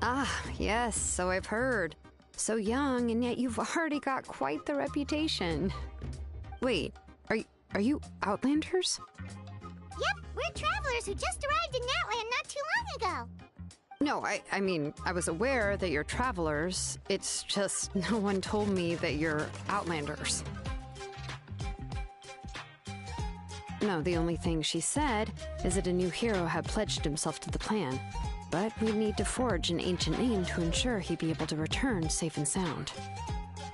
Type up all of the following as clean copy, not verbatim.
Ah, yes, so I've heard. So young, and yet you've already got quite the reputation. Wait, are you Outlanders? Yep, we're travelers who just arrived in Natland not too long ago. No, I mean, I was aware that you're travelers. It's just no one told me that you're Outlanders. No, the only thing she said is that a new hero had pledged himself to the plan. But we'd need to forge an ancient name to ensure he'd be able to return safe and sound.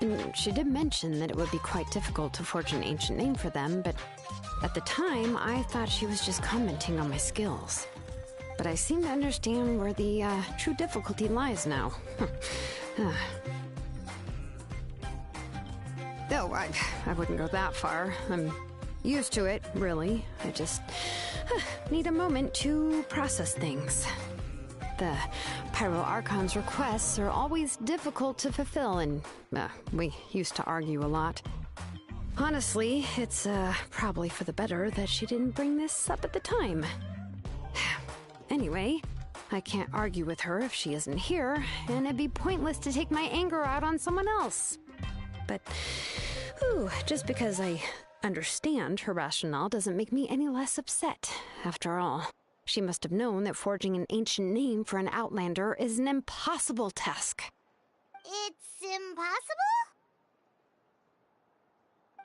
And she did mention that it would be quite difficult to forge an ancient name for them, but at the time, I thought she was just commenting on my skills. But I seem to understand where the true difficulty lies now. No, I wouldn't go that far. I'm used to it, really. I just need a moment to process things. The Pyro Archon's requests are always difficult to fulfill, and we used to argue a lot. Honestly, it's probably for the better that she didn't bring this up at the time. Anyway, I can't argue with her if she isn't here, and it'd be pointless to take my anger out on someone else. But, just because I understand her rationale doesn't make me any less upset, after all. She must have known that forging an ancient name for an Outlander is an impossible task. It's impossible?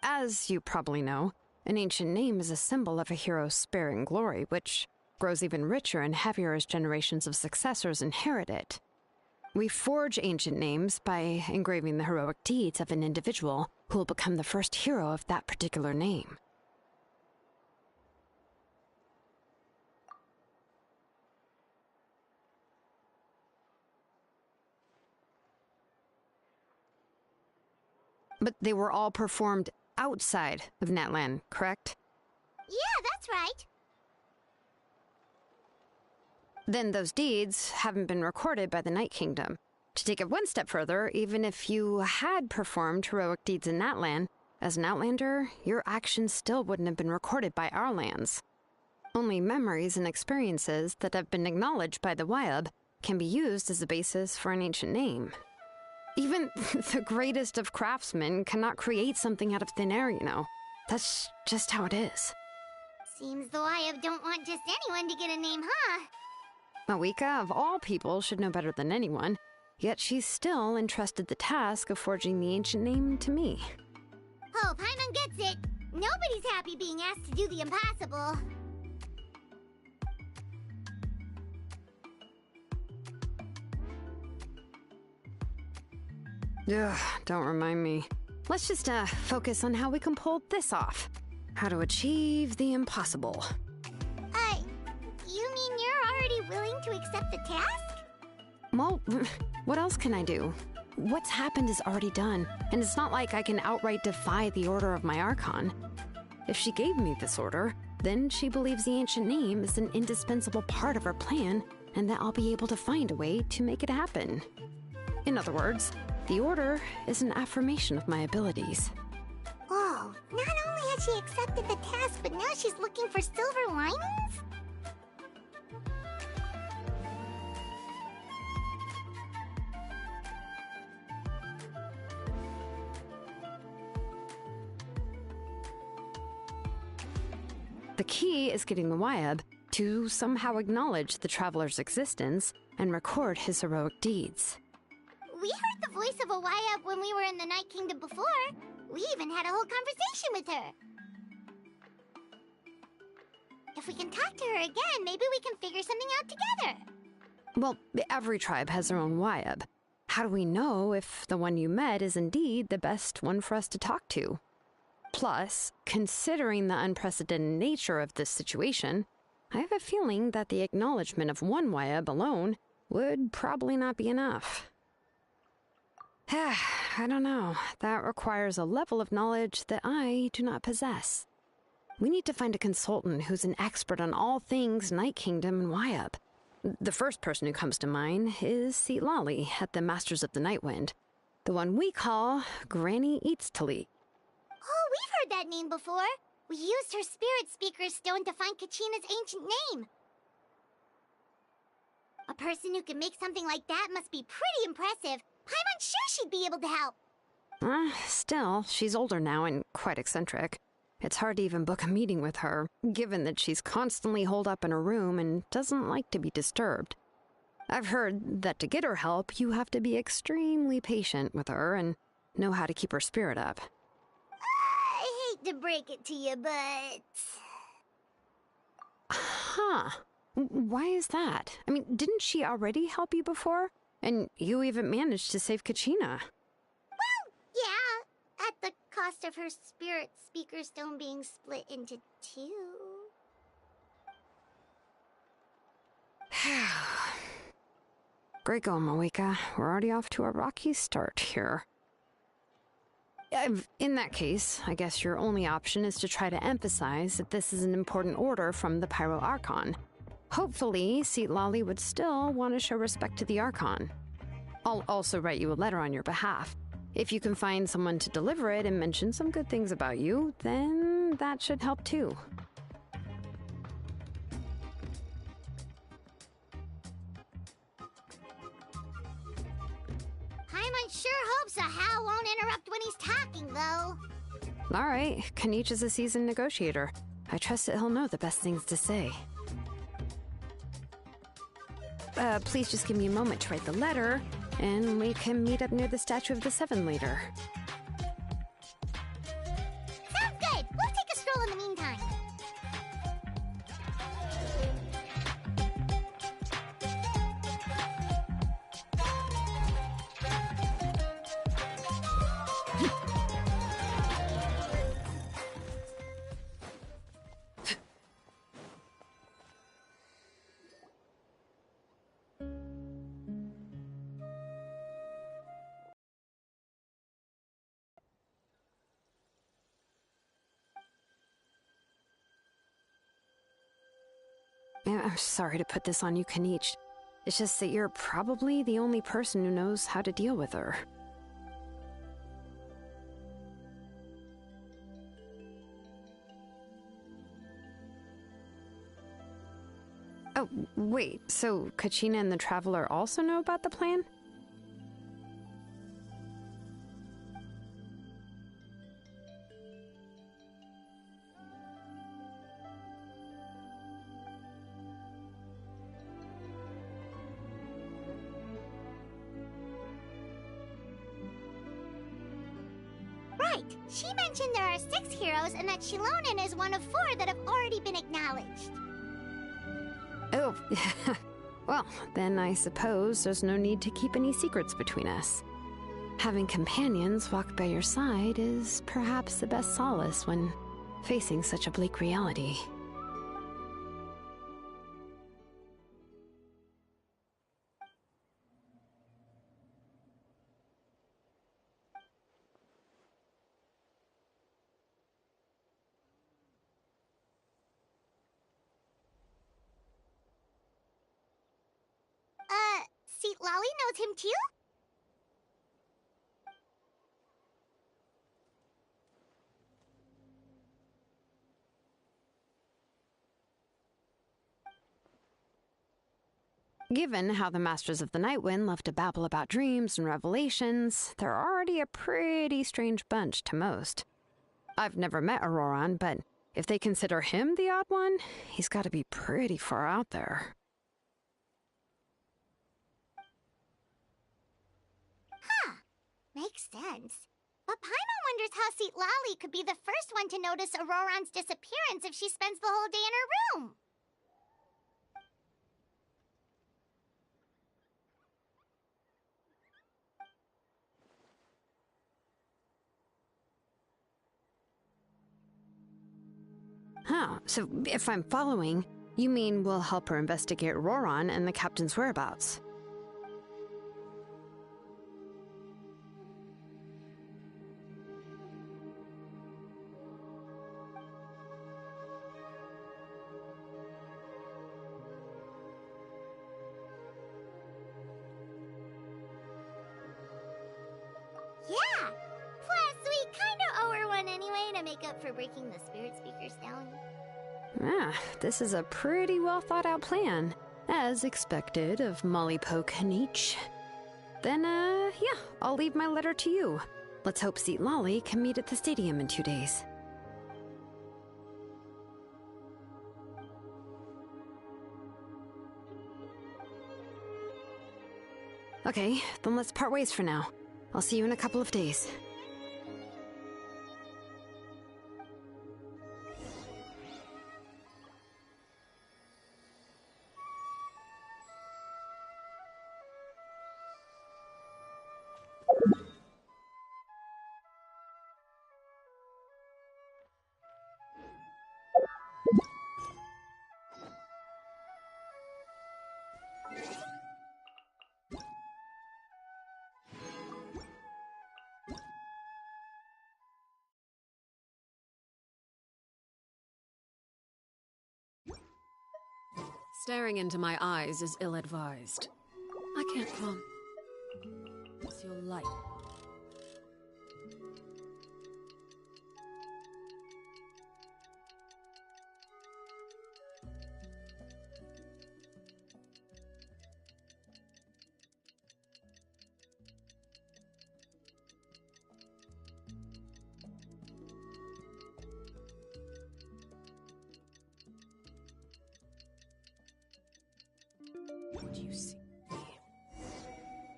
As you probably know, an ancient name is a symbol of a hero's spirit and glory, which grows even richer and heavier as generations of successors inherit it. We forge ancient names by engraving the heroic deeds of an individual who will become the first hero of that particular name. But they were all performed outside of Natland, correct? Yeah, that's right. Then those deeds haven't been recorded by the Night Kingdom. To take it one step further, even if you had performed heroic deeds in Natland, as an Outlander, your actions still wouldn't have been recorded by our lands. Only memories and experiences that have been acknowledged by the Wyab can be used as a basis for an ancient name. Even the greatest of craftsmen cannot create something out of thin air, you know. That's just how it is. Seems the Wyab don't want just anyone to get a name, huh? Mawika, of all people, should know better than anyone, yet she's still entrusted the task of forging the ancient name to me. Oh, Paimon gets it. Nobody's happy being asked to do the impossible. Ugh, don't remind me. Let's just focus on how we can pull this off. How to achieve the impossible. You mean you're already willing to accept the task? Well, what else can I do? What's happened is already done, and it's not like I can outright defy the order of my Archon. If she gave me this order, then she believes the ancient name is an indispensable part of her plan, and that I'll be able to find a way to make it happen. In other words, the order is an affirmation of my abilities. Whoa, not only has she accepted the task, but now she's looking for silver linings? The key is getting the Wyab to somehow acknowledge the traveler's existence and record his heroic deeds. We heard the voice of a Wyab when we were in the Night Kingdom before. We even had a whole conversation with her. If we can talk to her again, maybe we can figure something out together. Well, every tribe has their own Wyab. How do we know if the one you met is indeed the best one for us to talk to? Plus, considering the unprecedented nature of this situation, I have a feeling that the acknowledgement of one Wyab alone would probably not be enough. I don't know. That requires a level of knowledge that I do not possess. We need to find a consultant who's an expert on all things Night Kingdom and Wyab. The first person who comes to mind is Seatlali at the Masters of the Nightwind, the one we call Granny Eatstali. Oh, we've heard that name before. We used her Spirit Speaker's Stone to find Kachina's ancient name. A person who can make something like that must be pretty impressive. I'm unsure she'd be able to help. Still, she's older now and quite eccentric. It's hard to even book a meeting with her, given that she's constantly holed up in her room and doesn't like to be disturbed. I've heard that to get her help, you have to be extremely patient with her and know how to keep her spirit up. I hate to break it to you, but... Huh. Why is that? I mean, didn't she already help you before? And you even managed to save Kachina. Well, yeah, at the cost of her spirit speaker stone being split into two. Great going, Moeka. We're already off to a rocky start here. In that case, I guess your only option is to try to emphasize that this is an important order from the Pyro Archon. Hopefully, Seat Lolly would still want to show respect to the Archon. I'll also write you a letter on your behalf. If you can find someone to deliver it and mention some good things about you, then that should help too. Paimon sure hopes a Hal won't interrupt when he's talking, though. All right, Kanich is a seasoned negotiator. I trust that he'll know the best things to say. Please just give me a moment to write the letter, and we can meet up near the Statue of the Seven later. Sounds good! We'll take a stroll in the meantime. I'm sorry to put this on you, Kanich. It's just that you're probably the only person who knows how to deal with her. Oh, wait, so Kachina and the Traveler also know about the plan? Right. She mentioned there are 6 heroes and that Shilonen is one of 4 that have already been acknowledged. Oh, well, then I suppose there's no need to keep any secrets between us. Having companions walk by your side is perhaps the best solace when facing such a bleak reality. Seat Lolly knows him too? Given how the Masters of the Nightwind love to babble about dreams and revelations, they're already a pretty strange bunch to most. I've never met Auroran, but if they consider him the odd one, he's got to be pretty far out there. Huh. Makes sense. But Paimon wonders how Seat Lolly could be the first one to notice Auroran's disappearance if she spends the whole day in her room. Huh, so if I'm following, you mean we'll help her investigate Auroran and the captain's whereabouts? Yeah! Plus, we kinda owe her one anyway to make up for breaking the spirit speakers down. Ah, this is a pretty well thought out plan. As expected of Molly Poke Niche. Then, yeah, I'll leave my letter to you. Let's hope Seat Lolly can meet at the stadium in 2 days. Okay, then let's part ways for now. I'll see you in a couple of days. Staring into my eyes is ill-advised. I can't come. It's your light. What do you see?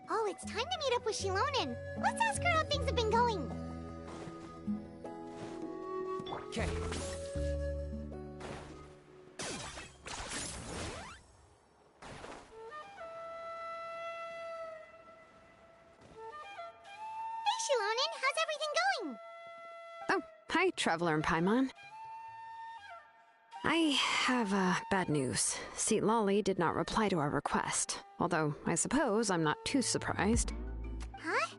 Oh, it's time to meet up with Shilonen. Let's ask her how things have been going. Okay. Hey, Shilonen, how's everything going? Oh, hi, Traveler and Paimon. I have, bad news. Seat Lolly did not reply to our request. Although, I suppose I'm not too surprised. Huh?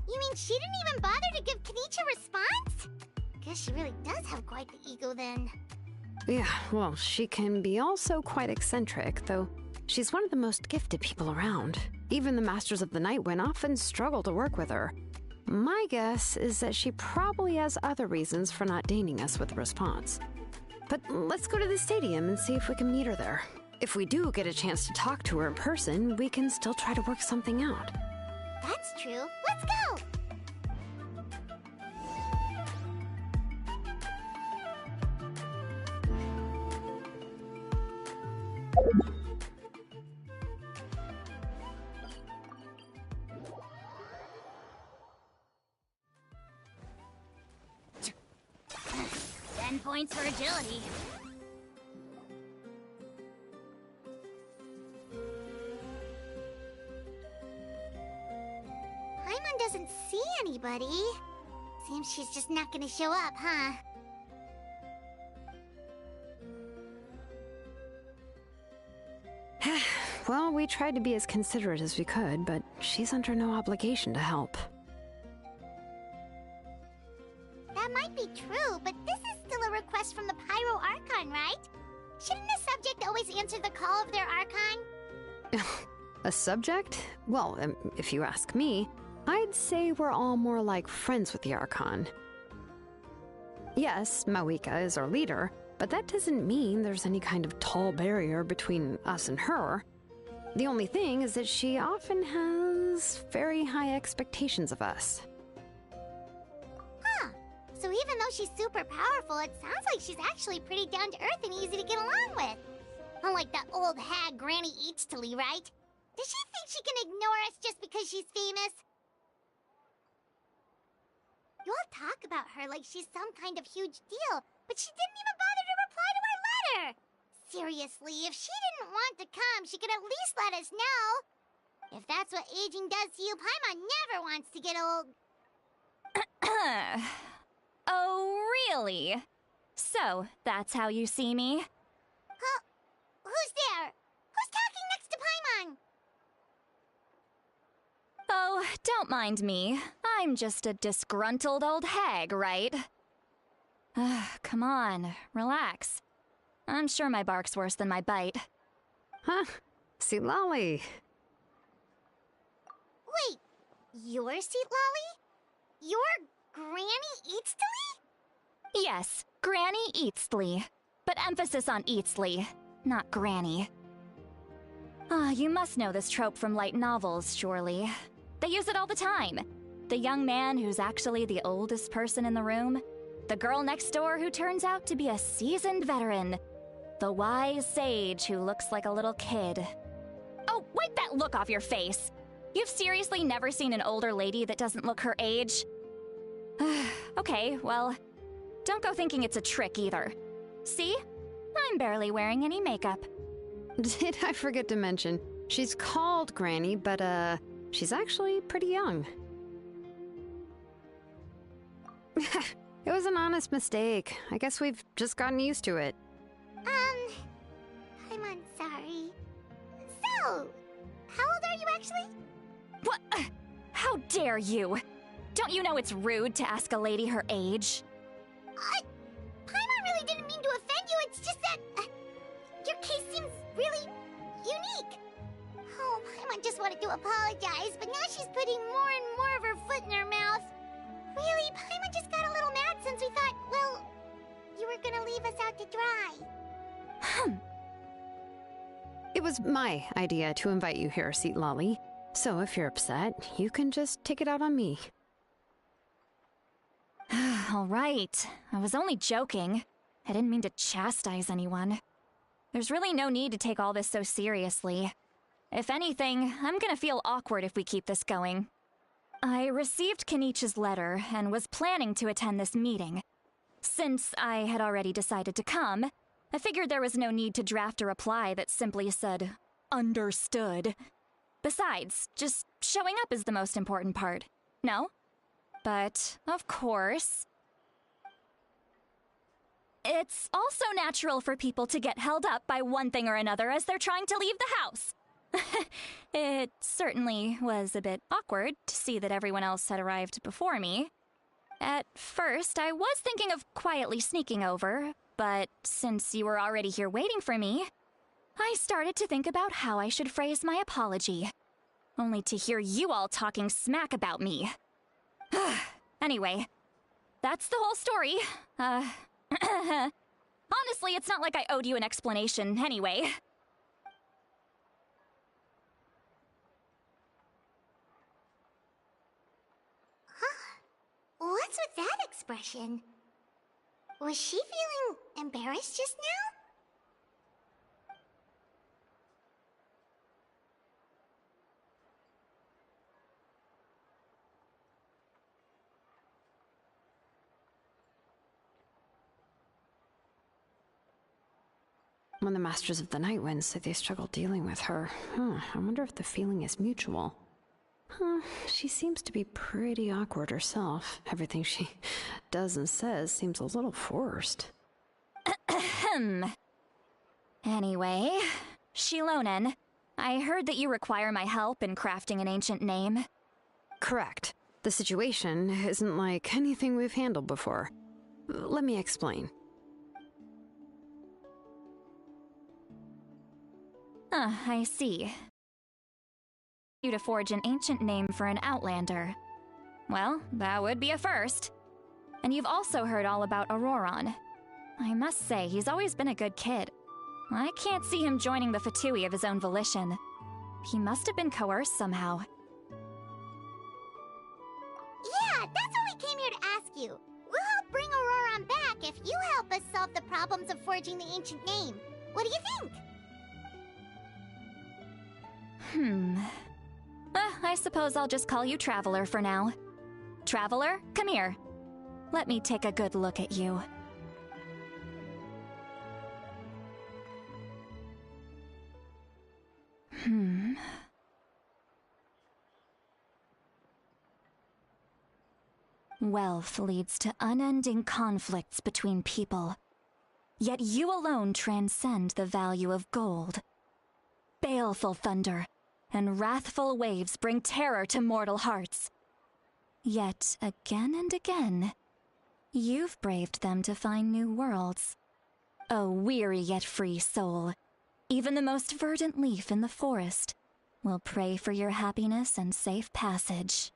You mean she didn't even bother to give Kenichi a response? Guess she really does have quite the ego then. Yeah, well, she can be also quite eccentric, though she's one of the most gifted people around. Even the Masters of the Night Wind often struggle to work with her. My guess is that she probably has other reasons for not deigning us with a response. But let's go to the stadium and see if we can meet her there. If we do get a chance to talk to her in person, we can still try to work something out. That's true. Let's go! Points for agility. Paimon doesn't see anybody. Seems she's just not gonna show up, huh? Well, we tried to be as considerate as we could, but she's under no obligation to help. That might be true, but this is still a request from the Pyro Archon, right? Shouldn't a subject always answer the call of their Archon? A subject? Well, if you ask me, I'd say we're all more like friends with the Archon. Yes, Mawika is our leader, but that doesn't mean there's any kind of tall barrier between us and her. The only thing is that she often has very high expectations of us. Huh. So even though she's super powerful, it sounds like she's actually pretty down to earth and easy to get along with. Unlike that old hag Granny Eatstily, right? Does she think she can ignore us just because she's famous? You all talk about her like she's some kind of huge deal, but she didn't even bother to reply to our letter! Seriously, if she didn't want to come, she could at least let us know! If that's what aging does to you, Paimon never wants to get old. Oh, really? So, that's how you see me? Huh? Who's there? Who's talking next to Paimon? Oh, don't mind me. I'm just a disgruntled old hag, right? Come on, relax. I'm sure my bark's worse than my bite. Huh? See, Lolly. Wait, you're Seat Lolly? You're Granny Eatstily? Yes, Granny Eatstly. But emphasis on Eatstly, not Granny. Ah, you must know this trope from light novels, surely. They use it all the time. The young man who's actually the oldest person in the room. The girl next door who turns out to be a seasoned veteran. The wise sage who looks like a little kid. Oh, wipe that look off your face! You've seriously never seen an older lady that doesn't look her age? Okay, well, don't go thinking it's a trick either. See? I'm barely wearing any makeup. Did I forget to mention, she's called Granny, but she's actually pretty young. It was an honest mistake. I guess we've just gotten used to it. I'm sorry. So, how old are you actually? What? How dare you? Don't you know it's rude to ask a lady her age? Paimon really didn't mean to offend you, it's just that... your case seems really unique. Oh, Paimon just wanted to apologize, but now she's putting more and more of her foot in her mouth. Really, Paimon just got a little mad since we thought, well, you were gonna leave us out to dry. It was my idea to invite you here, Seat Lolly. So if you're upset, you can just take it out on me. All right. I was only joking. I didn't mean to chastise anyone. There's really no need to take all this so seriously. If anything, I'm gonna feel awkward if we keep this going. I received Kenichi's letter and was planning to attend this meeting. Since I had already decided to come, I figured there was no need to draft a reply that simply said, "Understood." Besides, just showing up is the most important part. No? But, of course... It's also natural for people to get held up by one thing or another as they're trying to leave the house. It certainly was a bit awkward to see that everyone else had arrived before me. At first, I was thinking of quietly sneaking over, but since you were already here waiting for me, I started to think about how I should phrase my apology. Only to hear you all talking smack about me. Anyway, that's the whole story. Honestly, it's not like I owed you an explanation anyway. What's with that expression? Was she feeling embarrassed just now? When the Masters of the Night Winds say they struggle dealing with her, I wonder if the feeling is mutual. She seems to be pretty awkward herself. Everything she does and says seems a little forced. Anyway, Shilonen, I heard that you require my help in crafting an ancient name. Correct. The situation isn't like anything we've handled before. Let me explain. I see. You to forge an ancient name for an outlander. Well, that would be a first. And you've also heard all about Auroron. I must say, he's always been a good kid. I can't see him joining the Fatui of his own volition. He must have been coerced somehow. Yeah, that's what we came here to ask you. We'll help bring Auroron back if you help us solve the problems of forging the ancient name. What do you think? I suppose I'll just call you Traveler for now. Traveler, come here. Let me take a good look at you. Wealth leads to unending conflicts between people. Yet you alone transcend the value of gold. Baleful thunder and wrathful waves bring terror to mortal hearts. Yet, again and again, you've braved them to find new worlds. A weary yet free soul, even the most verdant leaf in the forest, will pray for your happiness and safe passage.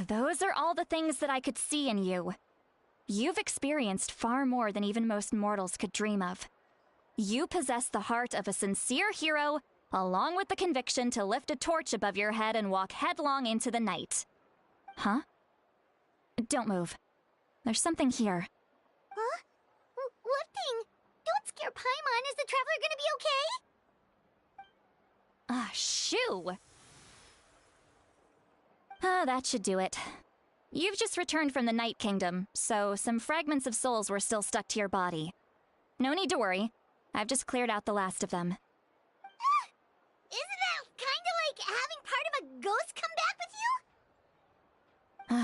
Those are all the things that I could see in you. You've experienced far more than even most mortals could dream of. You possess the heart of a sincere hero, along with the conviction to lift a torch above your head and walk headlong into the night. Huh? Don't move. There's something here. Huh? What thing? Don't scare Paimon. Is the traveler gonna be okay? Ah, shoo! Ah, that should do it. You've just returned from the Night Kingdom, so some fragments of souls were still stuck to your body. No need to worry. I've just cleared out the last of them. Isn't that kinda like having part of a ghost come back with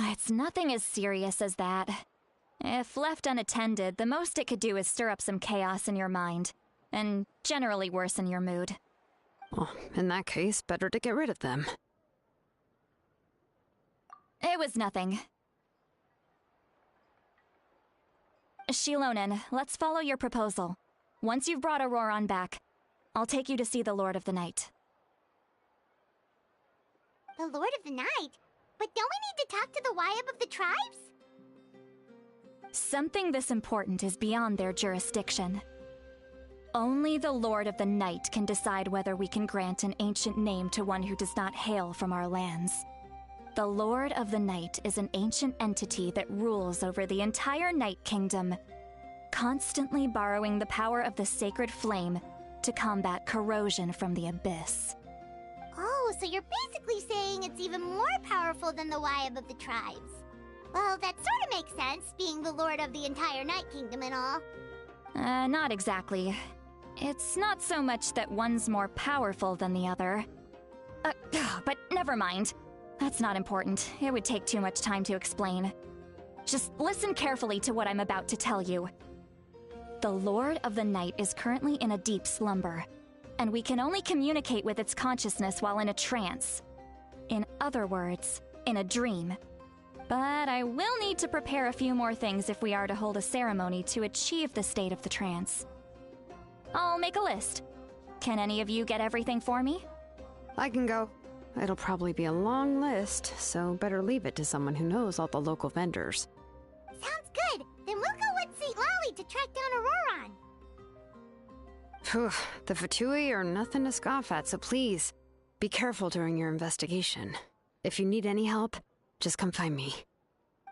you? It's nothing as serious as that. If left unattended, the most it could do is stir up some chaos in your mind, and generally worsen your mood. Well, in that case, better to get rid of them. It was nothing. Shilonen, let's follow your proposal. Once you've brought Auroron back, I'll take you to see the Lord of the Night. The Lord of the Night? But don't we need to talk to the Wyab of the tribes? Something this important is beyond their jurisdiction. Only the Lord of the Night can decide whether we can grant an ancient name to one who does not hail from our lands. The Lord of the Night is an ancient entity that rules over the entire Night Kingdom, constantly borrowing the power of the sacred flame to combat corrosion from the abyss. Oh, so you're basically saying it's even more powerful than the Wyab of the tribes. Well, that sort of makes sense, being the lord of the entire Night Kingdom and all. Not exactly. It's not so much that one's more powerful than the other. But never mind. That's not important. It would take too much time to explain. Just listen carefully to what I'm about to tell you. The Lord of the Night is currently in a deep slumber, and we can only communicate with its consciousness while in a trance. In other words, in a dream. But I will need to prepare a few more things if we are to hold a ceremony to achieve the state of the trance. I'll make a list. Can any of you get everything for me? I can go. It'll probably be a long list, so better leave it to someone who knows all the local vendors. Sounds good. Then we'll go with St. Lolly to track down Auroron. Phew, the Fatui are nothing to scoff at, so please, be careful during your investigation. If you need any help, just come find me.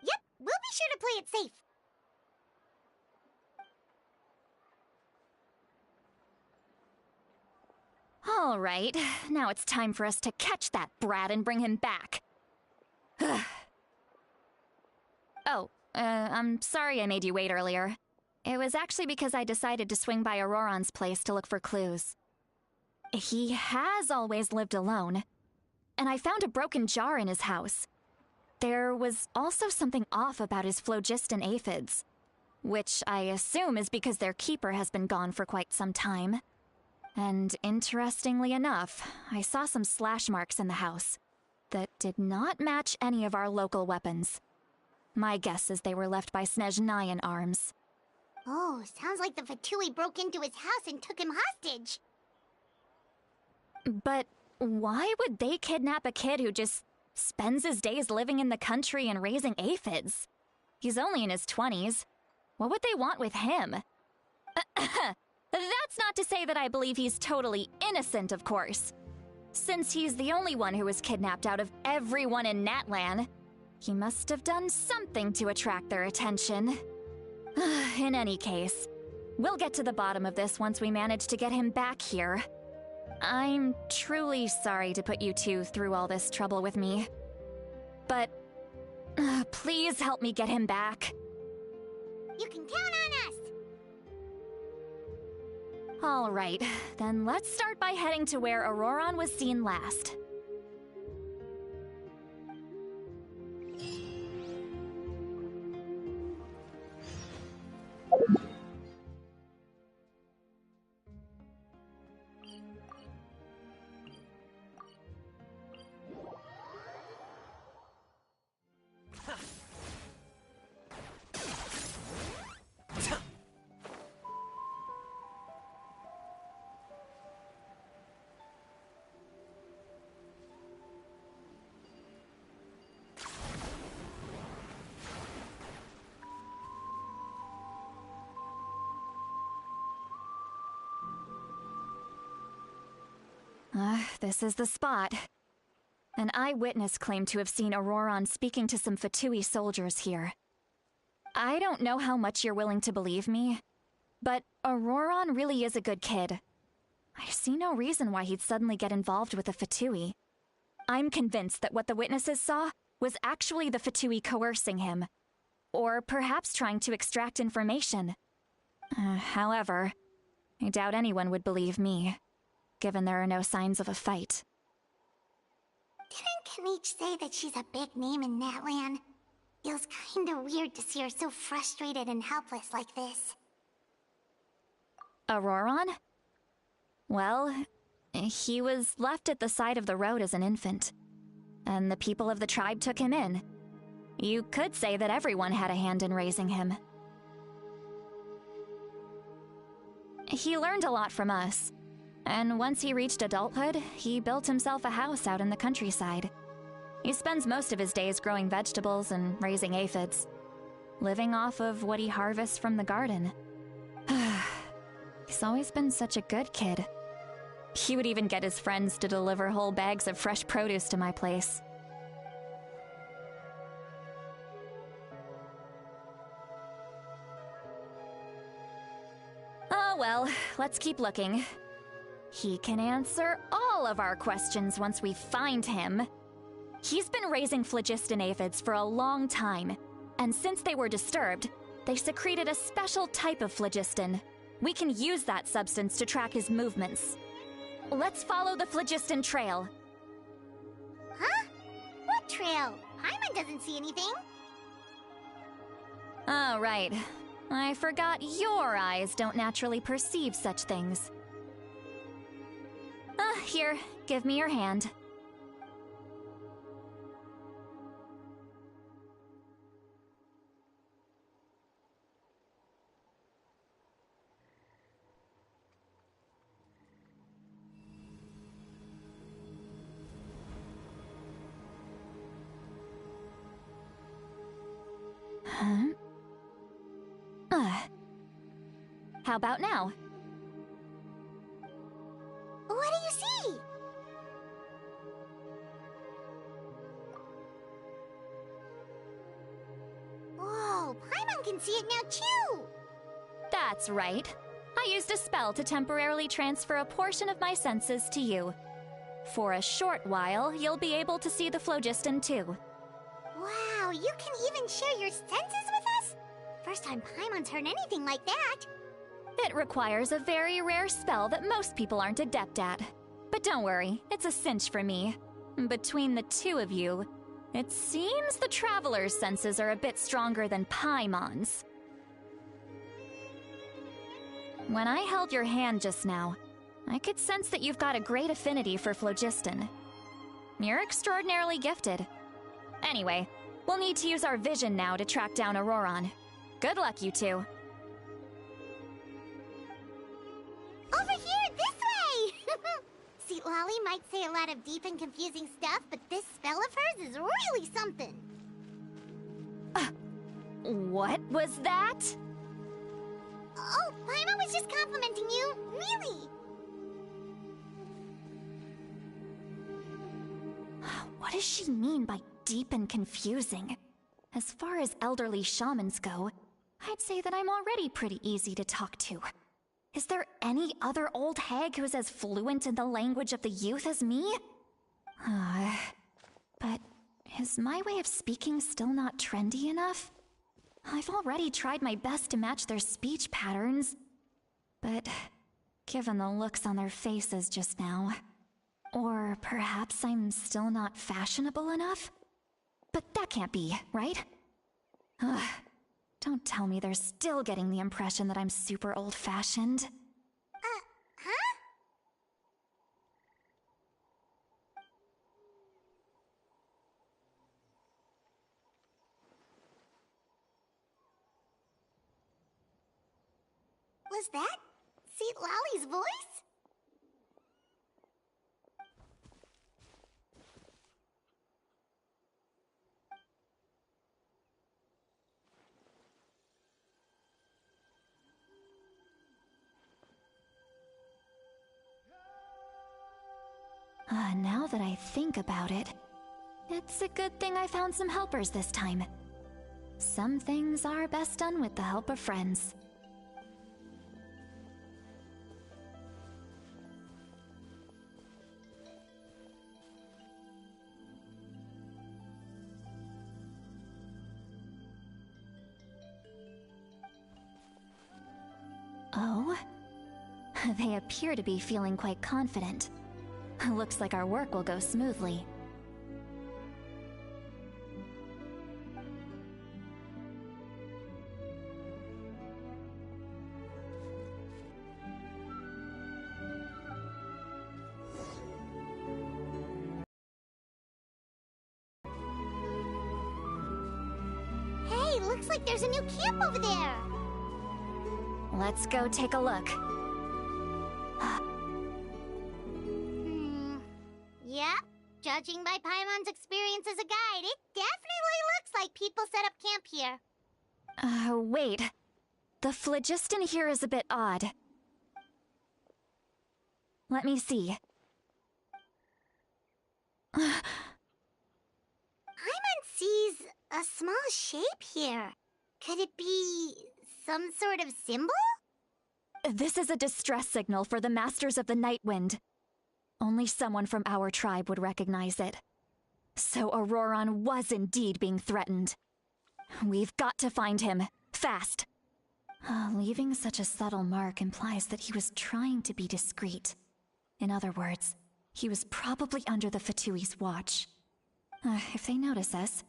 Yep, we'll be sure to play it safe. All right, now it's time for us to catch that brat and bring him back. I'm sorry I made you wait earlier. It was actually because I decided to swing by Auroron's place to look for clues. He has always lived alone, and I found a broken jar in his house. There was also something off about his phlogiston aphids, which I assume is because their keeper has been gone for quite some time. And interestingly enough, I saw some slash marks in the house that did not match any of our local weapons. My guess is they were left by Snezhnayan arms. Oh, sounds like the Fatui broke into his house and took him hostage. But why would they kidnap a kid who just spends his days living in the country and raising aphids? He's only in his 20s. What would they want with him? That's not to say that I believe he's totally innocent, of course. Since he's the only one who was kidnapped out of everyone in Natlan, he must have done something to attract their attention. In any case, we'll get to the bottom of this once we manage to get him back here. I'm truly sorry to put you two through all this trouble with me. But please help me get him back. You can count on us! All right, then let's start by heading to where Auroron was seen last. This is the spot. An eyewitness claimed to have seen Auroron speaking to some Fatui soldiers here. I don't know how much you're willing to believe me, but Auroron really is a good kid. I see no reason why he'd suddenly get involved with the Fatui. I'm convinced that what the witnesses saw was actually the Fatui coercing him, or perhaps trying to extract information. However, I doubt anyone would believe me, given there are no signs of a fight. Didn't Kanich say that she's a big name in Natlan? Feels kinda weird to see her so frustrated and helpless like this. Auroron? Well, he was left at the side of the road as an infant, and the people of the tribe took him in. You could say that everyone had a hand in raising him. He learned a lot from us, and once he reached adulthood, he built himself a house out in the countryside. He spends most of his days growing vegetables and raising aphids, living off of what he harvests from the garden. He's always been such a good kid. He would even get his friends to deliver whole bags of fresh produce to my place. Oh well, let's keep looking. He can answer all of our questions once we find him. He's been raising phlogiston aphids for a long time, and since they were disturbed, they secreted a special type of phlogiston. We can use that substance to track his movements. Let's follow the phlogiston trail. Huh? What trail? Paimon doesn't see anything. Oh, right. I forgot your eyes don't naturally perceive such things. Here, give me your hand. Huh? How about now? What do you see? Whoa, Paimon can see it now too! That's right. I used a spell to temporarily transfer a portion of my senses to you. For a short while, you'll be able to see the phlogiston too. Wow, you can even share your senses with us? First time Paimon's heard anything like that. It requires a very rare spell that most people aren't adept at. But don't worry, it's a cinch for me. Between the two of you, it seems the Traveler's senses are a bit stronger than Paimon's. When I held your hand just now, I could sense that you've got a great affinity for phlogiston. You're extraordinarily gifted. Anyway, we'll need to use our vision now to track down Auroron. Good luck, you two. Over here, this way! See, Lolly might say a lot of deep and confusing stuff, but this spell of hers is really something. What was that? Oh, Paimon was just complimenting you, really. What does she mean by deep and confusing? As far as elderly shamans go, I'd say that I'm already pretty easy to talk to. Is there any other old hag who's as fluent in the language of the youth as me? But is my way of speaking still not trendy enough? I've already tried my best to match their speech patterns. But given the looks on their faces just now, or perhaps I'm still not fashionable enough? But that can't be, right? Don't tell me they're still getting the impression that I'm super old-fashioned. Huh? Was that Seat Lolly's voice? Now that I think about it, it's a good thing I found some helpers this time. Some things are best done with the help of friends. Oh? They appear to be feeling quite confident. Looks like our work will go smoothly. Hey, looks like there's a new camp over there. Let's go take a look. Yep. Judging by Paimon's experience as a guide, it definitely looks like people set up camp here. Wait. The phlogiston here is a bit odd. Let me see. Paimon sees a small shape here. Could it be some sort of symbol? This is a distress signal for the Masters of the Night Wind. Only someone from our tribe would recognize it. So Auroron was indeed being threatened. We've got to find him. Fast. Leaving such a subtle mark implies that he was trying to be discreet. In other words, he was probably under the Fatui's watch. If they notice us,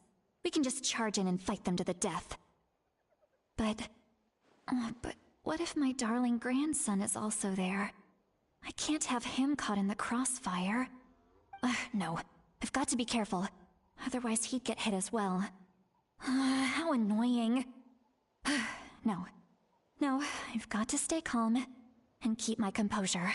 we can just charge in and fight them to the death. But what if my darling grandson is also there? I can't have him caught in the crossfire. No, I've got to be careful. Otherwise he'd get hit as well. How annoying. No, I've got to stay calm and keep my composure.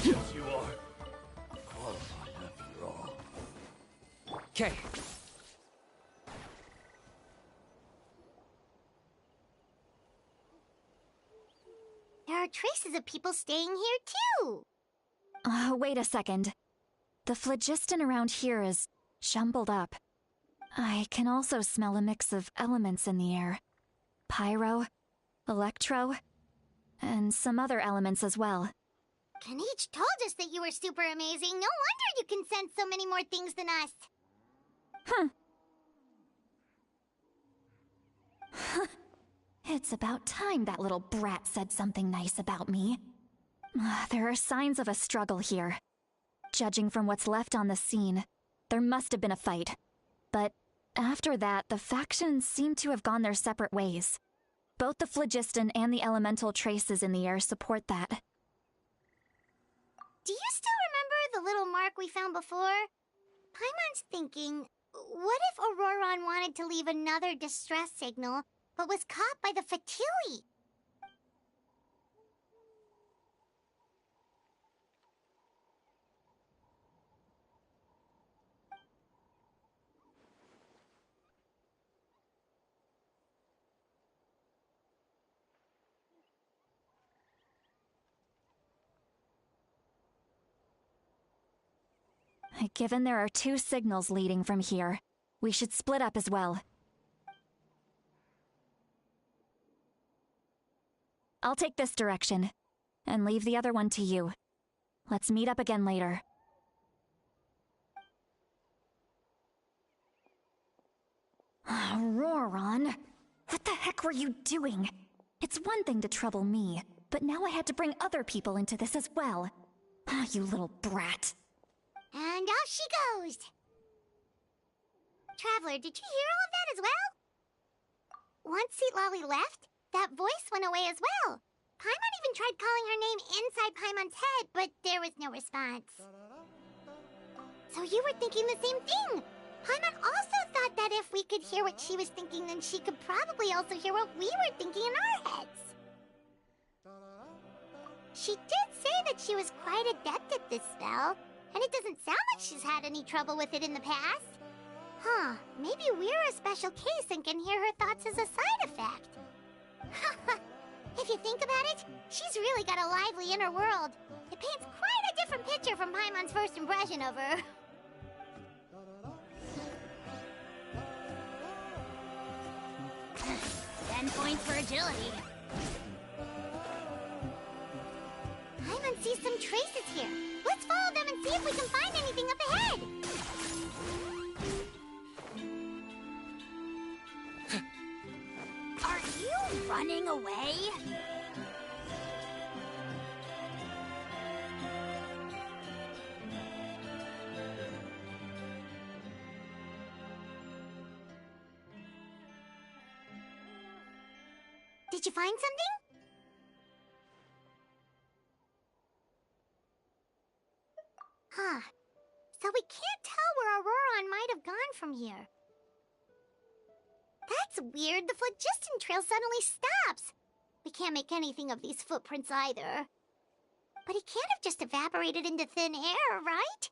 Yes, you are. Qualified after all. Okay. There are traces of people staying here too. Wait a second. The phlogiston around here is jumbled up. I can also smell a mix of elements in the air. Pyro, electro, and some other elements as well. Kanich told us that you were super amazing. No wonder you can sense so many more things than us. It's about time that little brat said something nice about me. There are signs of a struggle here. Judging from what's left on the scene, there must have been a fight. But after that, the factions seem to have gone their separate ways. Both the phlogiston and the elemental traces in the air support that. Do you still remember the little mark we found before? Paimon's thinking, what if Auroron wanted to leave another distress signal, but was caught by the Fatui? Given there are two signals leading from here, we should split up as well. I'll take this direction, and leave the other one to you. Let's meet up again later. Auroron, what the heck were you doing? It's one thing to trouble me, but now I had to bring other people into this as well. You little brat. And off she goes! Traveler, did you hear all of that as well? Once Seat Lolly left, that voice went away as well. Paimon even tried calling her name inside Paimon's head, but there was no response. So you were thinking the same thing! Paimon also thought that if we could hear what she was thinking, then she could probably also hear what we were thinking in our heads. She did say that she was quite adept at this spell, and it doesn't sound like she's had any trouble with it in the past. Huh, maybe we're a special case and can hear her thoughts as a side effect. If you think about it, she's really got a lively inner world. It paints quite a different picture from Paimon's first impression of her. 10 points for agility. Paimon sees some traces here. Let's follow them and see if we can find anything up ahead. Are you running away? Did you find something? Huh. So we can't tell where Auroron might have gone from here. That's weird. The phlogiston trail suddenly stops. We can't make anything of these footprints either. But he can't have just evaporated into thin air, right?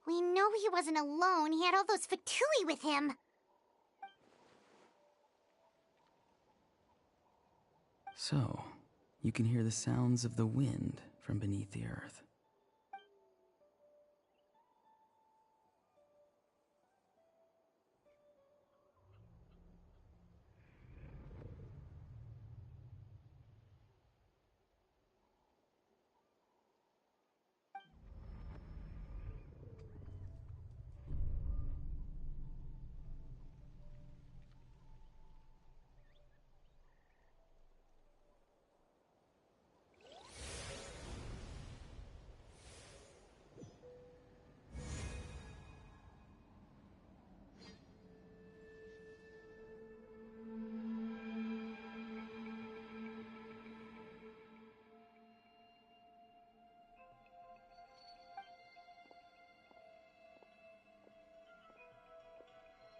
We know he wasn't alone. He had all those Fatui with him. So, you can hear the sounds of the wind from beneath the earth.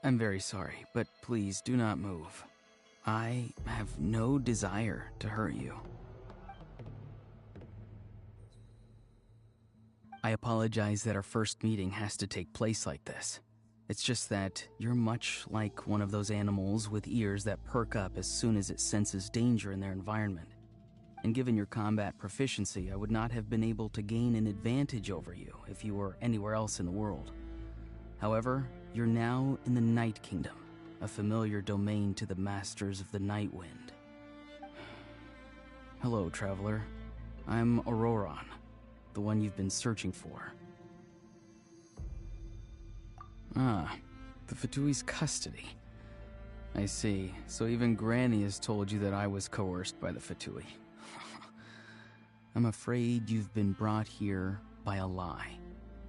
I'm very sorry, but please do not move. I have no desire to hurt you. I apologize that our first meeting has to take place like this. It's just that you're much like one of those animals with ears that perk up as soon as it senses danger in their environment. And given your combat proficiency, I would not have been able to gain an advantage over you if you were anywhere else in the world. However, you're now in the Night Kingdom, a familiar domain to the Masters of the Night Wind. Hello, traveler. I'm Auroron, the one you've been searching for. Ah, the Fatui's custody. I see. So even Granny has told you that I was coerced by the Fatui. I'm afraid you've been brought here by a lie,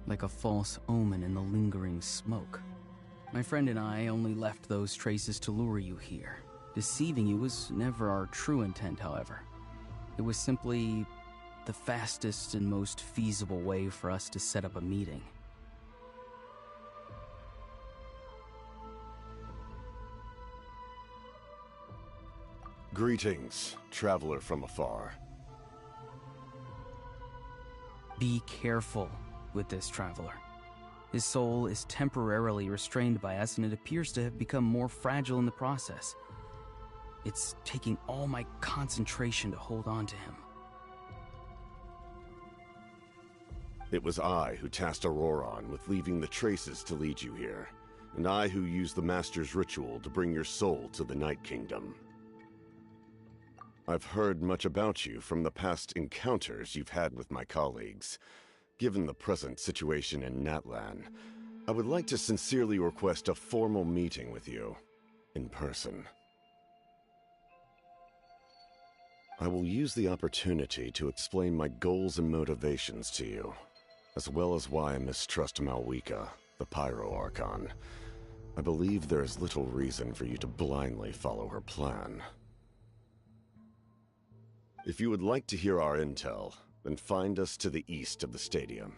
like a false omen in the lingering smoke. My friend and I only left those traces to lure you here. Deceiving you was never our true intent, however. It was simply the fastest and most feasible way for us to set up a meeting. Greetings, traveler from afar. Be careful with this traveler. His soul is temporarily restrained by us, and it appears to have become more fragile in the process. It's taking all my concentration to hold on to him. It was I who tasked Auroron with leaving the traces to lead you here, and I who used the Master's ritual to bring your soul to the Night Kingdom. I've heard much about you from the past encounters you've had with my colleagues. Given the present situation in Natlan, I would like to sincerely request a formal meeting with you, in person. I will use the opportunity to explain my goals and motivations to you, as well as why I mistrust Malwika, the Pyro Archon. I believe there is little reason for you to blindly follow her plan. If you would like to hear our intel, then find us to the east of the stadium.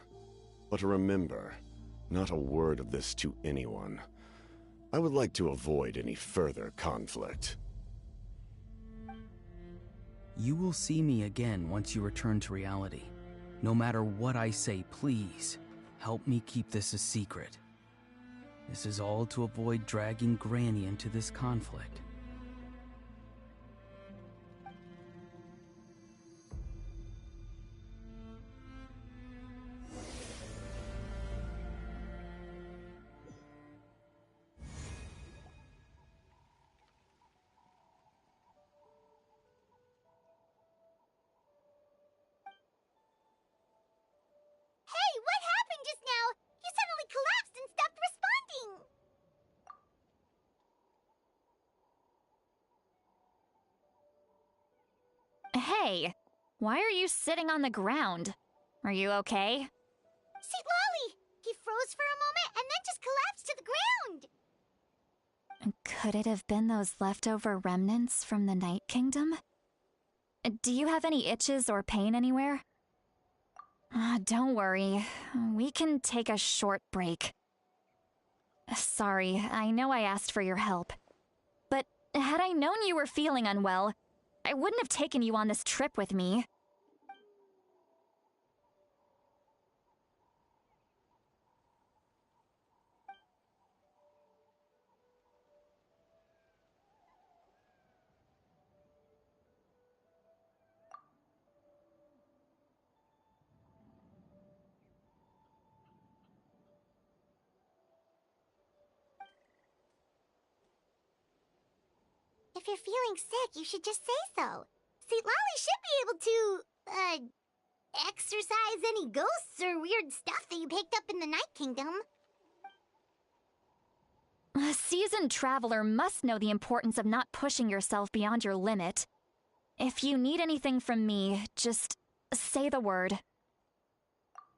But remember, not a word of this to anyone. I would like to avoid any further conflict. You will see me again once you return to reality. No matter what I say, please, help me keep this a secret. This is all to avoid dragging Granny into this conflict. Hey, what happened just now? You suddenly collapsed and stopped responding. Hey, why are you sitting on the ground? Are you okay? See, Lolly! He froze for a moment and then just collapsed to the ground. Could it have been those leftover remnants from the Night Kingdom? Do you have any itches or pain anywhere? Don't worry. We can take a short break. Sorry, I know I asked for your help. But had I known you were feeling unwell, I wouldn't have taken you on this trip with me. If you're feeling sick, you should just say so. See, Lolly should be able to, exorcise any ghosts or weird stuff that you picked up in the Night Kingdom. A seasoned traveler must know the importance of not pushing yourself beyond your limit. If you need anything from me, just say the word.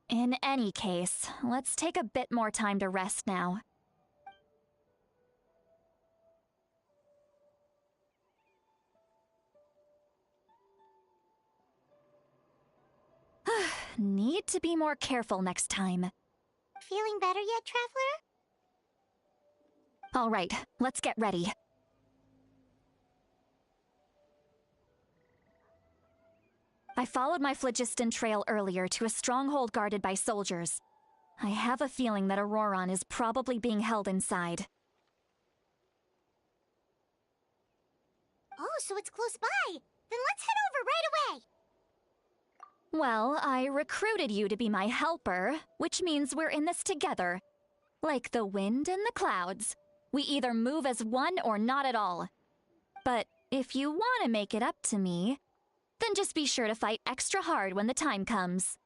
In any case, let's take a bit more time to rest now. Need to be more careful next time. Feeling better yet, Traveler? All right, let's get ready. I followed my phlogiston trail earlier to a stronghold guarded by soldiers. I have a feeling that Auroron is probably being held inside. Oh, so it's close by. Then let's head over right away. Well, I recruited you to be my helper, which means we're in this together. Like the wind and the clouds. We either move as one or not at all. But if you want to make it up to me, then just be sure to fight extra hard when the time comes.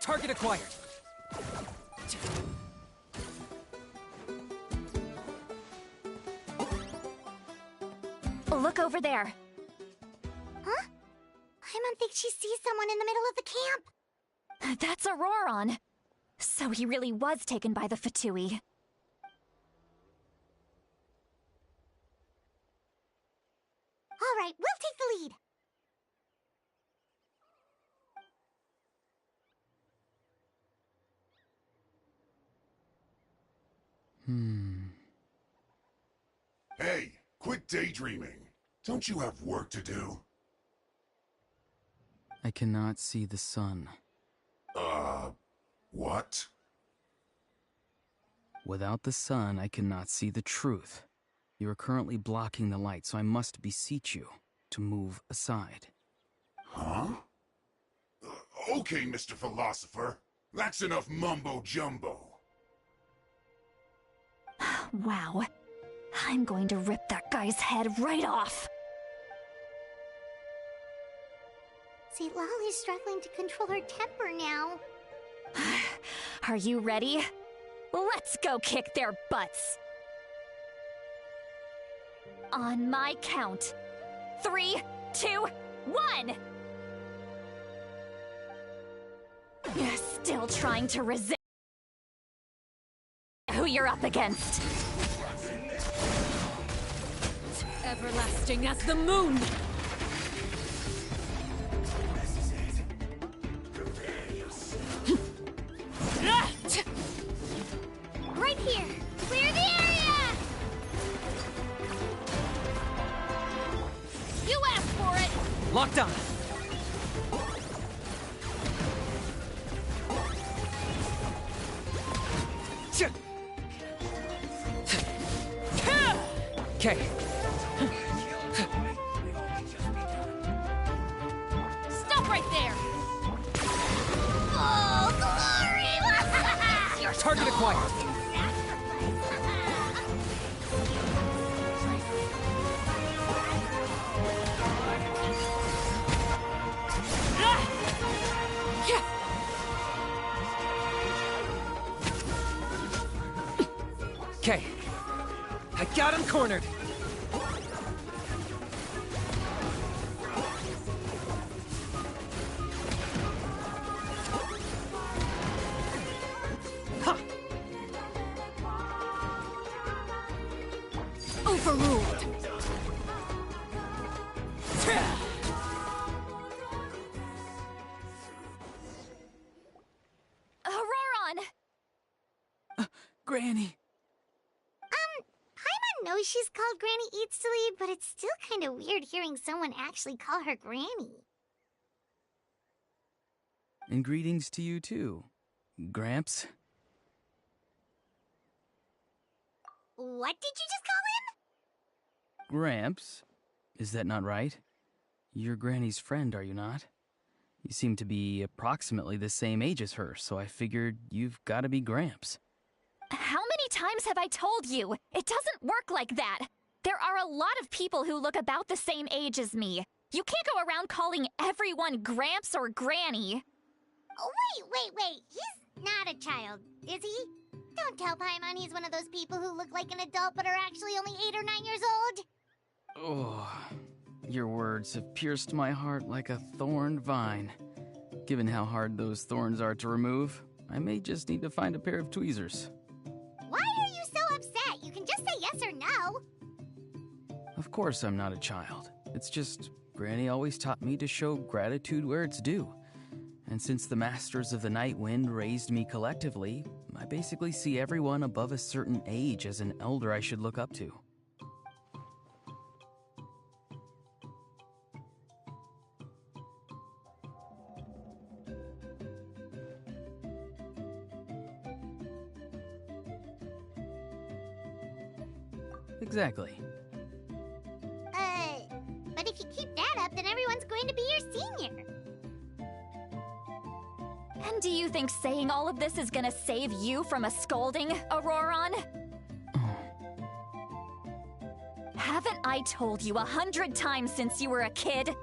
Target acquired. Look over there. Huh? Paimon thinks she sees someone in the middle of the camp. That's Auroron. So he really was taken by the Fatui. All right, we'll take the lead. Hey, quit daydreaming. Don't you have work to do? I cannot see the sun. What? Without the sun, I cannot see the truth. You are currently blocking the light, so I must beseech you to move aside. Huh? Okay, Mr. Philosopher. That's enough mumbo-jumbo. Wow. I'm going to rip that guy's head right off. See, Lolly's struggling to control her temper now. Are you ready? Let's go kick their butts. On my count. 3, 2, 1! Still trying to resist who you're up against. Everlasting as the moon! Right here! Clear the area! You asked for it! Locked on! Okay. Stop right there! Oh, glory! Your target acquired. Okay. I got him cornered. Overruled! Auroron! Granny! Paimon knows she's called Granny Eats to Lead, but it's still kind of weird hearing someone actually call her Granny. And greetings to you too, Gramps. What did you just call him? Gramps? Is that not right? You're Granny's friend, are you not? You seem to be approximately the same age as her, so I figured you've got to be Gramps. How many times have I told you? It doesn't work like that. There are a lot of people who look about the same age as me. You can't go around calling everyone Gramps or Granny. Oh, wait. He's not a child, is he? Don't tell Paimon he's one of those people who look like an adult but are actually only 8 or 9 years old. Oh, your words have pierced my heart like a thorned vine. Given how hard those thorns are to remove, I may just need to find a pair of tweezers. Why are you so upset? You can just say yes or no. Of course I'm not a child. It's just Granny always taught me to show gratitude where it's due. And since the Masters of the Night Wind raised me collectively, I basically see everyone above a certain age as an elder I should look up to. Exactly. But if you keep that up, then everyone's going to be your senior. And do you think saying all of this is gonna save you from a scolding, Auroron? Haven't I told you 100 times since you were a kid?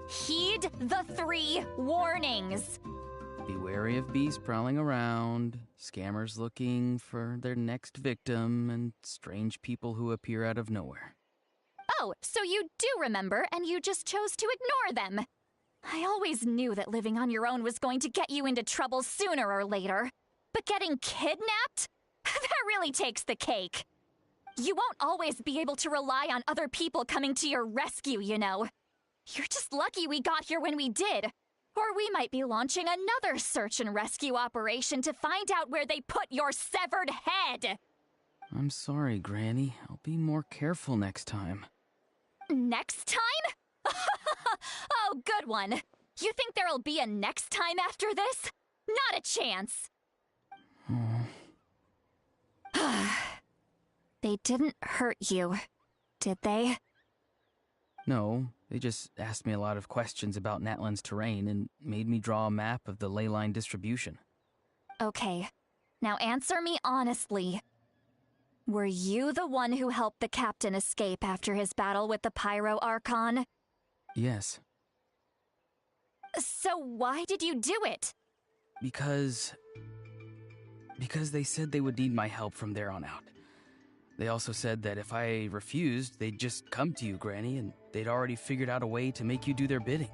Heed the 3 warnings. Be wary of bees prowling around, scammers looking for their next victim, and strange people who appear out of nowhere. Oh, so you do remember, and you just chose to ignore them. I always knew that living on your own was going to get you into trouble sooner or later. But getting kidnapped? That really takes the cake. You won't always be able to rely on other people coming to your rescue, you know. You're just lucky we got here when we did. Or we might be launching another search and rescue operation to find out where they put your severed head. I'm sorry, Granny. I'll be more careful next time. Next time? Oh, good one. You think there'll be a next time after this? Not a chance. They didn't hurt you, did they? No, they just asked me a lot of questions about Natlan's terrain and made me draw a map of the ley line distribution. Okay, now answer me honestly. Were you the one who helped the captain escape after his battle with the Pyro Archon? Yes. So why did you do it? Because they said they would need my help from there on out. They also said that if I refused, they'd just come to you, Granny, and they'd already figured out a way to make you do their bidding.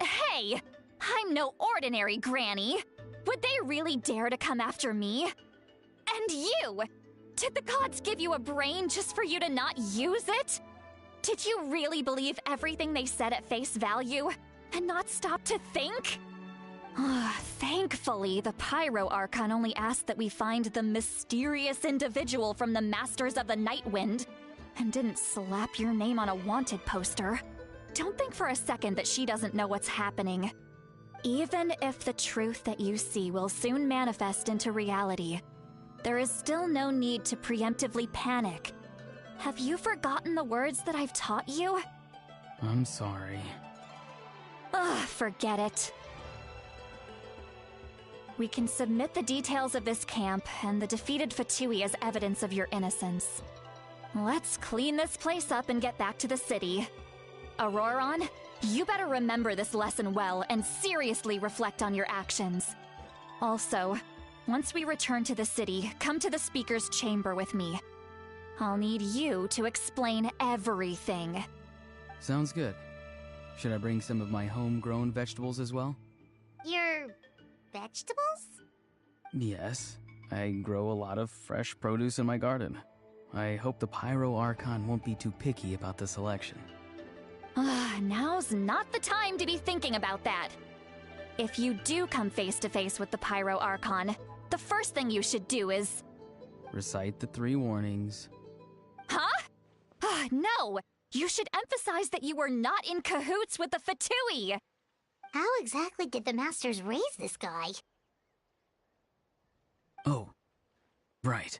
Hey! I'm I'm no ordinary granny. Would they really dare to come after me? And you! Did the gods give you a brain just for you to not use it? Did you really believe everything they said at face value and not stop to think? Thankfully, the Pyro Archon only asked that we find the mysterious individual from the Masters of the Night Wind and didn't slap your name on a wanted poster. Don't think for a second that she doesn't know what's happening. Even if the truth that you see will soon manifest into reality, there is still no need to preemptively panic. Have you forgotten the words that I've taught you? I'm sorry. Forget it. We can submit the details of this camp and the defeated Fatui as evidence of your innocence. Let's clean this place up and get back to the city. Auroron, you better remember this lesson well and seriously reflect on your actions. Also, once we return to the city, come to the speaker's chamber with me. I'll need you to explain everything. Sounds good. Should I bring some of my homegrown vegetables as well? Your vegetables? Yes. I grow a lot of fresh produce in my garden. I hope the Pyro Archon won't be too picky about the selection. Now's not the time to be thinking about that. If you do come face to face with the Pyro Archon, the first thing you should do is... recite the 3 warnings. Huh? No! You should emphasize that you were not in cahoots with the Fatui! How exactly did the Masters raise this guy? Oh, right.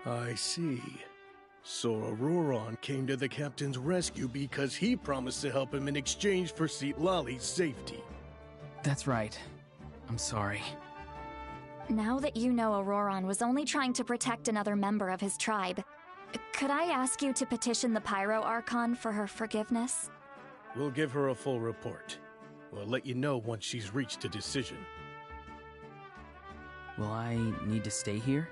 I see. So Auroron came to the captain's rescue because he promised to help him in exchange for Citlali's safety. That's right. I'm sorry. Now that you know Auroron was only trying to protect another member of his tribe, could I ask you to petition the Pyro Archon for her forgiveness? We'll give her a full report. We'll let you know once she's reached a decision. Will I need to stay here?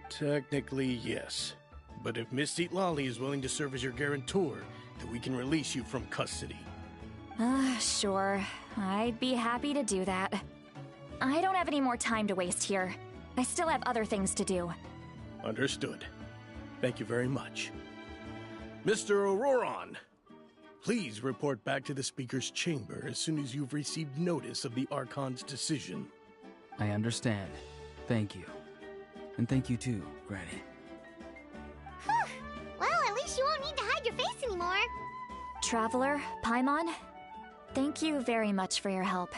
Technically, yes. But if Miss Citlali is willing to serve as your guarantor, then we can release you from custody. Sure. I'd be happy to do that. I don't have any more time to waste here. I still have other things to do. Understood. Thank you very much. Mr. Auroron, please report back to the Speaker's chamber as soon as you've received notice of the Archon's decision. I understand. Thank you. And thank you too, Granny. Well, at least you won't need to hide your face anymore. Traveler, Paimon, thank you very much for your help.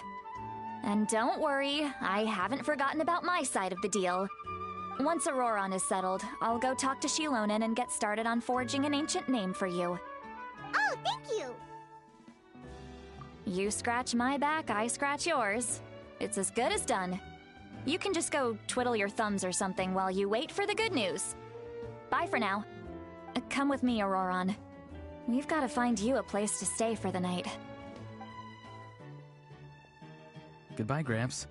And don't worry, I haven't forgotten about my side of the deal. Once Auroron is settled, I'll go talk to Shilonen and get started on forging an ancient name for you. Oh, thank you! You scratch my back, I scratch yours. It's as good as done. You can just go twiddle your thumbs or something while you wait for the good news. Bye for now. Come with me, Auroron. We've got to find you a place to stay for the night. Goodbye, Gramps.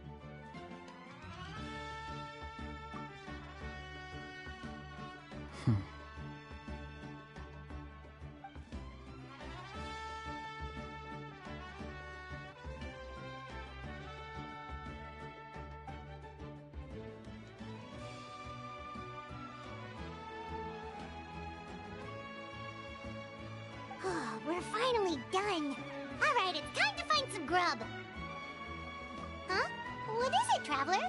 We're finally done. Alright, it's time to find some grub. Huh? What is it, Traveler?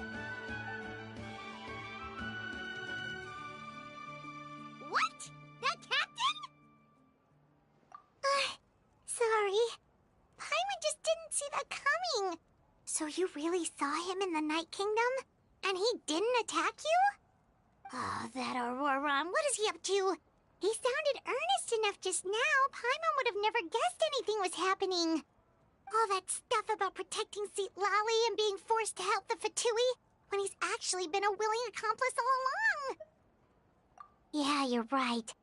What? That captain? Sorry. Paimon just didn't see that coming. So you really saw him in the Night Kingdom? And he didn't attack you? Oh, that Auroron, what is he up to? He sounded earnest enough just now. Paimon would have never guessed anything was happening. All that stuff about protecting Citlali and being forced to help the Fatui. when he's actually been a willing accomplice all along. Yeah, you're right.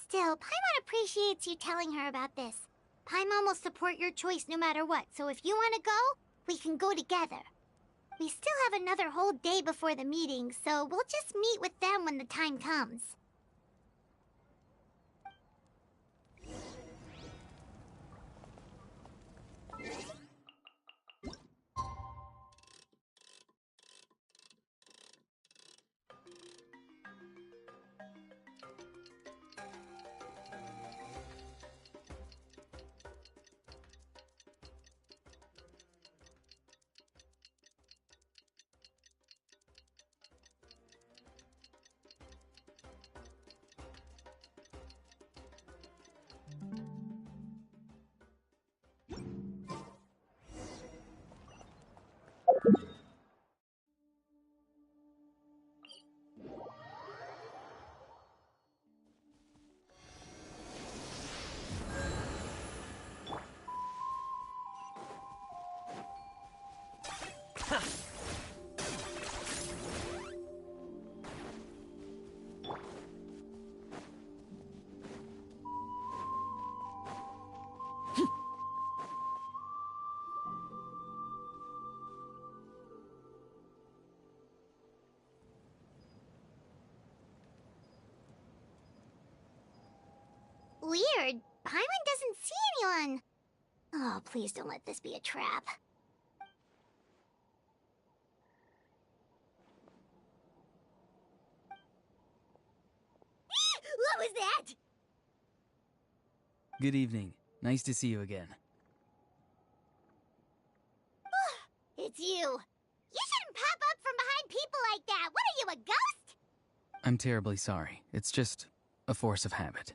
Still, Paimon appreciates you telling her about this. Paimon will support your choice no matter what, so if you want to go, we can go together. We still have another whole day before the meeting, so we'll just meet with them when the time comes. Weird. Paimon doesn't see anyone. Oh, please don't let this be a trap. What was that? Good evening. Nice to see you again. It's you. You shouldn't pop up from behind people like that. What are you, a ghost? I'm terribly sorry. It's just a force of habit.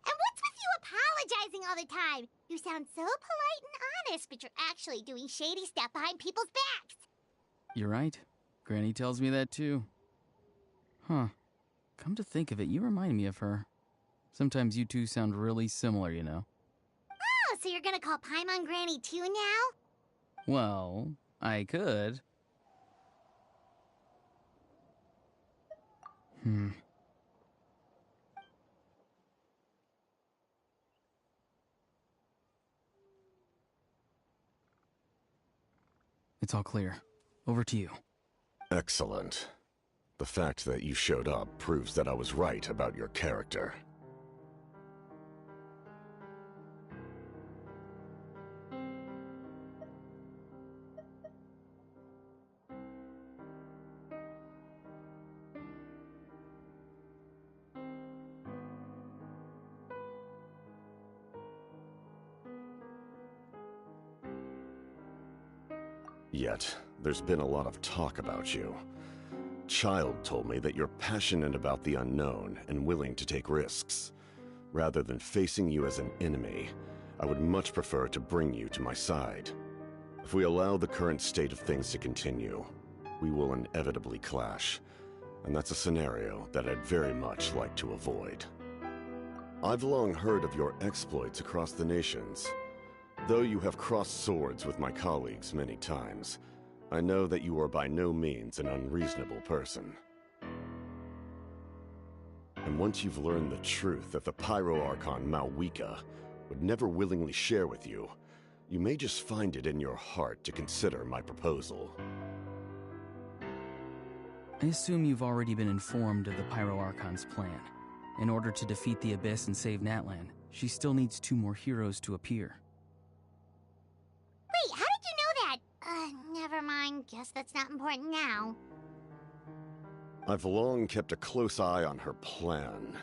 And what's with you apologizing all the time? You sound so polite and honest, but you're actually doing shady stuff behind people's backs. You're right. Granny tells me that too. Huh. Come to think of it, you remind me of her. Sometimes you two sound really similar, you know. Oh, so you're gonna call Paimon Granny too now? Well, I could. It's all clear. Over to you. Excellent. The fact that you showed up proves that I was right about your character. Yet, there's been a lot of talk about you. Child told me that you're passionate about the unknown and willing to take risks. Rather than facing you as an enemy, I would much prefer to bring you to my side. If we allow the current state of things to continue, we will inevitably clash, and that's a scenario that I'd very much like to avoid. I've long heard of your exploits across the nations. Though you have crossed swords with my colleagues many times, I know that you are by no means an unreasonable person. And once you've learned the truth that the Pyro Archon Malwika would never willingly share with you, you may just find it in your heart to consider my proposal. I assume you've already been informed of the Pyro Archon's plan. In order to defeat the Abyss and save Natlan, she still needs 2 more heroes to appear. Wait, how did you know that? Never mind. Guess that's not important now. I've long kept a close eye on her plan.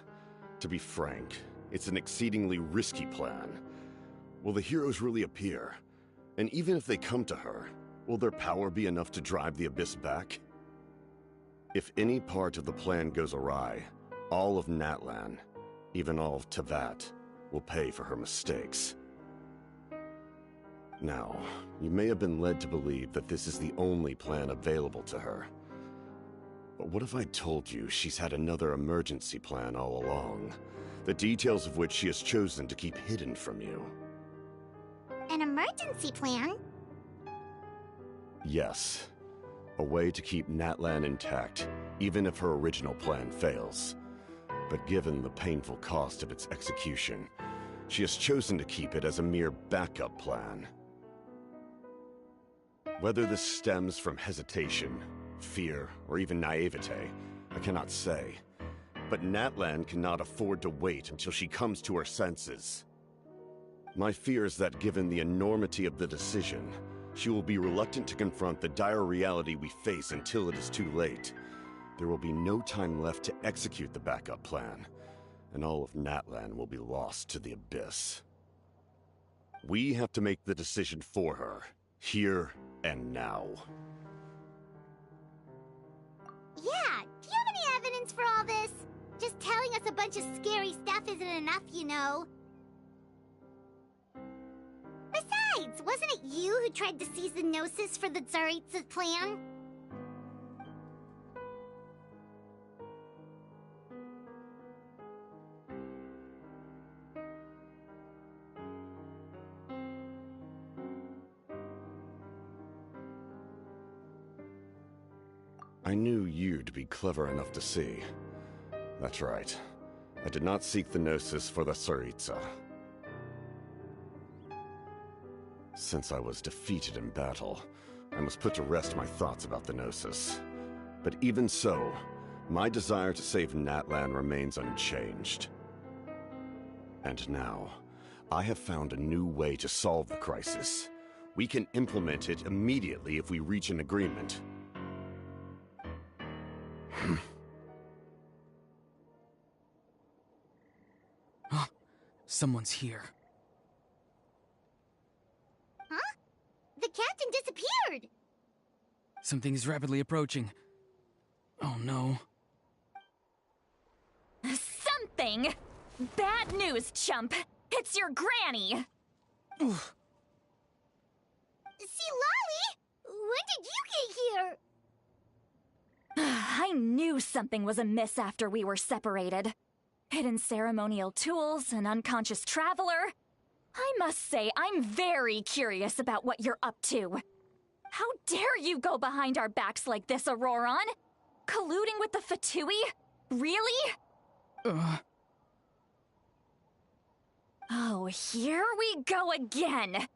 To be frank, it's an exceedingly risky plan. Will the heroes really appear? And even if they come to her, will their power be enough to drive the Abyss back? If any part of the plan goes awry, all of Natlan, even all of Teyvat, will pay for her mistakes. Now, you may have been led to believe that this is the only plan available to her. But what if I told you she's had another emergency plan all along, the details of which she has chosen to keep hidden from you? An emergency plan? Yes. A way to keep Natlan intact, even if her original plan fails. But given the painful cost of its execution, she has chosen to keep it as a mere backup plan. Whether this stems from hesitation, fear, or even naivete, I cannot say. But Natlan cannot afford to wait until she comes to her senses. My fear is that given the enormity of the decision, she will be reluctant to confront the dire reality we face until it is too late. There will be no time left to execute the backup plan, and all of Natlan will be lost to the abyss. We have to make the decision for her, here and now. Yeah, do you have any evidence for all this? Just telling us a bunch of scary stuff isn't enough, you know. Besides, wasn't it you who tried to seize the Gnosis for the Tsaritsa's plan? I knew you'd be clever enough to see. That's right. I did not seek the Gnosis for the Tsaritsa. Since I was defeated in battle, I must put to rest my thoughts about the Gnosis. But even so, my desire to save Natlan remains unchanged. And now, I have found a new way to solve the crisis. We can implement it immediately if we reach an agreement. Someone's here. Huh? The captain disappeared! Something is rapidly approaching. Oh no. Something? Bad news, chump. It's your granny. Oof. See, Lolly? When did you get here? I knew something was amiss after we were separated. Hidden ceremonial tools, an unconscious traveler. I must say, I'm very curious about what you're up to. How dare you go behind our backs like this, Auroron? Colluding with the Fatui? Really? Oh, here we go again.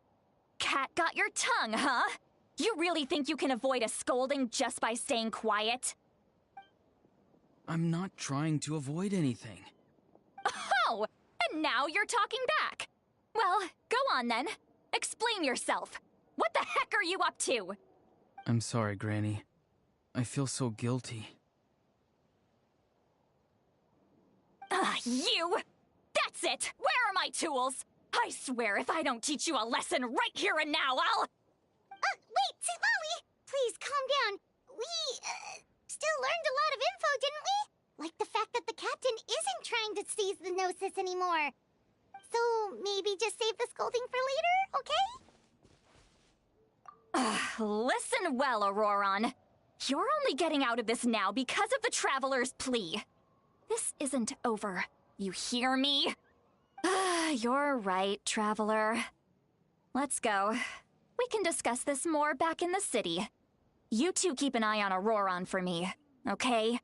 Cat got your tongue, huh? You really think you can avoid a scolding just by staying quiet? I'm not trying to avoid anything. Oh, and now you're talking back. Well, go on then. Explain yourself. What the heck are you up to? I'm sorry, Granny. I feel so guilty. You! That's it! Where are my tools? I swear if I don't teach you a lesson right here and now, I'll... Wait, see, Lolly! Please, calm down. We, still learned a lot of info, didn't we? Like the fact that the captain isn't trying to seize the Gnosis anymore. So, maybe just save the scolding for later, okay? Listen well, Auroron. You're only getting out of this now because of the Traveler's plea. This isn't over. You hear me? You're right, Traveler. Let's go. We can discuss this more back in the city. You two keep an eye on Auroron for me, okay?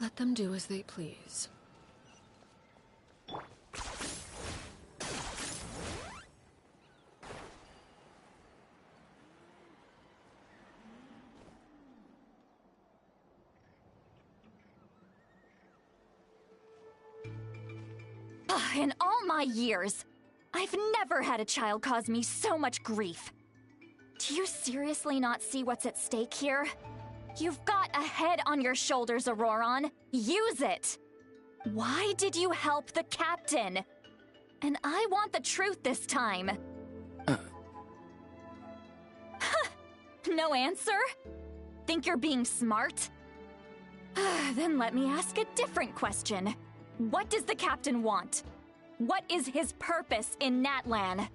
Let them do as they please. In all my years, I've never had a child cause me so much grief. Do you seriously not see what's at stake here? You've got a head on your shoulders, Auroron. Use it! Why did you help the captain? And I want the truth this time. No answer? Think you're being smart? Then let me ask a different question. What does the captain want? What is his purpose in Natlan?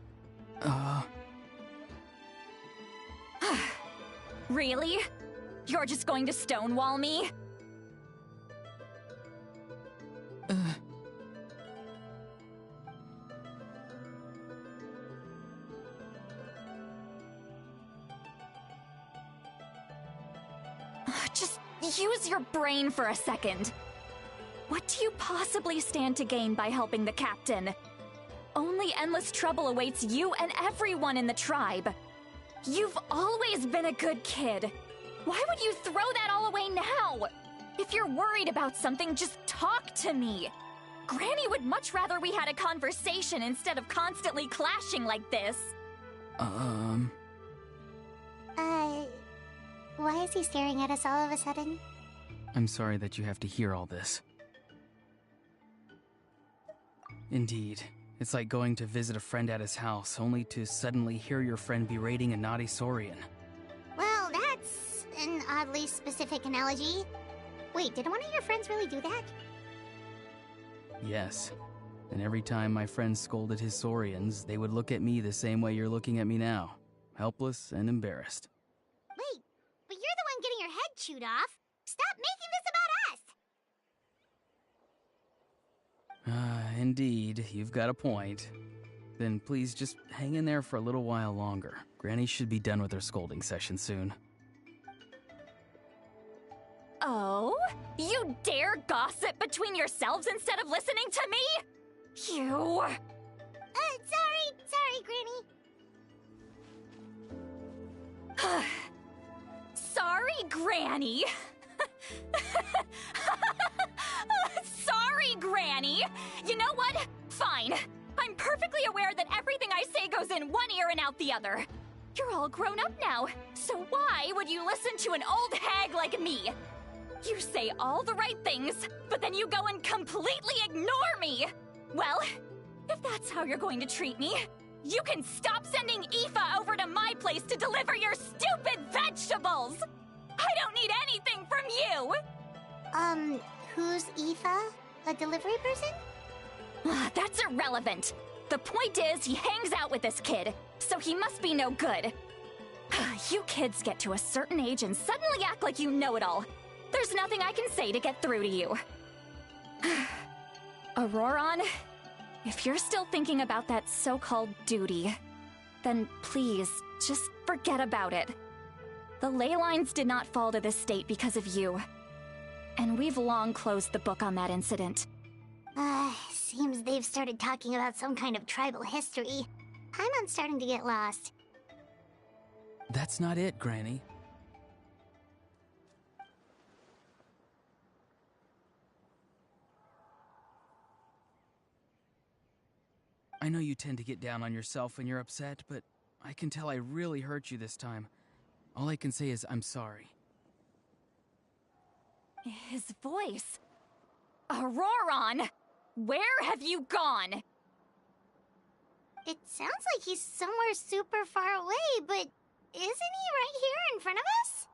Really? You're just going to stonewall me? Just use your brain for a second. What do you possibly stand to gain by helping the captain? Only endless trouble awaits you and everyone in the tribe. You've always been a good kid. Why would you throw that all away now? If you're worried about something, just talk to me. Granny would much rather we had a conversation instead of constantly clashing like this. Why is he staring at us all of a sudden? I'm sorry that you have to hear all this. Indeed. It's like going to visit a friend at his house, only to suddenly hear your friend berating a naughty Saurian. Well, that's an oddly specific analogy. Wait, did one of your friends really do that? Yes. And every time my friend scolded his Saurians, they would look at me the same way you're looking at me now. Helpless and embarrassed. Wait, but you're the one getting your head chewed off. Stop making this about us! Indeed, you've got a point. Then please just hang in there for a little while longer. Granny should be done with her scolding session soon. Oh? You dare gossip between yourselves instead of listening to me? You... Sorry, Granny. Sorry, Granny. Sorry, Granny. You know what? Fine. I'm perfectly aware that everything I say goes in one ear and out the other. You're all grown up now, so why would you listen to an old hag like me? You say all the right things, but then you go and completely ignore me. Well, if that's how you're going to treat me, you can stop sending Aoife over to my place to deliver your stupid vegetables! I don't need anything from you! Who's Aoife? A delivery person? That's irrelevant. The point is, he hangs out with this kid, so he must be no good. You kids get to a certain age and suddenly act like you know it all. There's nothing I can say to get through to you. Auroron, if you're still thinking about that so-called duty, then please, just forget about it. The ley lines did not fall to this state because of you. And we've long closed the book on that incident. Seems they've started talking about some kind of tribal history. I'm starting to get lost. That's not it, Granny. I know you tend to get down on yourself when you're upset, but I can tell I really hurt you this time. All I can say is I'm sorry. His voice. Auroron! Where have you gone? It sounds like he's somewhere super far away, but isn't he right here in front of us?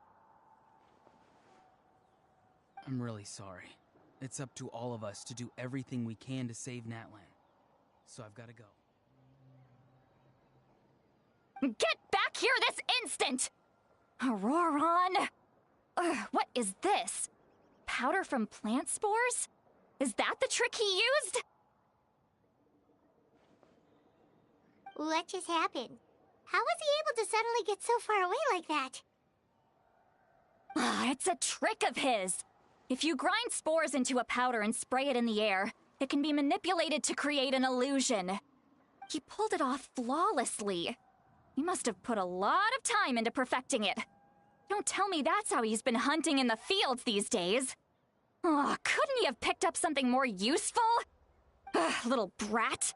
I'm really sorry. It's up to all of us to do everything we can to save Natlan. So I've got to go. Get back here this instant! Auroron! What is this? Powder from plant spores? Is that the trick he used? What just happened? How was he able to suddenly get so far away like that? It's a trick of his. If you grind spores into a powder and spray it in the air, it can be manipulated to create an illusion. He pulled it off flawlessly. He must have put a lot of time into perfecting it. Don't tell me that's how he's been hunting in the fields these days. Oh, couldn't he have picked up something more useful? Ugh, little brat.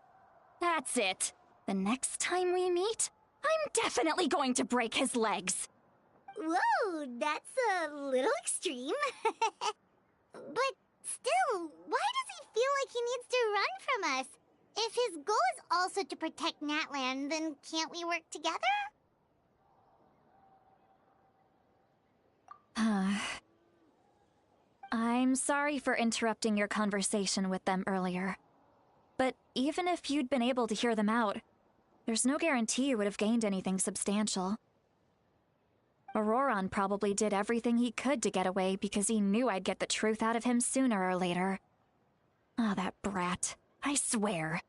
That's it. The next time we meet, I'm definitely going to break his legs. Whoa, that's a little extreme. But still, why does he feel like he needs to run from us? If his goal is also to protect Natlan, then can't we work together? I'm sorry for interrupting your conversation with them earlier. But even if you'd been able to hear them out, there's no guarantee you would have gained anything substantial. Auroron probably did everything he could to get away because he knew I'd get the truth out of him sooner or later. Ah, that brat. I swear.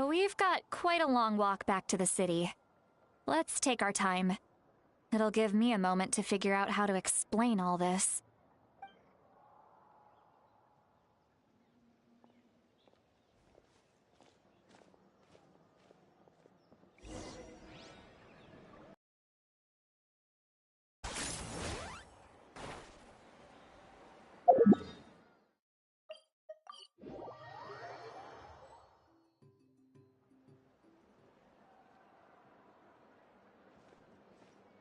We've got quite a long walk back to the city. Let's take our time. It'll give me a moment to figure out how to explain all this.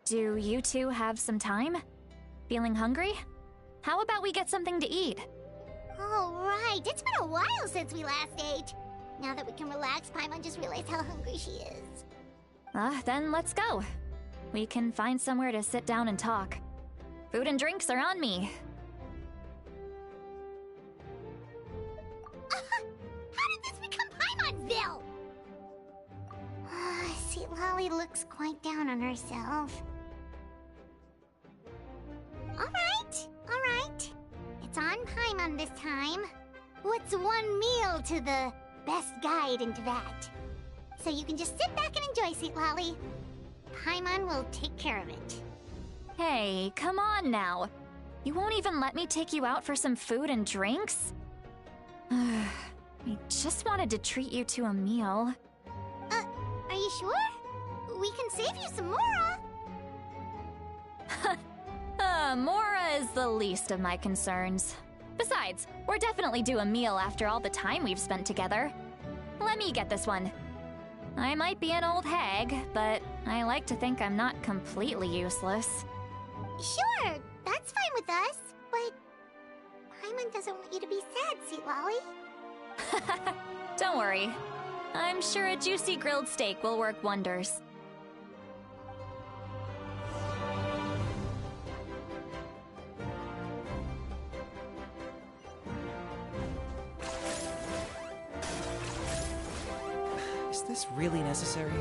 Do you two have some time? Feeling hungry? How about we get something to eat? All right, it's been a while since we last ate. Now that we can relax, Paimon just realized how hungry she is. Then let's go. We can find somewhere to sit down and talk. Food and drinks are on me. How did this become Paimonville? See, Lolly looks quite down on herself. All right. It's on Paimon this time. What's one meal to the best guide into that? So you can just sit back and enjoy, Sweet Lolly. Paimon will take care of it. Hey, come on now. You won't even let me take you out for some food and drinks? I just wanted to treat you to a meal. Are you sure? We can save you some Mora. Mora is the least of my concerns. Besides, we're definitely due a meal after all the time we've spent together. Let me get this one. I might be an old hag, but I like to think I'm not completely useless. Sure, that's fine with us, but Paimon doesn't want you to be sad, Sweet Lolly. Don't worry. I'm sure a juicy grilled steak will work wonders. Is this really necessary?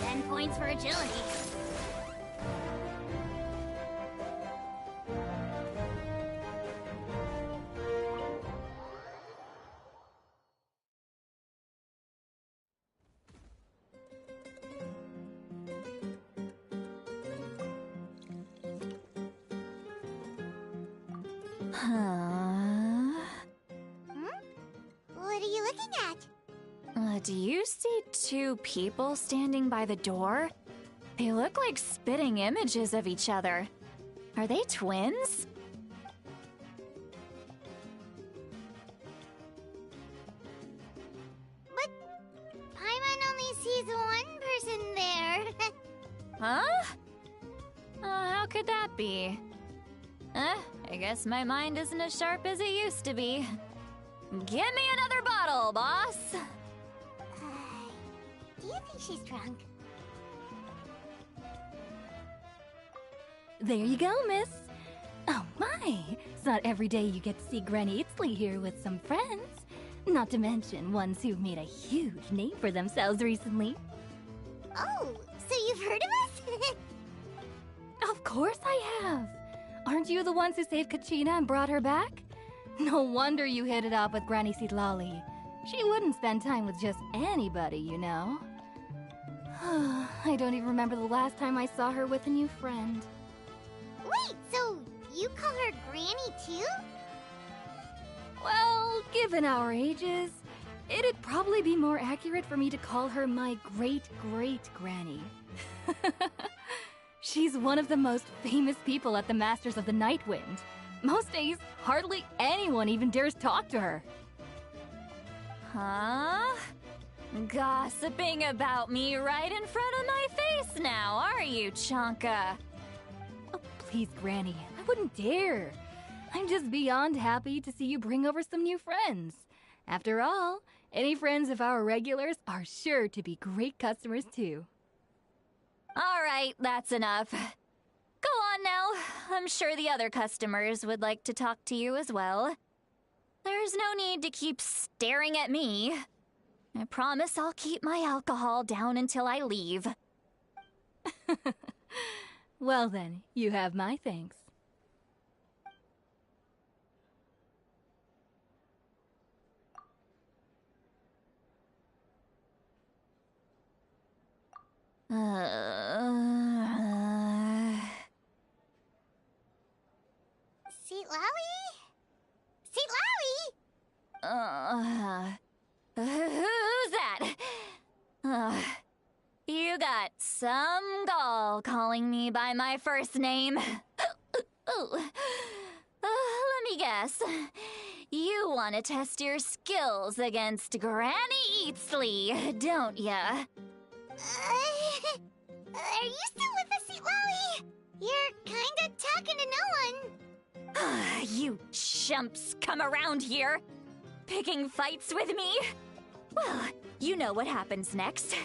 10 points for agility. What are you looking at? Do you see two people standing by the door? They look like spitting images of each other. Are they twins? But Paimon only sees one person there. Huh? How could that be? I guess my mind isn't as sharp as it used to be. Give me another bottle, boss! Do you think she's drunk? There you go, miss. Oh my, it's not every day you get to see Granny Itzley here with some friends. Not to mention ones who've made a huge name for themselves recently. Oh, so you've heard of us? Of course I have. Aren't you the ones who saved Kachina and brought her back? No wonder you hit it off with Granny Sitlali. She wouldn't spend time with just anybody, you know. I don't even remember the last time I saw her with a new friend. Wait, so you call her Granny too? Well, given our ages, it'd probably be more accurate for me to call her my great-great-granny. She's one of the most famous people at the Masters of the Nightwind. Most days, hardly anyone even dares talk to her. Huh? Gossiping about me right in front of my face now, are you, Chonka? Oh, please, Granny, I wouldn't dare. I'm just beyond happy to see you bring over some new friends. After all, any friends of our regulars are sure to be great customers too. All right, that's enough. Go on now. I'm sure the other customers would like to talk to you as well. There's no need to keep staring at me. I promise I'll keep my alcohol down until I leave. Well then, you have my thanks. Sitlali? Sitlali? Who's that? You got some gall calling me by my first name. Let me guess. You want to test your skills against Granny Eatsley, don't ya? Are you still with us, Sitlali? You're kinda talking to no one. You chumps come around here, picking fights with me? Well, you know what happens next.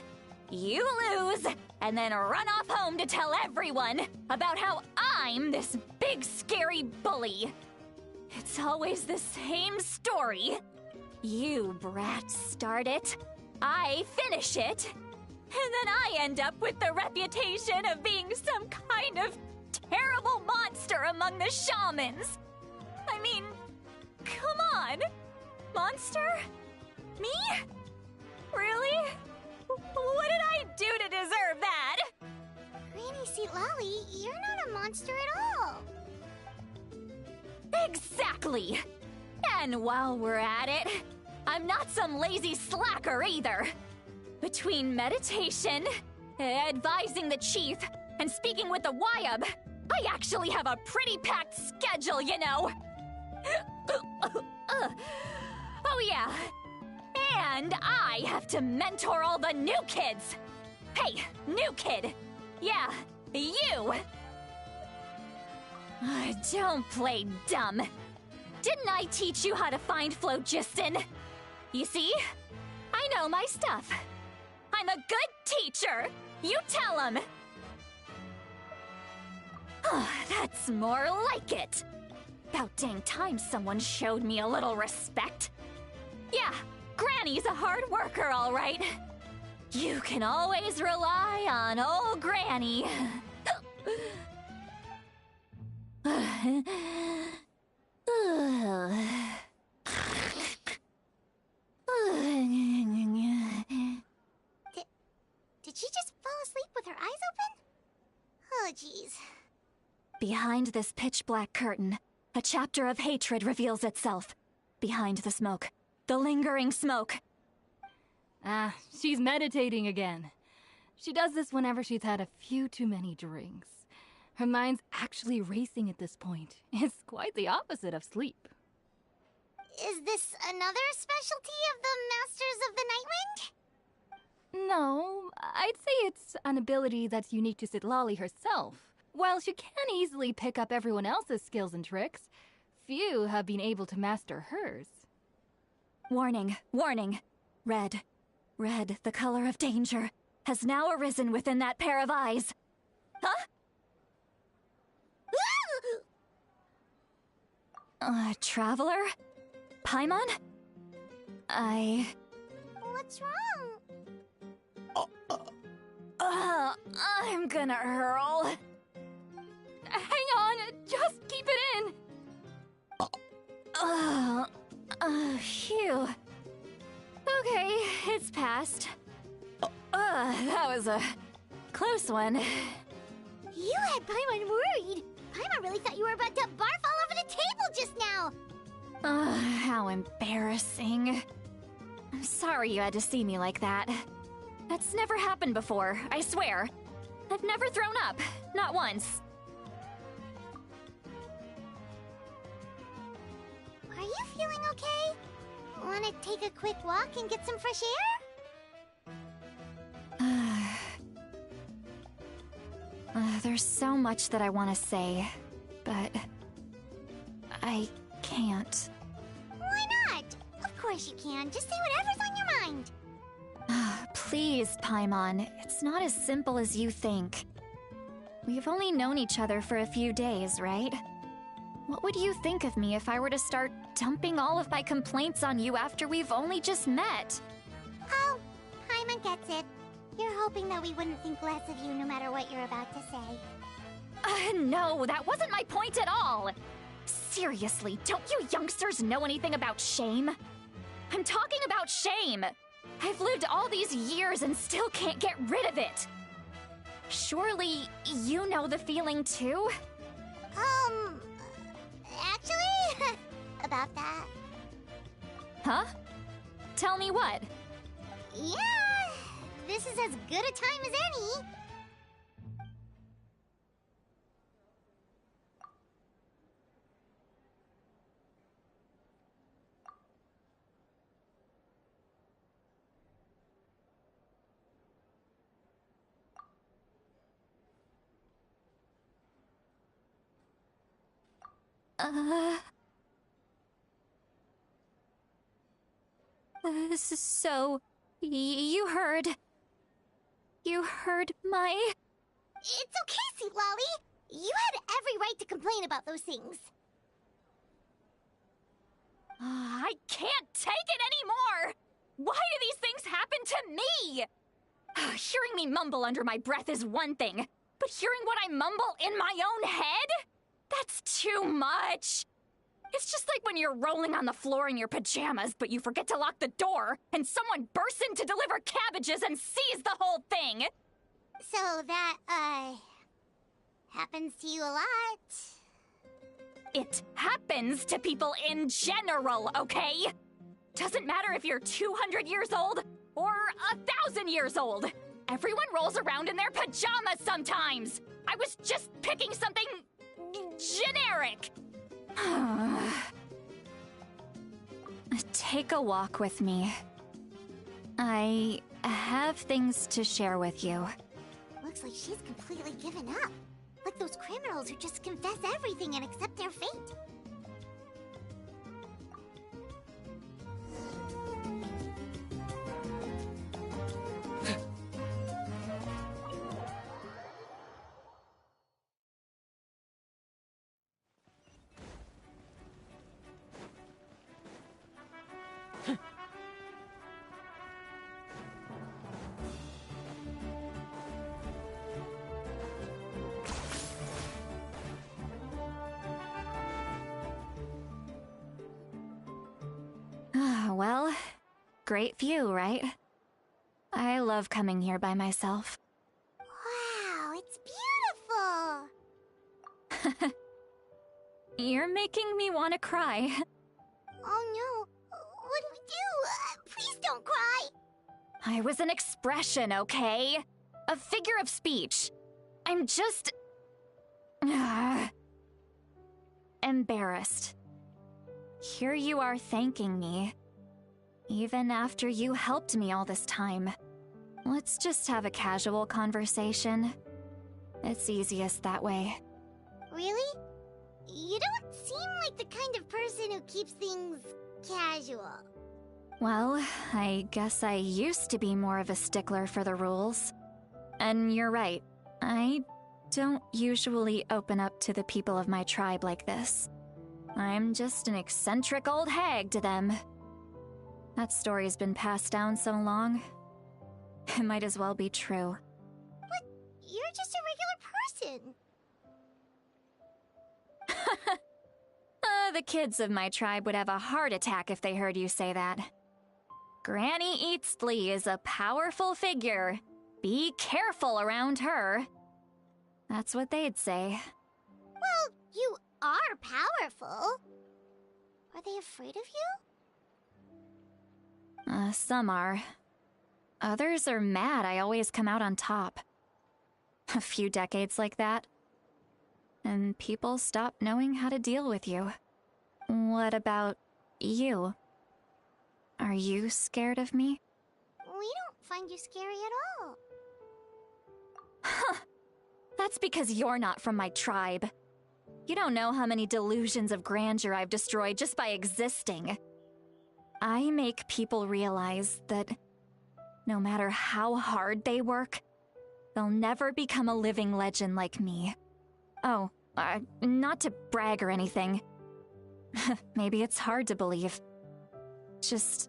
You lose, and then run off home to tell everyone about how I'm this big scary bully. It's always the same story. You brats start it, I finish it, and then I end up with the reputation of being some kind of terrible monster among the shamans. I mean, come on. Monster? Me? Really? What did I do to deserve that? Granny Sitlali, you're not a monster at all. Exactly. And while we're at it, I'm not some lazy slacker either. Between meditation, advising the chief, and speaking with the Wyab, I actually have a pretty packed schedule, you know. Oh yeah. And I have to mentor all the new kids. Hey, new kid. Yeah, you. Don't play dumb. Didn't I teach you how to find phlogiston? You see? I know my stuff. I'm a good teacher. You tell him. That's more like it. About dang time someone showed me a little respect. Yeah, Granny's a hard worker, all right. You can always rely on old Granny. Did she just fall asleep with her eyes open? Oh, jeez. Behind this pitch-black curtain, a chapter of hatred reveals itself. Behind the smoke. The lingering smoke. She's meditating again. She does this whenever she's had a few too many drinks. Her mind's actually racing at this point. It's quite the opposite of sleep. Is this another specialty of the Masters of the Nightwind? No, I'd say it's an ability that's unique to Sitlali herself. While she can easily pick up everyone else's skills and tricks, few have been able to master hers. Warning, warning. Red, the color of danger, has now arisen within that pair of eyes. Huh? Traveler? Paimon? What's wrong? I'm gonna hurl. Hang on, just keep it in. Phew. Okay, it's passed. That was a close one. You had Paimon worried. Paimon really thought you were about to barf all over the table just now. How embarrassing. I'm sorry you had to see me like that. That's never happened before, I swear. I've never thrown up, not once. Are you feeling okay? Want to take a quick walk and get some fresh air? There's so much that I want to say, but I can't. Why not? Of course you can. Just say whatever's on your mind. Please, Paimon, it's not as simple as you think. We've only known each other for a few days, right? What would you think of me if I were to start dumping all of my complaints on you after we've only just met? Oh, Paimon gets it. You're hoping that we wouldn't think less of you no matter what you're about to say. No, that wasn't my point at all! Seriously, don't you youngsters know anything about shame? I'm talking about shame! I've lived all these years and still can't get rid of it! Surely, you know the feeling too? Actually, about that. Huh? Tell me what? Yeah, this is as good a time as any. So, you heard my... It's okay, Sweet Lolly. You had every right to complain about those things. I can't take it anymore! Why do these things happen to me? Hearing me mumble under my breath is one thing, but hearing what I mumble in my own head? That's too much! It's just like when you're rolling on the floor in your pajamas, but you forget to lock the door, and someone bursts in to deliver cabbages and sees the whole thing! So that, happens to you a lot. It happens to people in general, okay? Doesn't matter if you're 200 years old or 1,000 years old. Everyone rolls around in their pajamas sometimes. I was just picking something generic. Take a walk with me. I have things to share with you. Looks like she's completely given up. Like those criminals who just confess everything and accept their fate. Well, great view, right? I love coming here by myself. Wow, it's beautiful! You're making me want to cry. Oh no, what do we do? Please don't cry! I was an expression, okay? A figure of speech. I'm just... embarrassed. Here you are thanking me. Even after you helped me all this time. Let's just have a casual conversation. It's easiest that way. Really? You don't seem like the kind of person who keeps things casual. Well, I guess I used to be more of a stickler for the rules. And you're right, I don't usually open up to the people of my tribe like this. I'm just an eccentric old hag to them. That story's been passed down so long, it might as well be true. But you're just a regular person. The kids of my tribe would have a heart attack if they heard you say that. Granny Eatsley is a powerful figure. Be careful around her. That's what they'd say. Well, you are powerful. Are they afraid of you? Some are. Others are mad I always come out on top. A few decades like that, and people stop knowing how to deal with you. What about you? Are you scared of me? We don't find you scary at all. Huh. That's because you're not from my tribe. You don't know how many delusions of grandeur I've destroyed just by existing. I make people realize that no matter how hard they work, they'll never become a living legend like me. Oh, not to brag or anything. Maybe it's hard to believe. Just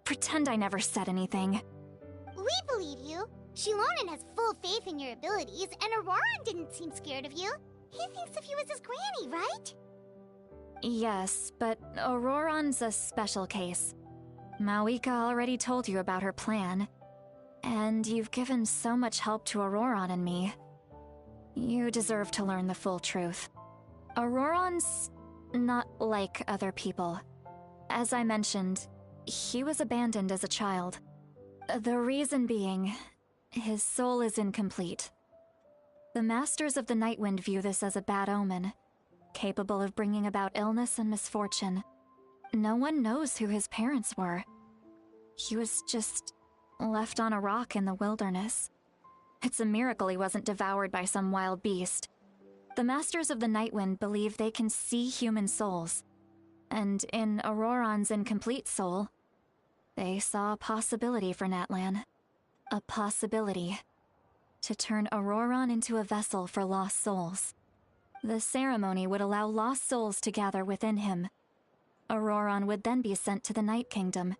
pretend I never said anything. We believe you. Shilonen has full faith in your abilities, and Auroran didn't seem scared of you. He thinks of you as his granny, right? Yes, but Auroran's a special case. Mawika already told you about her plan. And you've given so much help to Auroran and me. You deserve to learn the full truth. Auroran's not like other people. As I mentioned, he was abandoned as a child. The reason being, his soul is incomplete. The Masters of the Nightwind view this as a bad omen, capable of bringing about illness and misfortune. No one knows who his parents were. He was just left on a rock in the wilderness. It's a miracle he wasn't devoured by some wild beast. The Masters of the Nightwind believe they can see human souls, and in Auroran's incomplete soul, they saw a possibility for Natlan. A possibility to turn Auroran into a vessel for lost souls. The ceremony would allow lost souls to gather within him. Auroran would then be sent to the Night Kingdom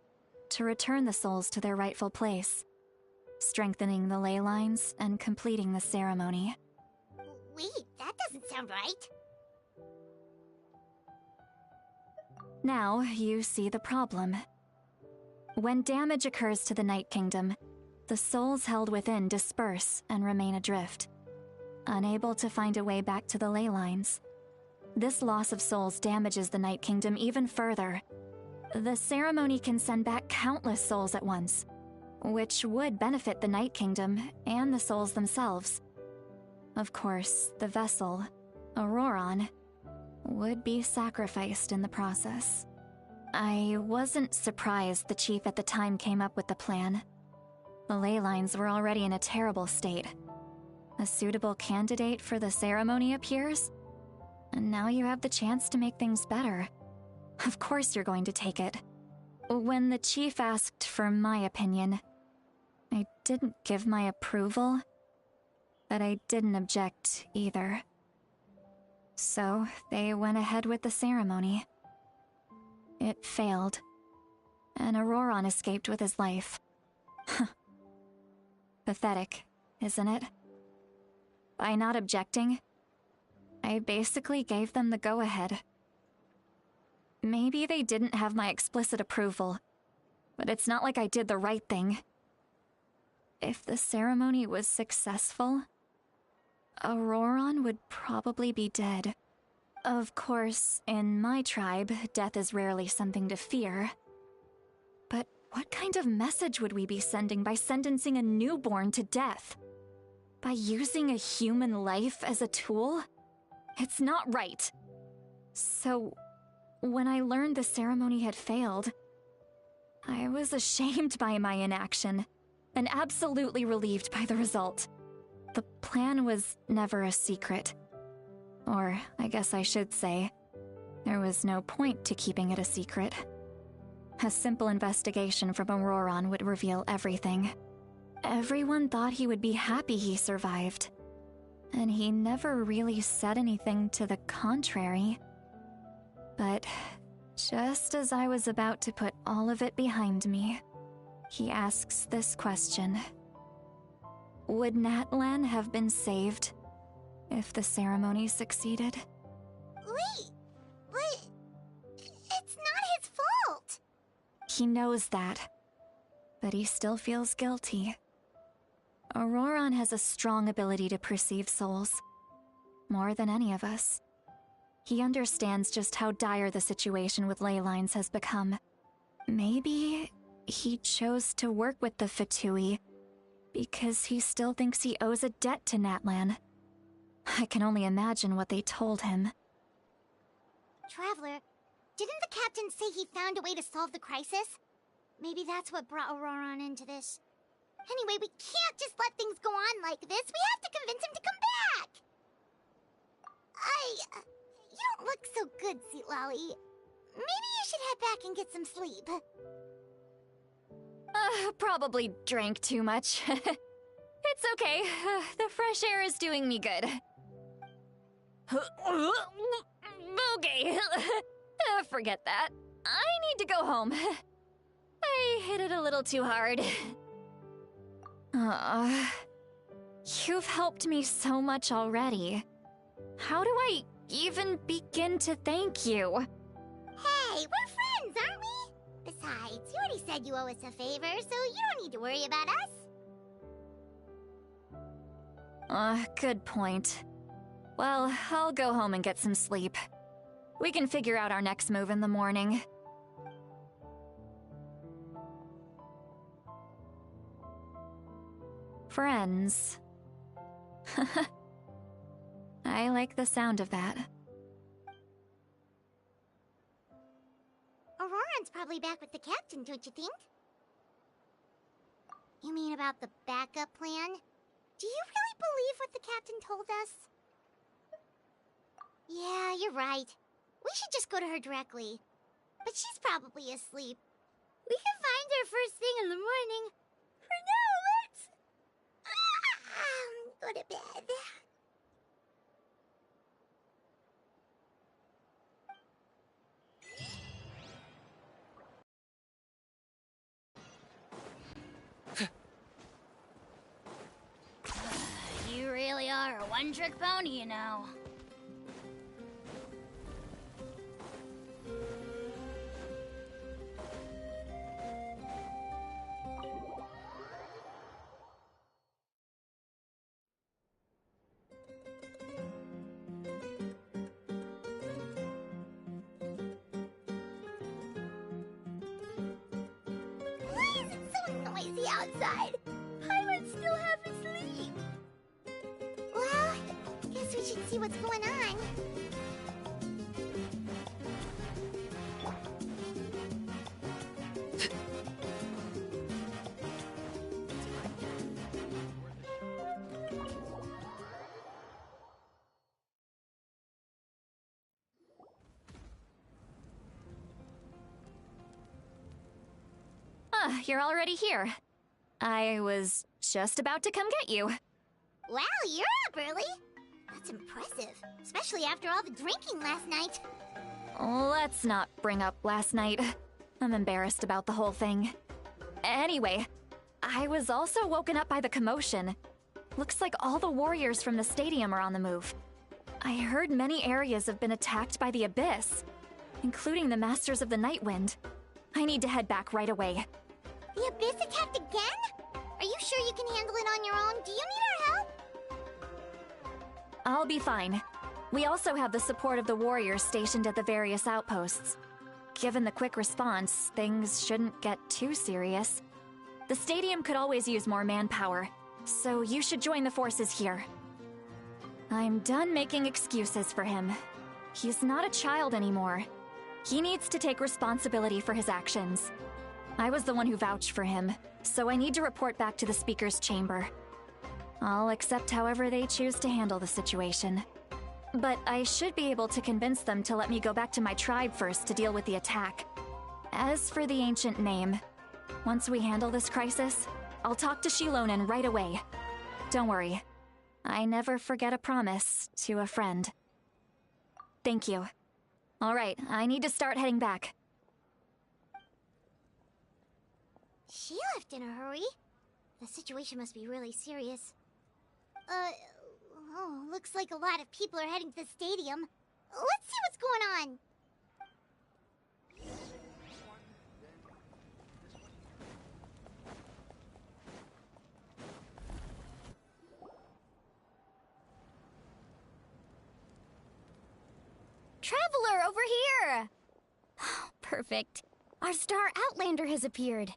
to return the souls to their rightful place, strengthening the ley lines and completing the ceremony. Wait, that doesn't sound right. Now you see the problem. When damage occurs to the Night Kingdom, the souls held within disperse and remain adrift, unable to find a way back to the ley lines. This loss of souls damages the Night Kingdom even further. The ceremony can send back countless souls at once, which would benefit the Night Kingdom and the souls themselves. Of course, the vessel, Auroran, would be sacrificed in the process. I wasn't surprised the chief at the time came up with the plan. The ley lines were already in a terrible state. A suitable candidate for the ceremony appears, and now you have the chance to make things better. Of course you're going to take it. When the chief asked for my opinion, I didn't give my approval, but I didn't object either. So they went ahead with the ceremony. It failed, and Auroran escaped with his life. Pathetic, isn't it? By not objecting, I basically gave them the go-ahead. Maybe they didn't have my explicit approval, but it's not like I did the right thing. If the ceremony was successful, Auroran would probably be dead. Of course, in my tribe, death is rarely something to fear. But what kind of message would we be sending by sentencing a newborn to death? By using a human life as a tool? It's not right. So, when I learned the ceremony had failed, I was ashamed by my inaction, and absolutely relieved by the result. The plan was never a secret. Or, I guess I should say, there was no point to keeping it a secret. A simple investigation from Auroran would reveal everything. Everyone thought he would be happy he survived. And he never really said anything to the contrary. But just as I was about to put all of it behind me, he asks this question. Would Natlan have been saved if the ceremony succeeded? Wait, but it's not his fault. He knows that, but he still feels guilty. Auroron has a strong ability to perceive souls, more than any of us. He understands just how dire the situation with ley lines has become. Maybe he chose to work with the Fatui because he still thinks he owes a debt to Natlan. I can only imagine what they told him. Traveler, didn't the captain say he found a way to solve the crisis? Maybe that's what brought Auroron into this. Anyway, we can't just let things go on like this. We have to convince him to come back! You don't look so good, Seatlolly. Maybe you should head back and get some sleep. Probably drank too much. It's okay. The fresh air is doing me good. Okay. Forget that. I need to go home. I hit it a little too hard. You've helped me so much already. How do I even begin to thank you? Hey, we're friends, aren't we? Besides, you already said you owe us a favor, so you don't need to worry about us. Good point. Well, I'll go home and get some sleep. We can figure out our next move in the morning. Friends. I like the sound of that. Auroron's probably back with the captain, don't you think? You mean about the backup plan? Do you really believe what the captain told us? Yeah, you're right. We should just go to her directly. But she's probably asleep. We can find her first thing in the morning. For now, let's... go to bed. You really are a one-trick pony, you know. Why is it so noisy outside? I would still have to sleep. Well, guess we should see what's going on. You're already here. I was just about to come get you. Wow, you're up early. That's impressive, especially after all the drinking last night. Let's not bring up last night. I'm embarrassed about the whole thing. Anyway, I was also woken up by the commotion. Looks like all the warriors from the stadium are on the move. I heard many areas have been attacked by the Abyss, including the Masters of the Nightwind. I need to head back right away. The Abyss attacked again? Are you sure you can handle it on your own? Do you need our help? I'll be fine. We also have the support of the warriors stationed at the various outposts. Given the quick response, things shouldn't get too serious. The stadium could always use more manpower, so you should join the forces here. I'm done making excuses for him. He's not a child anymore. He needs to take responsibility for his actions. I was the one who vouched for him, so I need to report back to the Speaker's chamber. I'll accept however they choose to handle the situation. But I should be able to convince them to let me go back to my tribe first to deal with the attack. As for the ancient name, once we handle this crisis, I'll talk to Shilonen right away. Don't worry. I never forget a promise to a friend. Thank you. All right, I need to start heading back. She left in a hurry. The situation must be really serious. Oh, looks like a lot of people are heading to the stadium. Let's see what's going on. Traveler, over here! Perfect. Our star Outlander has appeared.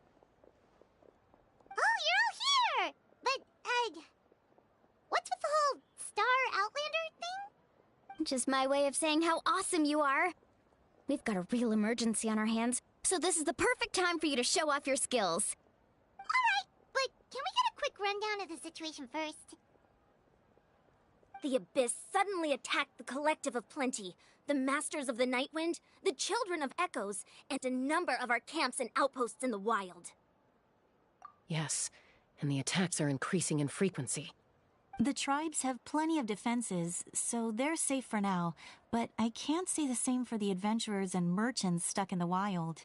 Oh, you're all here! But, what's with the whole Star Outlander thing? Just my way of saying how awesome you are. We've got a real emergency on our hands, so this is the perfect time for you to show off your skills. Alright, but can we get a quick rundown of the situation first? The Abyss suddenly attacked the Collective of Plenty, the Masters of the Nightwind, the Children of Echoes, and a number of our camps and outposts in the wild. Yes, and the attacks are increasing in frequency. The tribes have plenty of defenses, so they're safe for now, but I can't say the same for the adventurers and merchants stuck in the wild.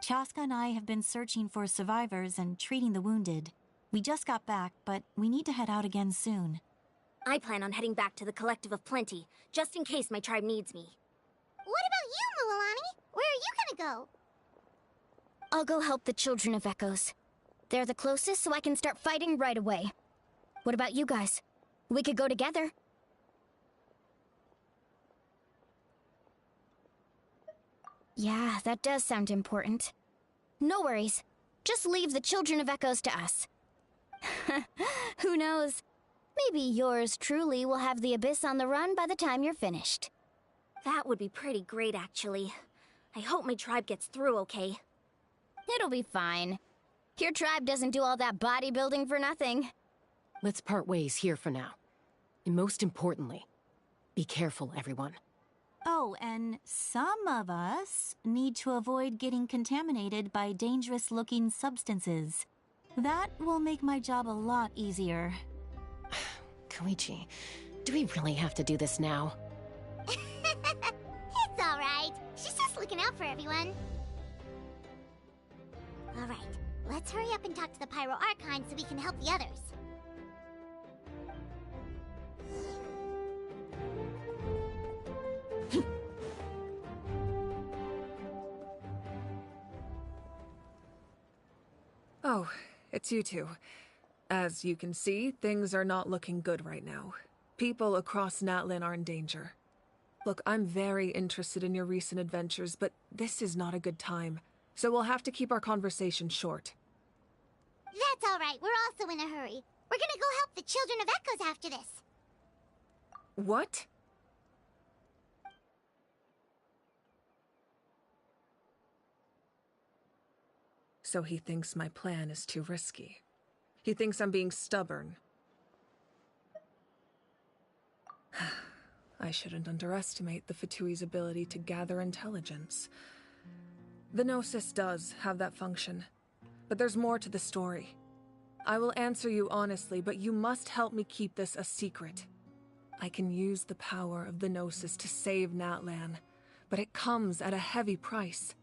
Chaska and I have been searching for survivors and treating the wounded. We just got back, but we need to head out again soon. I plan on heading back to the Collective of Plenty, just in case my tribe needs me. What about you, Mualani? Where are you gonna go? I'll go help the Children of Echoes. They're the closest, so I can start fighting right away. What about you guys? We could go together. Yeah, that does sound important. No worries. Just leave the Children of Echoes to us. Who knows? Maybe yours truly will have the Abyss on the run by the time you're finished. That would be pretty great, actually. I hope my tribe gets through okay. It'll be fine. Your tribe doesn't do all that bodybuilding for nothing. Let's part ways here for now. And most importantly, be careful, everyone. Oh, and some of us need to avoid getting contaminated by dangerous-looking substances. That will make my job a lot easier. Koichi, do we really have to do this now? It's alright. She's just looking out for everyone. Alright, let's hurry up and talk to the Pyro Archon so we can help the others. Oh, it's you two. As you can see, things are not looking good right now. People across Natlin are in danger. Look, I'm very interested in your recent adventures, but this is not a good time. So we'll have to keep our conversation short. That's alright, we're also in a hurry. We're gonna go help the Children of Echoes after this. What? So he thinks my plan is too risky. He thinks I'm being stubborn. I shouldn't underestimate the Fatui's ability to gather intelligence. The Gnosis does have that function, but there's more to the story. I will answer you honestly, but you must help me keep this a secret. I can use the power of the Gnosis to save Natlan, but it comes at a heavy price.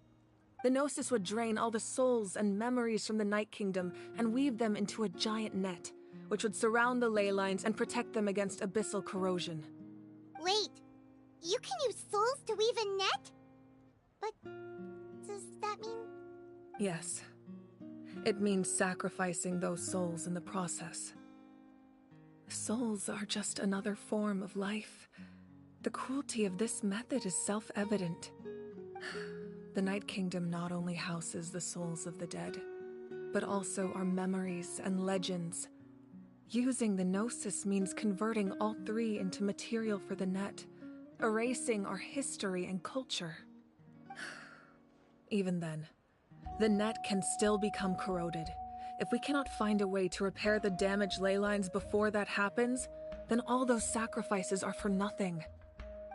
The Gnosis would drain all the souls and memories from the Night Kingdom and weave them into a giant net, which would surround the ley lines and protect them against abyssal corrosion. Wait, you can use souls to weave a net? But does that mean... Yes. It means sacrificing those souls in the process. Souls are just another form of life. The cruelty of this method is self-evident. The Night Kingdom not only houses the souls of the dead, but also our memories and legends. Using the Gnosis means converting all three into material for the net, erasing our history and culture. Even then, the net can still become corroded. If we cannot find a way to repair the damaged ley lines before that happens, then all those sacrifices are for nothing.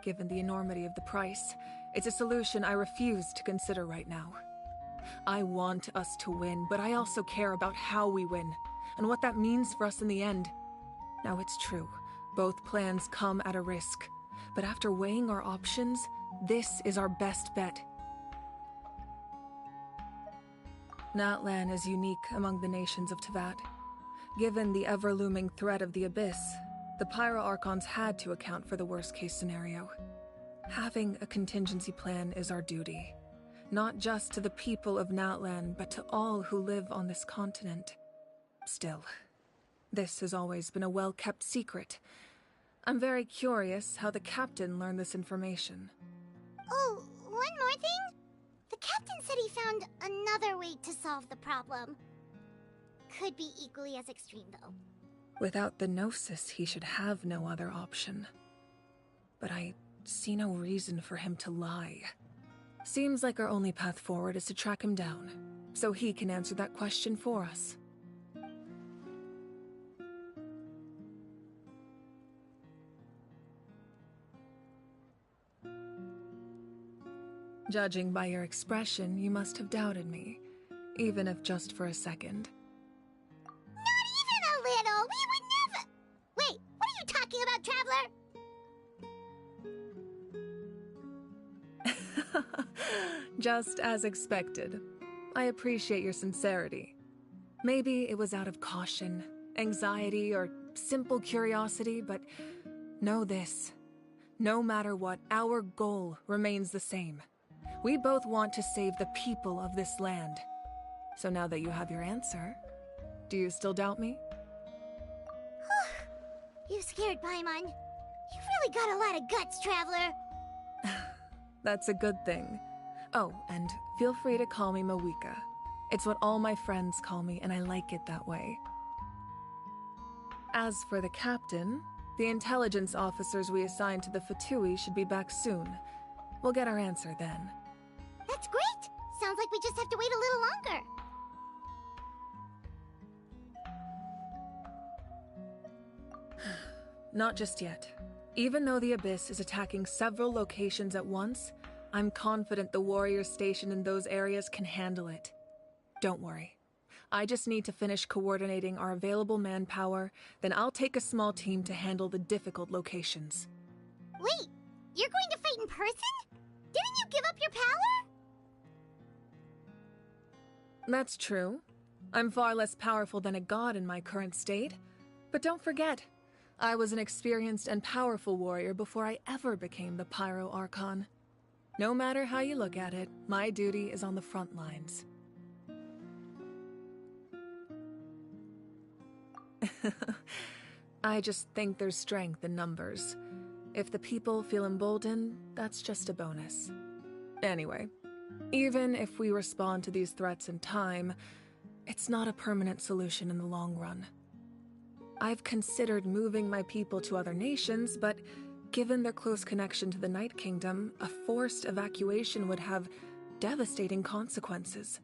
Given the enormity of the price, it's a solution I refuse to consider right now. I want us to win, but I also care about how we win, and what that means for us in the end. Now it's true, both plans come at a risk, but after weighing our options, This is our best bet. Natlan is unique among the nations of Teyvat. Given the ever-looming threat of the Abyss, the Pyro Archons had to account for the worst-case scenario. Having a contingency plan is our duty, not just to the people of Natlan, but to all who live on this continent. Still, this has always been a well-kept secret. I'm very curious how the captain learned this information. Oh, one more thing? The captain said he found another way to solve the problem. Could be equally as extreme, though. Without the Gnosis, he should have no other option. But I see no reason for him to lie. Seems like our only path forward is to track him down, so he can answer that question for us. Judging by your expression, you must have doubted me, even if just for a second. Not even a little! We would never— Wait, what are you talking about, Traveler? Just as expected. I appreciate your sincerity. Maybe it was out of caution, anxiety, or simple curiosity, but know this. No matter what, our goal remains the same. We both want to save the people of this land. So now that you have your answer, do you still doubt me? You scared Paimon. You've really got a lot of guts, Traveler. That's a good thing. Oh, and feel free to call me Mawika. It's what all my friends call me, and I like it that way. As for the captain, the intelligence officers we assigned to the Fatui should be back soon. We'll get our answer then. That's great! Sounds like we just have to wait a little longer. Not just yet. Even though the Abyss is attacking several locations at once, I'm confident the warriors stationed in those areas can handle it. Don't worry. I just need to finish coordinating our available manpower, then I'll take a small team to handle the difficult locations. Wait, you're going to fight in person? Didn't you give up your power? That's true. I'm far less powerful than a god in my current state. But don't forget, I was an experienced and powerful warrior before I ever became the Pyro Archon. No matter how you look at it, my duty is on the front lines. I just think there's strength in numbers. If the people feel emboldened, that's just a bonus. Anyway, even if we respond to these threats in time, it's not a permanent solution in the long run. I've considered moving my people to other nations, but given their close connection to the Night Kingdom, a forced evacuation would have devastating consequences.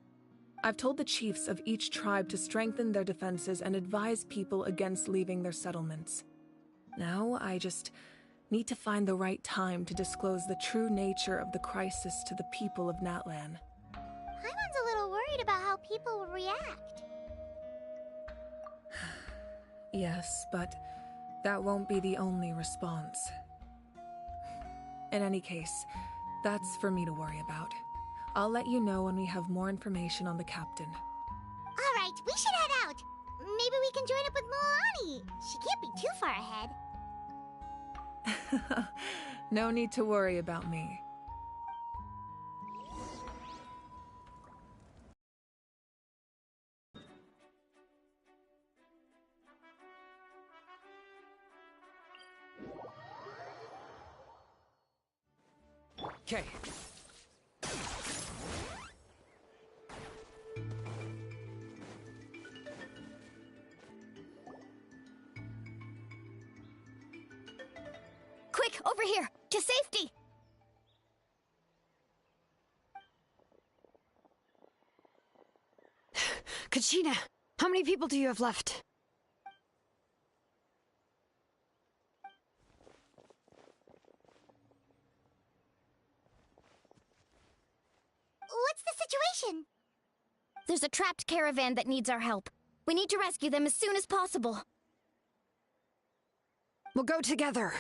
I've told the chiefs of each tribe to strengthen their defenses and advise people against leaving their settlements. Now, I just need to find the right time to disclose the true nature of the crisis to the people of Natlan. Paimon's a little worried about how people will react. Yes, but that won't be the only response. In any case, that's for me to worry about. I'll let you know when we have more information on the captain. Alright, we should head out. Maybe we can join up with Moani. She can't be too far ahead. No need to worry about me. Okay. Quick, over here! To safety! Kachina, how many people do you have left? What's the situation? There's a trapped caravan that needs our help. We need to rescue them as soon as possible. We'll go together.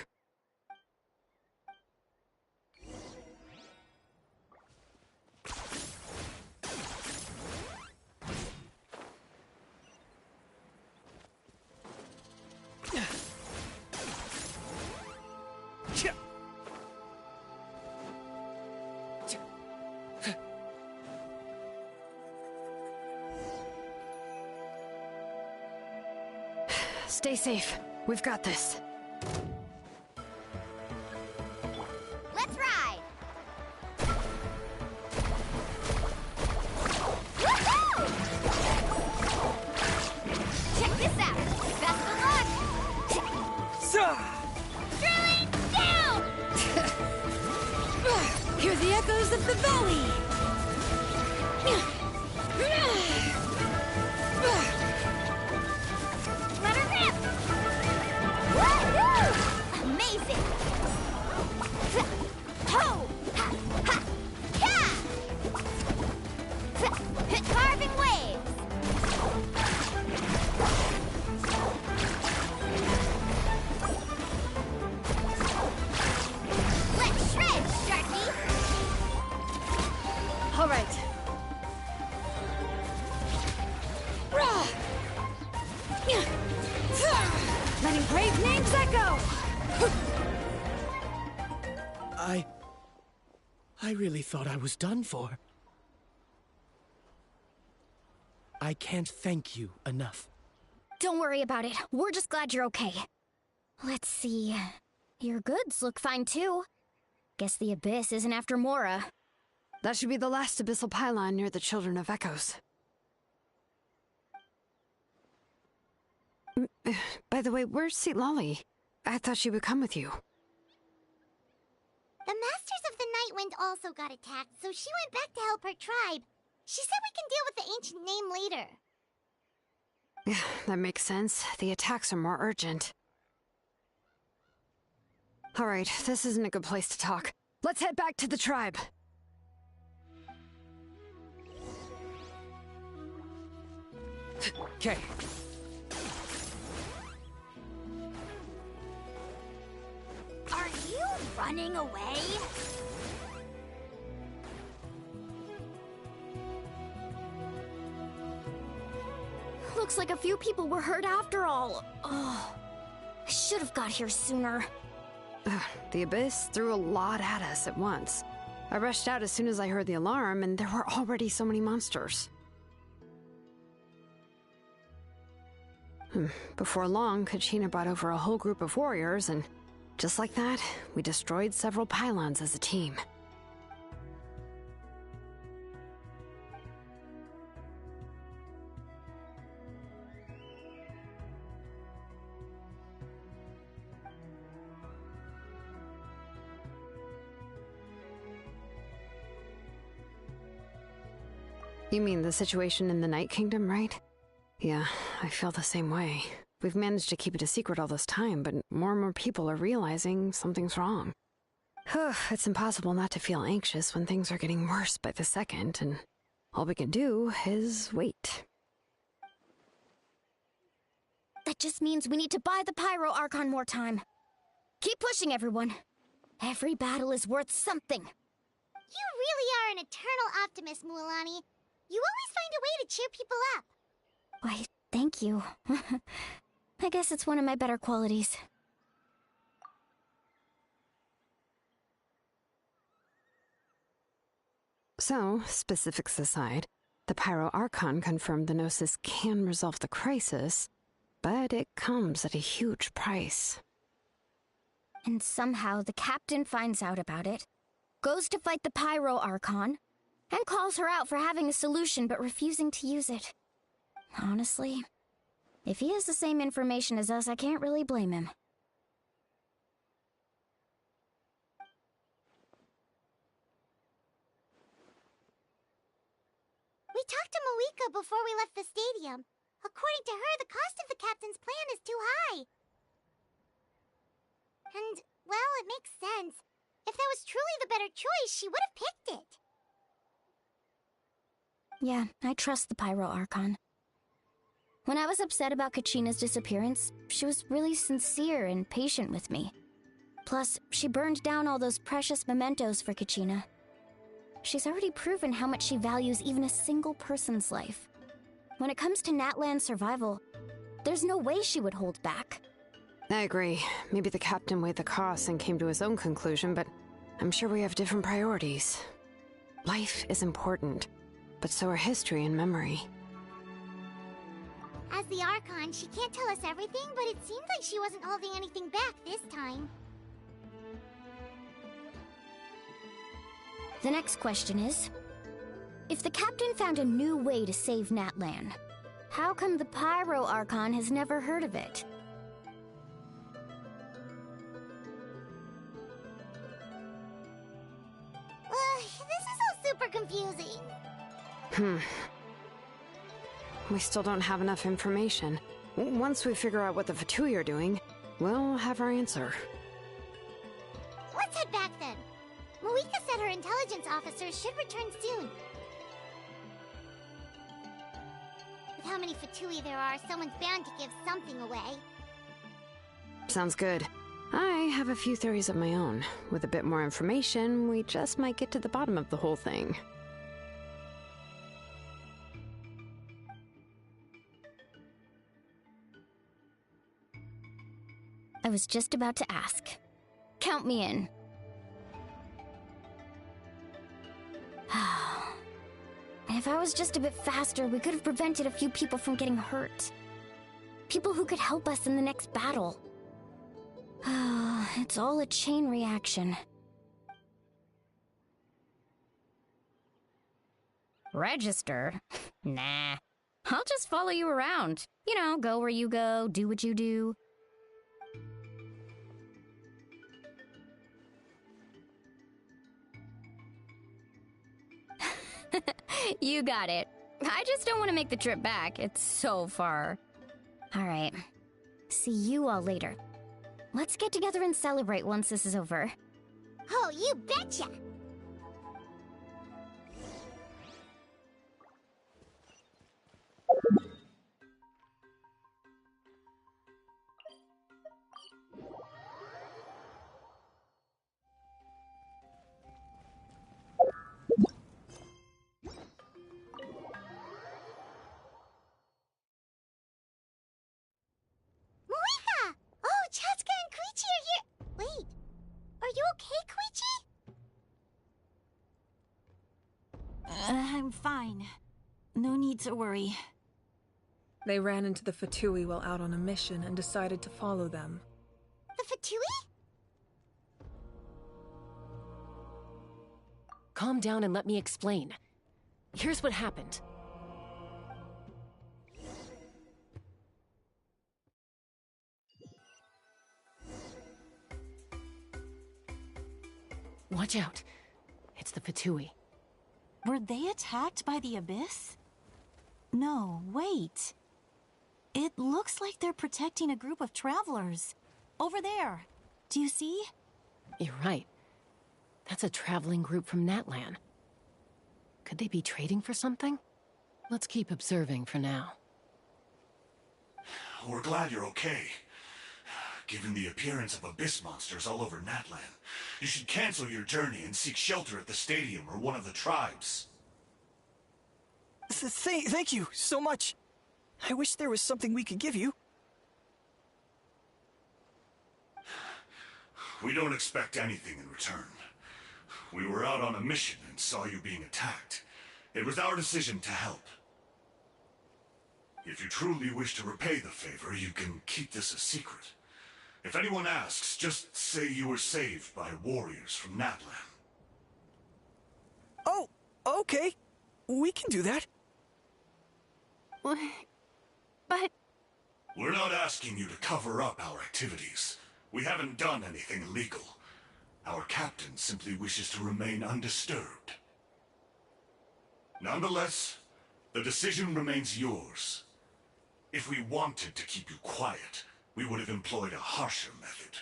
Stay safe. We've got this. Let's ride! Check this out! Best of luck! Drilling down! Hear the echoes of the valley! Let her rip! Woohoo! Amazing! Ho! Ha! Ha! Ha! Carving waves! Let's shred, Sharky! All right. Letting brave names echo! I really thought I was done for. I can't thank you enough. Don't worry about it. We're just glad you're okay. Let's see. Your goods look fine too. Guess the Abyss isn't after Mora. That should be the last abyssal pylon near the Children of Echoes. By the way, where's Lolly? I thought she would come with you. The Masters of the Nightwind also got attacked, so she went back to help her tribe. She said we can deal with the ancient name later. Yeah, that makes sense. The attacks are more urgent. Alright, this isn't a good place to talk. Let's head back to the tribe. Okay. Are you running away? Looks like a few people were hurt after all. Oh, I should have got here sooner. The Abyss threw a lot at us at once. I rushed out as soon as I heard the alarm, and there were already so many monsters. Before long, Kachina brought over a whole group of warriors, and just like that, we destroyed several pylons as a team. You mean the situation in the Night Kingdom, right? Yeah, I feel the same way. We've managed to keep it a secret all this time, but more and more people are realizing something's wrong. It's impossible not to feel anxious when things are getting worse by the second, and all we can do is wait. That just means we need to buy the Pyro Archon more time. Keep pushing, everyone. Every battle is worth something. You really are an eternal optimist, Mualani. You always find a way to cheer people up. Why, thank you. I guess it's one of my better qualities. So, specifics aside, the Pyro Archon confirmed the Gnosis can resolve the crisis, but it comes at a huge price. And somehow the captain finds out about it, goes to fight the Pyro Archon, and calls her out for having a solution but refusing to use it. Honestly, if he has the same information as us, I can't really blame him. We talked to Malika before we left the stadium. According to her, the cost of the captain's plan is too high. And, well, it makes sense. If that was truly the better choice, she would have picked it. Yeah, I trust the Pyro Archon. When I was upset about Kachina's disappearance, she was really sincere and patient with me. Plus, she burned down all those precious mementos for Kachina. She's already proven how much she values even a single person's life. When it comes to Natlan's survival, there's no way she would hold back. I agree. Maybe the captain weighed the costs and came to his own conclusion, but I'm sure we have different priorities. Life is important, but so are history and memory. As the Archon, she can't tell us everything, but it seemed like she wasn't holding anything back this time. The next question is, if the captain found a new way to save Natlan, how come the Pyro Archon has never heard of it? This is all super confusing. We still don't have enough information. Once we figure out what the Fatui are doing, we'll have our answer. Let's head back then. Moika said her intelligence officers should return soon. With how many Fatui there are, someone's bound to give something away. Sounds good. I have a few theories of my own. With a bit more information, we just might get to the bottom of the whole thing. I was just about to ask. Count me in. If I was just a bit faster, we could have prevented a few people from getting hurt. People who could help us in the next battle. It's all a chain reaction. Register? Nah. I'll just follow you around. You know, go where you go, do what you do. You got it. I just don't want to make the trip back. It's so far. Alright. See you all later. Let's get together and celebrate once this is over. Oh, you betcha! I'm fine. No need to worry. They ran into the Fatui while out on a mission and decided to follow them. The Fatui? Calm down and let me explain. Here's what happened. Watch out. It's the Fatui. Were they attacked by the Abyss? No, wait. It looks like they're protecting a group of travelers. Over there. Do you see? You're right. That's a traveling group from Natlan. Could they be trading for something? Let's keep observing for now. We're glad you're okay. Given the appearance of abyss monsters all over Natlan, you should cancel your journey and seek shelter at the stadium or one of the tribes. Thank you so much. I wish there was something we could give you. We don't expect anything in return. We were out on a mission and saw you being attacked. It was our decision to help. If you truly wish to repay the favor, you can keep this a secret. If anyone asks, just say you were saved by warriors from Natlan. Oh, okay. We can do that. But... We're not asking you to cover up our activities. We haven't done anything illegal. Our captain simply wishes to remain undisturbed. Nonetheless, the decision remains yours. If we wanted to keep you quiet, we would have employed a harsher method.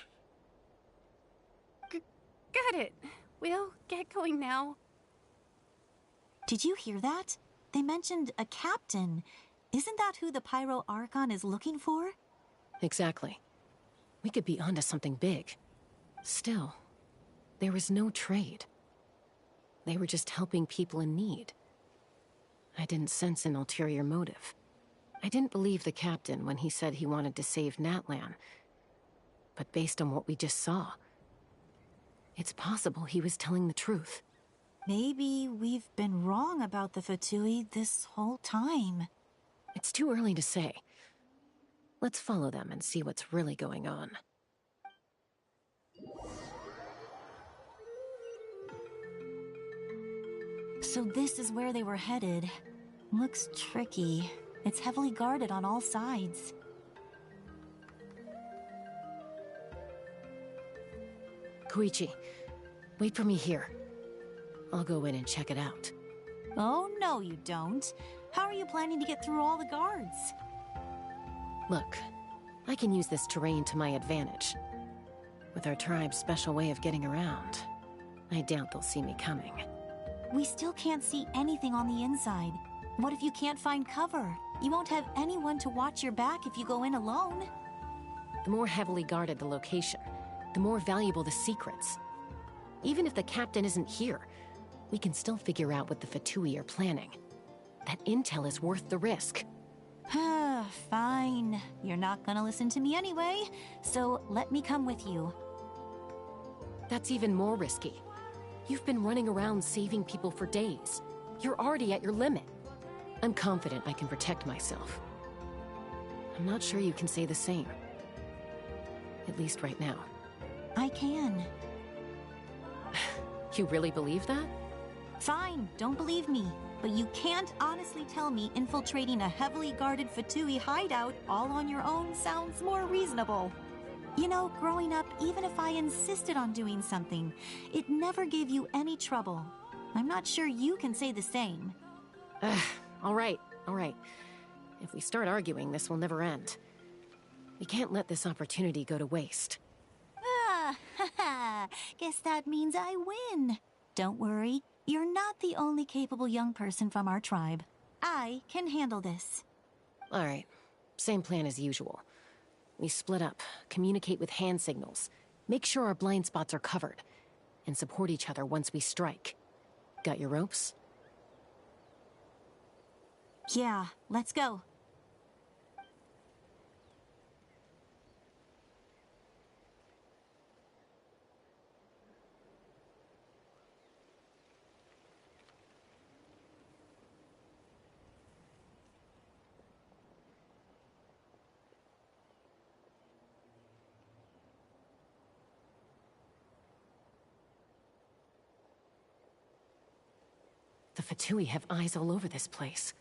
Got it. We'll get going now. Did you hear that? They mentioned a captain. Isn't that who the Pyro Archon is looking for? Exactly. We could be onto something big. Still, there was no trade. They were just helping people in need. I didn't sense an ulterior motive. I didn't believe the captain when he said he wanted to save Natlan. But based on what we just saw, it's possible he was telling the truth. Maybe we've been wrong about the Fatui this whole time. It's too early to say, Let's follow them and see what's really going on. So this is where they were headed. Looks tricky. It's heavily guarded on all sides. Koichi, wait for me here. I'll go in and check it out. Oh, no you don't. How are you planning to get through all the guards? Look, I can use this terrain to my advantage. With our tribe's special way of getting around, I doubt they'll see me coming. We still can't see anything on the inside. What if you can't find cover? You won't have anyone to watch your back if you go in alone. The more heavily guarded the location, the more valuable the secrets. Even if the captain isn't here, we can still figure out what the Fatui are planning. That intel is worth the risk. Fine. You're not gonna listen to me anyway, so let me come with you. That's even more risky. You've been running around saving people for days. You're already at your limit. I'm confident I can protect myself. I'm not sure you can say the same. At least right now. I can. You really believe that? Fine, don't believe me. But you can't honestly tell me infiltrating a heavily guarded Fatui hideout all on your own sounds more reasonable. You know, growing up, even if I insisted on doing something, it never gave you any trouble. I'm not sure you can say the same. All right. If we start arguing, this will never end. We can't let this opportunity go to waste. Guess that means I win. Don't worry, you're not the only capable young person from our tribe. I can handle this. All right, same plan as usual. We split up, communicate with hand signals, make sure our blind spots are covered, and support each other once we strike. Got your ropes? Yeah, let's go. The Fatui have eyes all over this place.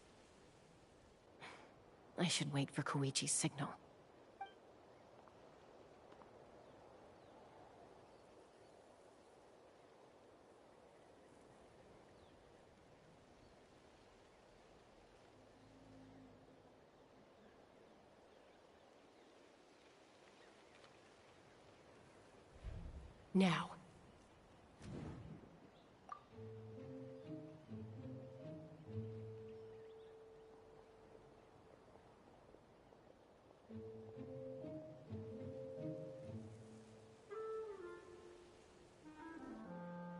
I should wait for Koichi's signal. Now.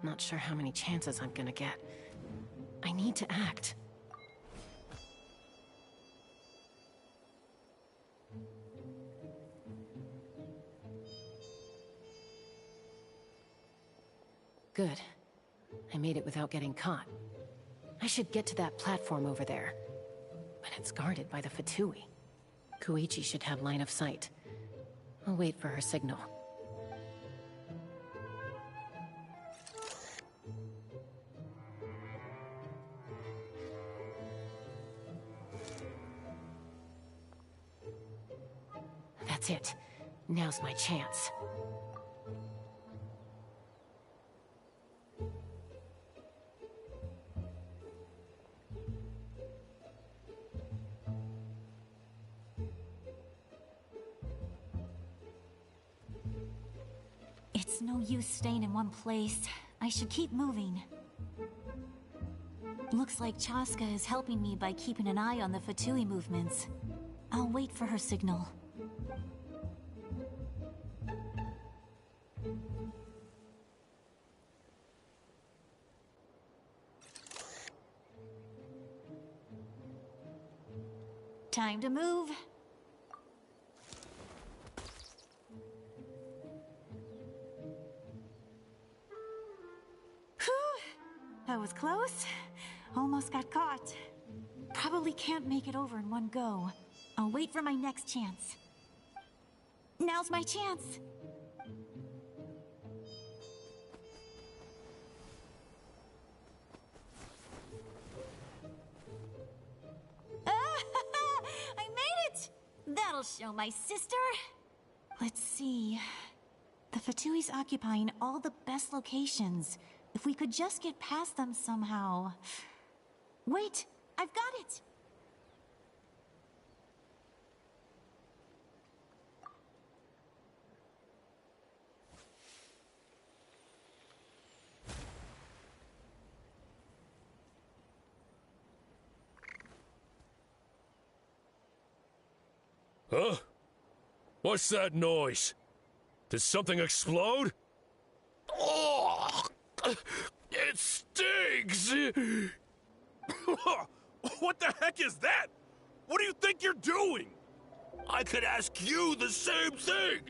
Not sure how many chances I'm gonna get. I need to act. Good. I made it without getting caught. I should get to that platform over there. But it's guarded by the Fatui. Koichi should have line of sight. I'll wait for her signal. That's it. Now's my chance. It's no use staying in one place. I should keep moving. Looks like Chaska is helping me by keeping an eye on the Fatui movements. I'll wait for her signal. Time to move. Whew! That was close. Almost got caught. Probably can't make it over in one go. I'll wait for my next chance. Now's my chance. I made it! That'll show my sister. Let's see. The Fatui's occupying all the best locations. If we could just get past them somehow. Wait, I've got it! Huh? What's that noise? Did something explode? Oh, it stinks! What the heck is that? What do you think you're doing? I could ask you the same thing!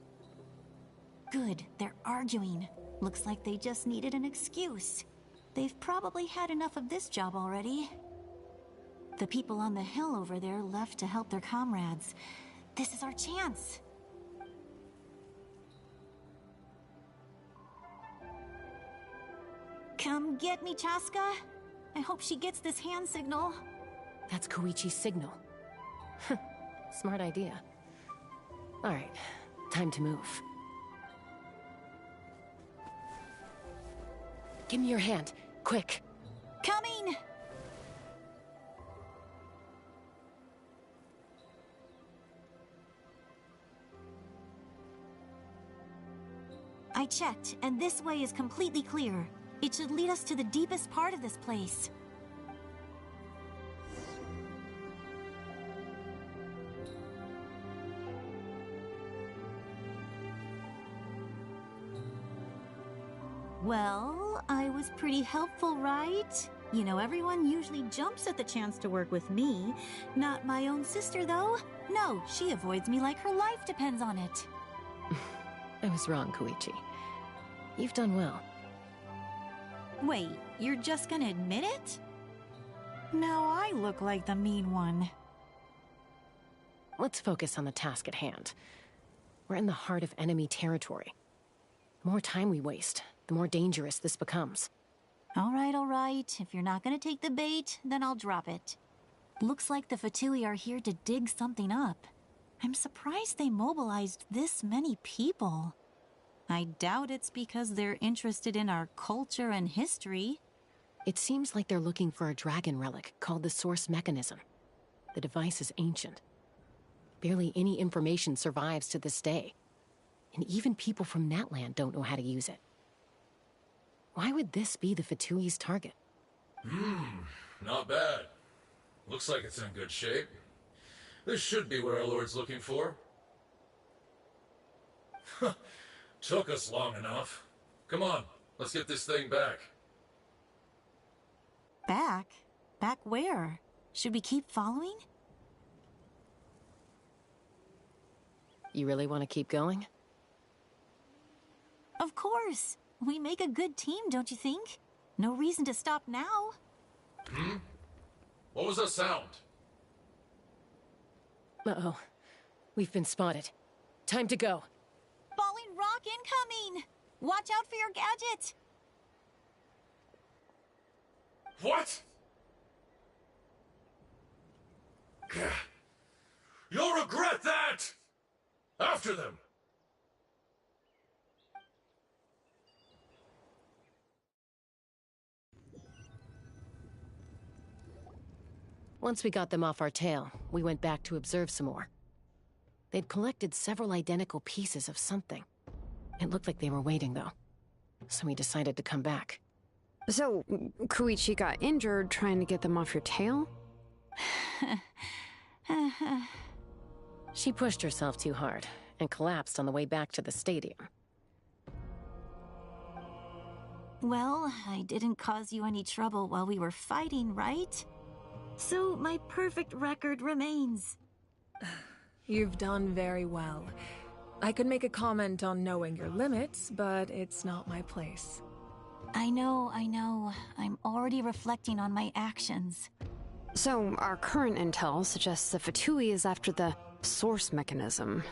Good, they're arguing. Looks like they just needed an excuse. They've probably had enough of this job already. The people on the hill over there left to help their comrades. This is our chance. Come get me, Chaska. I hope she gets this hand signal. That's Koichi's signal. Smart idea. Alright, time to move. Give me your hand, quick. Coming! I checked, and this way is completely clear. It should lead us to the deepest part of this place. Well, I was pretty helpful, right? You know, everyone usually jumps at the chance to work with me. Not my own sister, though. No, she avoids me like her life depends on it. I was wrong, Koichi. You've done well. Wait, you're just gonna admit it? Now I look like the mean one. Let's focus on the task at hand. We're in the heart of enemy territory. The more time we waste, the more dangerous this becomes. All right. If you're not gonna take the bait, then I'll drop it. Looks like the Fatui are here to dig something up. I'm surprised they mobilized this many people. I doubt it's because they're interested in our culture and history. It seems like they're looking for a dragon relic called the Source Mechanism. The device is ancient. Barely any information survives to this day. And even people from Natland don't know how to use it. Why would this be the Fatui's target? Not bad. Looks like it's in good shape. This should be what our Lord's looking for. Took us long enough. Come on, let's get this thing back. Back? Back where? Should we keep following? You really want to keep going? Of course. We make a good team, don't you think? No reason to stop now. What was that sound? Uh-oh. We've been spotted. Time to go. Falling rock incoming! Watch out for your gadget! What? You'll regret that! After them! Once we got them off our tail, we went back to observe some more. They'd collected several identical pieces of something. It looked like they were waiting, though. So we decided to come back. So, Koichi got injured trying to get them off your tail? She pushed herself too hard and collapsed on the way back to the stadium. Well, I didn't cause you any trouble while we were fighting, right? So my perfect record remains. You've done very well. I could make a comment on knowing your limits, but it's not my place. I know. I'm already reflecting on my actions. So, our current intel suggests the Fatui is after the Source Mechanism.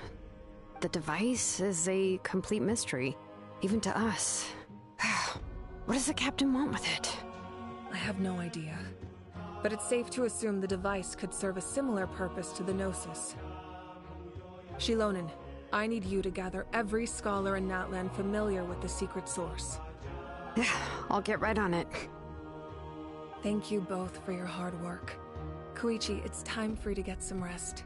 the device is a complete mystery, even to us. What does the captain want with it? I have no idea. But it's safe to assume the device could serve a similar purpose to the Gnosis. Shilonen, I need you to gather every scholar in Natlan familiar with the secret source. I'll get right on it. Thank you both for your hard work. Koichi, it's time for you to get some rest.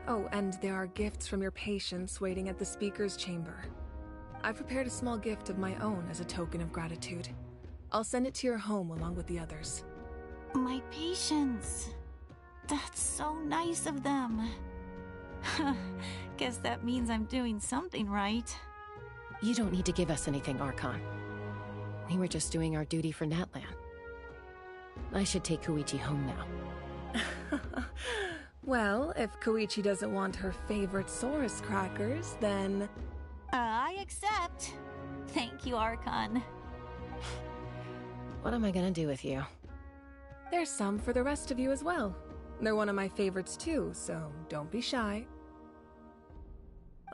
Oh, and there are gifts from your patients waiting at the speaker's chamber. I've prepared a small gift of my own as a token of gratitude. I'll send it to your home along with the others. My patience. That's so nice of them. Guess that means I'm doing something right. You don't need to give us anything, Archon. We were just doing our duty for Natlan. I should take Koichi home now. Well, if Koichi doesn't want her favorite Saurus crackers, then... I accept. Thank you, Archon. What am I gonna do with you? There's some for the rest of you as well. They're one of my favorites too, so don't be shy.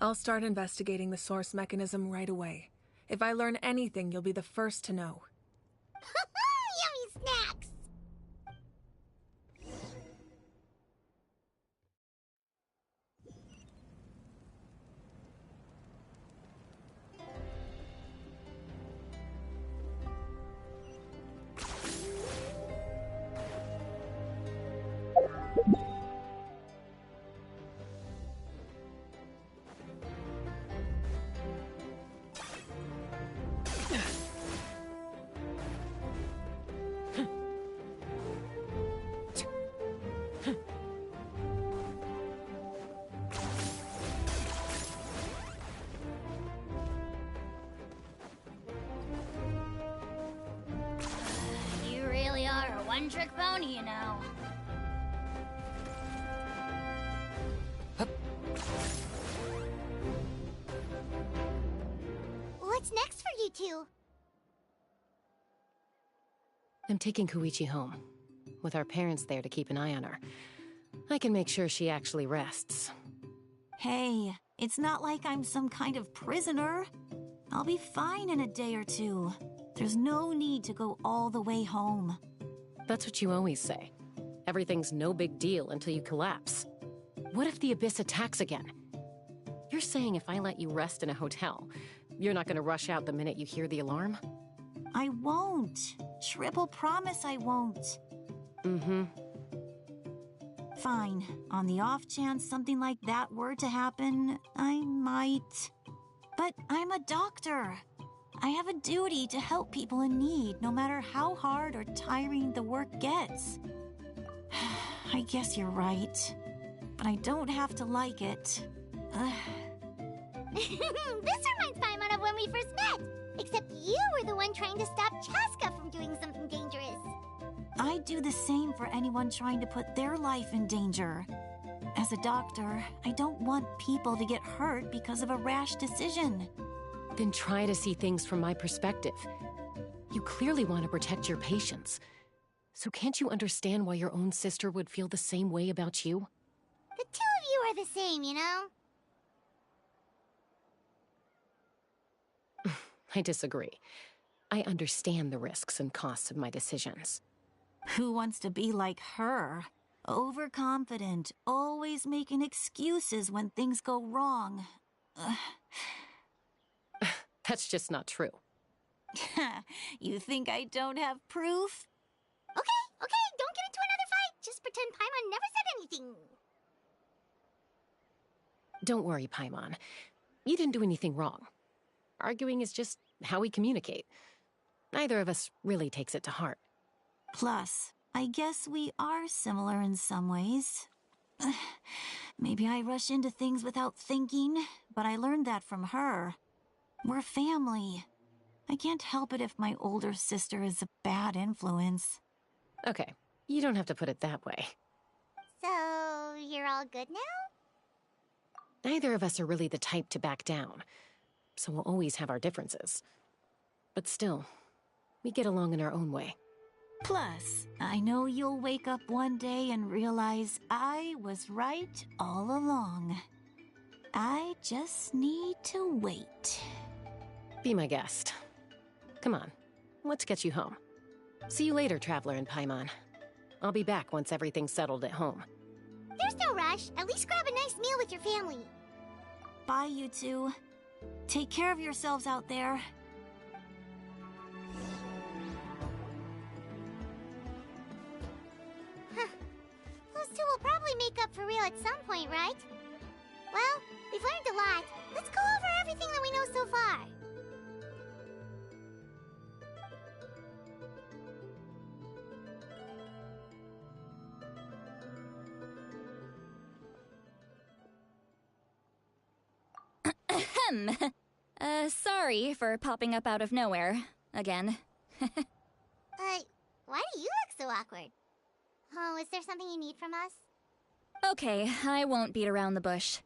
I'll start investigating the source mechanism right away. If I learn anything, you'll be the first to know. Yummy snacks! You really are a one-trick pony, you know. What's next for you two? I'm taking Koichi home. With our parents there to keep an eye on her. I can make sure she actually rests. Hey, it's not like I'm some kind of prisoner. I'll be fine in a day or two. There's no need to go all the way home. That's what you always say. Everything's no big deal until you collapse. What if the Abyss attacks again? You're saying if I let you rest in a hotel, you're not gonna rush out the minute you hear the alarm? I won't. Triple promise I won't. Mm-hmm. Fine. On the off chance something like that were to happen, I might. But I'm a doctor. I have a duty to help people in need, no matter how hard or tiring the work gets. I guess you're right. But I don't have to like it. This reminds Paimon of when we first met. Except you were the one trying to stop Chaska from doing something dangerous. I'd do the same for anyone trying to put their life in danger. As a doctor, I don't want people to get hurt because of a rash decision. Then try to see things from my perspective. You clearly want to protect your patients. So can't you understand why your own sister would feel the same way about you? The two of you are the same, you know? I disagree. I understand the risks and costs of my decisions. Who wants to be like her? Overconfident, always making excuses when things go wrong. That's just not true. You think I don't have proof? Okay, don't get into another fight. Just pretend Paimon never said anything. Don't worry, Paimon. You didn't do anything wrong. Arguing is just how we communicate. Neither of us really takes it to heart. Plus, I guess we are similar in some ways. Maybe I rush into things without thinking, but I learned that from her. We're family. I can't help it if my older sister is a bad influence. Okay, you don't have to put it that way. So, you're all good now? Neither of us are really the type to back down, so we'll always have our differences. But still, we get along in our own way. Plus, I know you'll wake up one day and realize I was right all along. I just need to wait. Be my guest. Come on, let's get you home. See you later, Traveler and Paimon. I'll be back once everything's settled at home. There's no rush. At least grab a nice meal with your family. Bye, you two. Take care of yourselves out there. Those two will probably make up for real at some point, right? Well, we've learned a lot. Let's go over everything that we know so far. Ahem. Sorry for popping up out of nowhere. Again. Why do you look so awkward? Oh, is there something you need from us? Okay, I won't beat around the bush.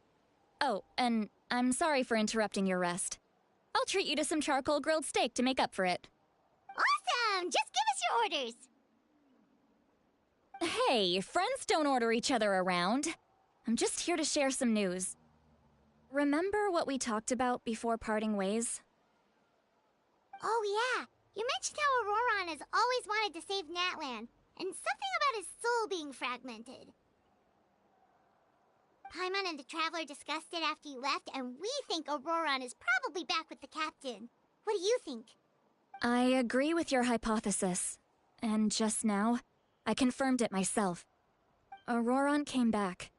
Oh, and I'm sorry for interrupting your rest. I'll treat you to some charcoal grilled steak to make up for it. Awesome! Just give us your orders! Hey, friends don't order each other around. I'm just here to share some news. Remember what we talked about before parting ways? Oh yeah, you mentioned how Auroron has always wanted to save Natlan, and something about his soul being fragmented. Paimon and the Traveler discussed it after you left, and we think Auroron is probably back with the captain. What do you think? I agree with your hypothesis. And just now, I confirmed it myself. Auroron came back.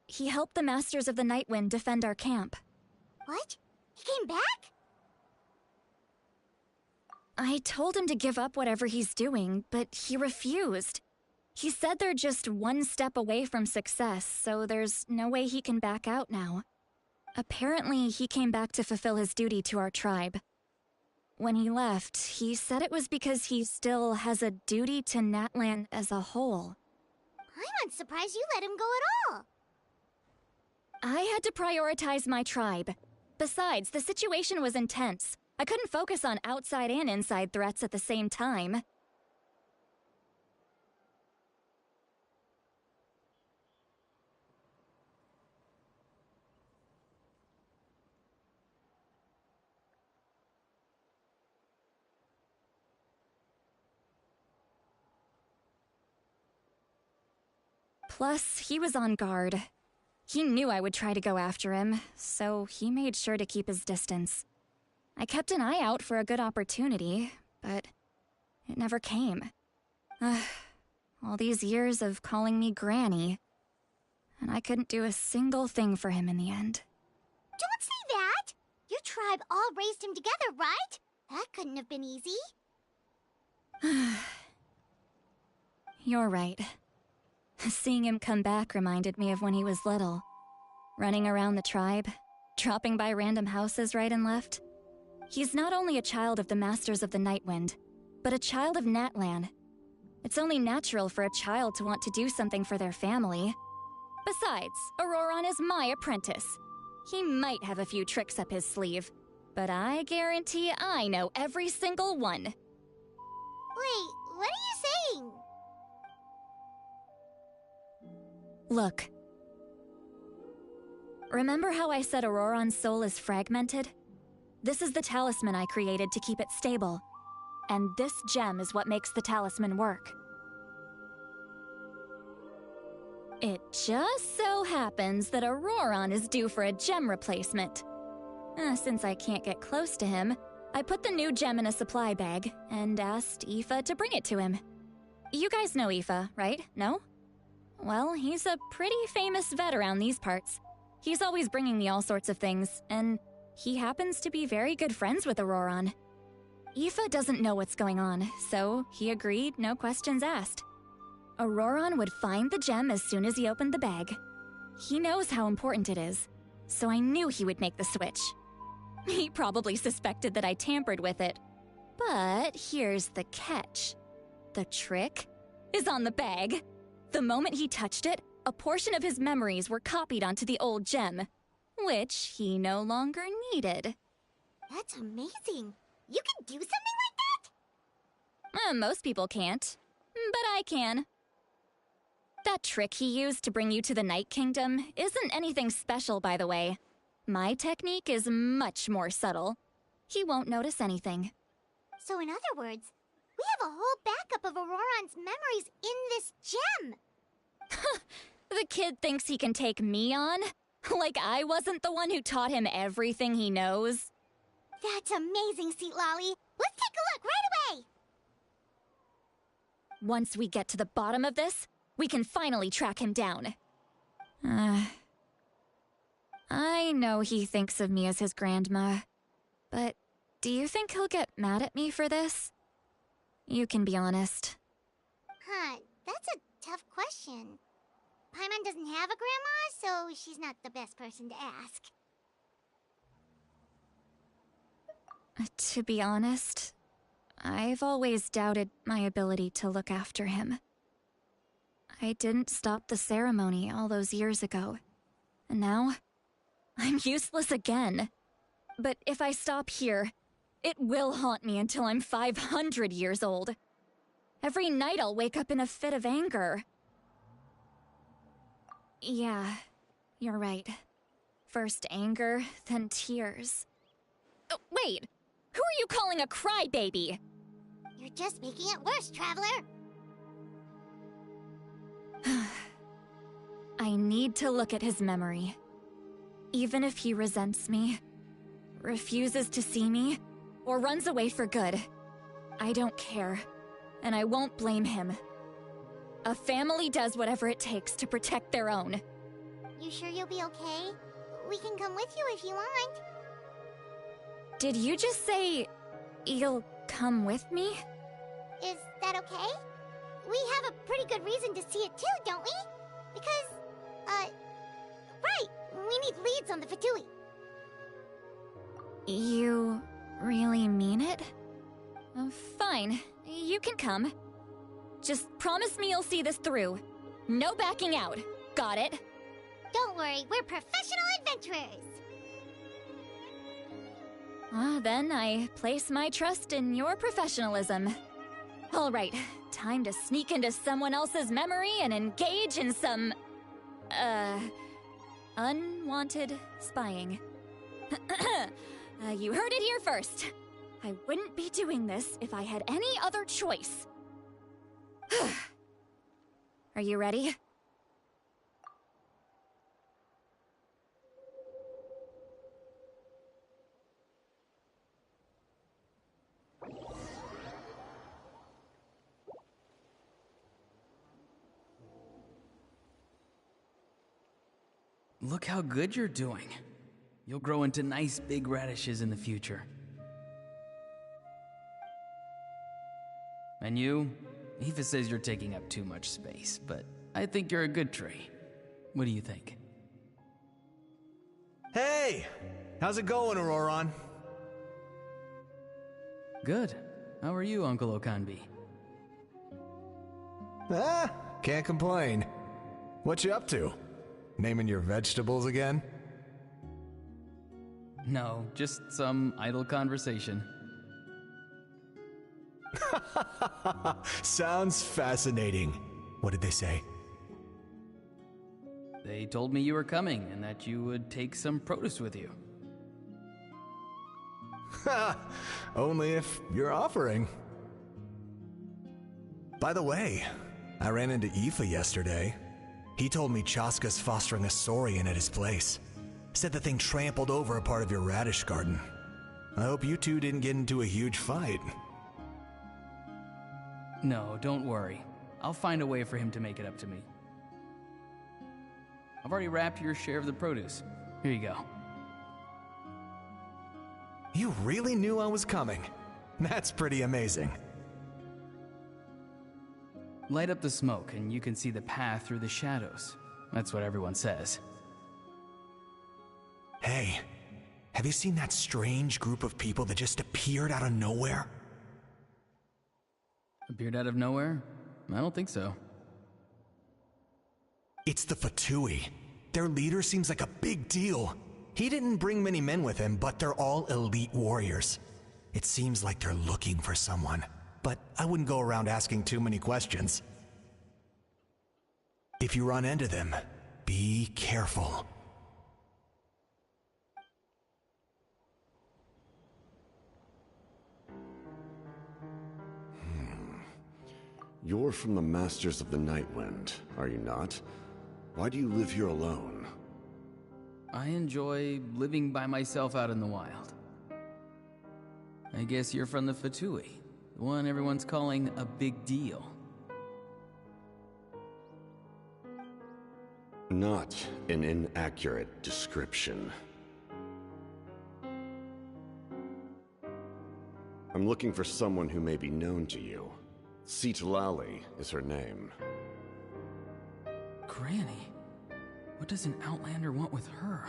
He helped the Masters of the Nightwind defend our camp. What? He came back? I told him to give up whatever he's doing, but he refused. He said they're just one step away from success, so there's no way he can back out now. Apparently, he came back to fulfill his duty to our tribe. When he left, he said it was because he still has a duty to Natlan as a whole. I'm unsurprised you let him go at all. I had to prioritize my tribe. Besides, the situation was intense. I couldn't focus on outside and inside threats at the same time. Plus, he was on guard. He knew I would try to go after him, so he made sure to keep his distance. I kept an eye out for a good opportunity, but it never came. All these years of calling me Granny, and I couldn't do a single thing for him in the end. Don't say that! Your tribe all raised him together, right? That couldn't have been easy. You're right. Seeing him come back reminded me of when he was little. Running around the tribe, dropping by random houses right and left. He's not only a child of the Masters of the Nightwind, but a child of Natlan. It's only natural for a child to want to do something for their family. Besides, Auroron is my apprentice. He might have a few tricks up his sleeve, but I guarantee I know every single one. Wait, what are you saying? Look. Remember how I said Auroron's soul is fragmented? This is the talisman I created to keep it stable. And this gem is what makes the talisman work. It just so happens that Auroron is due for a gem replacement. Since I can't get close to him, I put the new gem in a supply bag and asked Aoife to bring it to him. You guys know Aoife, right? No? Well, he's a pretty famous vet around these parts. He's always bringing me all sorts of things, and he happens to be very good friends with Auroron. Aoife doesn't know what's going on, so he agreed, no questions asked. Auroron would find the gem as soon as he opened the bag. He knows how important it is, so I knew he would make the switch. He probably suspected that I tampered with it. But here's the catch. The trick is on the bag. The moment he touched it, a portion of his memories were copied onto the old gem, which he no longer needed. That's amazing. You can do something like that? Most people can't, but I can. That trick he used to bring you to the Night Kingdom isn't anything special, by the way. My technique is much more subtle. He won't notice anything. So in other words, we have a whole backup of Auroron's memories in this gem! The kid thinks he can take me on? Like I wasn't the one who taught him everything he knows? That's amazing, Seat Lolly! Let's take a look right away! Once we get to the bottom of this, we can finally track him down. I know he thinks of me as his grandma, but do you think he'll get mad at me for this? You can be honest. Huh, that's a tough question. Paimon doesn't have a grandma, so she's not the best person to ask. To be honest, I've always doubted my ability to look after him. I didn't stop the ceremony all those years ago, and now I'm useless again. But if I stop here, it will haunt me until I'm 500 years old. Every night I'll wake up in a fit of anger. Yeah, you're right. First anger, then tears. Oh, wait! Who are you calling a crybaby? You're just making it worse, Traveler! I need to look at his memory. Even if he resents me, refuses to see me, or runs away for good, I don't care, and I won't blame him. A family does whatever it takes to protect their own. You sure you'll be okay? We can come with you if you want. Did you just say you'll come with me? Is that okay? We have a pretty good reason to see it too, don't we? Because, right, we need leads on the Fatui. You really mean it? Fine, you can come. Just promise me you'll see this through. No backing out. Got it? Don't worry, we're professional adventurers. Then I place my trust in your professionalism. All right, time to sneak into someone else's memory and engage in some, unwanted spying. You heard it here first. I wouldn't be doing this if I had any other choice. Are you ready? Look how good you're doing. You'll grow into nice big radishes in the future. And you? Aoife says you're taking up too much space, but I think you're a good tree. What do you think? Hey! How's it going, Auroron? Good. How are you, Uncle Okanbi? Can't complain. What you up to? Naming your vegetables again? No, just some idle conversation. Sounds fascinating. What did they say? They told me you were coming and that you would take some produce with you. Only if you're offering. By the way, I ran into Aoife yesterday. He told me Chaska's fostering a saurian at his place. Said the thing trampled over a part of your radish garden. I hope you two didn't get into a huge fight. No, don't worry. I'll find a way for him to make it up to me. I've already wrapped your share of the produce. Here you go. You really knew I was coming. That's pretty amazing. Light up the smoke and you can see the path through the shadows. That's what everyone says. Hey, have you seen that strange group of people that just appeared out of nowhere? Appeared out of nowhere? I don't think so. It's the Fatui. Their leader seems like a big deal. He didn't bring many men with him, but they're all elite warriors. It seems like they're looking for someone, but I wouldn't go around asking too many questions. If you run into them, be careful. You're from the Masters of the Nightwind, are you not? Why do you live here alone? I enjoy living by myself out in the wild. I guess you're from the Fatui, the one everyone's calling a big deal. Not an inaccurate description. I'm looking for someone who may be known to you. Citlali is her name. Granny? What does an Outlander want with her?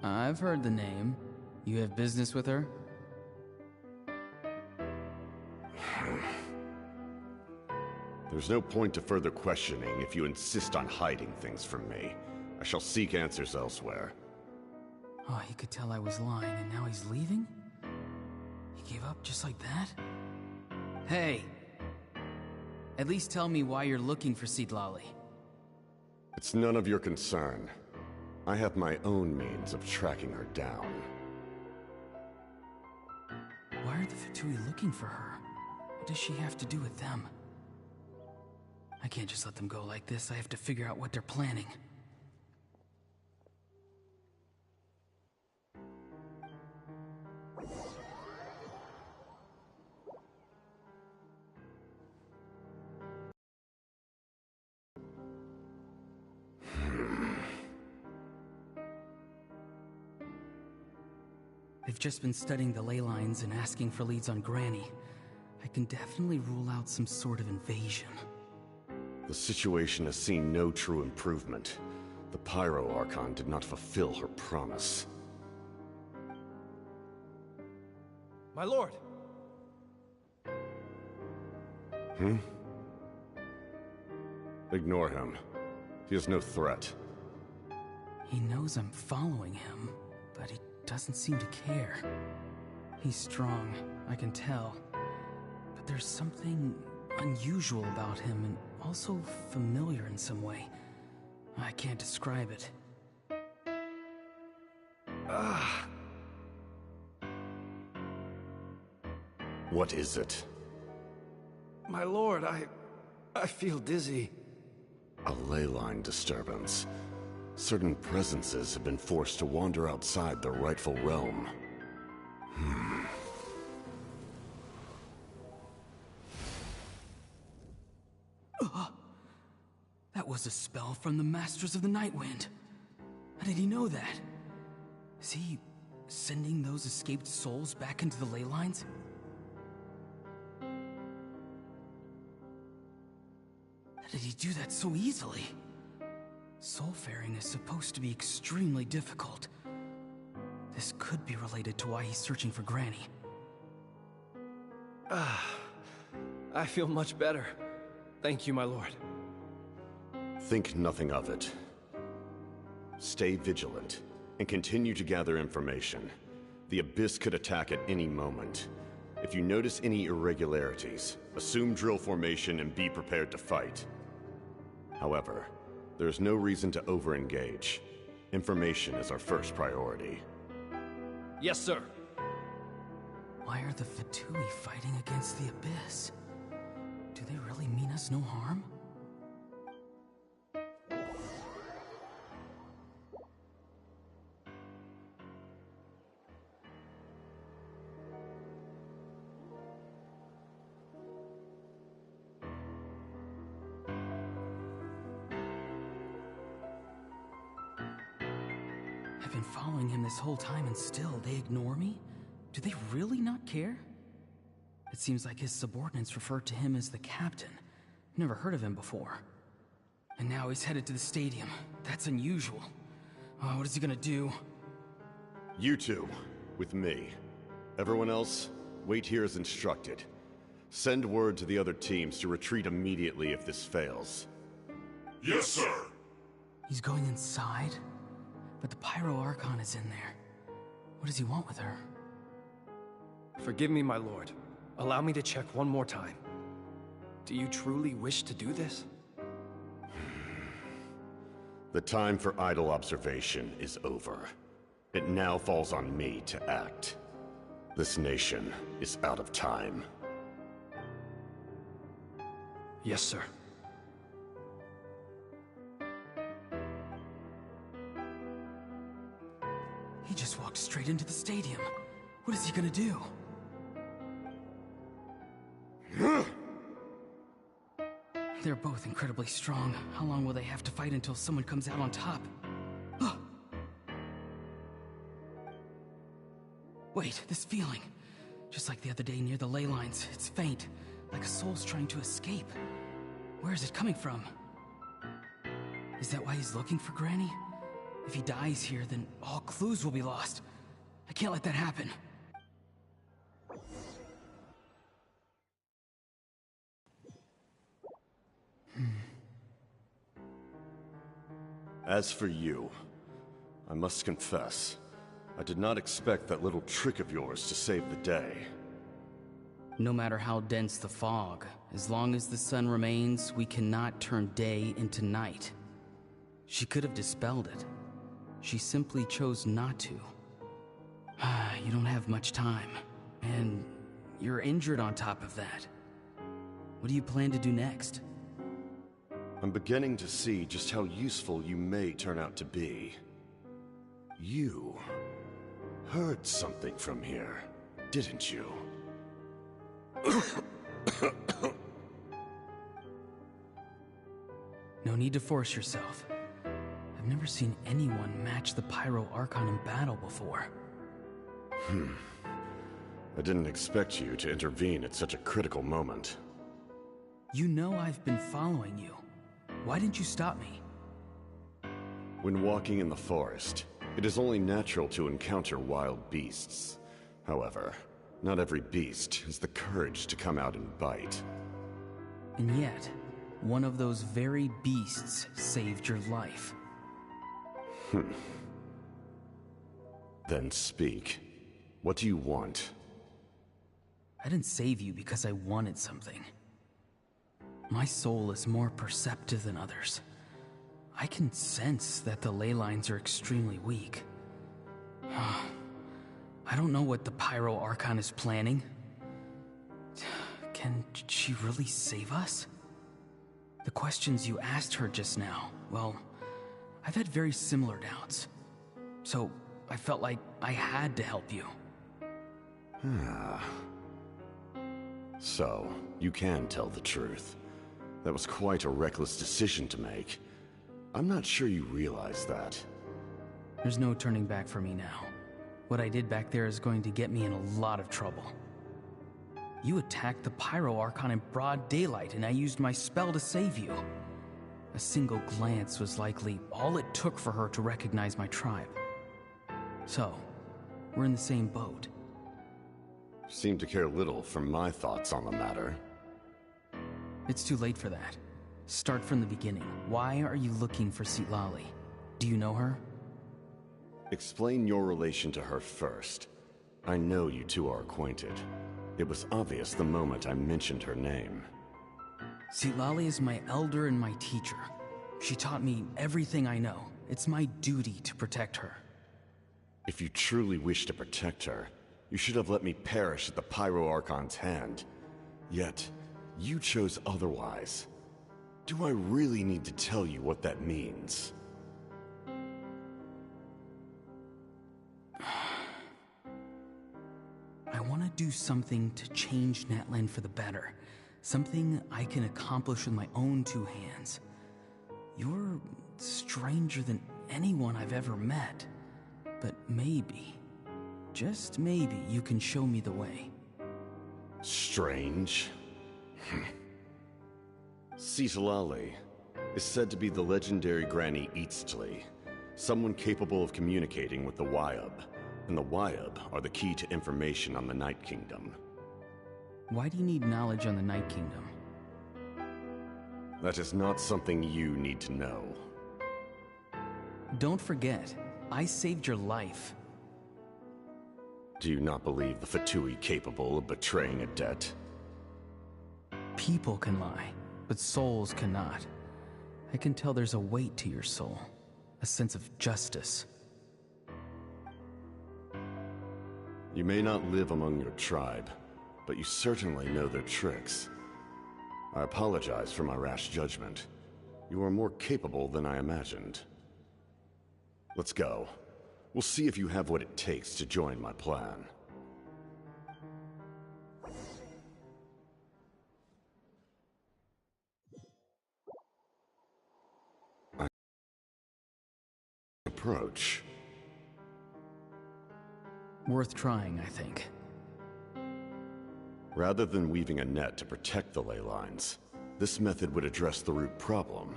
I've heard the name. You have business with her? There's no point to further questioning if you insist on hiding things from me. I shall seek answers elsewhere. Oh, he could tell I was lying, and now he's leaving? He gave up just like that? Hey! At least tell me why you're looking for Citlali. It's none of your concern. I have my own means of tracking her down. Why are the Fatui looking for her? What does she have to do with them? I can't just let them go like this. I have to figure out what they're planning. They've just been studying the ley lines and asking for leads on Granny. I can definitely rule out some sort of invasion. The situation has seen no true improvement. The Pyro Archon did not fulfill her promise. My lord! Ignore him. He is no threat. He knows I'm following him, but he doesn't seem to care. He's strong, I can tell. But there's something unusual about him and also familiar in some way. I can't describe it. What is it? My lord, I feel dizzy. A ley line disturbance. Certain presences have been forced to wander outside their rightful realm. That was a spell from the Masters of the Nightwind. How did he know that? Is he sending those escaped souls back into the ley lines? How did he do that so easily? Soulfaring is supposed to be extremely difficult. This could be related to why he's searching for Granny. I feel much better. Thank you, my lord. Think nothing of it. Stay vigilant, and continue to gather information. The Abyss could attack at any moment. If you notice any irregularities, assume drill formation and be prepared to fight. However, there's no reason to over-engage. Information is our first priority. Yes, sir. Why are the Fatui fighting against the Abyss? Do they really mean us no harm? I've been following him this whole time and still they ignore me? Do they really not care? It seems like his subordinates referred to him as the captain. Never heard of him before. And now he's headed to the stadium. That's unusual. Oh, what is he gonna do? You two, with me. Everyone else, wait here as instructed. Send word to the other teams to retreat immediately if this fails. Yes, sir! He's going inside? But the Pyro Archon is in there. What does he want with her? Forgive me, my lord. Allow me to check one more time. Do you truly wish to do this? The time for idle observation is over. It now falls on me to act. This nation is out of time. Yes, sir. He just walked straight into the stadium. What is he gonna do? They're both incredibly strong. How long will they have to fight until someone comes out on top? Wait, this feeling. Just like the other day near the ley lines, it's faint, like a soul's trying to escape. Where is it coming from? Is that why he's looking for Granny? If he dies here, then all clues will be lost. I can't let that happen. As for you, I must confess, I did not expect that little trick of yours to save the day. No matter how dense the fog, as long as the sun remains, we cannot turn day into night. She could have dispelled it. She simply chose not to. You don't have much time, and you're injured on top of that. What do you plan to do next? I'm beginning to see just how useful you may turn out to be. You heard something from here, didn't you? No need to force yourself. I've never seen anyone match the Pyro Archon in battle before. I didn't expect you to intervene at such a critical moment. You know I've been following you. Why didn't you stop me? When walking in the forest, it is only natural to encounter wild beasts. However, not every beast has the courage to come out and bite. And yet, one of those very beasts saved your life. Then speak. What do you want? I didn't save you because I wanted something. My soul is more perceptive than others. I can sense that the ley lines are extremely weak. I don't know what the Pyro Archon is planning. Can she really save us? The questions you asked her just now, well, I've had very similar doubts. So I felt like I had to help you. So, you can tell the truth. That was quite a reckless decision to make. I'm not sure you realize that. There's no turning back for me now. What I did back there is going to get me in a lot of trouble. You attacked the Pyro Archon in broad daylight, and I used my spell to save you. A single glance was likely all it took for her to recognize my tribe. So, we're in the same boat. Seem to care little for my thoughts on the matter. It's too late for that. Start from the beginning. Why are you looking for Citlali? Do you know her? Explain your relation to her first. I know you two are acquainted. It was obvious the moment I mentioned her name. Citlali is my elder and my teacher. She taught me everything I know. It's my duty to protect her. If you truly wish to protect her, you should have let me perish at the Pyro Archon's hand. Yet, you chose otherwise. Do I really need to tell you what that means? I want to do something to change Natlan for the better. Something I can accomplish with my own two hands. You're stranger than anyone I've ever met. But maybe, just maybe, you can show me the way. Strange? Citlali is said to be the legendary Granny Eastly, someone capable of communicating with the Wyub, and the Wyub are the key to information on the Night Kingdom. Why do you need knowledge on the Night Kingdom? That is not something you need to know. Don't forget, I saved your life. Do you not believe the Fatui capable of betraying a debt? People can lie, but souls cannot. I can tell there's a weight to your soul, a sense of justice. You may not live among your tribe, but you certainly know their tricks. I apologize for my rash judgment. You are more capable than I imagined. Let's go. We'll see if you have what it takes to join my plan. Approach. Worth trying, I think. Rather than weaving a net to protect the ley lines, this method would address the root problem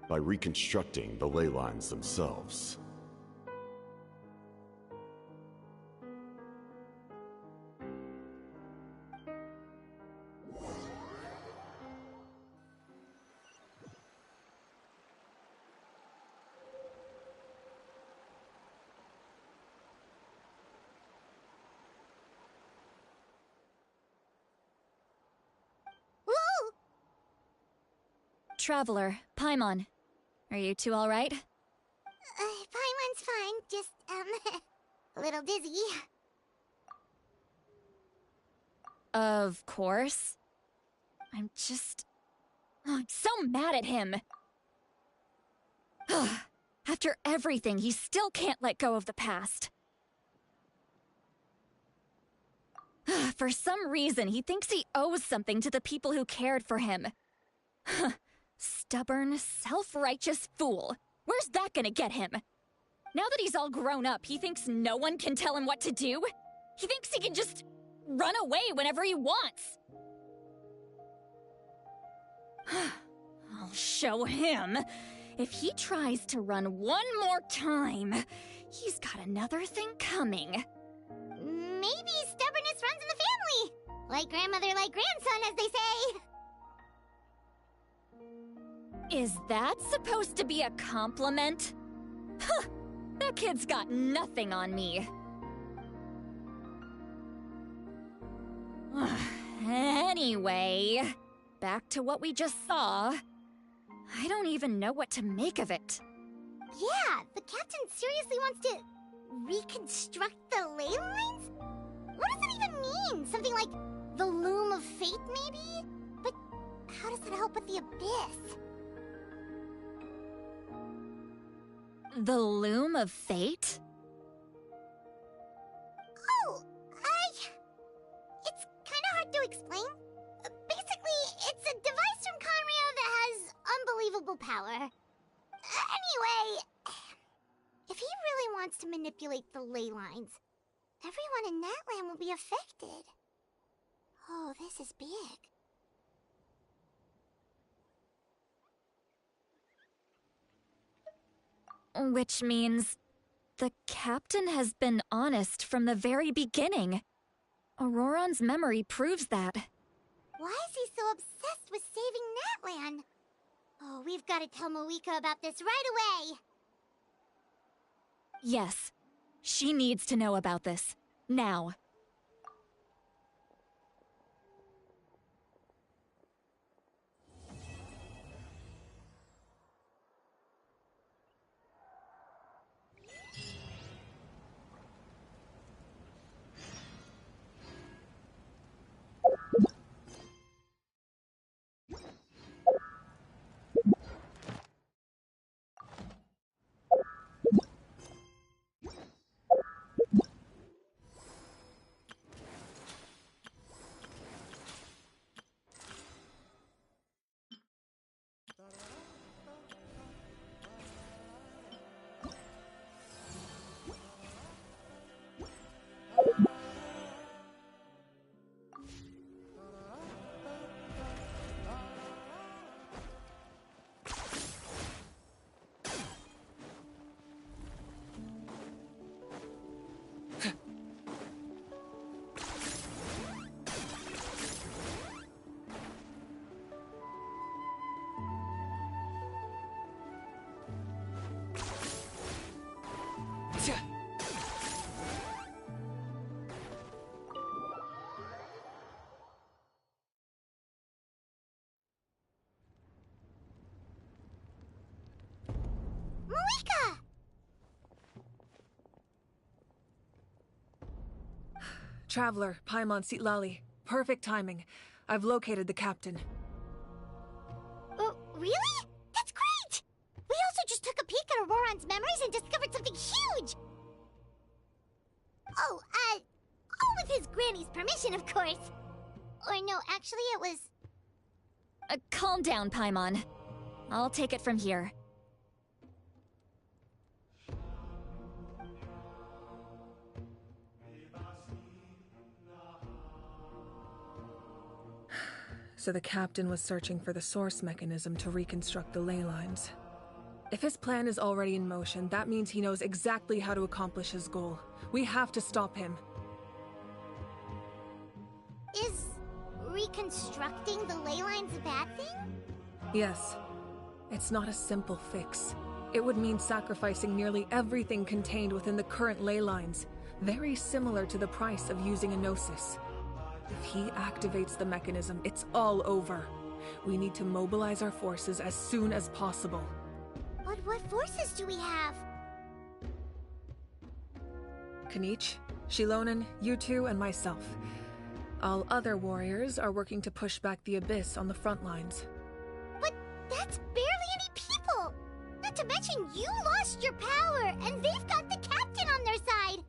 by reconstructing the ley lines themselves. Traveler, Paimon. Are you two alright? Paimon's fine, just, a little dizzy. Of course. I'm so mad at him. After everything, he still can't let go of the past. For some reason, he thinks he owes something to the people who cared for him. Stubborn, self-righteous fool. Where's that gonna get him? Now that he's all grown up, he thinks no one can tell him what to do? He thinks he can just run away whenever he wants. I'll show him. If he tries to run one more time, he's got another thing coming. Maybe stubbornness runs in the family. Like grandmother, like grandson, as they say. Is that supposed to be a compliment? Huh, that kid's got nothing on me. Anyway, back to what we just saw. I don't even know what to make of it. Yeah, the captain seriously wants to reconstruct the ley lines? What does that even mean? Something like the loom of fate, maybe? But how does that help with the abyss? The loom of fate? Oh, it's kind of hard to explain. Basically, it's a device from Conrio that has unbelievable power. Anyway, if he really wants to manipulate the ley lines, everyone in Natlan will be affected. Oh, this is big. Which means the captain has been honest from the very beginning. Auroron's memory proves that. Why is he so obsessed with saving Natlan? Oh, we've got to tell Moika about this right away. Yes, she needs to know about this. Now. Moika! Traveler, Paimon Sitlali. Perfect timing. I've located the captain. Oh, really? That's great! We also just took a peek at Auroron's memories and discovered something huge! All with his granny's permission, of course. Or no, actually it was... Calm down, Paimon. I'll take it from here. So the captain was searching for the source mechanism to reconstruct the ley lines. If his plan is already in motion, that means he knows exactly how to accomplish his goal. We have to stop him. Is reconstructing the ley lines a bad thing? Yes. It's not a simple fix. It would mean sacrificing nearly everything contained within the current ley lines, very similar to the price of using a Gnosis. If he activates the mechanism, it's all over. We need to mobilize our forces as soon as possible. But what forces do we have? Kanich, Shilonen, you two, and myself. All other warriors are working to push back the Abyss on the front lines. But that's barely any people! Not to mention you lost your power, and they've got the captain on their side!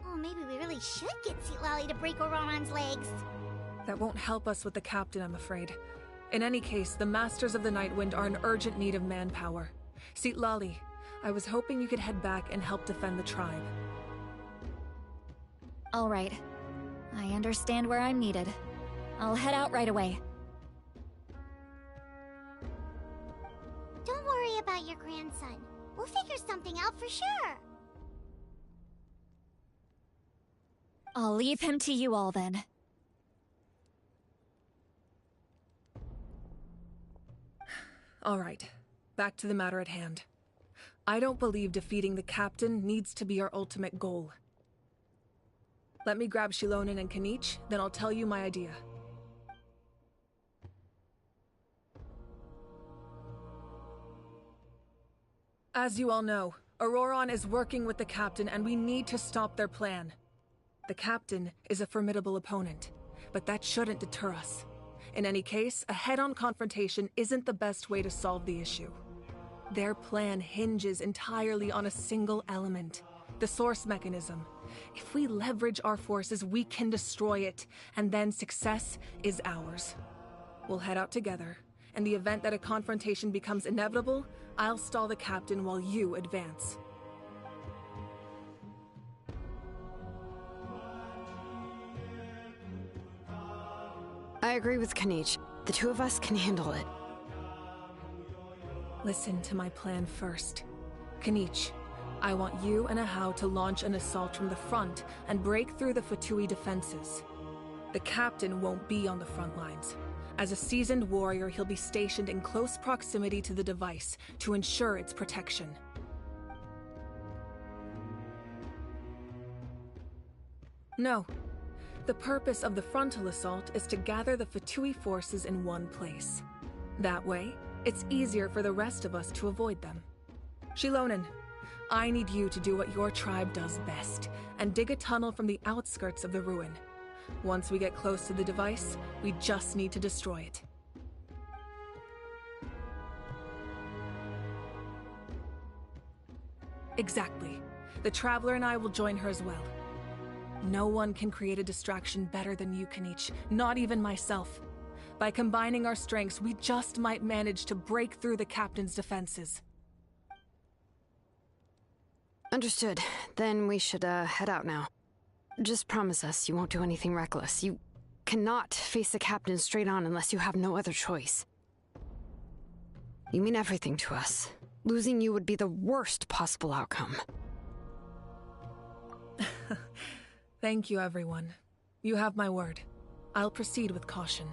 Oh, maybe we really should get Citlali to break Auroron's legs. That won't help us with the captain, I'm afraid. In any case, the Masters of the Nightwind are in urgent need of manpower. Citlali, I was hoping you could head back and help defend the tribe. All right. I understand where I'm needed. I'll head out right away. Don't worry about your grandson. We'll figure something out for sure. I'll leave him to you all then. All right. Back to the matter at hand. I don't believe defeating the captain needs to be our ultimate goal. Let me grab Shilonen and Kanich, then I'll tell you my idea. As you all know, Auroron is working with the captain and we need to stop their plan. The captain is a formidable opponent, but that shouldn't deter us. In any case, a head-on confrontation isn't the best way to solve the issue. Their plan hinges entirely on a single element, the source mechanism. If we leverage our forces, we can destroy it, and then success is ours. We'll head out together. In the event that a confrontation becomes inevitable, I'll stall the captain while you advance. I agree with Kanich. The two of us can handle it. Listen to my plan first. Kanich, I want you and Ahau to launch an assault from the front and break through the Fatui defenses. The captain won't be on the front lines. As a seasoned warrior, he'll be stationed in close proximity to the device to ensure its protection. No. The purpose of the frontal assault is to gather the Fatui forces in one place. That way, it's easier for the rest of us to avoid them. Shilonen, I need you to do what your tribe does best, and dig a tunnel from the outskirts of the ruin. Once we get close to the device, we just need to destroy it. Exactly. The Traveler and I will join her as well. No one can create a distraction better than you, Kanich, not even myself. By combining our strengths, we just might manage to break through the captain's defenses. Understood. Then we should, head out now. Just promise us you won't do anything reckless. You cannot face the captain straight on unless you have no other choice. You mean everything to us. Losing you would be the worst possible outcome. Thank you, everyone. You have my word. I'll proceed with caution.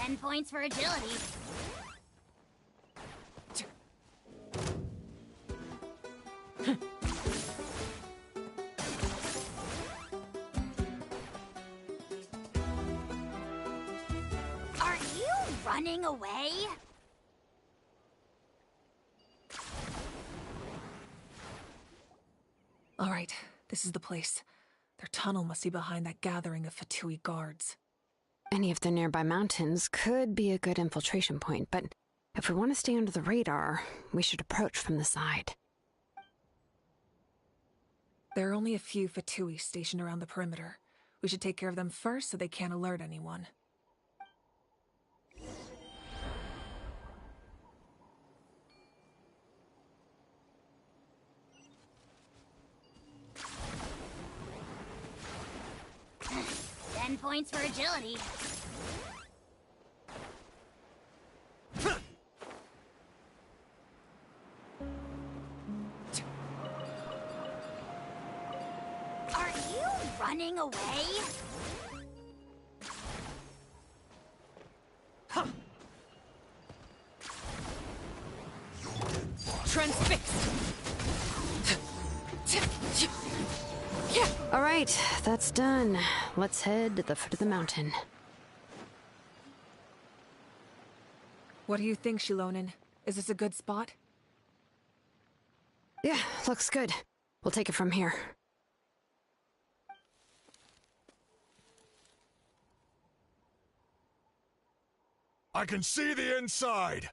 10 points for agility. Are you running away? All right, this is the place. Their tunnel must be behind that gathering of Fatui guards. Any of the nearby mountains could be a good infiltration point, but if we want to stay under the radar, we should approach from the side. There are only a few Fatui stationed around the perimeter. We should take care of them first so they can't alert anyone. Ten points for agility. Are you running away? Transfixed! All right, that's done. Let's head to the foot of the mountain. What do you think, Shilonen? Is this a good spot? Yeah, looks good. We'll take it from here. I can see the inside!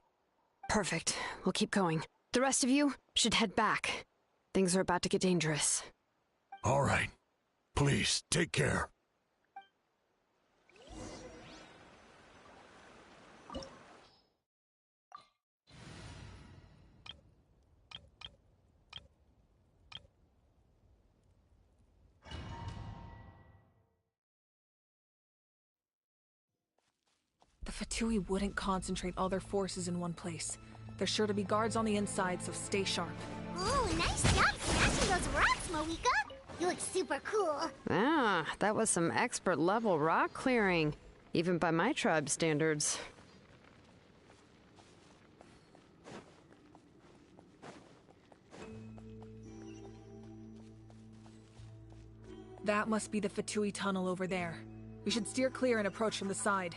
Perfect. We'll keep going. The rest of you should head back. Things are about to get dangerous. All right. Please, take care. The Fatui wouldn't concentrate all their forces in one place. There's sure to be guards on the inside, so stay sharp. Ooh, nice job smashing those rocks, Moeka! You look super cool. Ah, that was some expert level rock clearing, even by my tribe standards. That must be the Fatui tunnel over there. We should steer clear and approach from the side.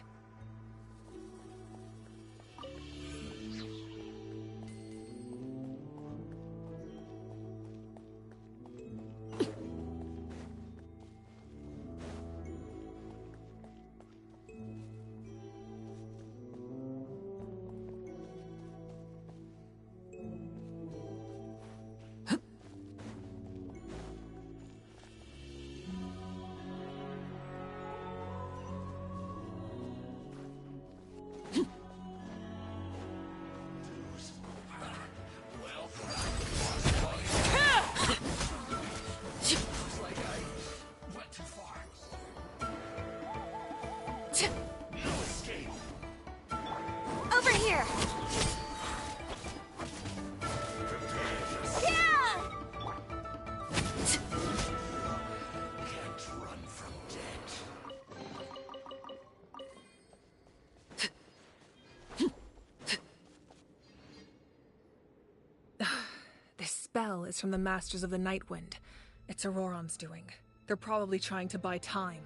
Over here! Yeah! Can't run from death. This spell is from the Masters of the Nightwind. It's Auroron's doing. They're probably trying to buy time.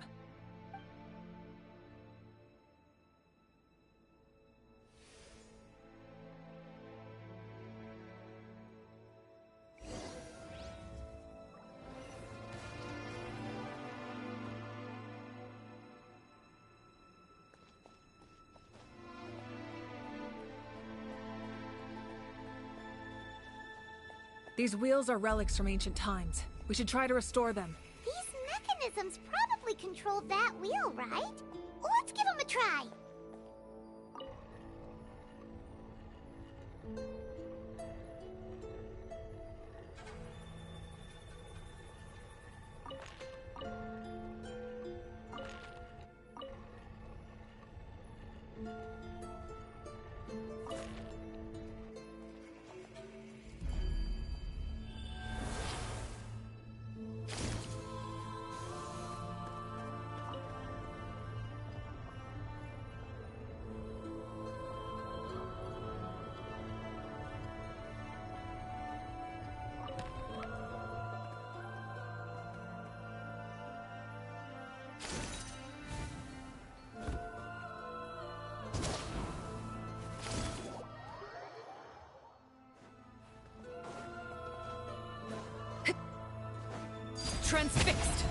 These wheels are relics from ancient times. We should try to restore them. These mechanisms probably control that wheel, right? Let's give them a try. transfixed!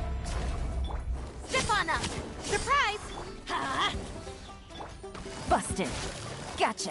Step on them! Surprise! Huh? Busted. Gotcha.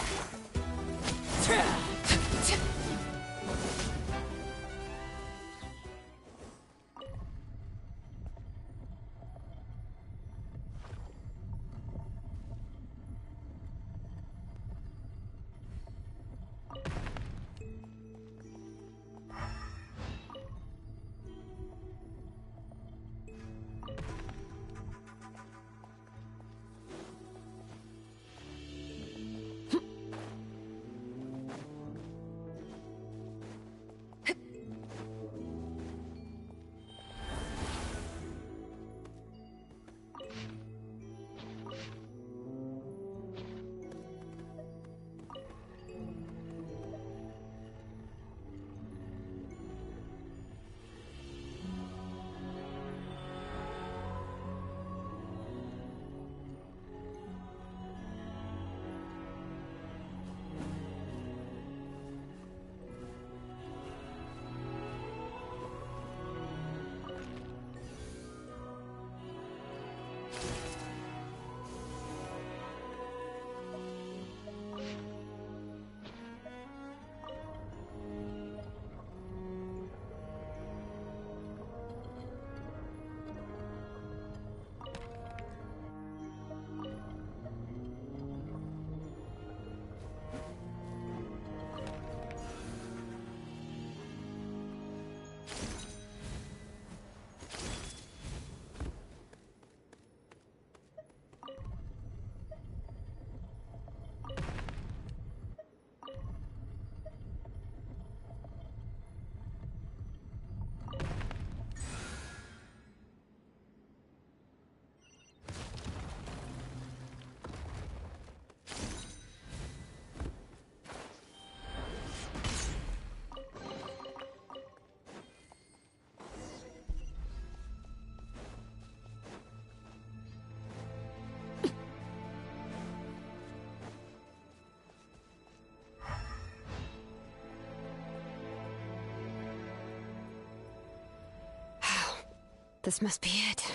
This must be it.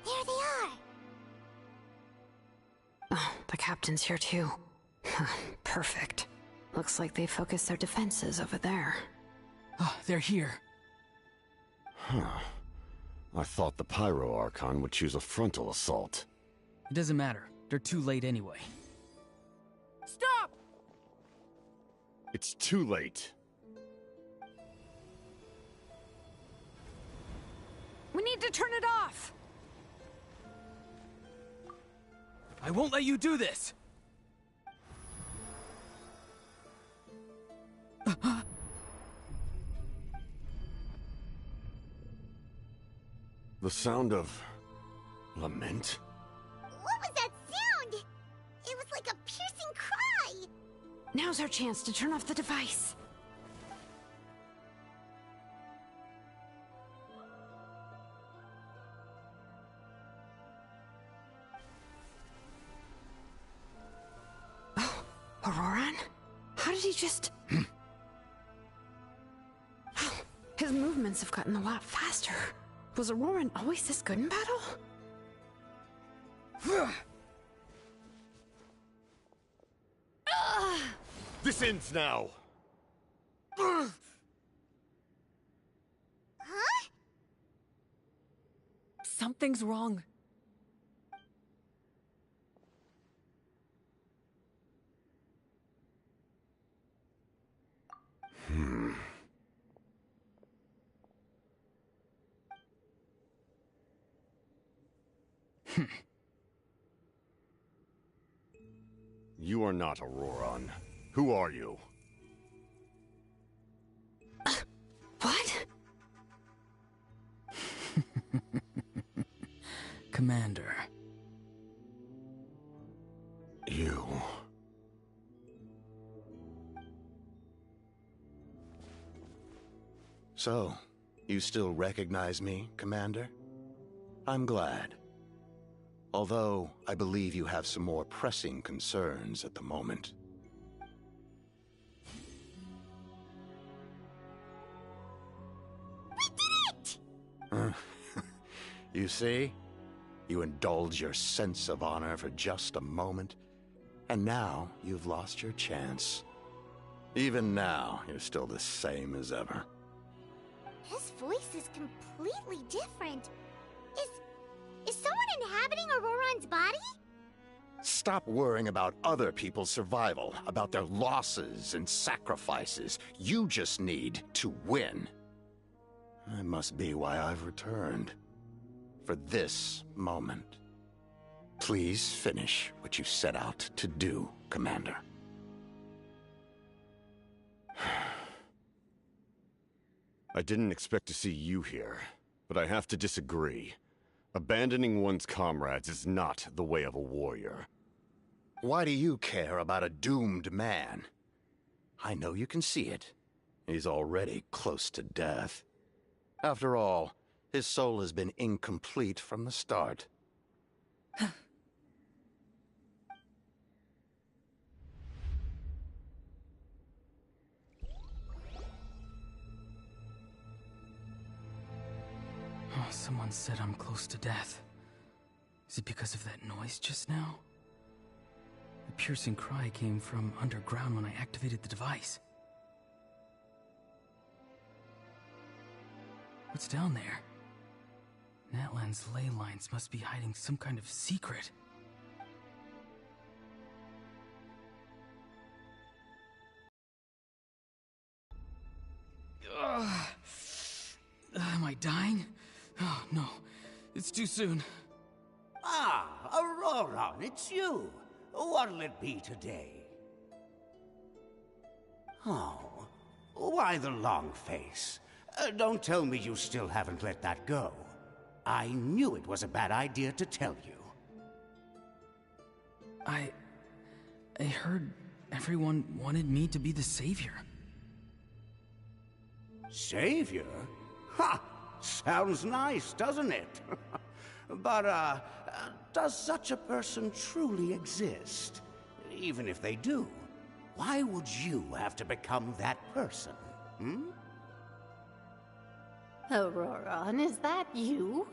There they are. Oh, the captain's here too. Perfect. Looks like they focused their defenses over there. Oh, they're here. Huh. I thought the Pyro Archon would choose a frontal assault. It doesn't matter. They're too late anyway. Stop! It's too late. We need to turn it off! I won't let you do this! The sound of... lament? What was that sound? It was like a piercing cry! Now's our chance to turn off the device. Oh, Auroran? How did he just... His movements have gotten a lot faster. Was Auroran always this good in battle? This ends now! Huh? Something's wrong. You are not Auroran. Who are you? What? Commander. You... So, you still recognize me, Commander? I'm glad. Although, I believe you have some more pressing concerns at the moment. We did it! You see? You indulge your sense of honor for just a moment, and now you've lost your chance. Even now, you're still the same as ever. His voice is completely different. Is someone inhabiting Auroron's body? Stop worrying about other people's survival, about their losses and sacrifices. You just need to win. That must be why I've returned. For this moment. Please finish what you set out to do, Commander. I didn't expect to see you here, but I have to disagree. Abandoning one's comrades is not the way of a warrior. Why do you care about a doomed man? I know you can see it. He's already close to death. After all, his soul has been incomplete from the start. Oh, someone said I'm close to death. Is it because of that noise just now? The piercing cry came from underground when I activated the device. What's down there? Natlan's ley lines must be hiding some kind of secret. Am I dying? Oh, no. It's too soon. Ah, Auroron, it's you. What'll it be today? Oh, why the long face? Don't tell me you still haven't let that go. I knew it was a bad idea to tell you. I heard everyone wanted me to be the savior. Savior? Ha! Sounds nice, doesn't it? But, does such a person truly exist? Even if they do, why would you have to become that person, hmm? Auroron, is that you?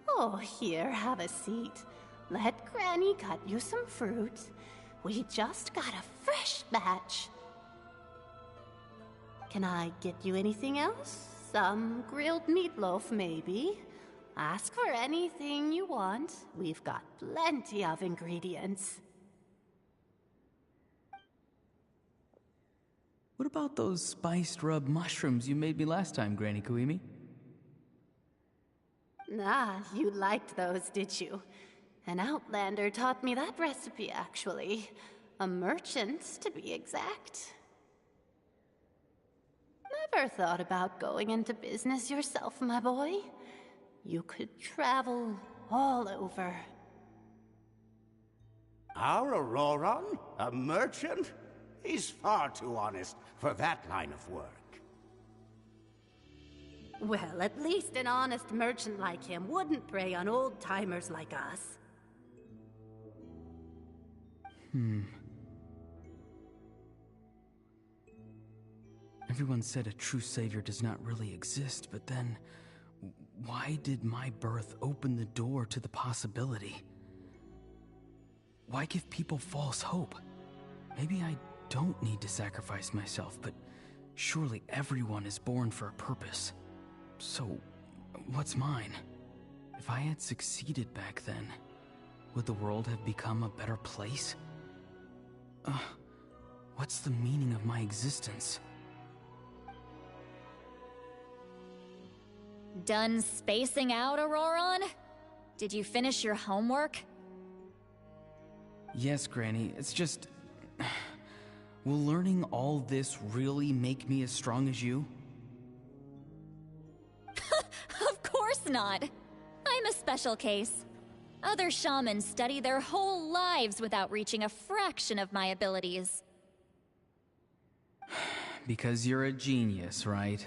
Oh, here, have a seat. Let Granny cut you some fruit. We just got a fresh batch. Can I get you anything else? Some grilled meatloaf, maybe? Ask for anything you want. We've got plenty of ingredients. What about those spiced rub mushrooms you made me last time, Granny Kuimi? Ah, you liked those, did you? An outlander taught me that recipe, actually. A merchant, to be exact. Never thought about going into business yourself, my boy? You could travel all over. Our Auroron? A merchant? He's far too honest for that line of work. Well, at least an honest merchant like him wouldn't prey on old-timers like us. Everyone said a true savior does not really exist, but then why did my birth open the door to the possibility? Why give people false hope? Maybe I don't need to sacrifice myself, but surely everyone is born for a purpose. So, what's mine? If I had succeeded back then, would the world have become a better place? What's the meaning of my existence? Done spacing out, Auroron? Did you finish your homework? Yes, Granny, it's just... Will learning all this really make me as strong as you? Of course not. I'm a special case. Other shamans study their whole lives without reaching a fraction of my abilities. Because you're a genius, right?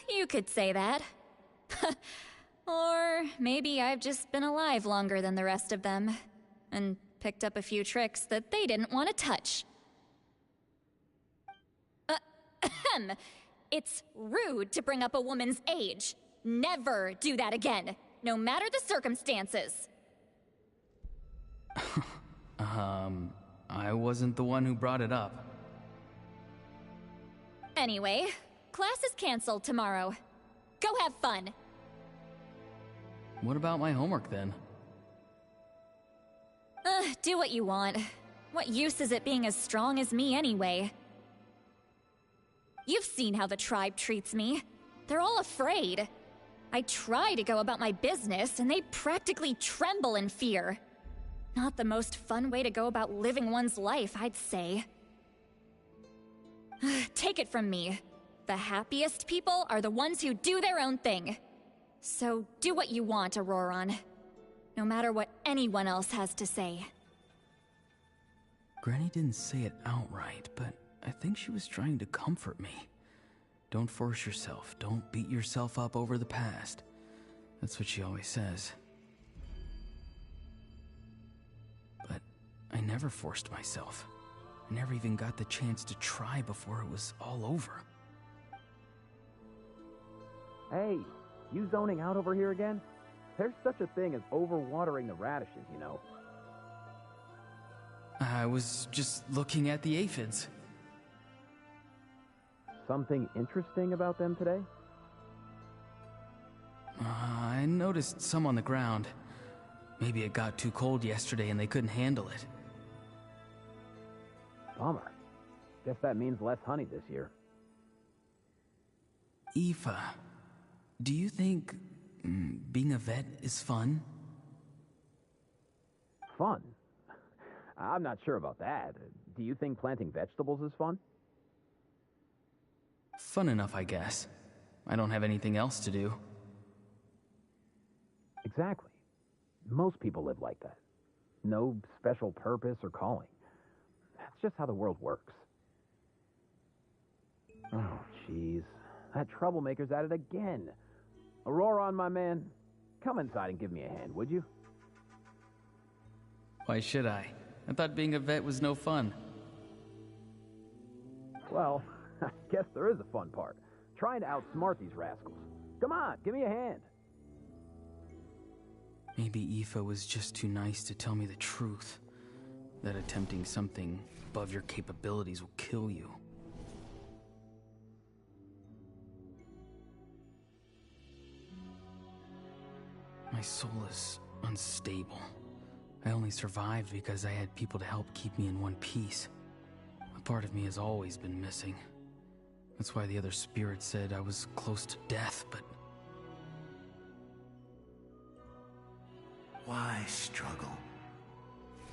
You could say that. Or maybe I've just been alive longer than the rest of them, and picked up a few tricks that they didn't want to touch. It's rude to bring up a woman's age. Never do that again, no matter the circumstances. I wasn't the one who brought it up. Anyway, class is canceled tomorrow. Go have fun. What about my homework then? Do what you want. What use is it being as strong as me anyway? You've seen how the tribe treats me. They're all afraid. I try to go about my business, and they practically tremble in fear. Not the most fun way to go about living one's life, I'd say. Take it from me. The happiest people are the ones who do their own thing. So do what you want, Auroron. No matter what anyone else has to say. Granny didn't say it outright, but I think she was trying to comfort me. Don't force yourself. Don't beat yourself up over the past. That's what she always says. But I never forced myself. I never even got the chance to try before it was all over. Hey, you zoning out over here again? There's such a thing as overwatering the radishes, you know. I was just looking at the aphids. Something interesting about them today? I noticed some on the ground. Maybe it got too cold yesterday and they couldn't handle it. Bummer. Guess that means less honey this year. Aoife, do you think being a vet is fun? Fun? I'm not sure about that. Do you think planting vegetables is fun? Fun enough, I guess. I don't have anything else to do. Exactly. Most people live like that. No special purpose or calling. That's just how the world works. Oh, jeez. That troublemaker's at it again. Auroron, my man, come inside and give me a hand, would you? Why should I? I thought being a vet was no fun. Well, I guess there is a fun part. Trying to outsmart these rascals. Come on, give me a hand. Maybe Aoife was just too nice to tell me the truth. That attempting something above your capabilities will kill you. My soul is unstable. I only survived because I had people to help keep me in one piece. A part of me has always been missing. That's why the other spirits said I was close to death, but... Why struggle?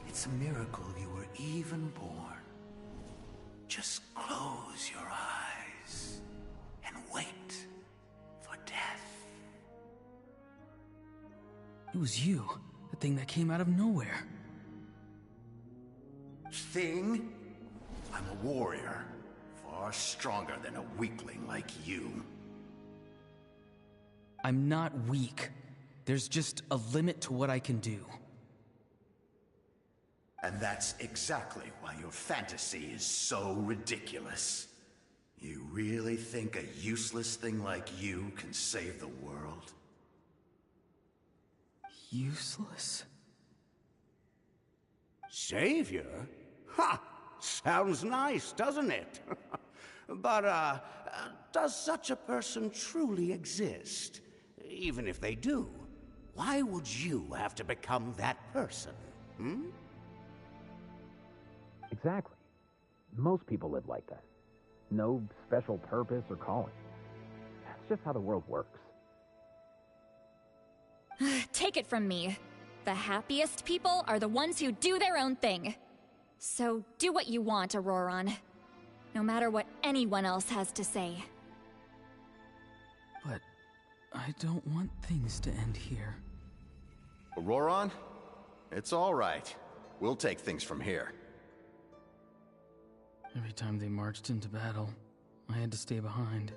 It's a miracle you were even born. Just close your eyes and wait for death. It was you, the thing that came out of nowhere. Thing? I'm a warrior, far stronger than a weakling like you. I'm not weak. There's just a limit to what I can do. And that's exactly why your fantasy is so ridiculous. You really think a useless thing like you can save the world? Useless? Savior? Ha! Sounds nice, doesn't it? But, does such a person truly exist? Even if they do, why would you have to become that person? Hmm? Exactly. Most people live like that. No special purpose or calling. That's just how the world works. Take it from me. The happiest people are the ones who do their own thing. So do what you want, Auroron. No matter what anyone else has to say. But I don't want things to end here. Auroron? It's all right. We'll take things from here. Every time they marched into battle, I had to stay behind.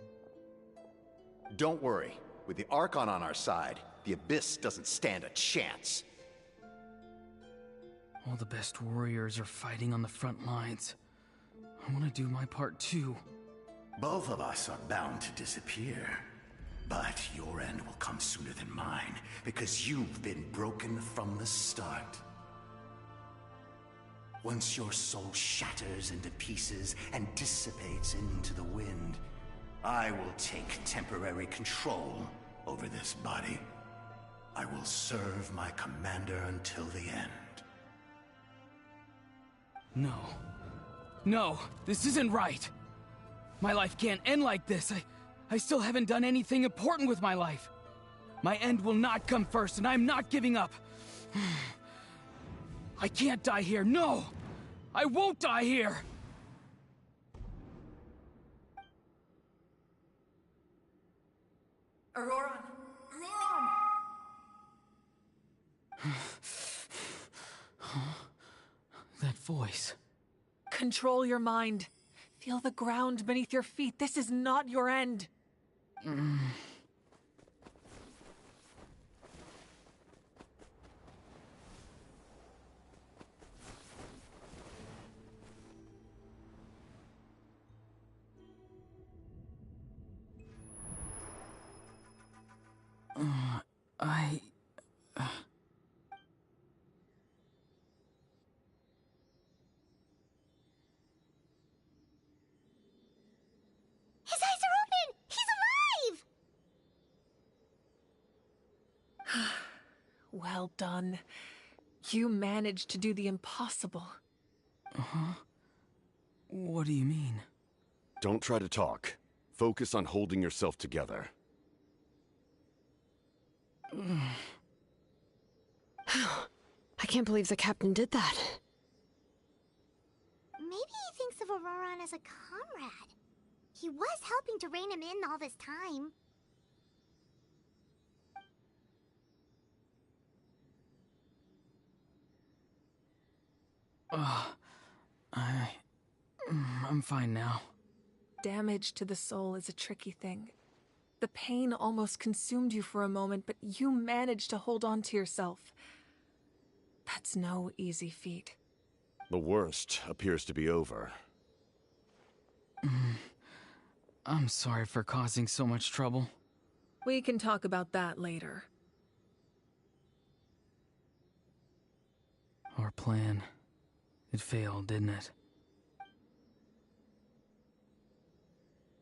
Don't worry. With the Archon on our side, the Abyss doesn't stand a chance. All the best warriors are fighting on the front lines. I want to do my part too. Both of us are bound to disappear. But your end will come sooner than mine, because you've been broken from the start. Once your soul shatters into pieces and dissipates into the wind, I will take temporary control over this body. I will serve my commander until the end. No. No, this isn't right. My life can't end like this. I still haven't done anything important with my life. My end will not come first, and I'm not giving up. I can't die here. No! I won't die here! Auroran! That voice. Control your mind. Feel the ground beneath your feet. This is not your end. His eyes are open! He's alive! Well done. You managed to do the impossible. Uh-huh. What do you mean? Don't try to talk. Focus on holding yourself together. I can't believe the captain did that. Maybe he thinks of Auroran as a comrade. He was helping to rein him in all this time. I'm fine now. Damage to the soul is a tricky thing. The pain almost consumed you for a moment, but you managed to hold on to yourself. That's no easy feat. The worst appears to be over. I'm sorry for causing so much trouble. We can talk about that later. Our plan. It failed, didn't it?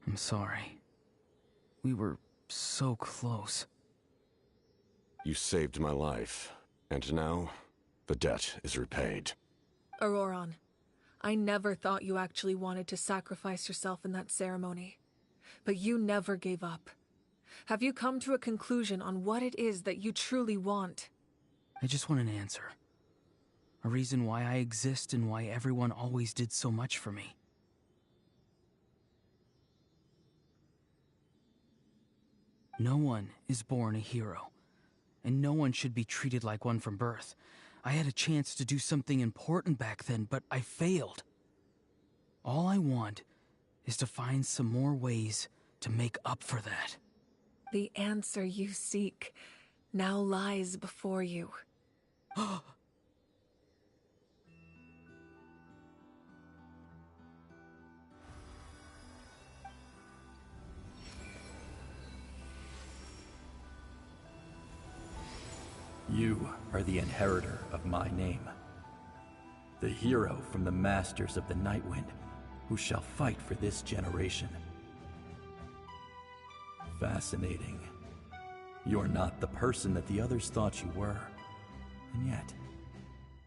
I'm sorry. We were so close. You saved my life, and now the debt is repaid. Auroran, I never thought you actually wanted to sacrifice yourself in that ceremony. But you never gave up. Have you come to a conclusion on what it is that you truly want? I just want an answer. A reason why I exist and why everyone always did so much for me. No one is born a hero, and no one should be treated like one from birth. I had a chance to do something important back then, but I failed. All I want is to find some more ways to make up for that. The answer you seek now lies before you. You are the inheritor of my name. The hero from the masters of the Nightwind, who shall fight for this generation. Fascinating. You're not the person that the others thought you were. And yet,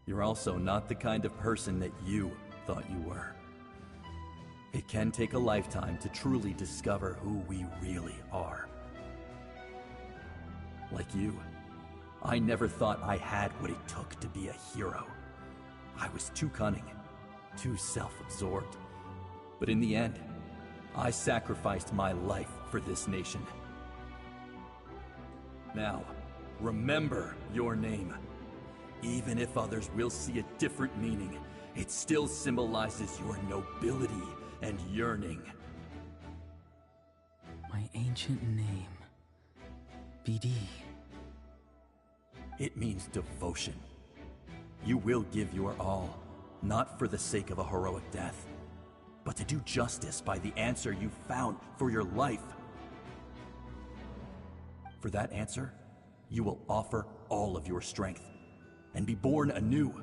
you're also not the kind of person that you thought you were. It can take a lifetime to truly discover who we really are. Like you, I never thought I had what it took to be a hero. I was too cunning, too self-absorbed. But in the end, I sacrificed my life for this nation. Now, remember your name. Even if others will see a different meaning, it still symbolizes your nobility and yearning. My ancient name. BD. It means devotion. You will give your all, not for the sake of a heroic death, but to do justice by the answer you found for your life. For that answer, you will offer all of your strength and be born anew.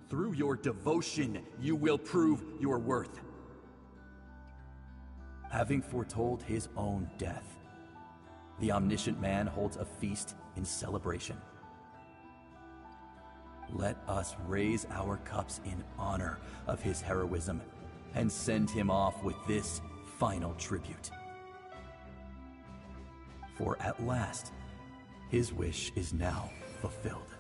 Through your devotion, you will prove your worth. Having foretold his own death, the omniscient man holds a feast in celebration. Let us raise our cups in honor of his heroism and send him off with this final tribute. For at last, his wish is now fulfilled.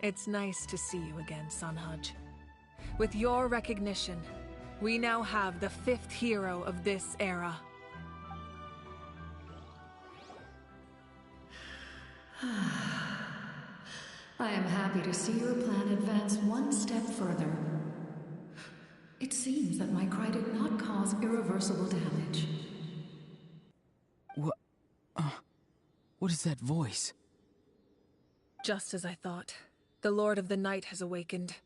It's nice to see you again, Sunhudge. With your recognition, we now have the 5th hero of this era. I am happy to see your plan advance one step further. It seems that my cry did not cause irreversible damage. What is that voice? Just as I thought. The Lord of the Night has awakened.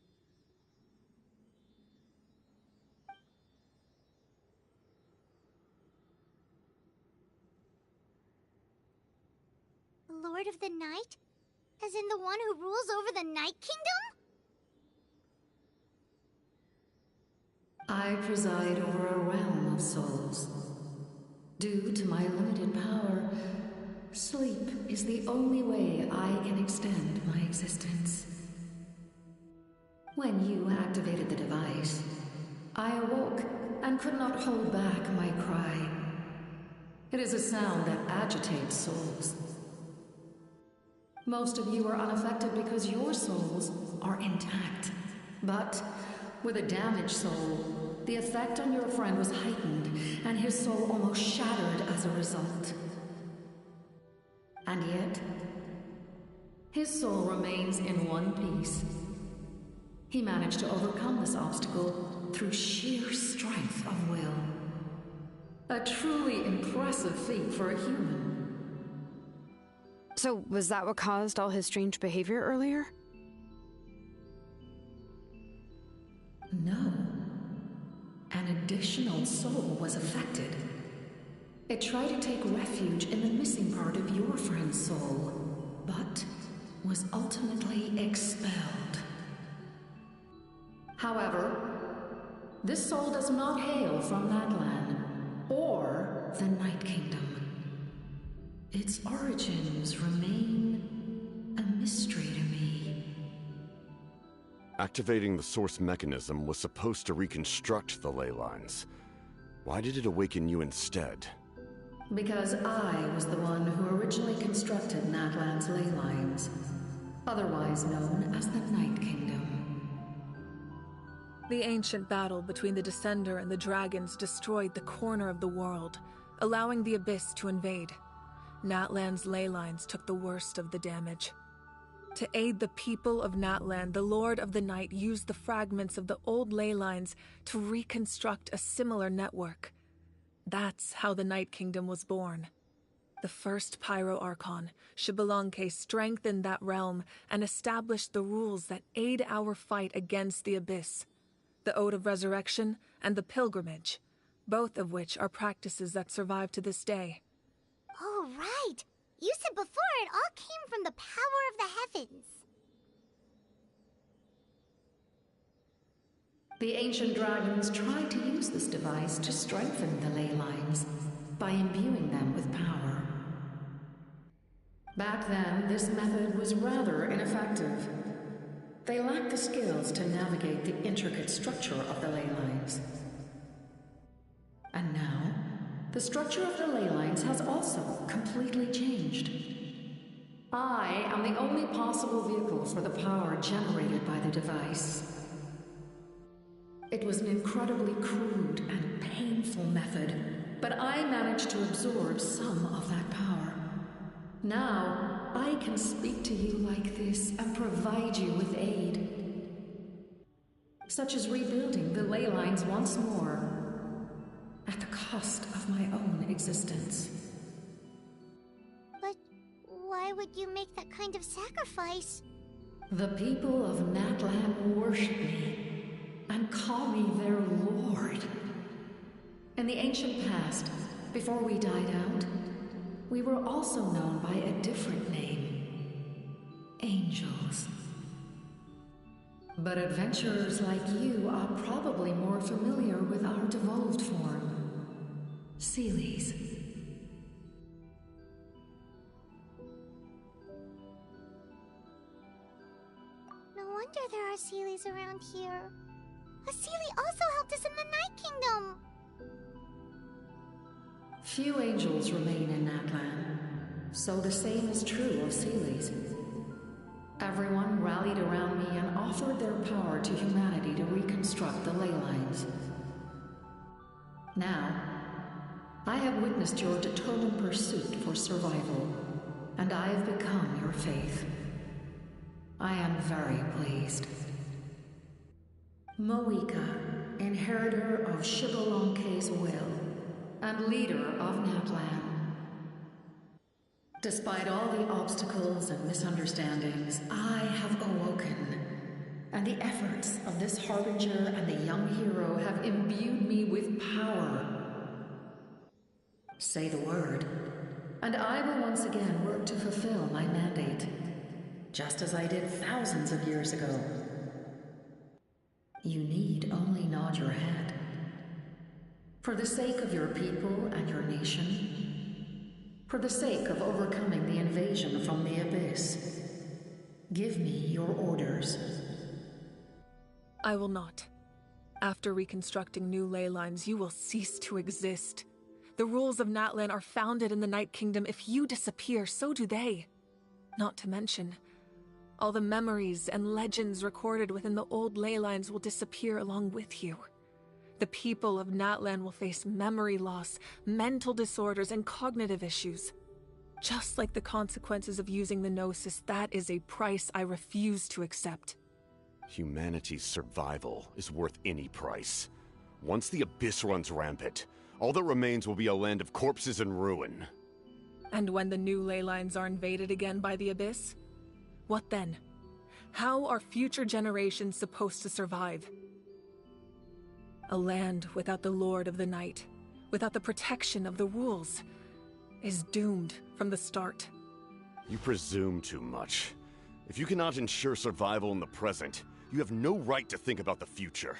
Lord of the Night? As in the one who rules over the Night Kingdom? I preside over a realm of souls. Due to my limited power, sleep is the only way I can extend my existence. When you activated the device, I awoke and could not hold back my cry. It is a sound that agitates souls. Most of you are unaffected because your souls are intact. But with a damaged soul, the effect on your friend was heightened, and his soul almost shattered as a result. And yet, his soul remains in one piece. He managed to overcome this obstacle through sheer strength of will. A truly impressive feat for a human. So, was that what caused all his strange behavior earlier? No. An additional soul was affected. It tried to take refuge in the missing part of your friend's soul, but was ultimately expelled. However, this soul does not hail from Natlan or the Night Kingdom. Its origins remain a mystery to me. Activating the source mechanism was supposed to reconstruct the ley lines. Why did it awaken you instead? Because I was the one who originally constructed Natlan's ley lines, otherwise known as the Night Kingdom. The ancient battle between the Descender and the dragons destroyed the corner of the world, allowing the Abyss to invade. Natlan's ley lines took the worst of the damage. To aid the people of Natlan, the Lord of the Night used the fragments of the old ley lines to reconstruct a similar network. That's how the Night Kingdom was born. The first Pyro Archon, Xbalanque, strengthened that realm and established the rules that aid our fight against the Abyss. The Ode of Resurrection and the Pilgrimage, both of which are practices that survive to this day. Oh, right! You said before it all came from the power of the heavens. The ancient dragons tried to use this device to strengthen the ley lines by imbuing them with power. Back then, this method was rather ineffective. They lacked the skills to navigate the intricate structure of the ley lines. And now, the structure of the ley lines has also completely changed. I am the only possible vehicle for the power generated by the device. It was an incredibly crude and painful method, but I managed to absorb some of that power. Now, I can speak to you like this and provide you with aid. Such as rebuilding the ley lines once more, at the cost of my own existence. But why would you make that kind of sacrifice? The people of Natlan worship me. and call me their lord. In the ancient past, before we died out, we were also known by a different name. Angels. But adventurers like you are probably more familiar with our devolved form. Seelies. No wonder there are Seelies around here. A Seelie also helped us in the Night Kingdom. Few angels remain in Natlan, so the same is true of Seelies. Everyone rallied around me and offered their power to humanity to reconstruct the ley lines. Now, I have witnessed your determined pursuit for survival, and I have become your faith. I am very pleased. Moika, inheritor of Shibalonke's will, and leader of Natlan. Despite all the obstacles and misunderstandings, I have awoken, and the efforts of this Harbinger and the young hero have imbued me with power. Say the word, and I will once again work to fulfill my mandate, just as I did thousands of years ago. You need only nod your head. For the sake of your people and your nation, for the sake of overcoming the invasion from the Abyss, give me your orders. I will not. After reconstructing new ley lines, you will cease to exist. The rules of Natlan are founded in the Night Kingdom. If you disappear, so do they. Not to mention, all the memories and legends recorded within the old ley lines will disappear along with you. The people of Natlan will face memory loss, mental disorders, and cognitive issues. Just like the consequences of using the Gnosis, that is a price I refuse to accept. Humanity's survival is worth any price. Once the Abyss runs rampant, all that remains will be a land of corpses and ruin. And when the new ley lines are invaded again by the Abyss? What then? How are future generations supposed to survive? A land without the Lord of the Night, without the protection of the rules, is doomed from the start. You presume too much. If you cannot ensure survival in the present, you have no right to think about the future.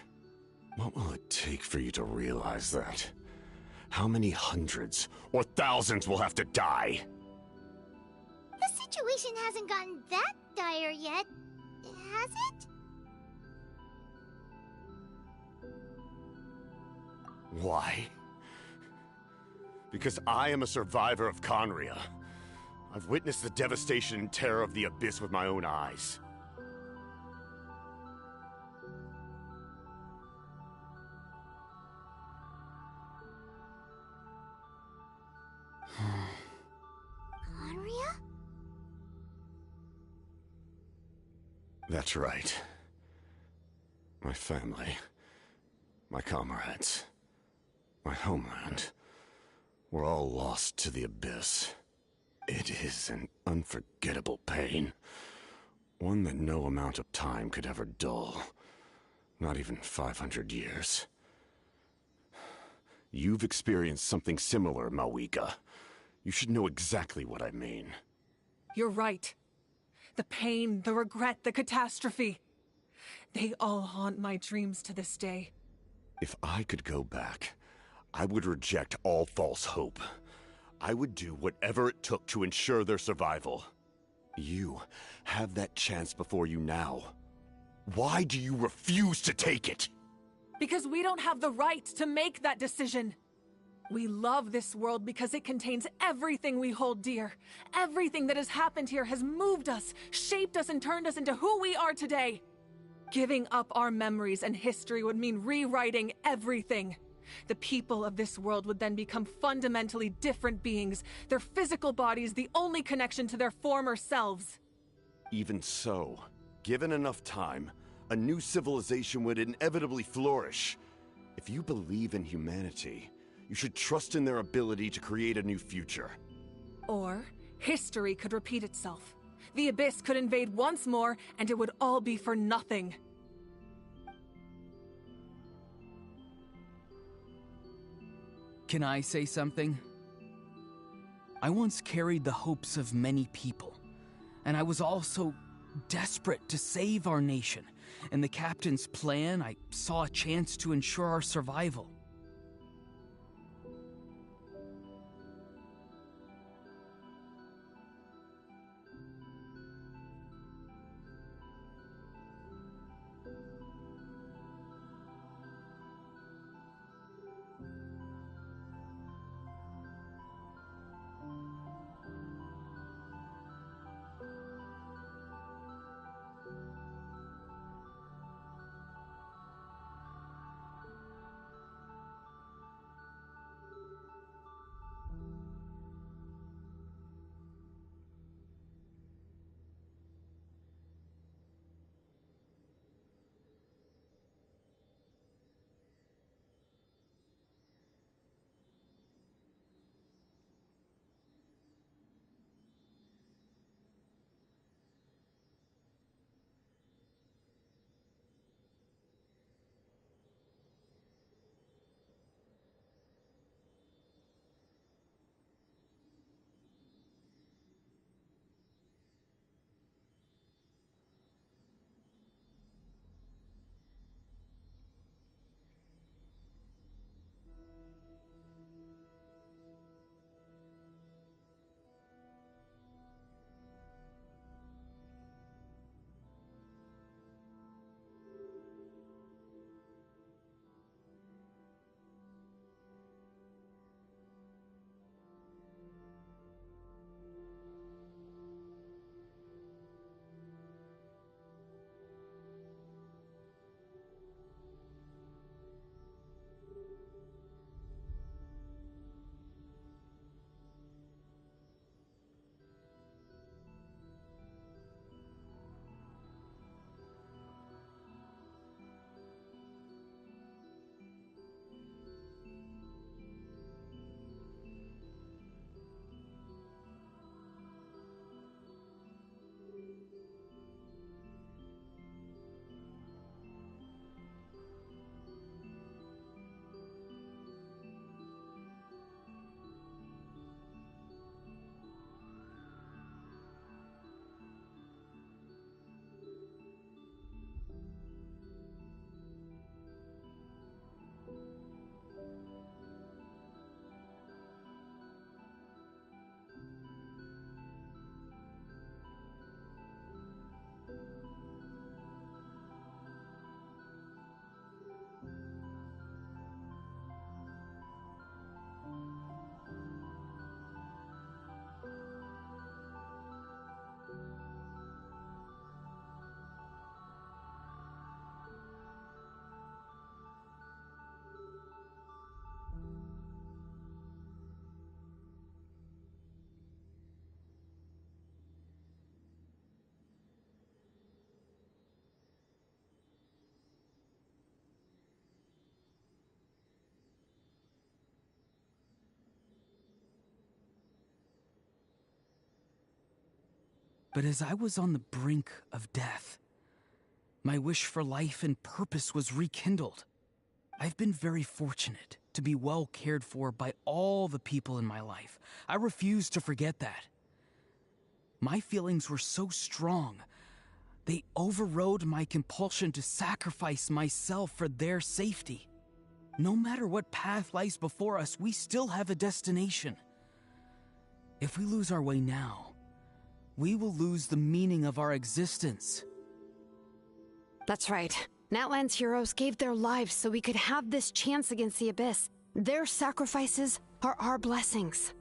What will it take for you to realize that? How many hundreds or thousands will have to die? The situation hasn't gotten that dire yet, has it? Why? Because I am a survivor of Conria. I've witnessed the devastation and terror of the Abyss with my own eyes. Conria? That's right. My family, my comrades, my homeland, we're all lost to the Abyss. It is an unforgettable pain. One that no amount of time could ever dull. Not even 500 years. You've experienced something similar, Mawika. You should know exactly what I mean. You're right. The pain, the regret, the catastrophe. They all haunt my dreams to this day. If I could go back, I would reject all false hope. I would do whatever it took to ensure their survival. You have that chance before you now. Why do you refuse to take it? Because we don't have the right to make that decision. We love this world because it contains everything we hold dear. Everything that has happened here has moved us, shaped us, and turned us into who we are today. Giving up our memories and history would mean rewriting everything. The people of this world would then become fundamentally different beings, their physical bodies the only connection to their former selves. Even so, given enough time, a new civilization would inevitably flourish. If you believe in humanity, you should trust in their ability to create a new future. Or, history could repeat itself. The Abyss could invade once more, and it would all be for nothing. Can I say something? I once carried the hopes of many people, and I was also desperate to save our nation. In the captain's plan, I saw a chance to ensure our survival. But as I was on the brink of death, my wish for life and purpose was rekindled. I've been very fortunate to be well cared for by all the people in my life. I refuse to forget that. My feelings were so strong, they overrode my compulsion to sacrifice myself for their safety. No matter what path lies before us, we still have a destination. If we lose our way now, we will lose the meaning of our existence. That's right. Natlan's heroes gave their lives so we could have this chance against the Abyss. Their sacrifices are our blessings.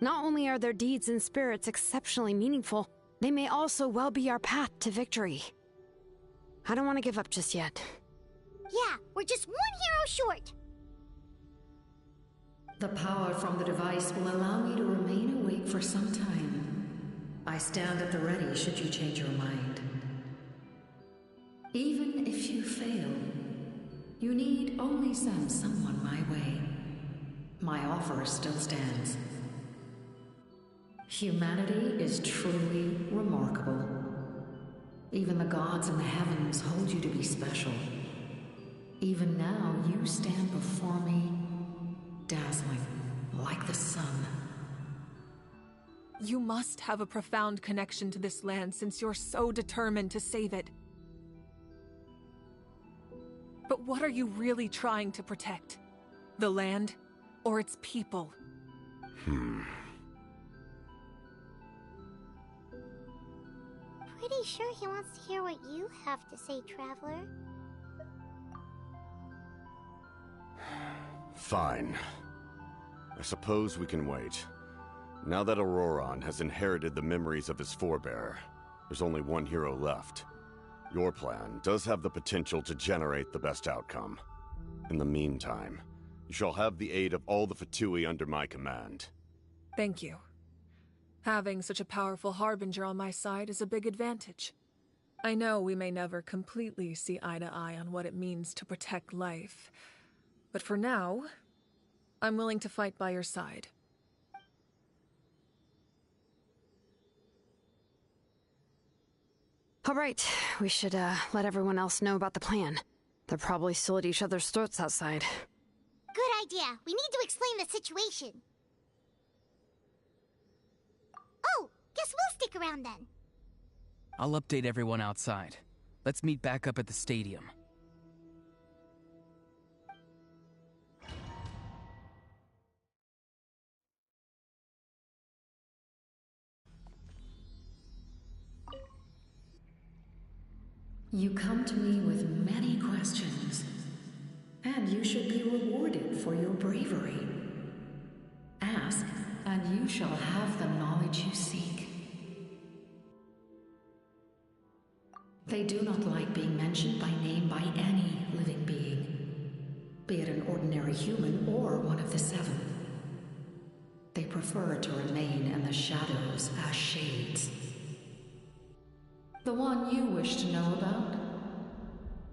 Not only are their deeds and spirits exceptionally meaningful, they may also well be our path to victory. I don't want to give up just yet. Yeah, we're just one hero short. The power from the device will allow me to remain awake for some time. I stand at the ready should you change your mind. Even if you fail, you need only send someone my way. My offer still stands. Humanity is truly remarkable. Even the gods in the heavens hold you to be special. Even now, you stand before me dazzling, like the sun. You must have a profound connection to this land since you're so determined to save it. But what are you really trying to protect? The land or its people? Pretty sure he wants to hear what you have to say, Traveler. Fine. I suppose we can wait. Now that Auroron has inherited the memories of his forebear, there's only one hero left. Your plan does have the potential to generate the best outcome. In the meantime, you shall have the aid of all the Fatui under my command. Thank you. Having such a powerful harbinger on my side is a big advantage. I know we may never completely see eye to eye on what it means to protect life, but for now, I'm willing to fight by your side. All right, we should let everyone else know about the plan. They're probably still at each other's throats outside. Good idea. We need to explain the situation. Oh, guess we'll stick around then. I'll update everyone outside. Let's meet back up at the stadium. You come to me with many questions, and you should be rewarded for your bravery. Ask, and you shall have the knowledge you seek. They do not like being mentioned by name by any living being, be it an ordinary human or one of the seven. They prefer to remain in the shadows as shades. The one you wish to know about?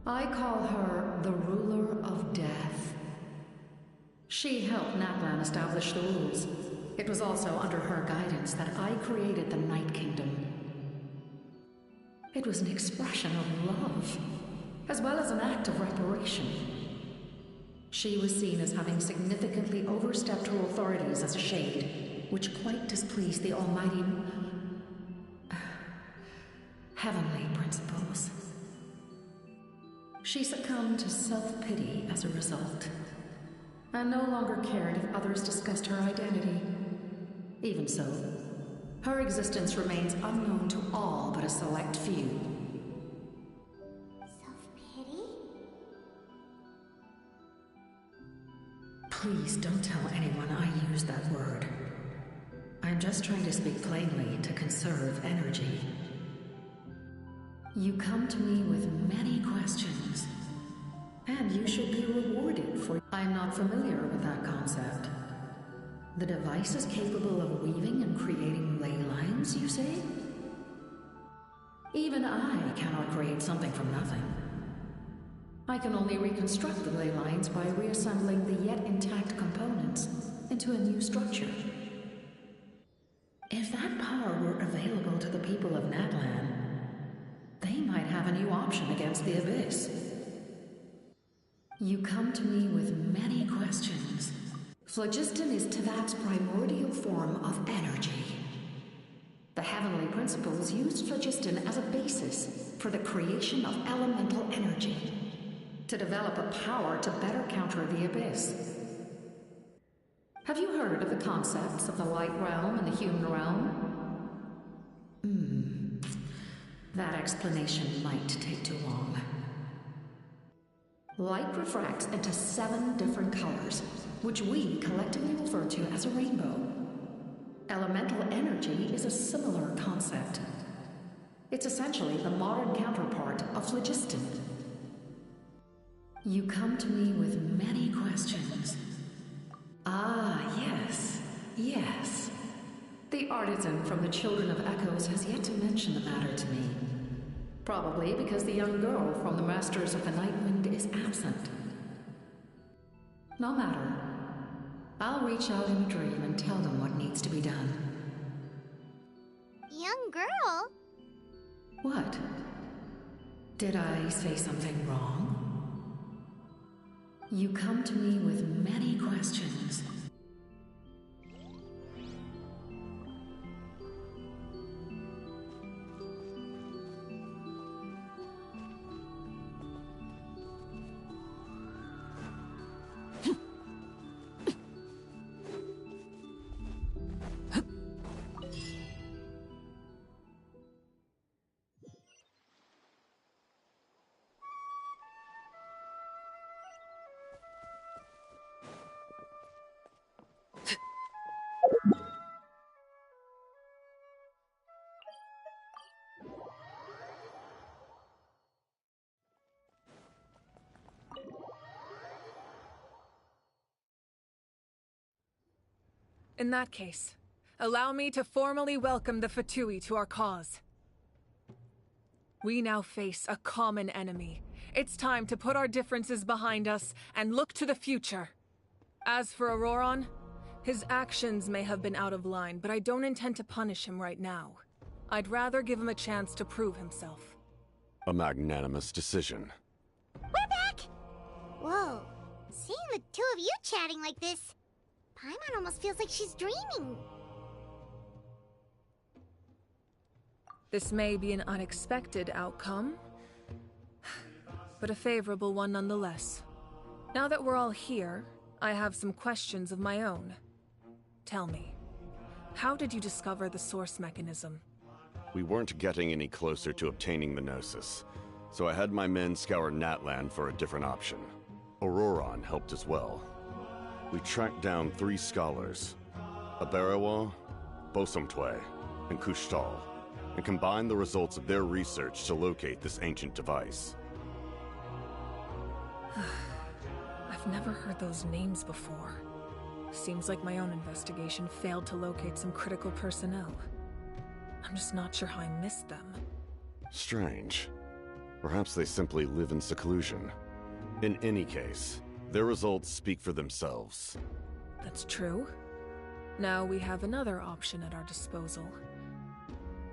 I call her the Ruler of Death. She helped Natlan establish the rules. It was also under her guidance that I created the Night Kingdom. It was an expression of love, as well as an act of reparation. She was seen as having significantly overstepped her authorities as a shade, which quite displeased the almighty heavenly principles. She succumbed to self-pity as a result, and no longer cared if others discussed her identity. Even so, her existence remains unknown to all but a select few. Self-pity? Please don't tell anyone I used that word. I'm just trying to speak plainly to conserve energy. You come to me with many questions, and you should be rewarded for... I'm not familiar with that concept. The device is capable of weaving and creating ley lines, you say? Even I cannot create something from nothing. I can only reconstruct the ley lines by reassembling the yet intact components into a new structure. If that power were available to the people of Natlan, they might have a new option against the Abyss. You come to me with many questions. Phlogiston is Teyvat's primordial form of energy. The heavenly principles used phlogiston as a basis for the creation of elemental energy, to develop a power to better counter the Abyss. Have you heard of the concepts of the light realm and the human realm? That explanation might take too long. Light refracts into 7 different colors, which we collectively refer to as a rainbow. Elemental energy is a similar concept. It's essentially the modern counterpart of phlogiston. You come to me with many questions. Ah, yes. The artisan from the Children of Echoes has yet to mention the matter to me. Probably because the young girl from the Masters of the Nightwind is absent. No matter. I'll reach out in a dream and tell them what needs to be done. Young girl? What? Did I say something wrong? You come to me with many questions. In that case, allow me to formally welcome the Fatui to our cause. We now face a common enemy. It's time to put our differences behind us and look to the future. As for Auroron, his actions may have been out of line, but I don't intend to punish him right now. I'd rather give him a chance to prove himself. A magnanimous decision. We're back! Whoa, seeing the two of you chatting like this, Paimon almost feels like she's dreaming. This may be an unexpected outcome, but a favorable one nonetheless. Now that we're all here, I have some questions of my own. Tell me, how did you discover the source mechanism? We weren't getting any closer to obtaining the Gnosis, so I had my men scour Natlan for a different option. Auroron helped as well. We tracked down 3 scholars, Aberawa, Bosomtwe, and Kushtal, and combined the results of their research to locate this ancient device. I've never heard those names before. Seems like my own investigation failed to locate some critical personnel. I'm just not sure how I missed them. Strange. Perhaps they simply live in seclusion. In any case, their results speak for themselves. That's true. Now we have another option at our disposal.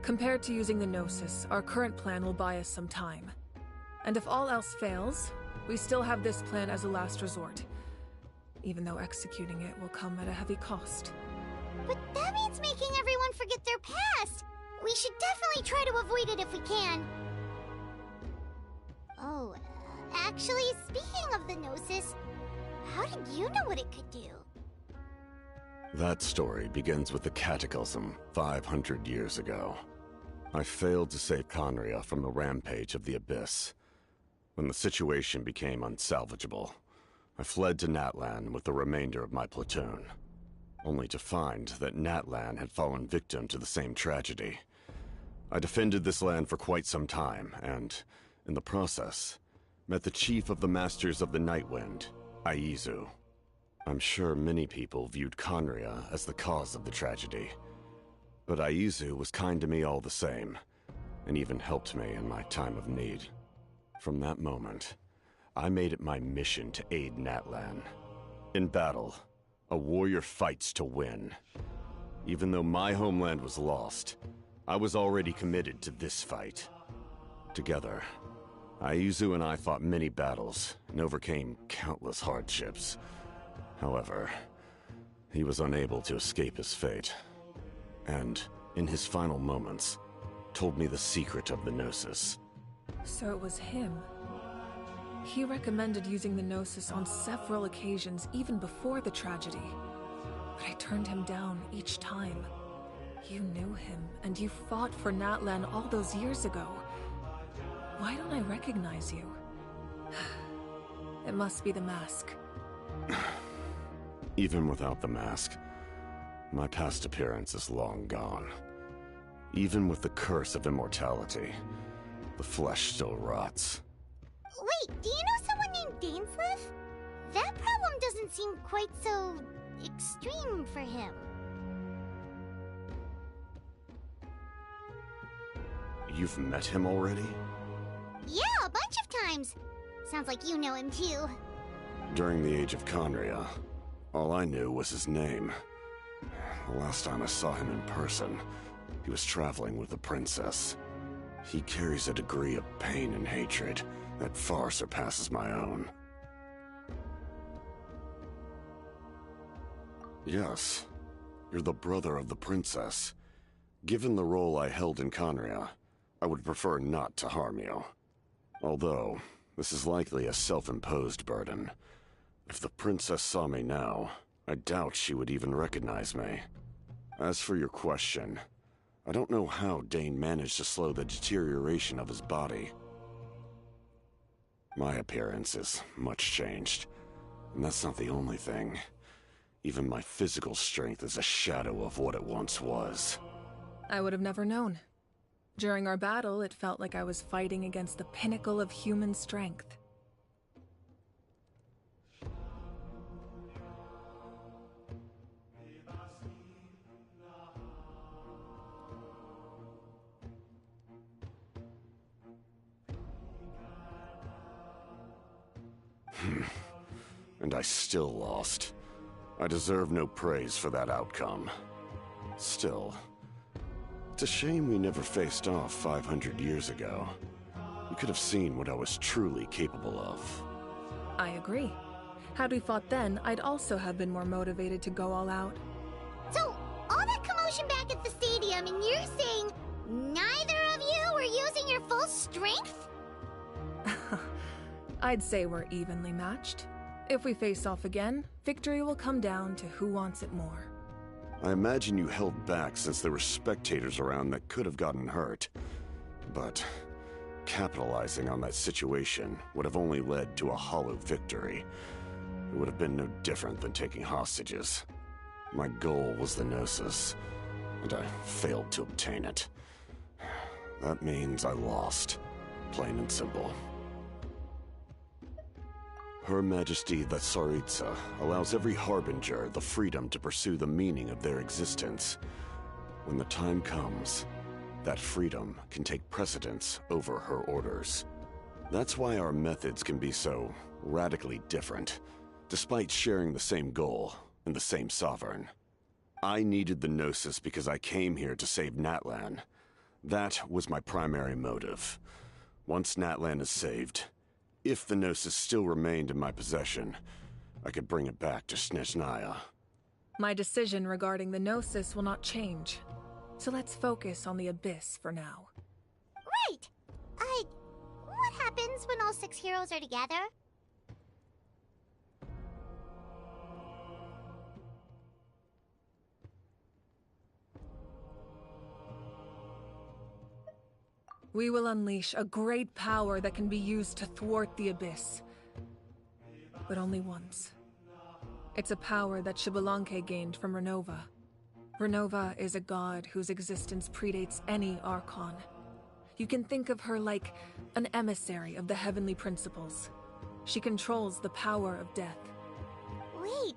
Compared to using the Gnosis, our current plan will buy us some time. And if all else fails, we still have this plan as a last resort. Even though executing it will come at a heavy cost. But that means making everyone forget their past! We should definitely try to avoid it if we can. Oh, actually, speaking of the Gnosis, how did you know what it could do? That story begins with the Cataclysm 500 years ago. I failed to save Conria from the rampage of the Abyss. When the situation became unsalvageable, I fled to Natlan with the remainder of my platoon, only to find that Natlan had fallen victim to the same tragedy. I defended this land for quite some time, and, in the process, met the chief of the Masters of the Nightwind, Aizu. I'm sure many people viewed Conria as the cause of the tragedy, but Aizu was kind to me all the same, and even helped me in my time of need. From that moment, I made it my mission to aid Natlan. In battle, a warrior fights to win. Even though my homeland was lost, I was already committed to this fight. Together, Aizu and I fought many battles and overcame countless hardships. However, he was unable to escape his fate, and, in his final moments, told me the secret of the Gnosis. So it was him. He recommended using the Gnosis on several occasions, even before the tragedy. But I turned him down each time. You knew him, and you fought for Natlan all those years ago. Why don't I recognize you? It must be the mask. Even without the mask, my past appearance is long gone. Even with the curse of immortality, the flesh still rots. Wait, do you know someone named Dainsleif? That problem doesn't seem quite so extreme for him. You've met him already? Yeah, a bunch of times. Sounds like you know him too. During the age of Conria, all I knew was his name. The last time I saw him in person, he was traveling with a princess. He carries a degree of pain and hatred that far surpasses my own. Yes. You're the brother of the princess. Given the role I held in Conria, I would prefer not to harm you. Although, this is likely a self-imposed burden. If the princess saw me now, I doubt she would even recognize me. As for your question, I don't know how Dane managed to slow the deterioration of his body. My appearance is much changed, and that's not the only thing. Even my physical strength is a shadow of what it once was. I would have never known. During our battle, it felt like I was fighting against the pinnacle of human strength. And I still lost. I deserve no praise for that outcome. Still, it's a shame we never faced off 500 years ago. You could have seen what I was truly capable of. I agree. Had we fought then, I'd also have been more motivated to go all out. So, all that commotion back at the stadium, and you're saying neither of you were using your full strength? I'd say we're evenly matched. If we face off again, victory will come down to who wants it more. I imagine you held back since there were spectators around that could have gotten hurt. But capitalizing on that situation would have only led to a hollow victory. It would have been no different than taking hostages. My goal was the Gnosis, and I failed to obtain it. That means I lost, plain and simple. Her Majesty the Tsaritsa allows every Harbinger the freedom to pursue the meaning of their existence. When the time comes, that freedom can take precedence over her orders. That's why our methods can be so radically different, despite sharing the same goal and the same sovereign. I needed the Gnosis because I came here to save Natlan. That was my primary motive. Once Natlan is saved, if the Gnosis still remained in my possession, I could bring it back to Snezhnaya. My decision regarding the Gnosis will not change. So let's focus on the Abyss for now. Right! What happens when all 6 heroes are together? We will unleash a great power that can be used to thwart the Abyss. But only once. It's a power that Xbalanque gained from Renova. Renova is a god whose existence predates any Archon. You can think of her like an emissary of the heavenly principles. She controls the power of death. Wait,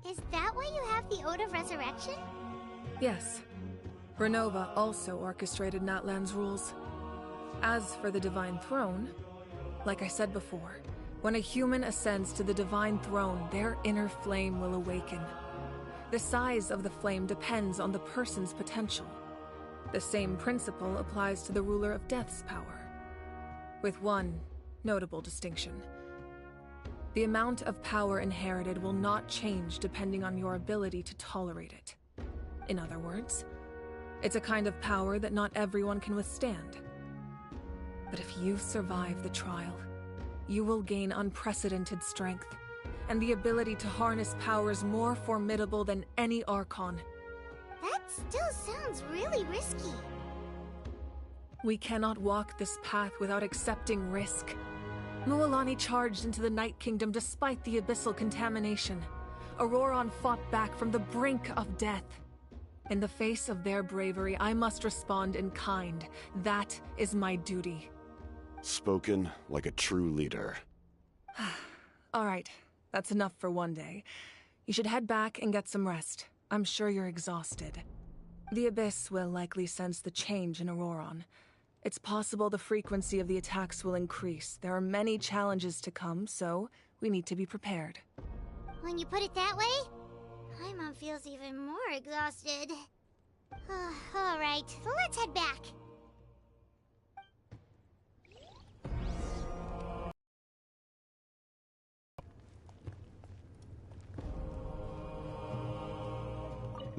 is that why you have the Ode of Resurrection? Yes. Renova also orchestrated Natlan's rules. As for the Divine Throne, like I said before, when a human ascends to the Divine Throne, their inner flame will awaken. The size of the flame depends on the person's potential. The same principle applies to the ruler of Death's power, with one notable distinction. The amount of power inherited will not change depending on your ability to tolerate it. In other words, it's a kind of power that not everyone can withstand. But if you survive the trial, you will gain unprecedented strength, and the ability to harness powers more formidable than any Archon. That still sounds really risky. We cannot walk this path without accepting risk. Mualani charged into the Night Kingdom despite the abyssal contamination. Auroron fought back from the brink of death. In the face of their bravery, I must respond in kind. That is my duty. Spoken like a true leader. All right, that's enough for one day. You should head back and get some rest. I'm sure you're exhausted. The Abyss will likely sense the change in Auroron. It's possible the frequency of the attacks will increase. There are many challenges to come, so we need to be prepared. When you put it that way, Paimon feels even more exhausted. All right, let's head back.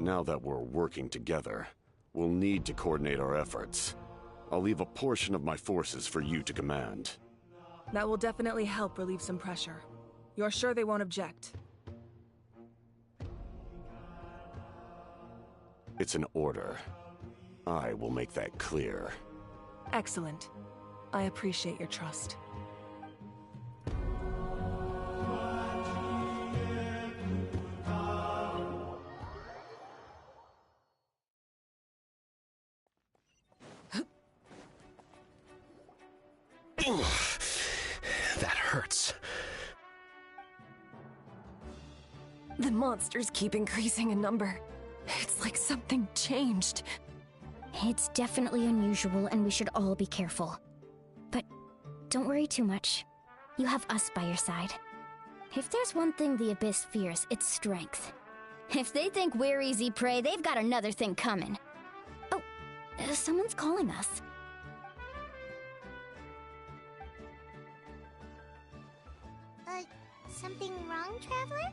Now that we're working together, we'll need to coordinate our efforts. I'll leave a portion of my forces for you to command. That will definitely help relieve some pressure. You're sure they won't object? It's an order. I will make that clear. Excellent. I appreciate your trust. That hurts. The monsters keep increasing in number. It's like something changed. It's definitely unusual, and we should all be careful. But don't worry too much. You have us by your side. If there's one thing the Abyss fears, it's strength. If they think we're easy prey, they've got another thing coming. Oh, someone's calling us. Something wrong, Traveler?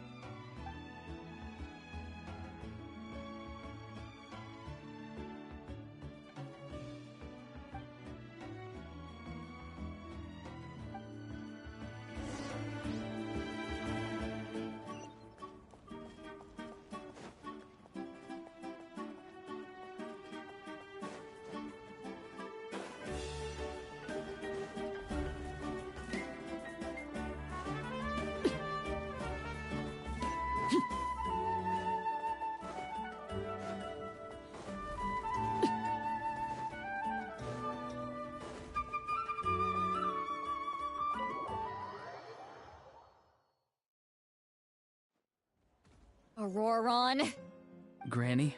Auroron. Granny?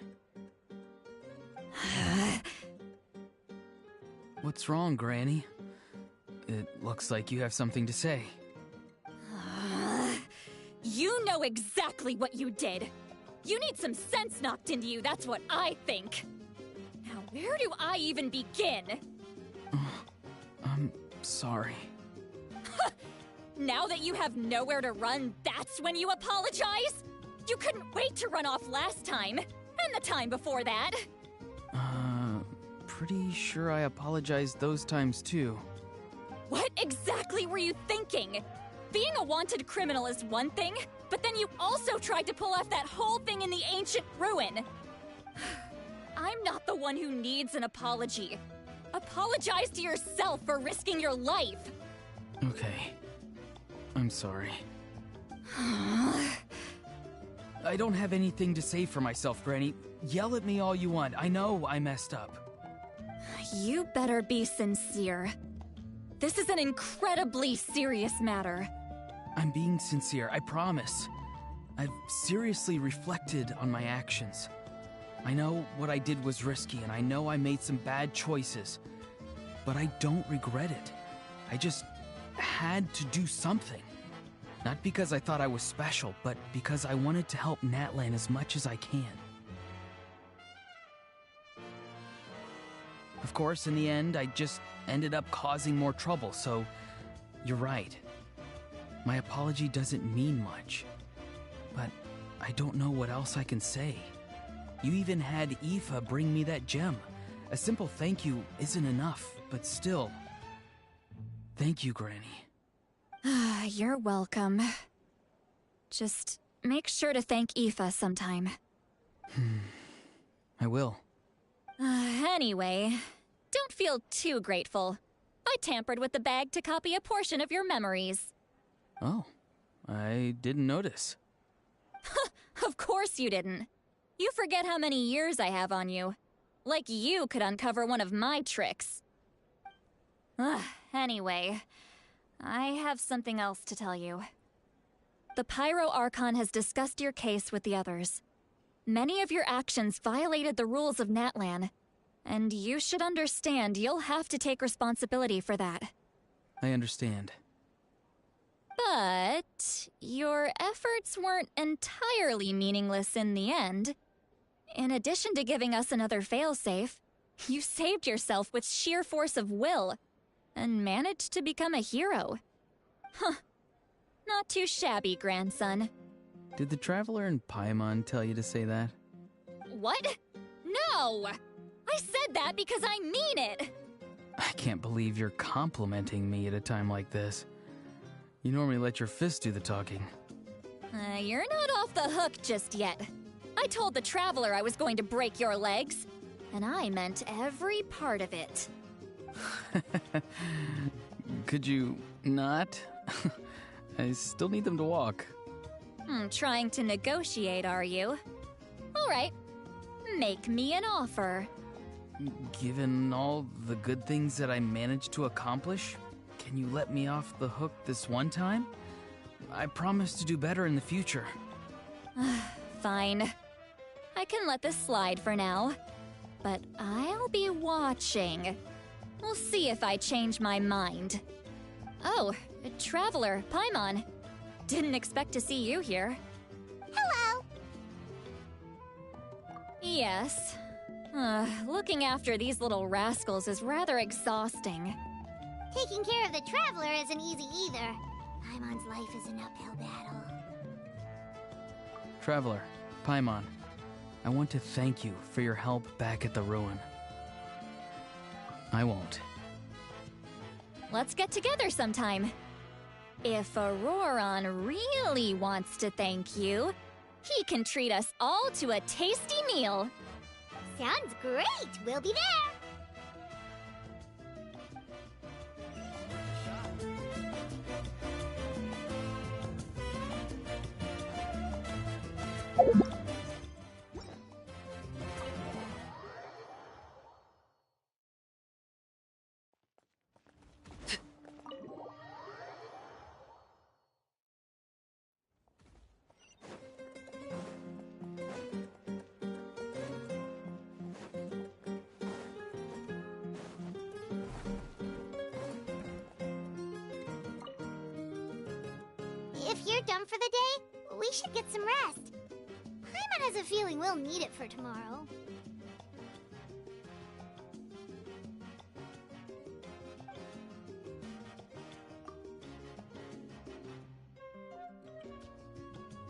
What's wrong, Granny? It looks like you have something to say. You know exactly what you did. You need some sense knocked into you, that's what I think. Now, where do I even begin? I'm sorry. Now that you have nowhere to run, that's when you apologize? You couldn't wait to run off last time, and the time before that. Pretty sure I apologized those times too. What exactly were you thinking? Being a wanted criminal is one thing, but then you also tried to pull off that whole thing in the ancient ruin. I'm not the one who needs an apology. Apologize to yourself for risking your life. Okay. I'm sorry. I don't have anything to say for myself, Granny. Yell at me all you want. I know I messed up. You better be sincere. This is an incredibly serious matter. I'm being sincere, I promise. I've seriously reflected on my actions. I know what I did was risky, and I know I made some bad choices. But I don't regret it. I just had to do something. Not because I thought I was special, but because I wanted to help Natlan as much as I can. Of course, in the end, I just ended up causing more trouble, so you're right. My apology doesn't mean much. But I don't know what else I can say. You even had Aoife bring me that gem. A simple thank you isn't enough, but still. Thank you, Granny. You're welcome. Just make sure to thank Aoife sometime. I will. Anyway, don't feel too grateful. I tampered with the bag to copy a portion of your memories. Oh, I didn't notice. Of course you didn't. You forget how many years I have on you. Like you could uncover one of my tricks. Anyway, I have something else to tell you. The Pyro Archon has discussed your case with the others. Many of your actions violated the rules of Natlan, and you should understand you'll have to take responsibility for that. I understand. But your efforts weren't entirely meaningless in the end. In addition to giving us another failsafe, you saved yourself with sheer force of will, and managed to become a hero. Huh. Not too shabby, grandson. Did the Traveler in Paimon tell you to say that? What? No! I said that because I mean it! I can't believe you're complimenting me at a time like this. You normally let your fists do the talking. You're not off the hook just yet. I told the Traveler I was going to break your legs, and I meant every part of it. Could you not? I still need them to walk. Trying to negotiate, are you? All right. Make me an offer. Given all the good things that I managed to accomplish, can you let me off the hook this one time? I promise to do better in the future. Fine. I can let this slide for now. But I'll be watching. We'll see if I change my mind. Oh, Traveler, Paimon. Didn't expect to see you here. Hello! Yes. Looking after these little rascals is rather exhausting. Taking care of the Traveler isn't easy either. Paimon's life is an uphill battle. Traveler, Paimon, I want to thank you for your help back at the ruin. I won't. Let's get together sometime. If Auroron really wants to thank you, he can treat us all to a tasty meal. Sounds great! We'll be there! If you're done for the day, we should get some rest. Paimon has a feeling we'll need it for tomorrow.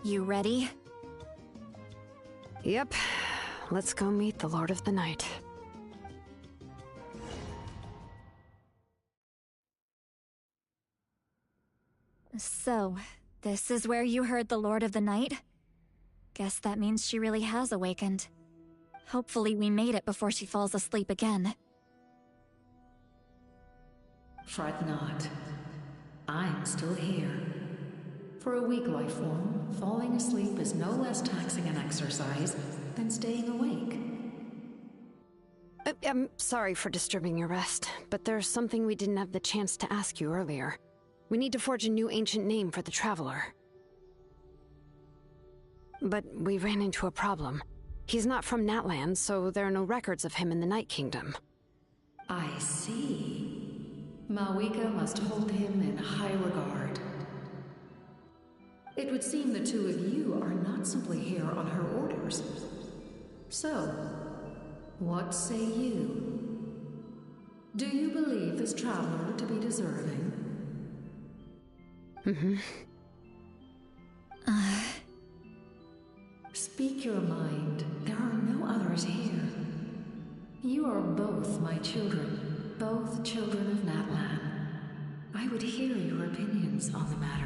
You ready? Yep. Let's go meet the Lord of the Night. So, this is where you heard the Lord of the Night? Guess that means she really has awakened. Hopefully we made it before she falls asleep again. Fret not. I'm still here. For a weak life form, falling asleep is no less taxing an exercise than staying awake. I'm sorry for disturbing your rest, but there's something we didn't have the chance to ask you earlier. We need to forge a new ancient name for the Traveler. But we ran into a problem. He's not from Natlan, so there are no records of him in the Night Kingdom. I see. Mawika must hold him in high regard. It would seem the two of you are not simply here on her orders. So, what say you? Do you believe this traveler to be deserving? Speak your mind. There are no others here. You are both my children, both children of Natlan. I would hear your opinions on the matter.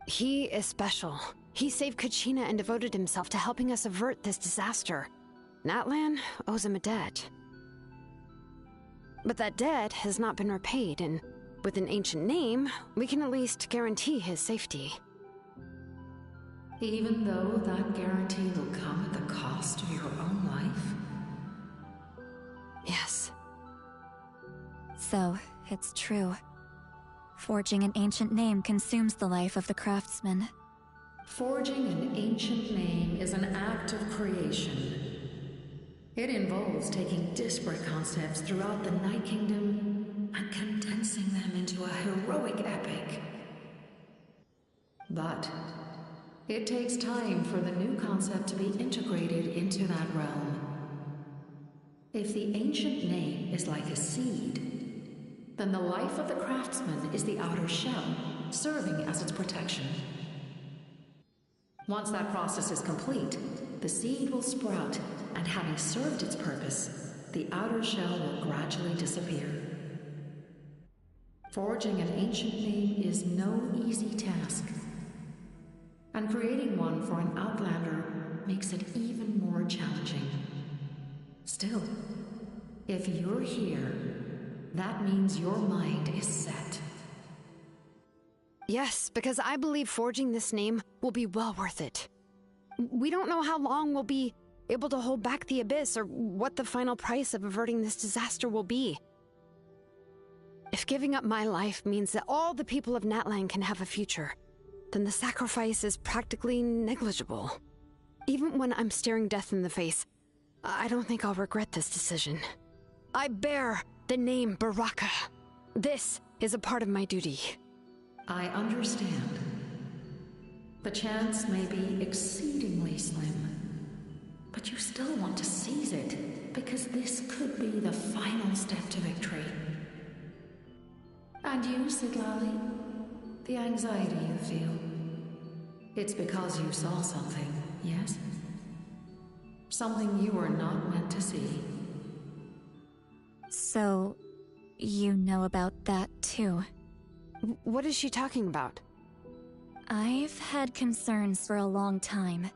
He is special. He saved Kachina and devoted himself to helping us avert this disaster. Natlan owes him a debt. But that debt has not been repaid, and with an ancient name, we can at least guarantee his safety. Even though that guarantee will come at the cost of your own life? Yes. So, it's true. Forging an ancient name consumes the life of the craftsman. Forging an ancient name is an act of creation. It involves taking disparate concepts throughout the Night Kingdom and condensing them into a heroic epic. But it takes time for the new concept to be integrated into that realm. If the ancient name is like a seed, then the life of the craftsman is the outer shell, serving as its protection. Once that process is complete, the seed will sprout, and having served its purpose, the outer shell will gradually disappear. Forging an ancient name is no easy task, and creating one for an outlander makes it even more challenging. Still, if you're here, that means your mind is set. Yes, because I believe forging this name will be well worth it. We don't know how long we'll be able to hold back the Abyss or what the final price of averting this disaster will be. If giving up my life means that all the people of Natlan can have a future, then the sacrifice is practically negligible. Even when I'm staring death in the face, I don't think I'll regret this decision. I bear the name Baraka. This is a part of my duty. I understand. The chance may be exceedingly slim, but you still want to seize it, because this could be the final step to victory. And you, Sidlali? The anxiety you feel. It's because you saw something, yes? Something you were not meant to see. So, you know about that too. What is she talking about? I've had concerns for a long time.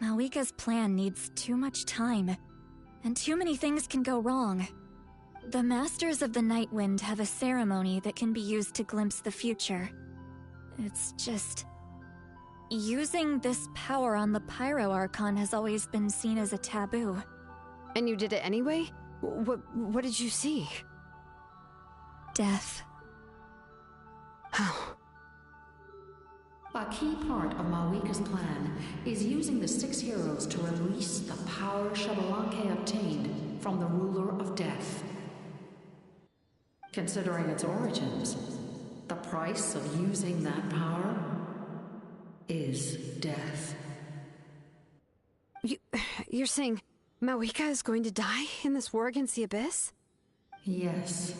Malika's plan needs too much time, and too many things can go wrong. The Masters of the Nightwind have a ceremony that can be used to glimpse the future. It's just... using this power on the Pyro Archon has always been seen as a taboo. And you did it anyway? What did you see? Death. How? A key part of Malika's plan is using the 6 heroes to release the power Xbalanque obtained from the Ruler of Death. Considering its origins, the price of using that power is death. You're saying Malika is going to die in this war against the Abyss? Yes.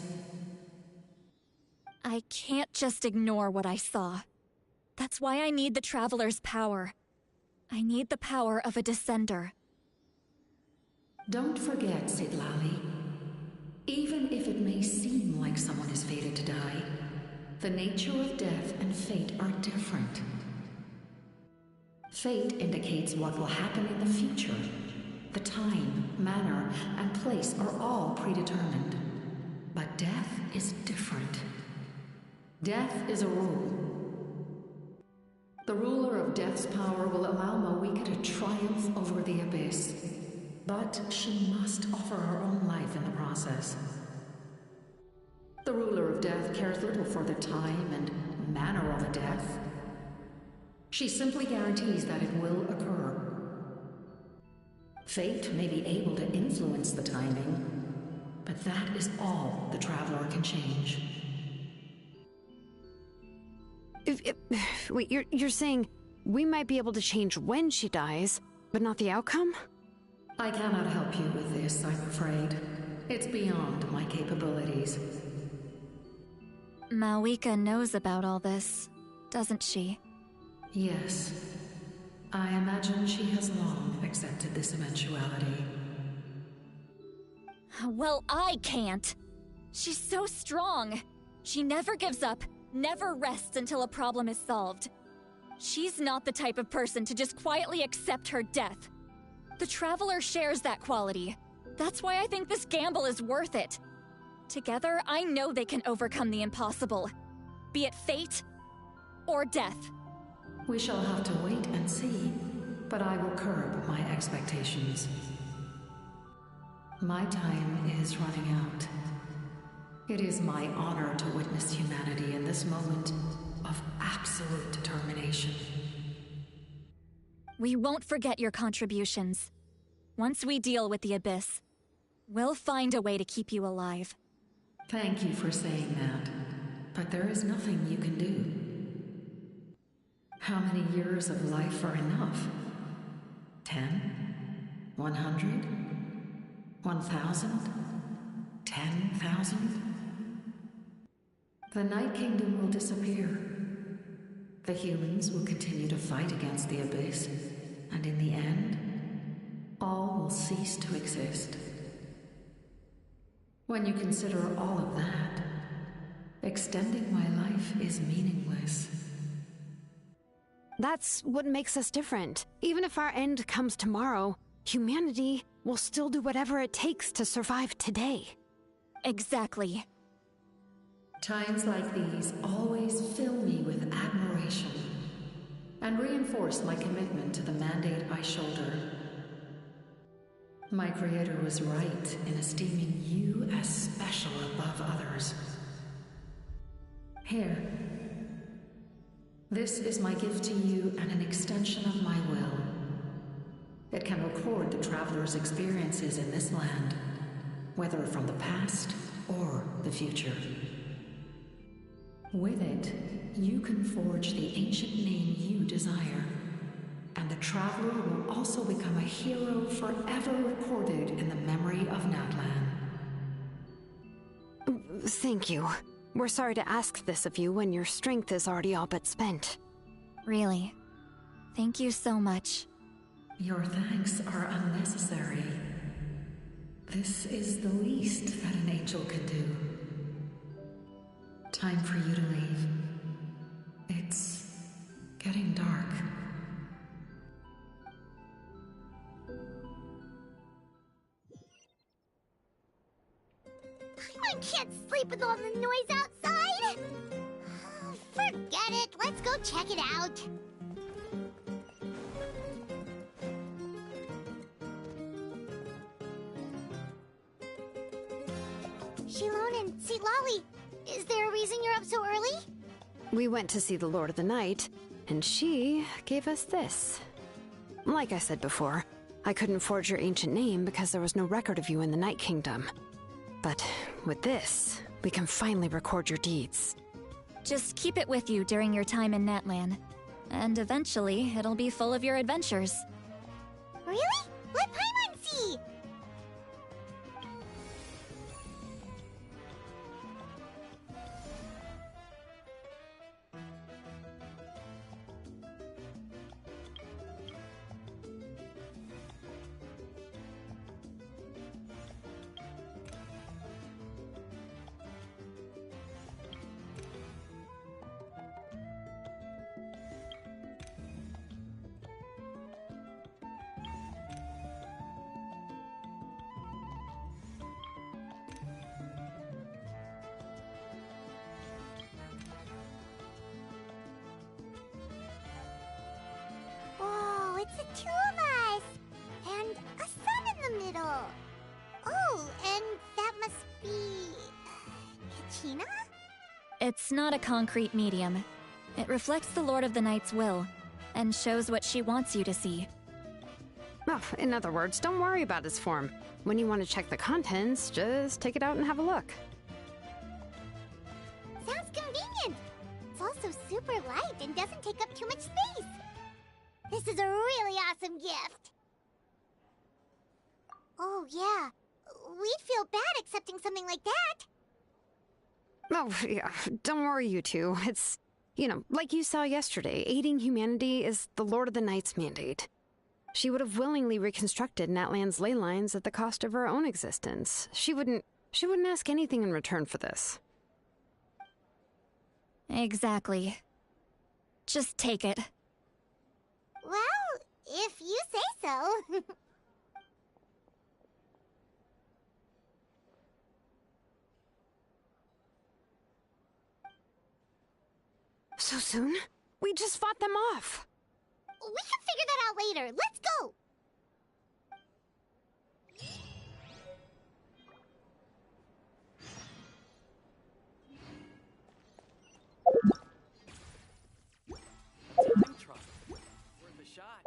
I can't just ignore what I saw. That's why I need the Traveler's power. I need the power of a Descender. Don't forget, Sidlali. Even if it may seem like someone is fated to die, the nature of death and fate are different. Fate indicates what will happen in the future. The time, manner, and place are all predetermined. But death is different. Death is a rule. The ruler of Death's power will allow Malika to triumph over the Abyss, but she must offer her own life in the process. The ruler of Death cares little for the time and manner of a death. She simply guarantees that it will occur. Fate may be able to influence the timing, but that is all the Traveler can change. Wait, you're saying we might be able to change when she dies, but not the outcome? I cannot help you with this, I'm afraid. It's beyond my capabilities. Malika knows about all this, doesn't she? Yes. I imagine she has long accepted this eventuality. Well, I can't. She's so strong. She never gives up, never rests until a problem is solved. She's not the type of person to just quietly accept her death. The Traveler shares that quality. That's why I think this gamble is worth it. Together, I know they can overcome the impossible. Be it fate or death. We shall have to wait and see, but I will curb my expectations. My time is running out. It is my honor to witness humanity in this moment of absolute determination. We won't forget your contributions. Once we deal with the Abyss, we'll find a way to keep you alive. Thank you for saying that, but there is nothing you can do. How many years of life are enough? 10? 100? 1,000? 10,000? The Night Kingdom will disappear. The humans will continue to fight against the Abyss, and in the end, all cease to exist. When you consider all of that, extending my life is meaningless. That's what makes us different. Even if our end comes tomorrow, humanity will still do whatever it takes to survive today. Exactly. Times like these always fill me with admiration and reinforce my commitment to the mandate I shoulder. My creator was right in esteeming you as special above others. Here. This is my gift to you and an extension of my will. It can record the traveler's experiences in this land, whether from the past or the future. With it, you can forge the ancient name you desire, and the traveler will also become a hero forever recorded in the memory of Natlan. Thank you. We're sorry to ask this of you when your strength is already all but spent. Really. Thank you so much. Your thanks are unnecessary. This is the least that an angel can do. Time for you to leave. It's getting dark. I can't sleep with all the noise outside! Forget it, let's go check it out. Shilon and Lolly, is there a reason you're up so early? We went to see the Lord of the Night, and she gave us this. Like I said before, I couldn't forge your ancient name because there was no record of you in the Night Kingdom. But with this, we can finally record your deeds. Just keep it with you during your time in Natlan, and eventually it'll be full of your adventures. Really? Let Paimon see! It's the two of us! And a sun in the middle! Oh, and that must be... Kachina? It's not a concrete medium. It reflects the Lord of the Night's will, and shows what she wants you to see. Oh, in other words, don't worry about its form. When you want to check the contents, just take it out and have a look. Sounds convenient! It's also super light and doesn't take up too much space! This is a really awesome gift! Oh, yeah. We'd feel bad accepting something like that. Oh, yeah. Don't worry, you two. It's, like you saw yesterday, aiding humanity is the Lord of the Night's mandate. She would have willingly reconstructed Natlan's ley lines at the cost of her own existence. She wouldn't ask anything in return for this. Exactly. Just take it. Well, if you say so. So soon? We just fought them off. We can figure that out later. Let's go! Time trial. Worth a shot.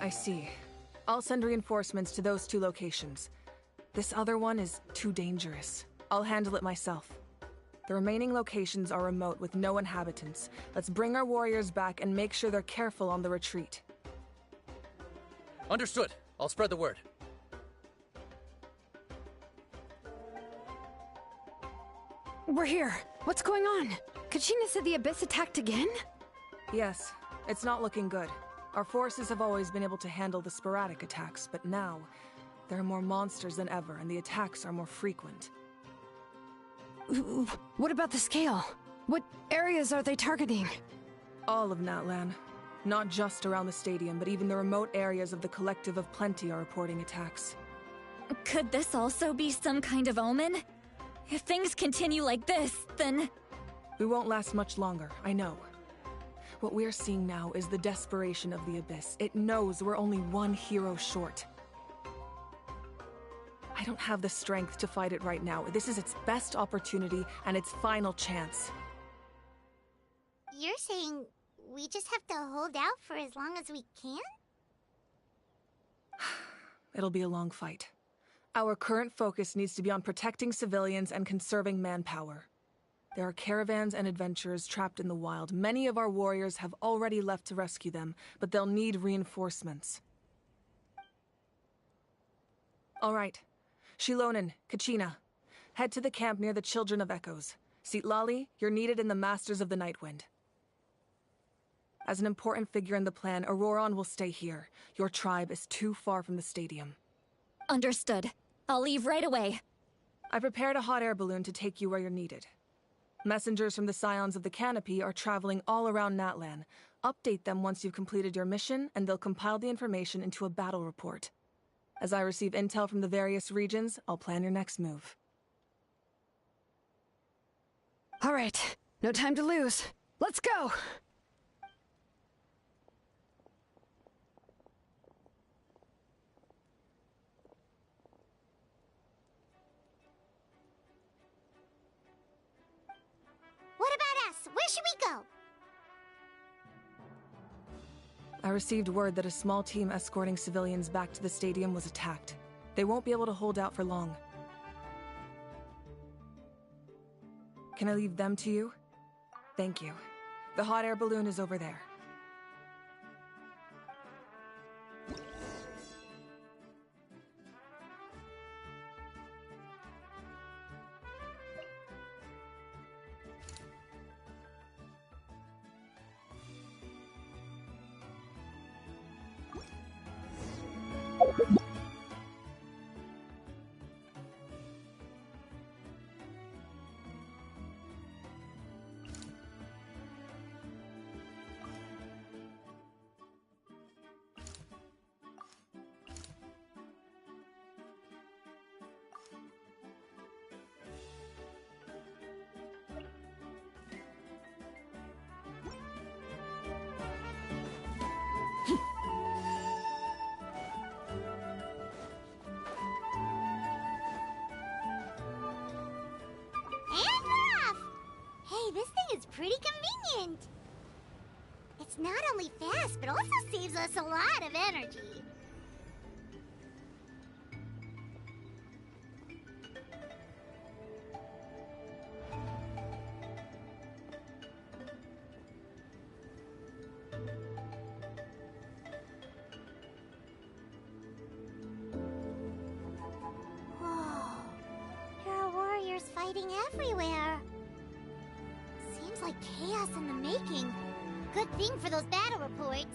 I see. I'll send reinforcements to those 2 locations. This other one is too dangerous. I'll handle it myself. The remaining locations are remote with no inhabitants. Let's bring our warriors back and make sure they're careful on the retreat. Understood. I'll spread the word. We're here. What's going on? Kachina said the Abyss attacked again? Yes, it's not looking good. Our forces have always been able to handle the sporadic attacks, but now, there are more monsters than ever, and the attacks are more frequent. What about the scale? What areas are they targeting? All of Natlan. Not just around the stadium, but even the remote areas of the Collective of Plenty are reporting attacks. Could this also be some kind of omen? If things continue like this, then... We won't last much longer, I know. What we're seeing now is the desperation of the Abyss. It knows we're only one hero short. I don't have the strength to fight it right now. This is its best opportunity and its final chance. You're saying we just have to hold out for as long as we can? It'll be a long fight. Our current focus needs to be on protecting civilians and conserving manpower. There are caravans and adventurers trapped in the wild. Many of our warriors have already left to rescue them, but they'll need reinforcements. All right. Shilonen, Kachina, head to the camp near the Children of Echoes. Citlali, you're needed in the Masters of the Nightwind. As an important figure in the plan, Auroron will stay here. Your tribe is too far from the stadium. Understood. I'll leave right away. I prepared a hot air balloon to take you where you're needed. Messengers from the Scions of the Canopy are traveling all around Natlan. Update them once you've completed your mission, and they'll compile the information into a battle report. As I receive intel from the various regions, I'll plan your next move. All right, no time to lose. Let's go! What about us? Where should we go? I received word that a small team escorting civilians back to the stadium was attacked. They won't be able to hold out for long. Can I leave them to you? Thank you. The hot air balloon is over there. This thing is pretty convenient. It's not only fast, but also saves us a lot of energy. Whoa. There are warriors fighting everywhere. Seems like chaos in the making. Good thing for those battle reports.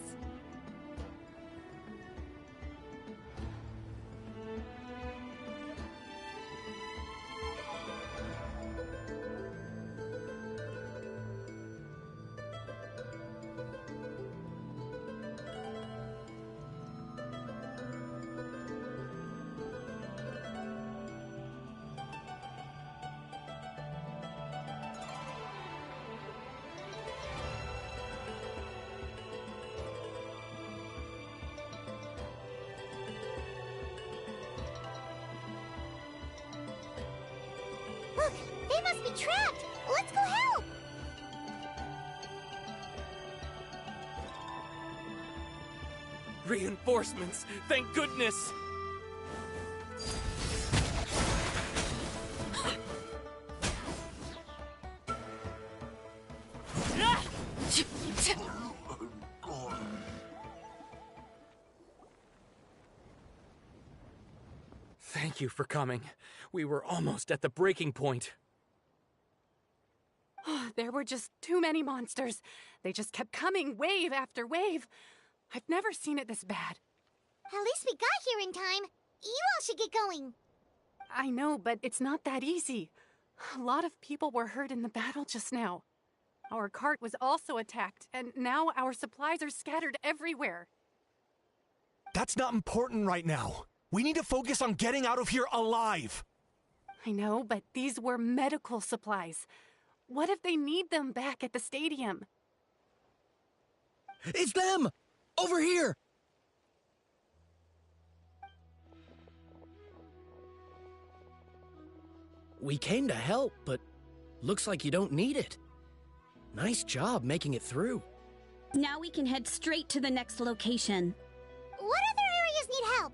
Look, they must be trapped. Let's go help. Reinforcements! Thank goodness! Thank you for coming. We were almost at the breaking point. There were just too many monsters. They just kept coming, wave after wave. I've never seen it this bad. At least we got here in time. You all should get going. I know, but it's not that easy. A lot of people were hurt in the battle just now. Our cart was also attacked, and now our supplies are scattered everywhere. That's not important right now. We need to focus on getting out of here alive. I know, but these were medical supplies. What if they need them back at the stadium? It's them! Over here! We came to help, but looks like you don't need it. Nice job making it through. Now we can head straight to the next location. What other areas need help?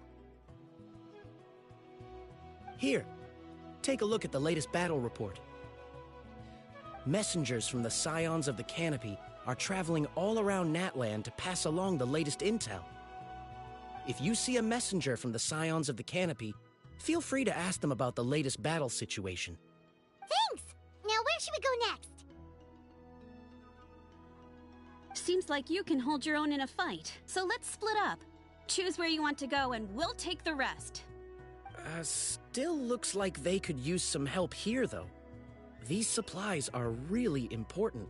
Here, take a look at the latest battle report. Messengers from the Scions of the Canopy are traveling all around Natland to pass along the latest intel. If you see a messenger from the Scions of the Canopy, feel free to ask them about the latest battle situation. Thanks! Now where should we go next? Seems like you can hold your own in a fight, so let's split up. Choose where you want to go and we'll take the rest. Still looks like they could use some help here, though. These supplies are really important.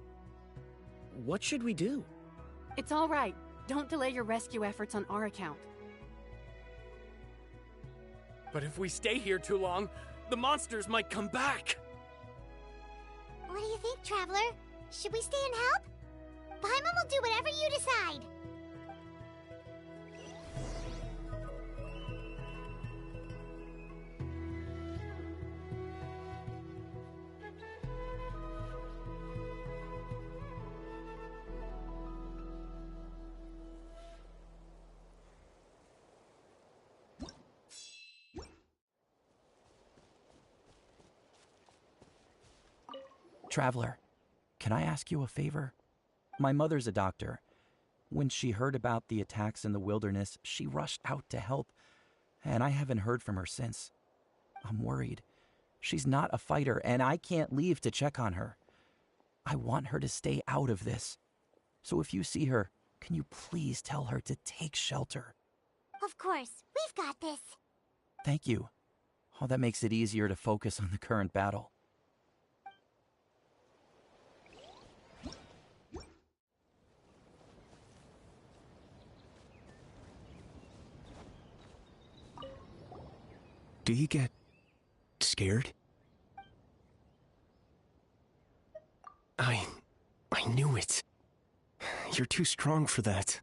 What should we do? It's all right. Don't delay your rescue efforts on our account. But if we stay here too long, the monsters might come back. What do you think, Traveler? Should we stay and help? Paimon will do whatever you decide. Traveler, can I ask you a favor? My mother's a doctor. When she heard about the attacks in the wilderness, she rushed out to help, and I haven't heard from her since. I'm worried. She's not a fighter, and I can't leave to check on her. I want her to stay out of this. So if you see her, can you please tell her to take shelter? Of course, we've got this. Thank you. Oh, that makes it easier to focus on the current battle. Do you get scared? I knew it. You're too strong for that.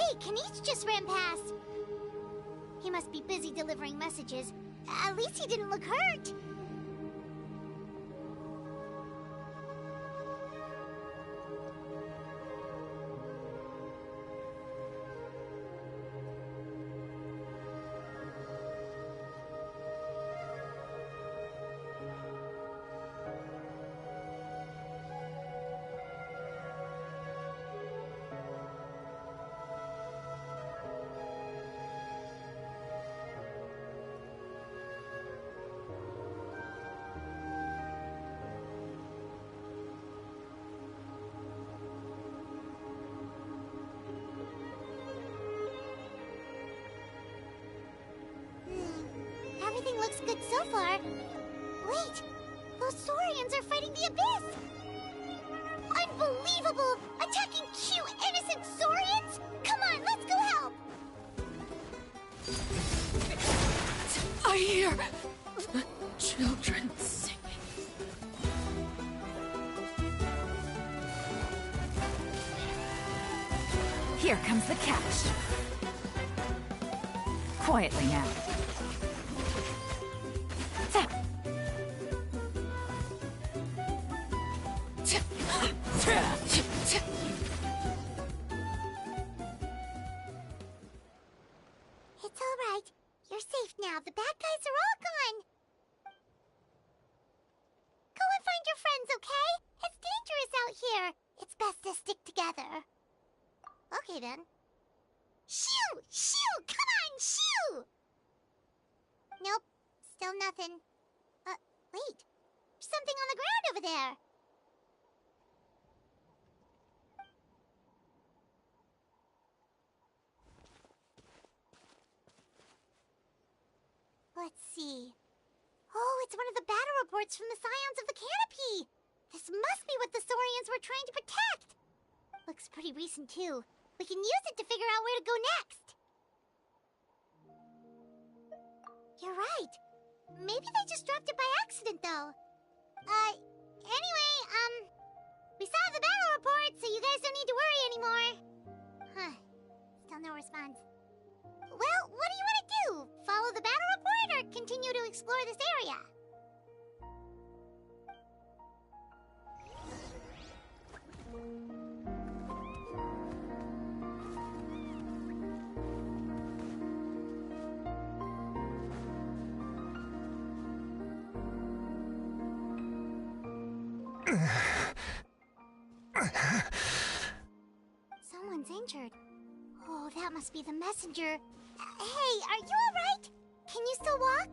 Hey, Kanish just ran past. He must be busy delivering messages. At least he didn't look hurt. Everything looks good so far. Wait, those Saurians are fighting the Abyss! Unbelievable! Attacking cute, innocent Saurians? Come on, let's go help! I hear the children singing. Here comes the catch. Quietly now. It's all right. You're safe now. The bad guys are all gone. Go and find your friends, okay? It's dangerous out here. It's best to stick together. Okay, then. Shoo! Shoo! Come on, shoo! Nope. Still nothing. Wait. There's something on the ground over there. Let's see. Oh, it's one of the battle reports from the Scions of the Canopy! This must be what the Saurians were trying to protect! Looks pretty recent, too. We can use it to figure out where to go next. You're right. Maybe they just dropped it by accident, though. Anyway, we saw the battle report, so you guys don't need to worry anymore. Huh. Still no response. Well, what do you want to do? Follow the battle report or continue to explore this area? Someone's injured. Oh, that must be the messenger. Hey, are you alright? Can you still walk?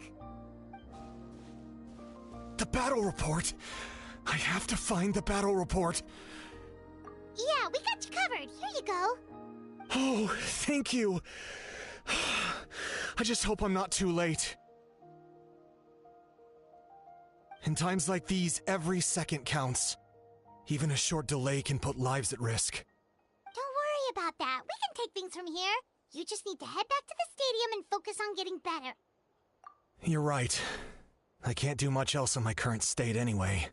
The battle report! I have to find the battle report! Yeah, we got you covered. Here you go. Oh, thank you! I just hope I'm not too late. In times like these, every second counts. Even a short delay can put lives at risk. Don't worry about that. We can take things from here. You just need to head back to the stadium and focus on getting better. You're right. I can't do much else in my current state anyway.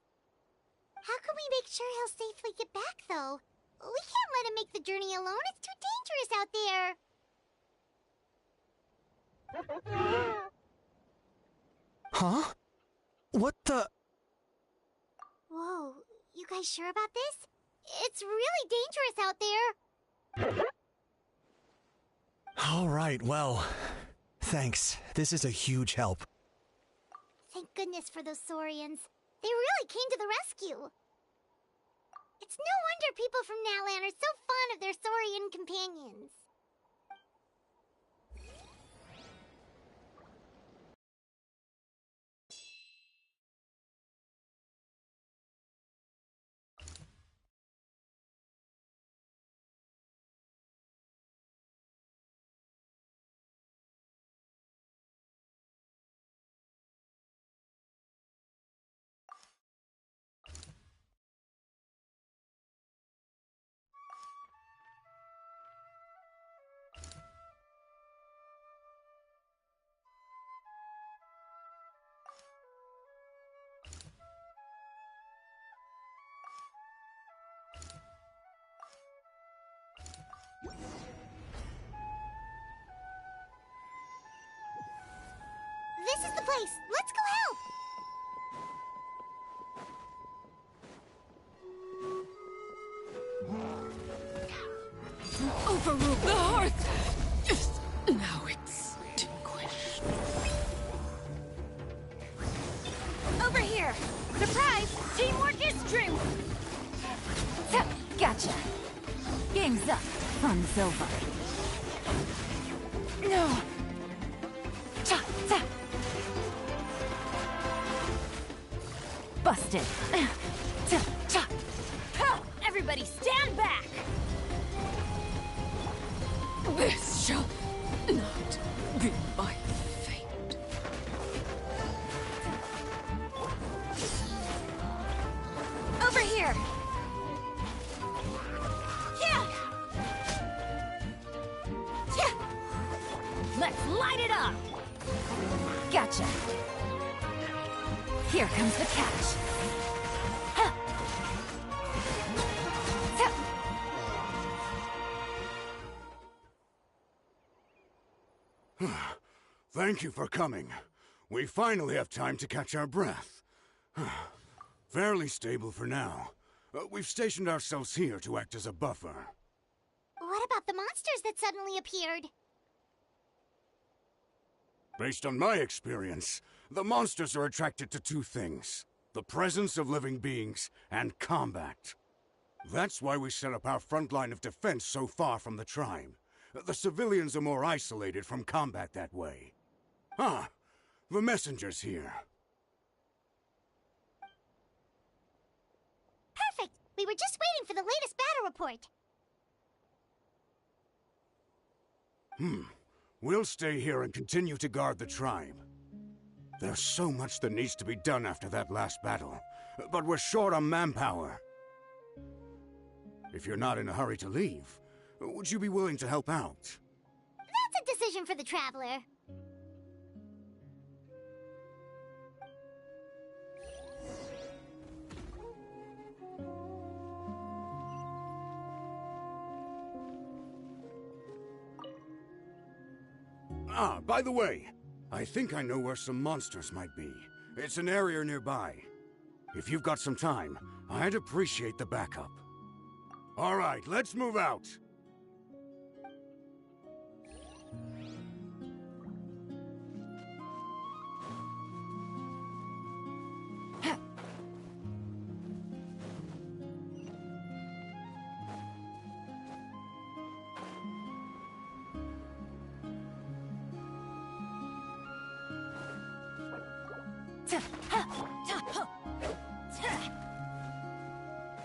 How can we make sure he'll safely get back, though? We can't let him make the journey alone. It's too dangerous out there. Huh? What the... Whoa, you guys sure about this? It's really dangerous out there. All right, well, thanks. This is a huge help. Thank goodness for those Saurians. They really came to the rescue. It's no wonder people from Natlan are so fond of their Saurian companions. it's over. No! Cha! Ta! Busted. Ta! Cha! Everybody stand back! This shall not be my fate. Over here! Yeah! Yeah! Let's light it up! Gotcha. Here comes the catch. Ha! Ta! Thank you for coming. We finally have time to catch our breath. Fairly stable for now. We've stationed ourselves here to act as a buffer. What about the monsters that suddenly appeared? Based on my experience, the monsters are attracted to two things: the presence of living beings and combat. That's why we set up our front line of defense so far from the tribe. The civilians are more isolated from combat that way. Ah, the messenger's here. Perfect! We were just waiting for the latest battle report. We'll stay here and continue to guard the tribe. There's so much that needs to be done after that last battle, but we're short on manpower. If you're not in a hurry to leave, would you be willing to help out? That's a decision for the Traveler. Ah, by the way, I think I know where some monsters might be. It's an area nearby. If you've got some time, I'd appreciate the backup. All right, let's move out.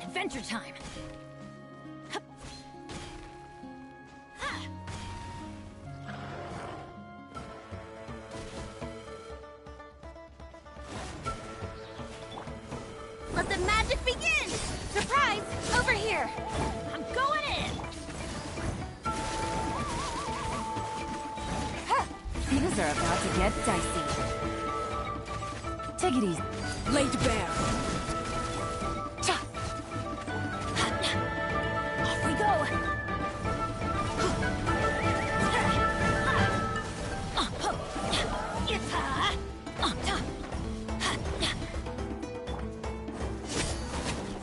Adventure time! Let the magic begin! Surprise! Over here! I'm going in! Things are about to get dicey. Take it easy. Laid bare. Off we go!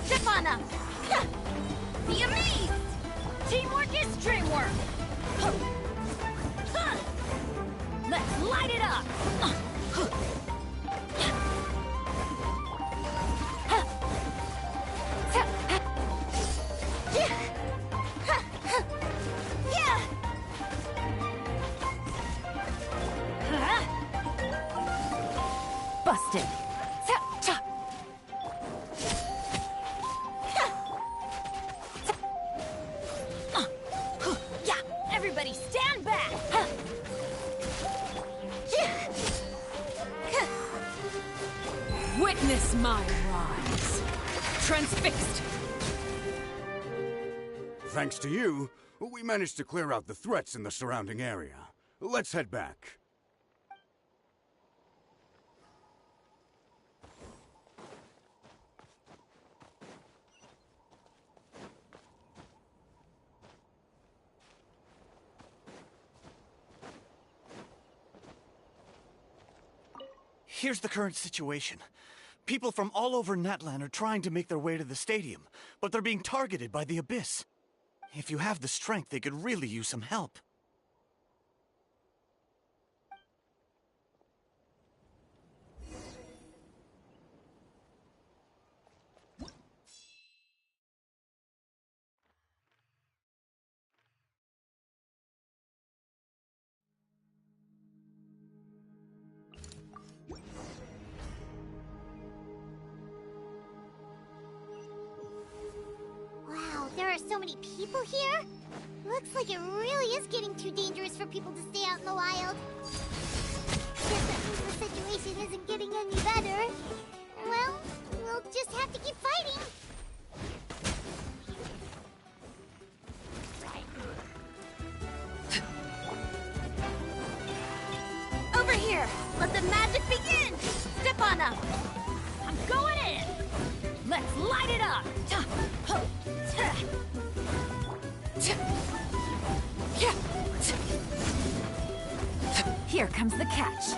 Step on up! Be amazed! Teamwork is dreamwork! Let's light it up! Busted. Yeah, everybody stand back! Witness my rise. Transfixed. Thanks to you, we managed to clear out the threats in the surrounding area. Let's head back. Here's the current situation. People from all over Natlan are trying to make their way to the stadium, but they're being targeted by the Abyss. If you have the strength, they could really use some help. so many people here? Looks like it really is getting too dangerous for people to stay out in the wild. Guess that means the situation isn't getting any better. Well, we'll just have to keep fighting. Over here! Let the magic begin! Step on up! I'm going in! Let's light it up! Here comes the catch.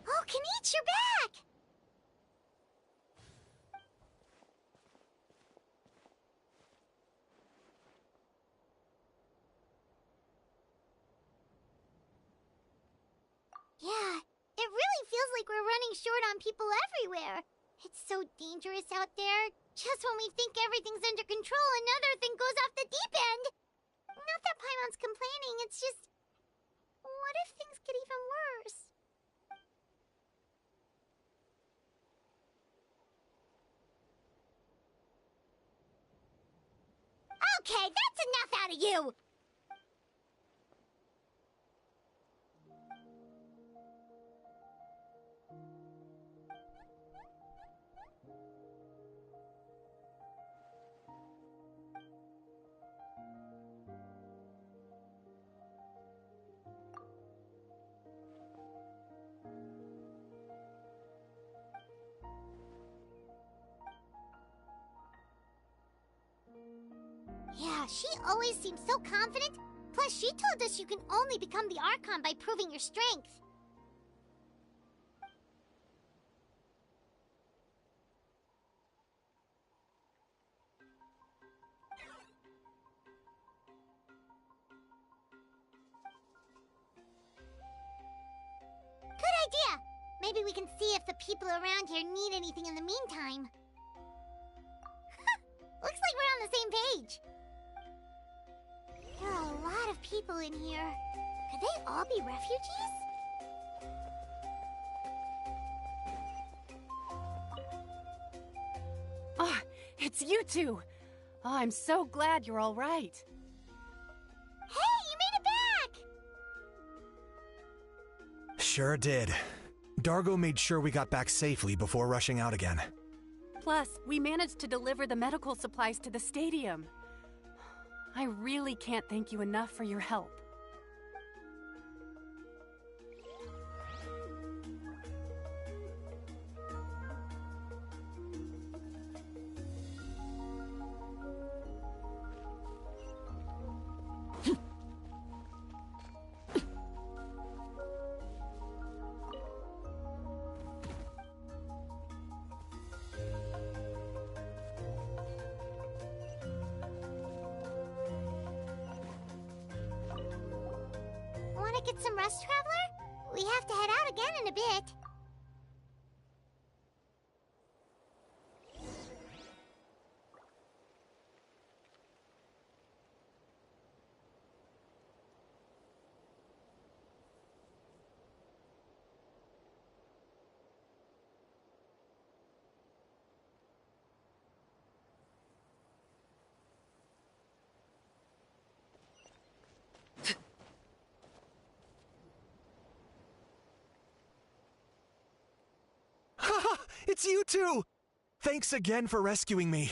Oh, Kenichi, you're back! Yeah, it really feels like we're running short on people everywhere. It's so dangerous out there. Just when we think everything's under control, another thing goes off the deep end. Not that Paimon's complaining, it's just... what if things get even worse? Okay, that's enough out of you! Yeah, she always seems so confident. Plus, she told us you can only become the Archon by proving your strength. Good idea! Maybe we can see if the people around here need anything in the meantime. Looks like we're on the same page. There are a lot of people in here. Could they all be refugees? Oh, it's you two! Oh, I'm so glad you're all right. Hey, you made it back! Sure did. Dargo made sure we got back safely before rushing out again. Plus, we managed to deliver the medical supplies to the stadium. I really can't thank you enough for your help. Want to get some rest, Traveler? We have to head out again in a bit. It's you two! Thanks again for rescuing me. Yeah,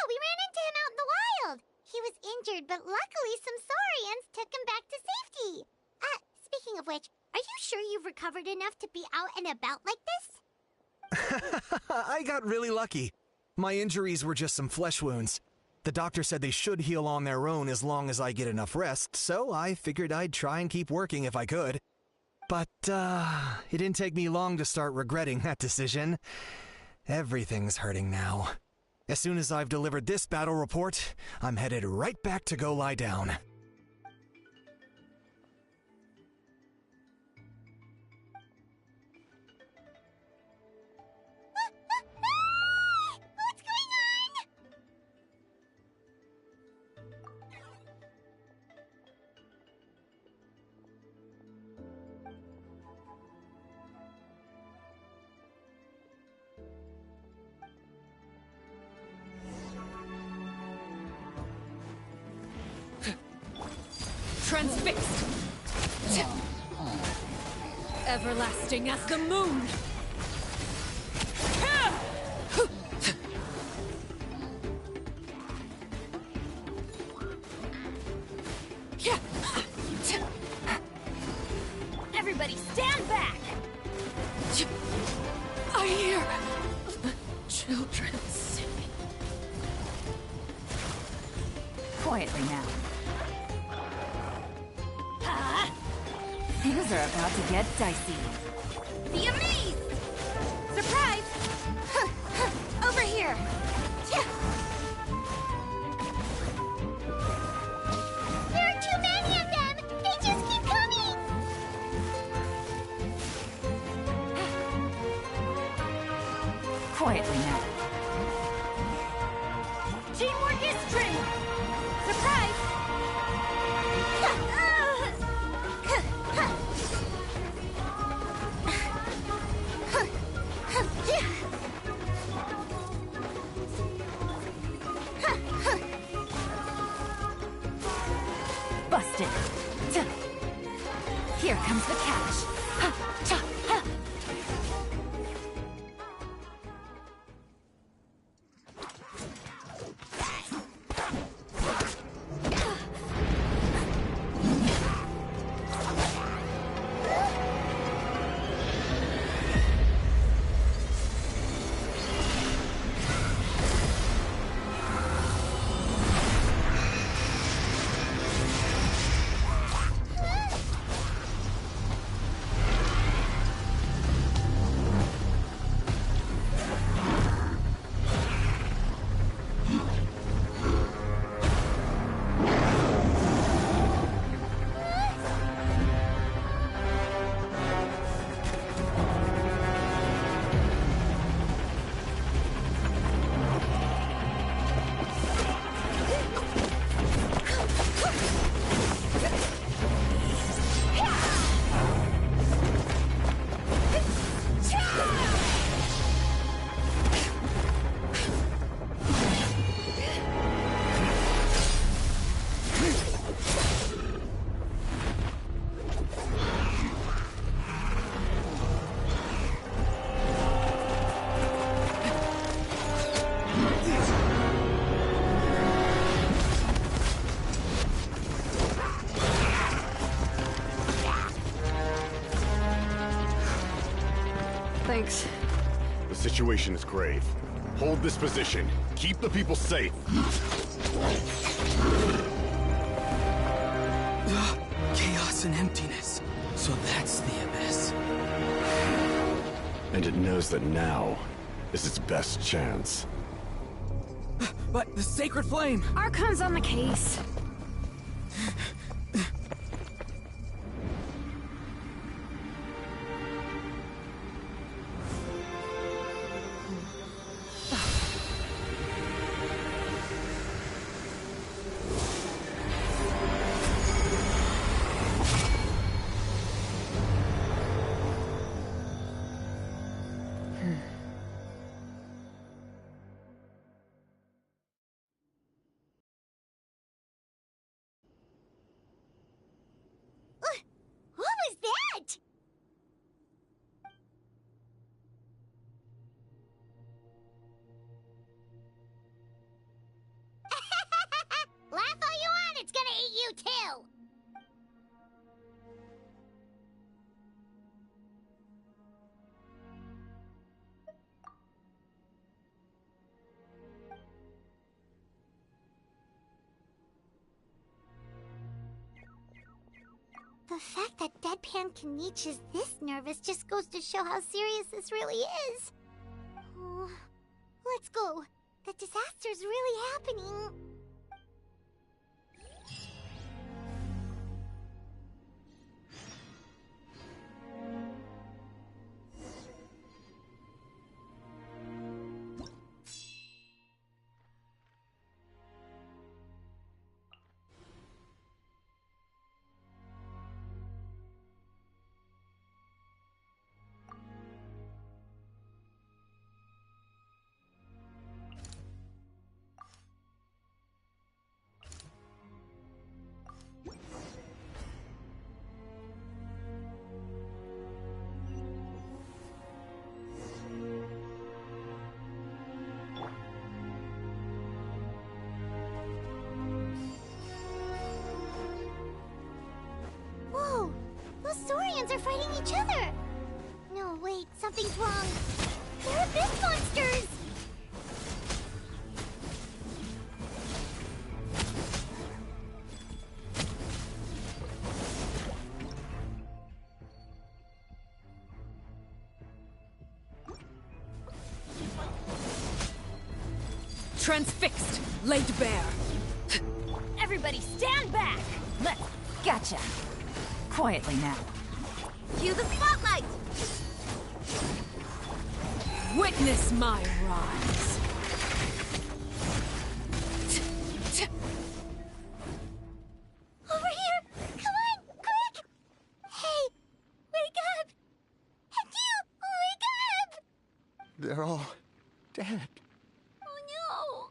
we ran into him out in the wild. He was injured, but luckily some saurians took him back to safety. Speaking of which, are you sure you've recovered enough to be out and about like this? I got really lucky. My injuries were just some flesh wounds. The doctor said they should heal on their own as long as I get enough rest, so I figured I'd try and keep working if I could. But, it didn't take me long to start regretting that decision. Everything's hurting now. As soon as I've delivered this battle report, I'm headed right back to go lie down. What's going on? fixed! Everlasting as the moon! Everybody stand back! I hear the children singing. Quietly now. Things are about to get dicey. Be amazed! Surprise! Over here! There are too many of them! They just keep coming! Quietly now. Teamwork is strength! Surprise! Busted. Here comes the catch. Thanks. The situation is grave. Hold this position. Keep the people safe. Chaos and emptiness. So that's the abyss. And it knows that now is its best chance. But the sacred flame! Archon's on the case. What was that? Laugh all you want, it's gonna eat you too! The fact that Deadpan Kaniche is this nervous just goes to show how serious this really is. Oh, let's go. The disaster's really happening. Scions are fighting each other! No, wait, something's wrong. They're abyss monsters! Transfixed, laid bare. Everybody stand back! Gotcha. Quietly now. Cue the spotlight! Witness my rise. Over here! Come on, quick! Hey, wake up! And you, wake up! They're all dead. Oh no!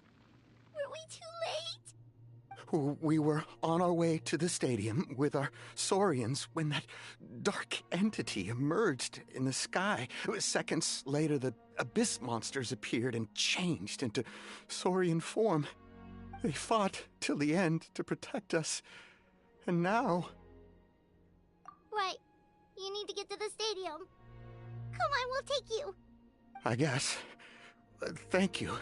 Were we too late? We were on our way to the stadium with our Saurians when that dark entity emerged in the sky. Seconds later, the abyss monsters appeared and changed into Saurian form. They fought till the end to protect us. And now... Right. You need to get to the stadium. Come on, we'll take you. I guess. Thank you.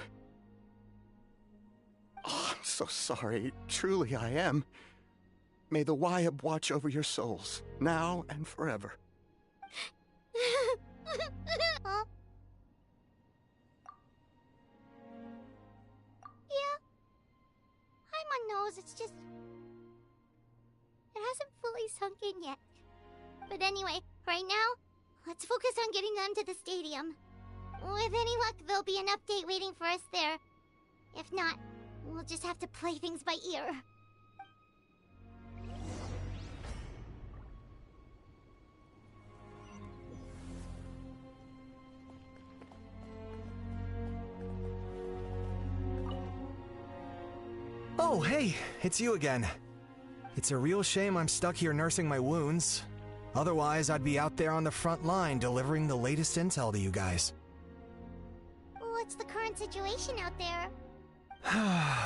Oh, I'm so sorry. Truly I am. May the Wyab watch over your souls, now and forever. Huh? Yeah. I'm on nose, it's just... It hasn't fully sunk in yet. But anyway, right now, let's focus on getting them to the stadium. With any luck, there'll be an update waiting for us there. If not, we'll just have to play things by ear. Oh, hey, it's you again. It's a real shame I'm stuck here nursing my wounds. Otherwise, I'd be out there on the front line delivering the latest intel to you guys. What's the current situation out there?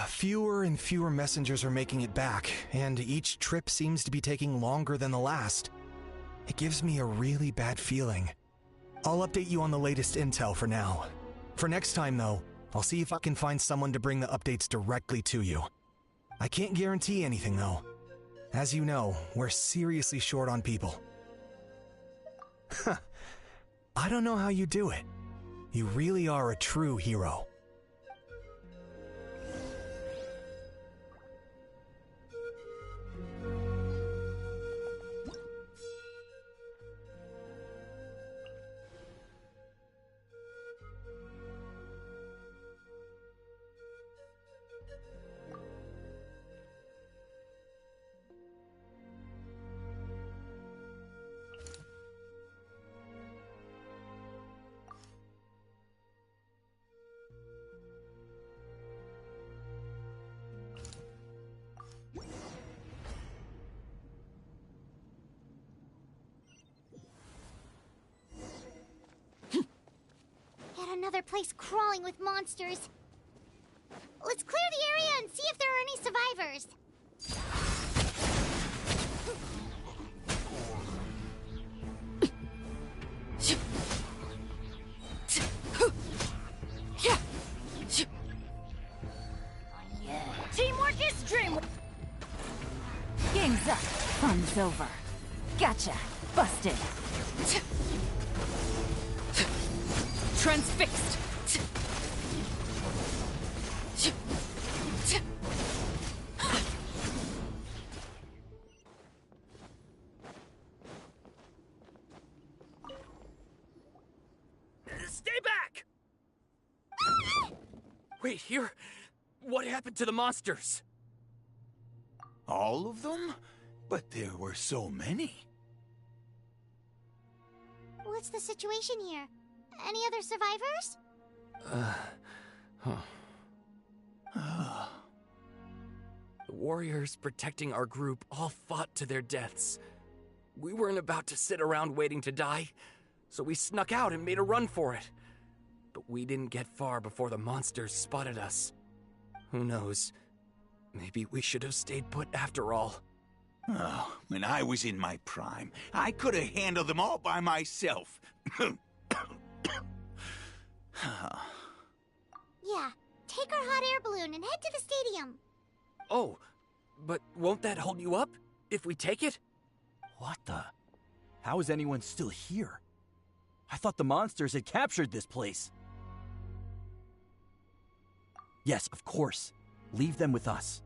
Fewer and fewer messengers are making it back, and each trip seems to be taking longer than the last. It gives me a really bad feeling. I'll update you on the latest intel for now. For next time, though, I'll see if I can find someone to bring the updates directly to you. I can't guarantee anything, though. As you know, we're seriously short on people. I don't know how you do it. You really are a true hero. Yet another place crawling with monsters. Let's clear the area and see if there are any survivors. Teamwork is dreamwork! Game's up. Fun's over. Gotcha. Busted. Transfixed. Stay back! Wait, here? What happened to the monsters? All of them? But there were so many. What's the situation here? Any other survivors? The warriors protecting our group all fought to their deaths. We weren't about to sit around waiting to die, so we snuck out and made a run for it. But we didn't get far before the monsters spotted us. Who knows? Maybe we should have stayed put after all. Oh, when I was in my prime, I could have handled them all by myself. Yeah, take our hot air balloon and head to the stadium. Oh, but won't that hold you up if we take it? What the? How is anyone still here? I thought the monsters had captured this place. Yes, of course. Leave them with us.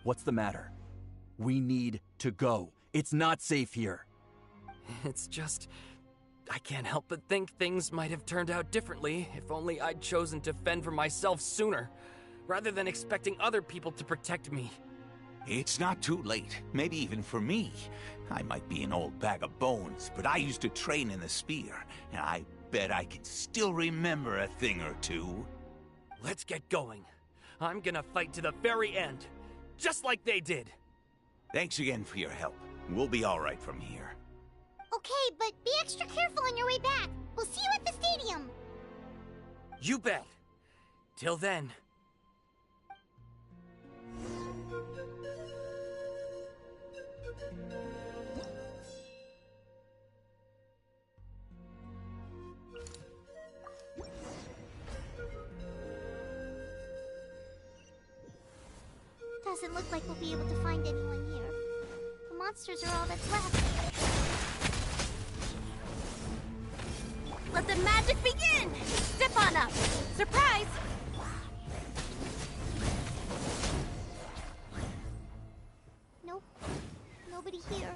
What's the matter? We need to go. It's not safe here. It's just... I can't help but think things might have turned out differently if only I'd chosen to fend for myself sooner, rather than expecting other people to protect me. It's not too late, maybe even for me. I might be an old bag of bones, but I used to train in the spear, and I bet I can still remember a thing or two. Let's get going. I'm gonna fight to the very end, just like they did. Thanks again for your help. We'll be all right from here. Okay, but be extra careful on your way back. We'll see you at the stadium. You bet. Till then. Doesn't look like we'll be able to find anyone here. The monsters are all that's left. Let the magic begin! Step on up! Surprise! Nope. Nobody here.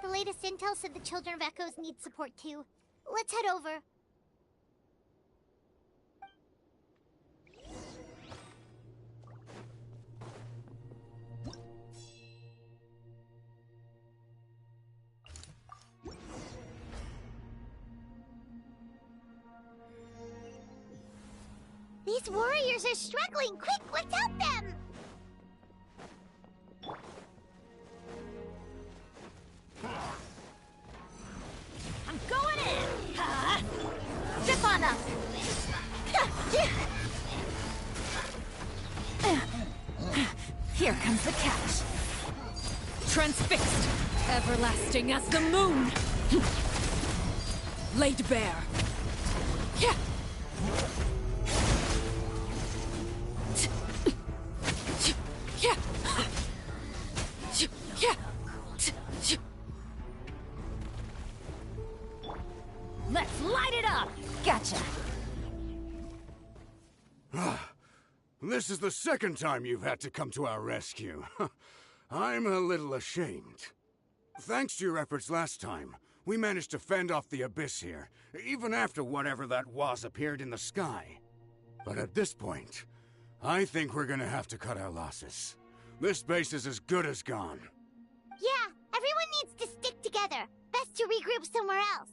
The latest intel said the Children of Echoes need support too. Let's head over. These warriors are struggling! Quick, let's help them! I'm going in! Step on up! Here comes the catch. Transfixed, everlasting as the moon. Laid bare. Yeah. Let's light it up! Gotcha. This is the second time you've had to come to our rescue. I'm a little ashamed. Thanks to your efforts last time, we managed to fend off the abyss here, even after whatever that was appeared in the sky. But at this point, I think we're gonna have to cut our losses. This base is as good as gone. Yeah, everyone needs to stick together. Best to regroup somewhere else.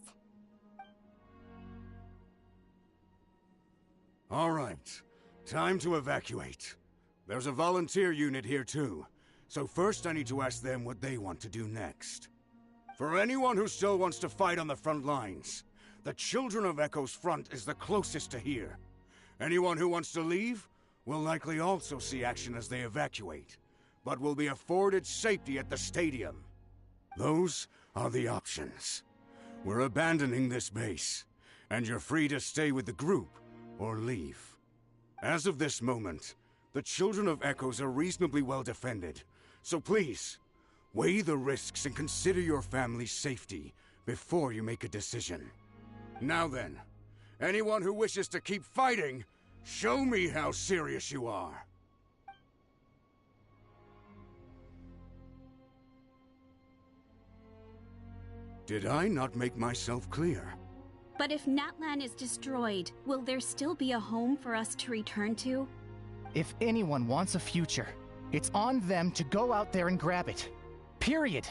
All right, time to evacuate. There's a volunteer unit here too, so first I need to ask them what they want to do next. For anyone who still wants to fight on the front lines, the Children of Echo's front is the closest to here. Anyone who wants to leave will likely also see action as they evacuate, but will be afforded safety at the stadium. Those are the options. We're abandoning this base, and you're free to stay with the group or leave. As of this moment, the Children of Echoes are reasonably well defended, so please, weigh the risks and consider your family's safety before you make a decision. Now then, anyone who wishes to keep fighting, show me how serious you are. Did I not make myself clear? But if Natlan is destroyed, will there still be a home for us to return to? If anyone wants a future, it's on them to go out there and grab it. Period.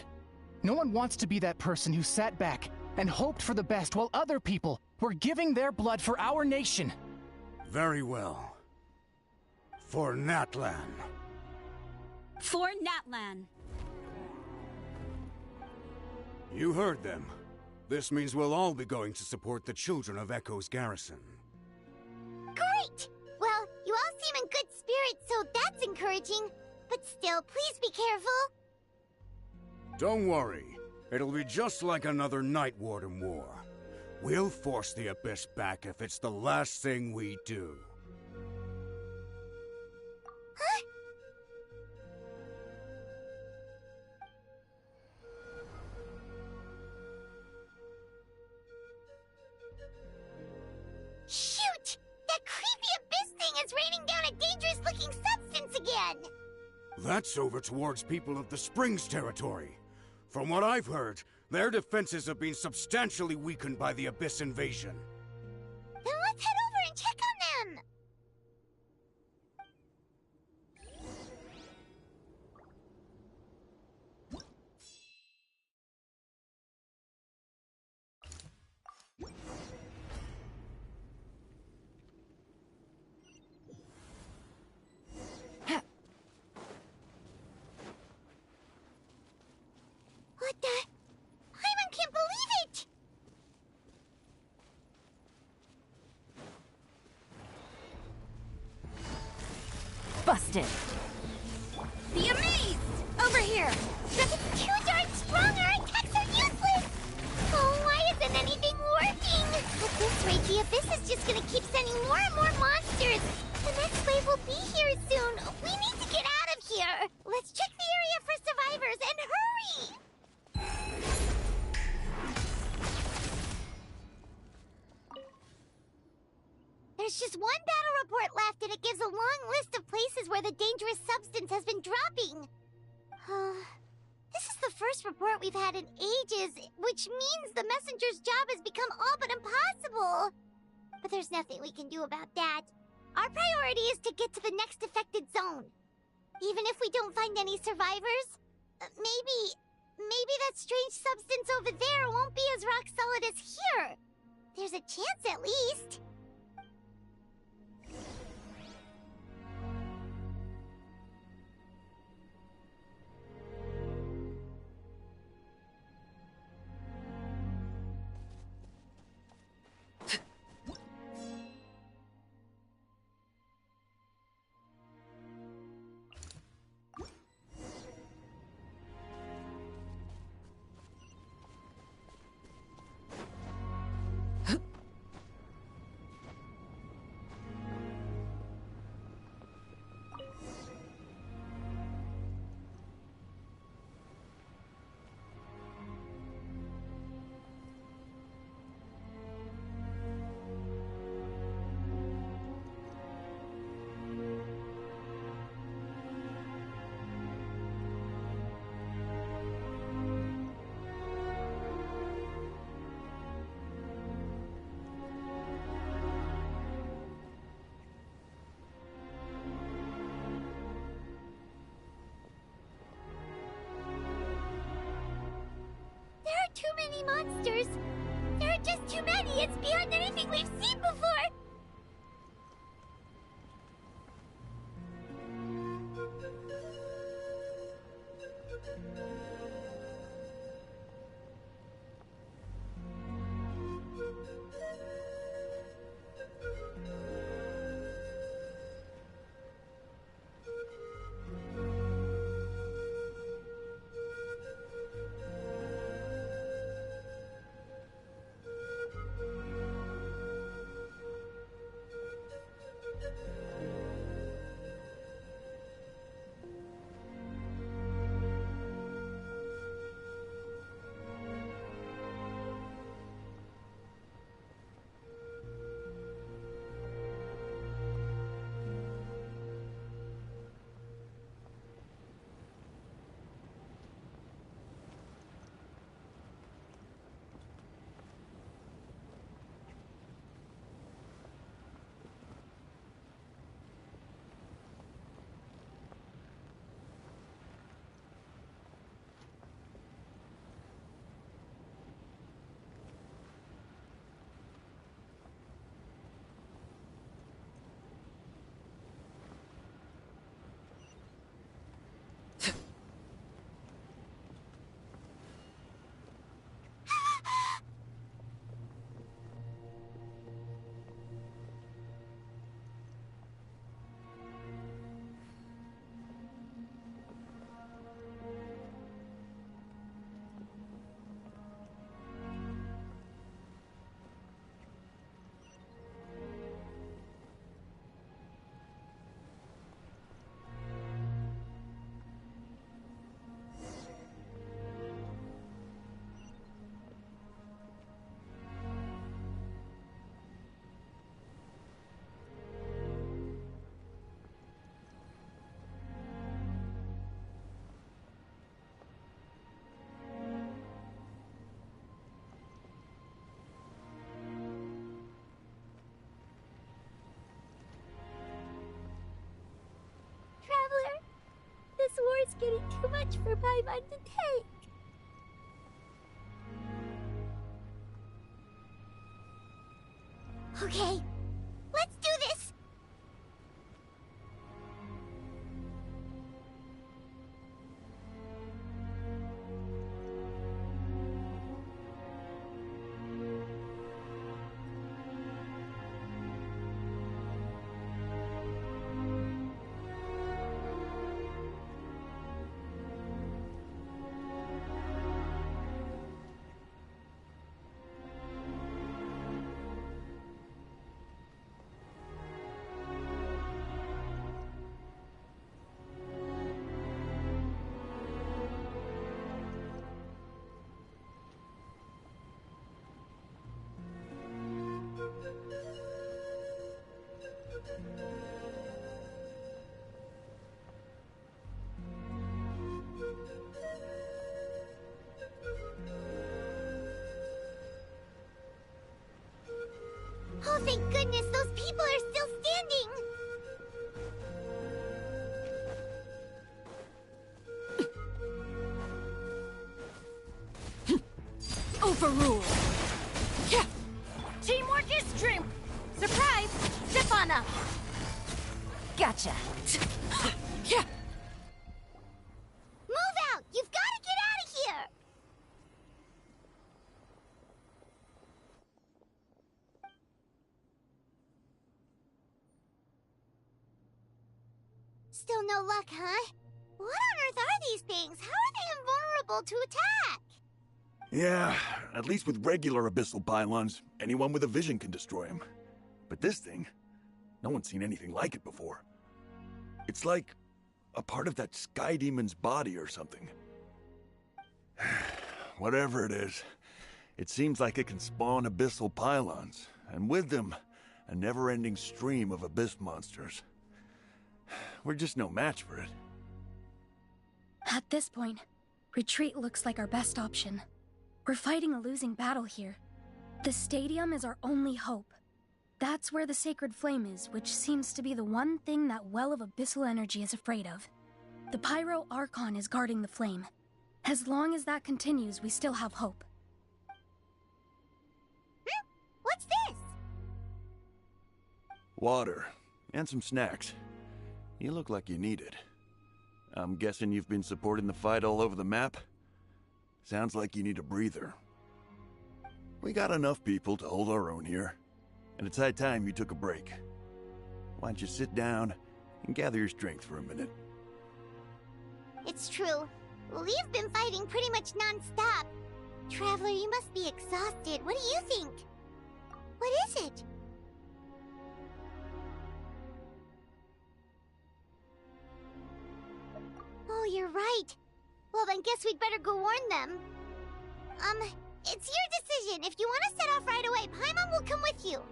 No one wants to be that person who sat back and hoped for the best while other people were giving their blood for our nation. Very well. For Natlan. For Natlan. You heard them. This means we'll all be going to support the Children of Echo's garrison. Great! Well, you all seem in good spirits, so that's encouraging. But still, please be careful. Don't worry. It'll be just like another Night Warden war. We'll force the Abyss back if it's the last thing we do. Huh? Shoot! That creepy Abyss thing is raining down a dangerous-looking substance again! That's over towards people of the Springs territory. From what I've heard, their defenses have been substantially weakened by the Abyss invasion. Then let's head over and check on them! What the? Hyman can't believe it! Busted. Be amazed! Over here! It's too darn strong, our attacks are useless! Oh, why isn't anything working? At this rate, the Abyss is just gonna keep sending more and more monsters! The next wave will be here soon! We need to get out of here! Let's check the area for survivors, and hurry! There's just one battle report left, and it gives a long list of places where the dangerous substance has been dropping. This is the first report we've had in ages, which means the messenger's job has become all but impossible. But there's nothing we can do about that. Our priority is to get to the next affected zone. Even if we don't find any survivors, maybe that strange substance over there won't be as rock solid as here. There's a chance at least. There are too many monsters. There are just too many. It's beyond anything we've seen before. is getting too much for my mind to take. Okay, let's do this! Oh, thank goodness, those people are still standing! Overruled. Yeah. Teamwork is strength. Surprise! Step on up. Gotcha. Yeah. Move out! You've got to get out of here! Still no luck, huh? What on earth are these things? How are they invulnerable to attack? Yeah, at least with regular abyssal pylons, anyone with a vision can destroy them. But this thing, no one's seen anything like it before. It's like a part of that sky demon's body or something. Whatever it is, it seems like it can spawn abyssal pylons, and with them, a never-ending stream of abyss monsters. We're just no match for it. At this point, retreat looks like our best option. We're fighting a losing battle here. The stadium is our only hope. That's where the sacred flame is, which seems to be the one thing that well of abyssal energy is afraid of. The Pyro Archon is guarding the flame. As long as that continues, we still have hope. What's this? Water, and some snacks. You look like you need it. I'm guessing you've been supporting the fight all over the map? Sounds like you need a breather. We got enough people to hold our own here, and it's high time you took a break. Why don't you sit down and gather your strength for a minute? It's true. We've been fighting pretty much non-stop. Traveler, you must be exhausted. What do you think? What is it? Oh, you're right. Well, then guess we'd better go warn them. It's your decision. If you want to set off right away, Paimon will come with you.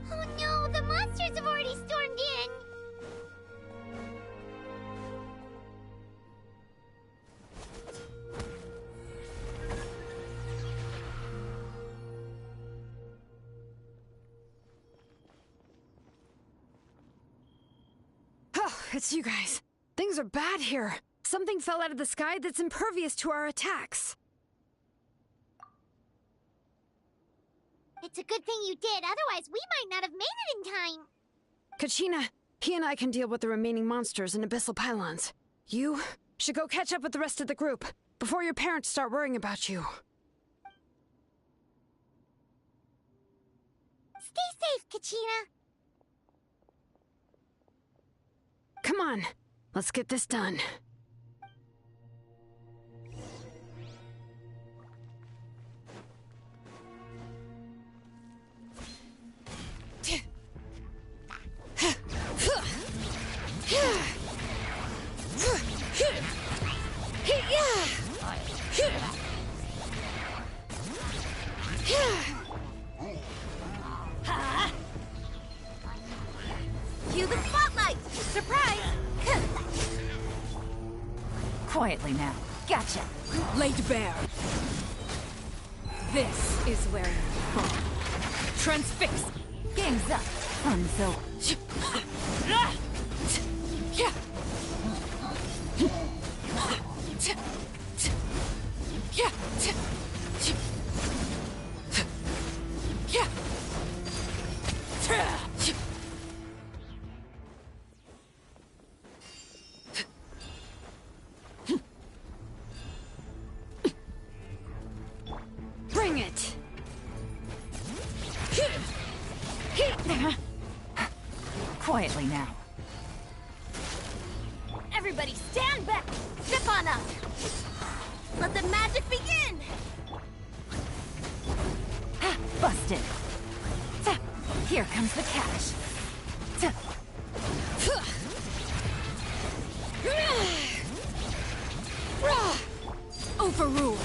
Oh no, the monsters have already stormed in! Oh, it's you guys. Things are bad here. Something fell out of the sky that's impervious to our attacks. It's a good thing you did, otherwise we might not have made it in time. Kachina, he and I can deal with the remaining monsters and abyssal pylons. You should go catch up with the rest of the group before your parents start worrying about you. Stay safe, Kachina. Come on, let's get this done. Surprise! Quietly now. Gotcha. Laid bare. This is where you fall. Transfix. Game's up. Fun's over. Bring it! Quietly now. Everybody stand back! Step on up! Let the magic begin! Busted. Here comes the catch. Overruled!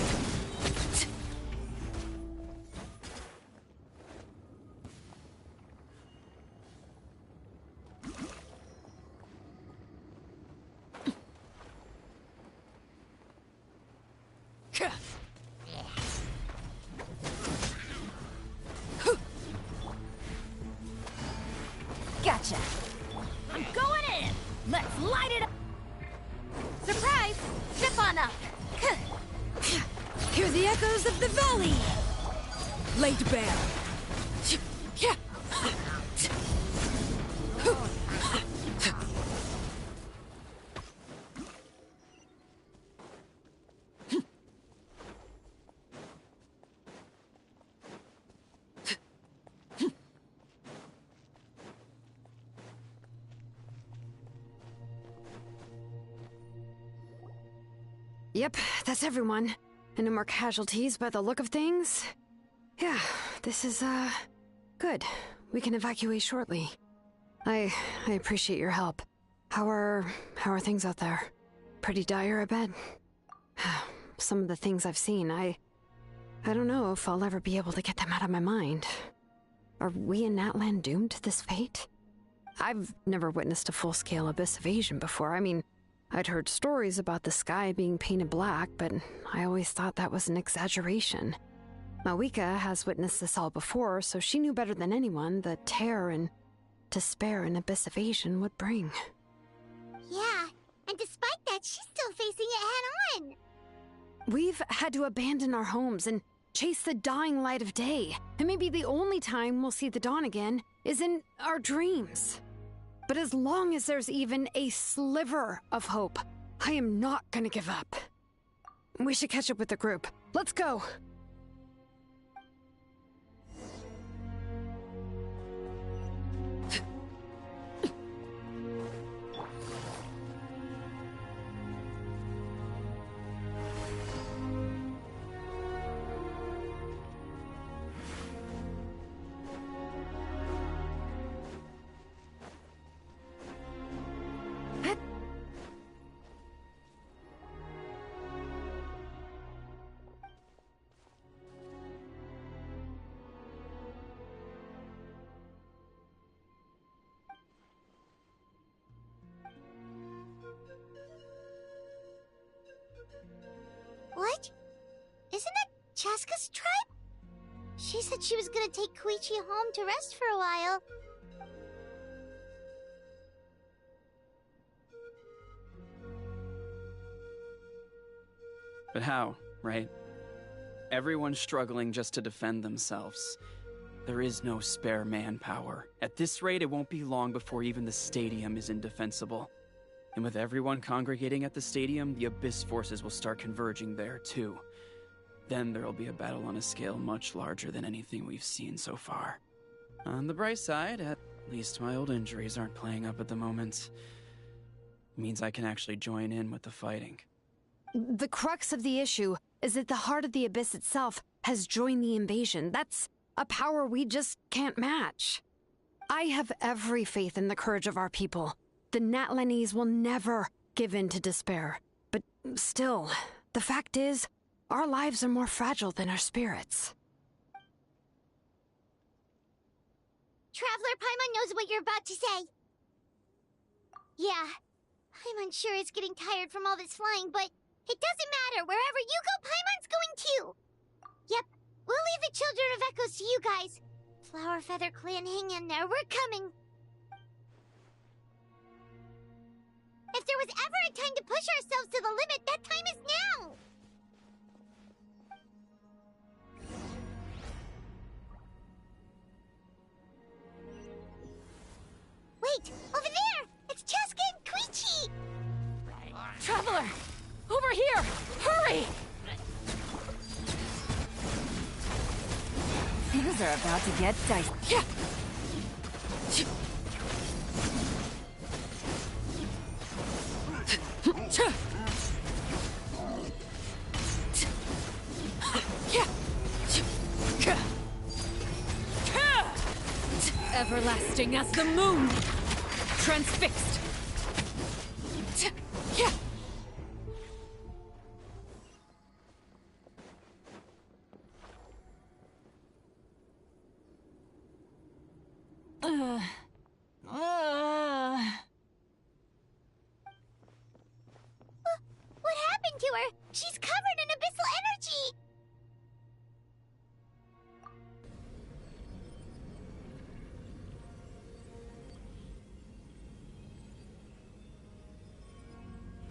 Gotcha. I'm going in! Let's light it up! Surprise! Step on up! Hear the echoes of the valley! Laid bare. Yep, that's everyone. And no more casualties by the look of things. Yeah, this is, good. We can evacuate shortly. I appreciate your help. How are things out there? Pretty dire, I bet. Some of the things I've seen, I don't know if I'll ever be able to get them out of my mind. Are we in Natlan doomed to this fate? I've never witnessed a full-scale abyss invasion before. I mean, I'd heard stories about the sky being painted black, but I always thought that was an exaggeration. Mawika has witnessed this all before, so she knew better than anyone the terror and despair an abyss invasion would bring. Yeah, and despite that, she's still facing it head-on. We've had to abandon our homes and chase the dying light of day, and maybe the only time we'll see the dawn again is in our dreams. But as long as there's even a sliver of hope, I am not gonna give up. We should catch up with the group. Let's go! What? Isn't that Chaska's tribe? She said she was gonna take Koichi home to rest for a while. But how, right? Everyone's struggling just to defend themselves. There is no spare manpower. At this rate, it won't be long before even the stadium is indefensible. And with everyone congregating at the stadium, the Abyss forces will start converging there, too. Then there'll be a battle on a scale much larger than anything we've seen so far. On the bright side, at least my old injuries aren't playing up at the moment. It means I can actually join in with the fighting. The crux of the issue is that the heart of the Abyss itself has joined the invasion. That's a power we just can't match. I have every faith in the courage of our people. The Natlanese will never give in to despair. But still, the fact is, our lives are more fragile than our spirits. Traveler Paimon knows what you're about to say. Yeah, I'm unsure it's getting tired from all this flying, but it doesn't matter. Wherever you go, Paimon's going too. Yep, we'll leave the Children of Echoes to you guys. Flower Feather Clan, hang in there. We're coming. If there was ever a time to push ourselves to the limit, that time is now! Wait! Over there! It's Cheska and Koichi! Traveler! Over here! Hurry! Things are about to get dicey. Yeah. Everlasting as the moon! Transfixed! What happened to her? She's covered in abyssal energy!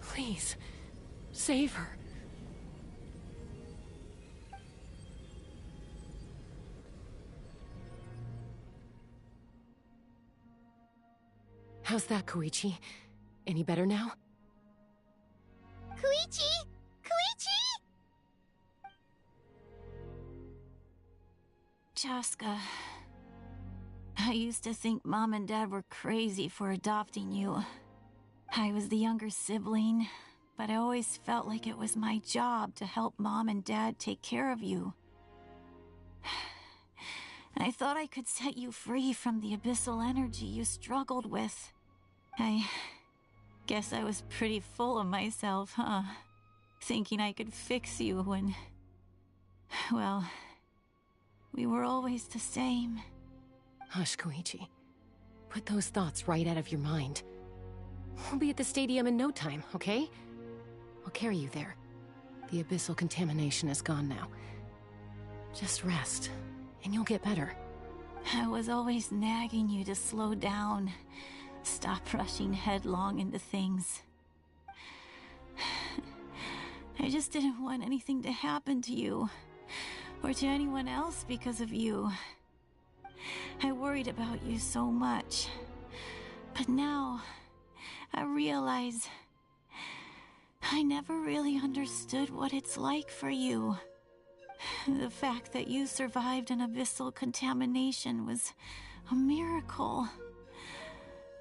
Please, save her. How's that, Koichi? Any better now? Koichi! Koichi! Cheska, I used to think Mom and Dad were crazy for adopting you. I was the younger sibling, but I always felt like it was my job to help Mom and Dad take care of you. I thought I could set you free from the abyssal energy you struggled with. I guess I was pretty full of myself, huh? Thinking I could fix you when... well, we were always the same. Hush, Koichi. Put those thoughts right out of your mind. We'll be at the stadium in no time, okay? I'll carry you there. The abyssal contamination is gone now. Just rest, and you'll get better. I was always nagging you to slow down. Stop rushing headlong into things. I just didn't want anything to happen to you, or to anyone else because of you. I worried about you so much. But now, I realize I never really understood what it's like for you. The fact that you survived an abyssal contamination was a miracle.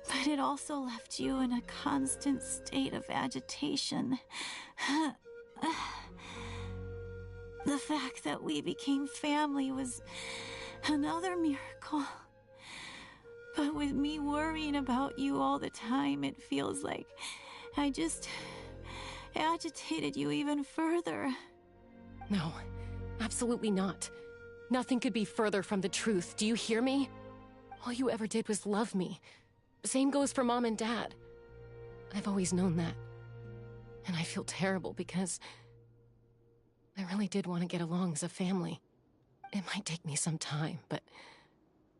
But it also left you in a constant state of agitation. The fact that we became family was another miracle. But with me worrying about you all the time, it feels like I just agitated you even further. No, absolutely not. Nothing could be further from the truth. Do you hear me? All you ever did was love me. Same goes for Mom and Dad. I've always known that. And I feel terrible because I really did want to get along as a family. It might take me some time, but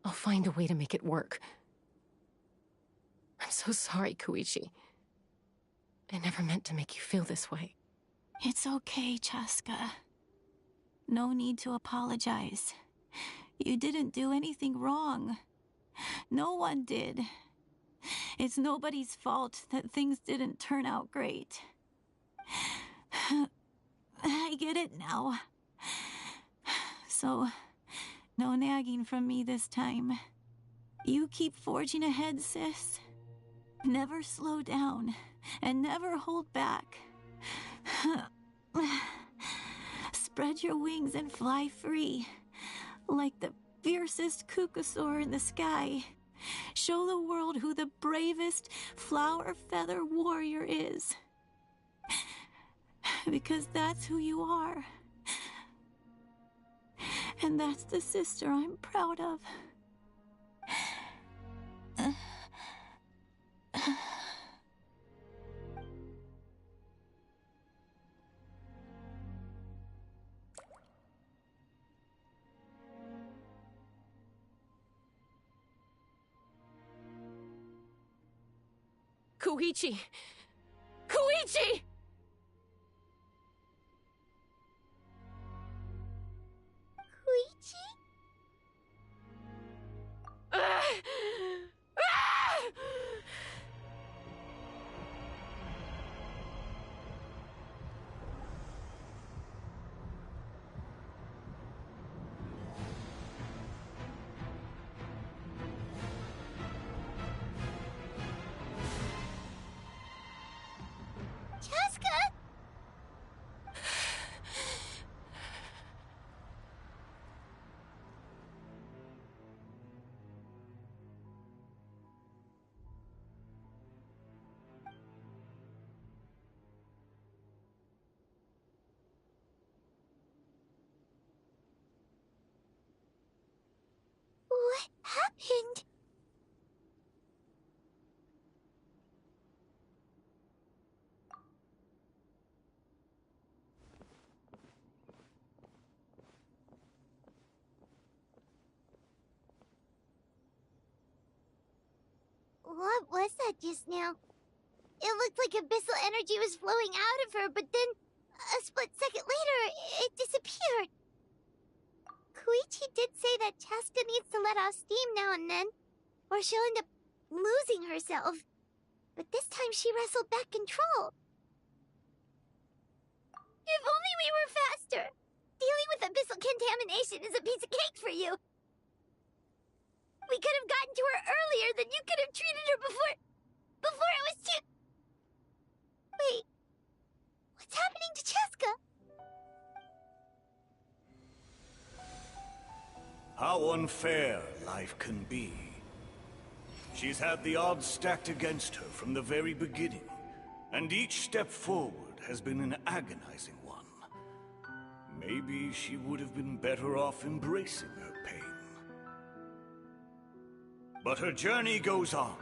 I'll find a way to make it work. I'm so sorry, Koichi. I never meant to make you feel this way. It's okay, Cheska. No need to apologize. You didn't do anything wrong. No one did. It's nobody's fault that things didn't turn out great. I get it now. So, no nagging from me this time. You keep forging ahead, sis. Never slow down, and never hold back. Spread your wings and fly free, like the fiercest kukasaur in the sky. Show the world who the bravest flower feather warrior is. Because that's who you are. And that's the sister I'm proud of. Koichi! Koichi! Koichi? Chaska? What happened? What was that just now? It looked like abyssal energy was flowing out of her, but then, a split second later, it disappeared. Koichi did say that Chaska needs to let off steam now and then, or she'll end up losing herself. But this time she wrestled back control. If only we were faster! Dealing with abyssal contamination is a piece of cake for you! We could have gotten to her earlier, then you could have treated her before it was too... Wait, what's happening to Chaska? How unfair life can be. She's had the odds stacked against her from the very beginning, and each step forward has been an agonizing one. Maybe she would have been better off embracing her pain. But her journey goes on,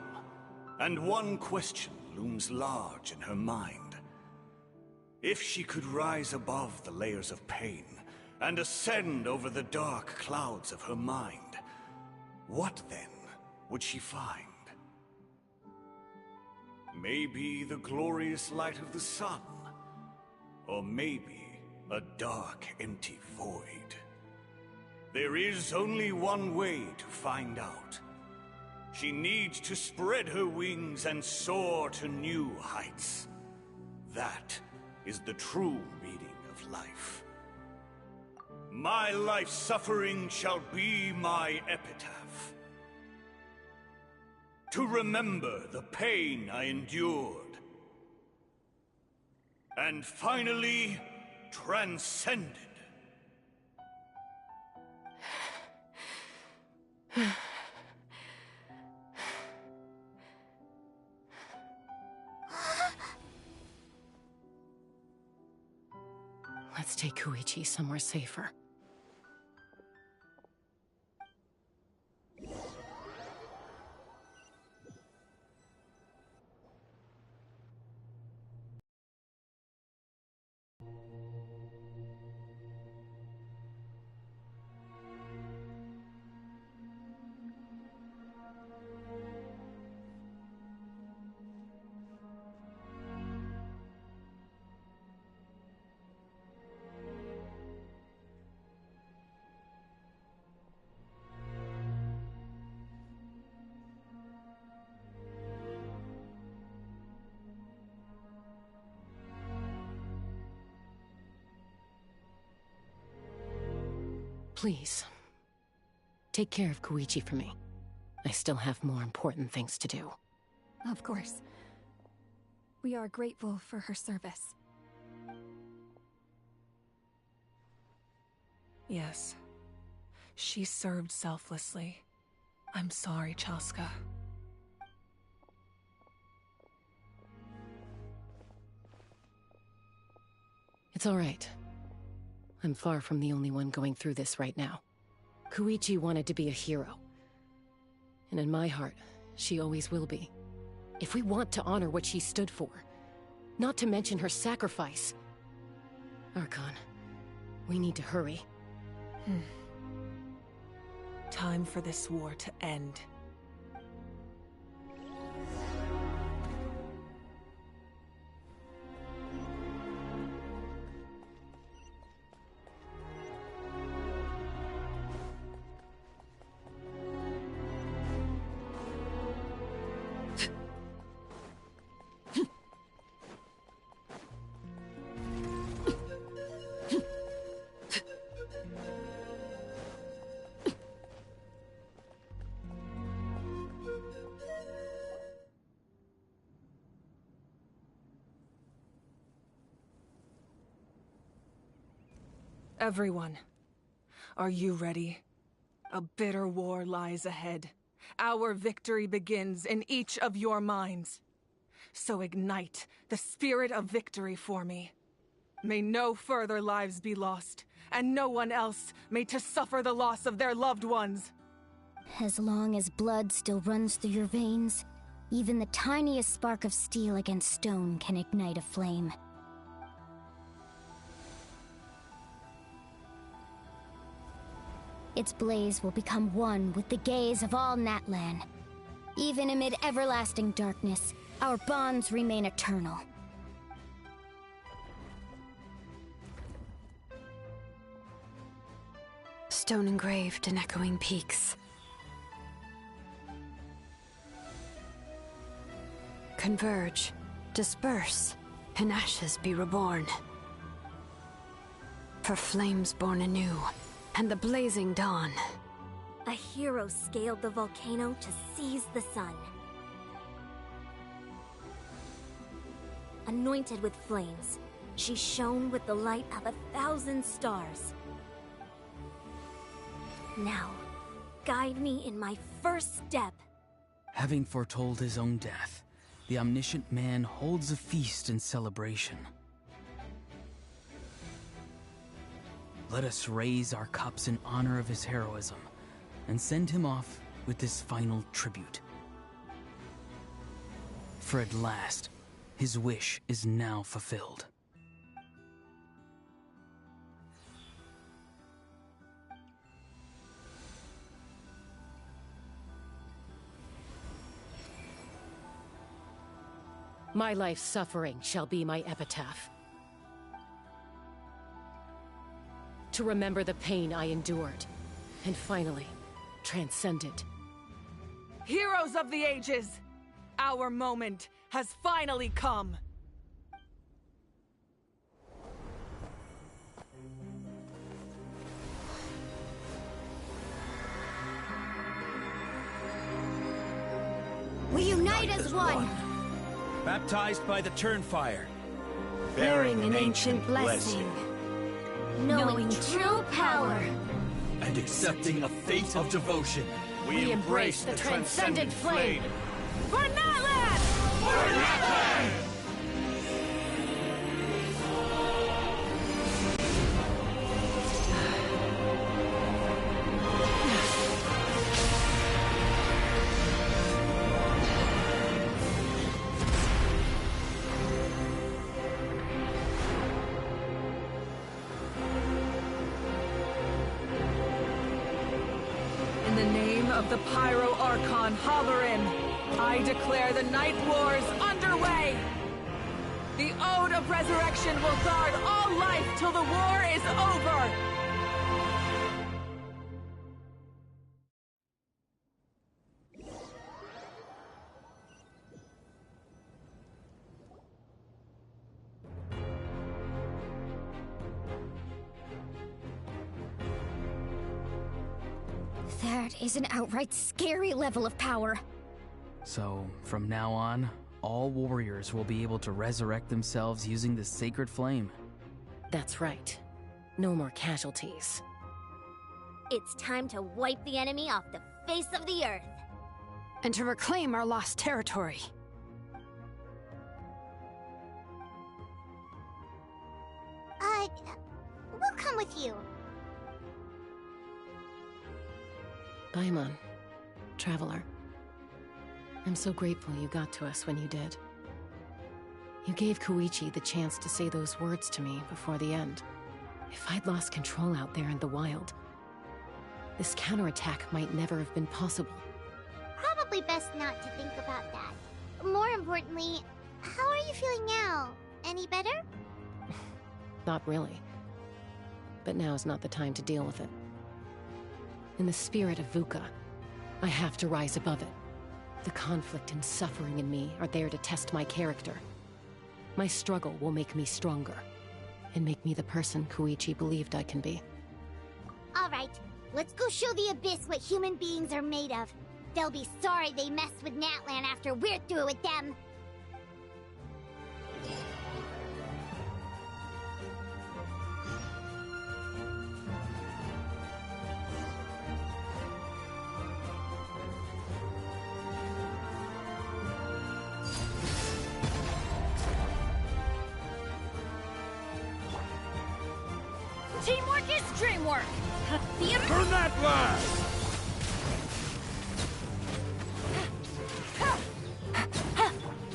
and one question looms large in her mind. If she could rise above the layers of pain and ascend over the dark clouds of her mind, what then would she find? Maybe the glorious light of the sun, or maybe a dark, empty void. There is only one way to find out. She needs to spread her wings and soar to new heights. That is the true meaning of life. My life's suffering shall be my epitaph. To remember the pain I endured. And finally, transcended. Let's take Koichi somewhere safer. Please, take care of Koichi for me. I still have more important things to do. Of course. We are grateful for her service. Yes. She served selflessly. I'm sorry, Chaska. It's all right. I'm far from the only one going through this right now. Koichi wanted to be a hero. And in my heart, she always will be. If we want to honor what she stood for, not to mention her sacrifice. Archon, we need to hurry. Time for this war to end. Everyone, are you ready? A bitter war lies ahead. Our victory begins in each of your minds. So ignite the spirit of victory for me. May no further lives be lost, and no one else may to suffer the loss of their loved ones. As long as blood still runs through your veins, even the tiniest spark of steel against stone can ignite a flame. Its blaze will become one with the gaze of all Natlan. Even amid everlasting darkness, our bonds remain eternal. Stone engraved in echoing peaks. Converge, disperse, and ashes be reborn. For flames born anew, and the blazing dawn. A hero scaled the volcano to seize the sun. Anointed with flames, she shone with the light of 1,000 stars. Now, guide me in my first step. Having foretold his own death, the omniscient man holds a feast in celebration. Let us raise our cups in honor of his heroism and send him off with this final tribute. For at last, his wish is now fulfilled. My life's suffering shall be my epitaph. To remember the pain I endured, and finally, transcend it. Heroes of the ages! Our moment has finally come! We unite as one! Baptized by the Turnfire. Bearing an ancient blessing. Knowing true power. And accepting a fate of devotion. We embrace the transcendent flame. For Natlan! For Natlan! In the name of the Pyro Archon Halloran, I declare the Night Wars underway! The Ode of Resurrection will guard all life till the war is over! That is an outright scary level of power. So, from now on, all warriors will be able to resurrect themselves using the sacred flame. That's right. No more casualties. It's time to wipe the enemy off the face of the earth. And to reclaim our lost territory. We'll come with you. Paimon, Traveler. I'm so grateful you got to us when you did. You gave Koichi the chance to say those words to me before the end. If I'd lost control out there in the wild, this counterattack might never have been possible. Probably best not to think about that. More importantly, how are you feeling now? Any better? Not really. But now's not the time to deal with it. In the spirit of VUCA, I have to rise above it. The conflict and suffering in me are there to test my character. My struggle will make me stronger, and make me the person Koichi believed I can be. Alright, let's go show the Abyss what human beings are made of. They'll be sorry they messed with Natlan after we're through with them. Teamwork is dreamwork! Turn that blast!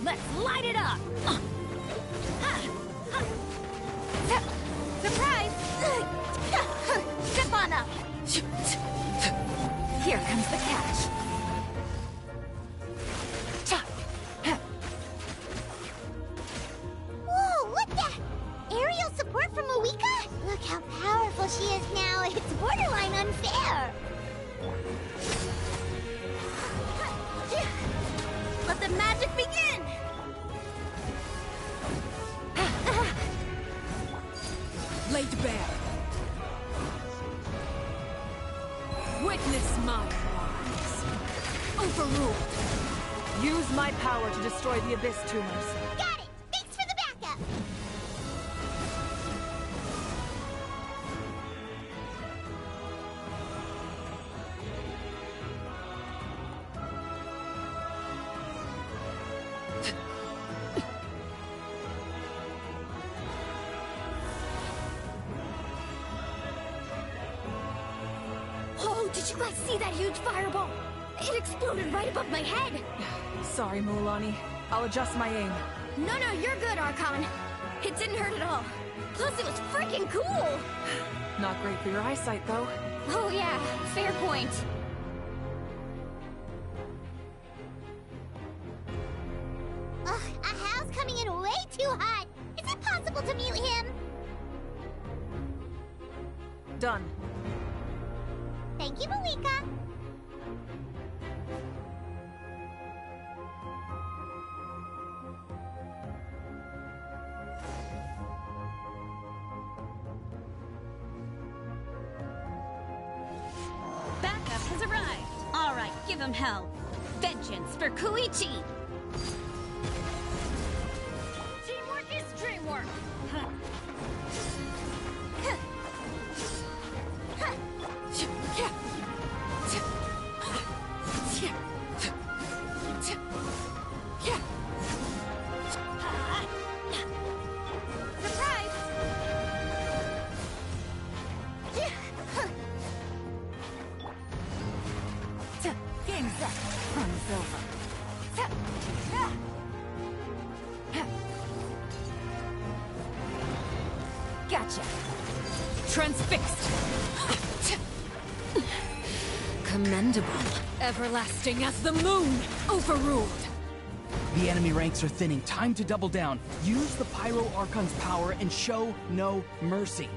Let's light it up! Surprise! Step on up! Here comes the catch. Whoa, look that! Aerial support from Moika? Look how powerful she is now. It's borderline unfair. Let the magic begin! Laid bare. Witness my rise. Overruled. Use my power to destroy the Abyss tumors. Got it! Thanks for the backup! Oh, did you guys see that huge fireball? It exploded right above my head! Sorry, Mualani. I'll adjust my aim. No, you're good, Archon. It didn't hurt at all. Plus, it was freaking cool! Not great for your eyesight, though. Oh yeah, fair point. Ugh, Ahal's coming in way too hot. Is it possible to mute him? Done. Thank you, Moika. Backup has arrived. All right, give him hell. Vengeance for Koichi. Teamwork is dreamwork! Surprise! Game's up. Fun's over. Gotcha. Transfixed. Commendable. Everlasting as the moon. Overruled. The enemy ranks are thinning. Time to double down. Use the Pyro Archon's power and show no mercy.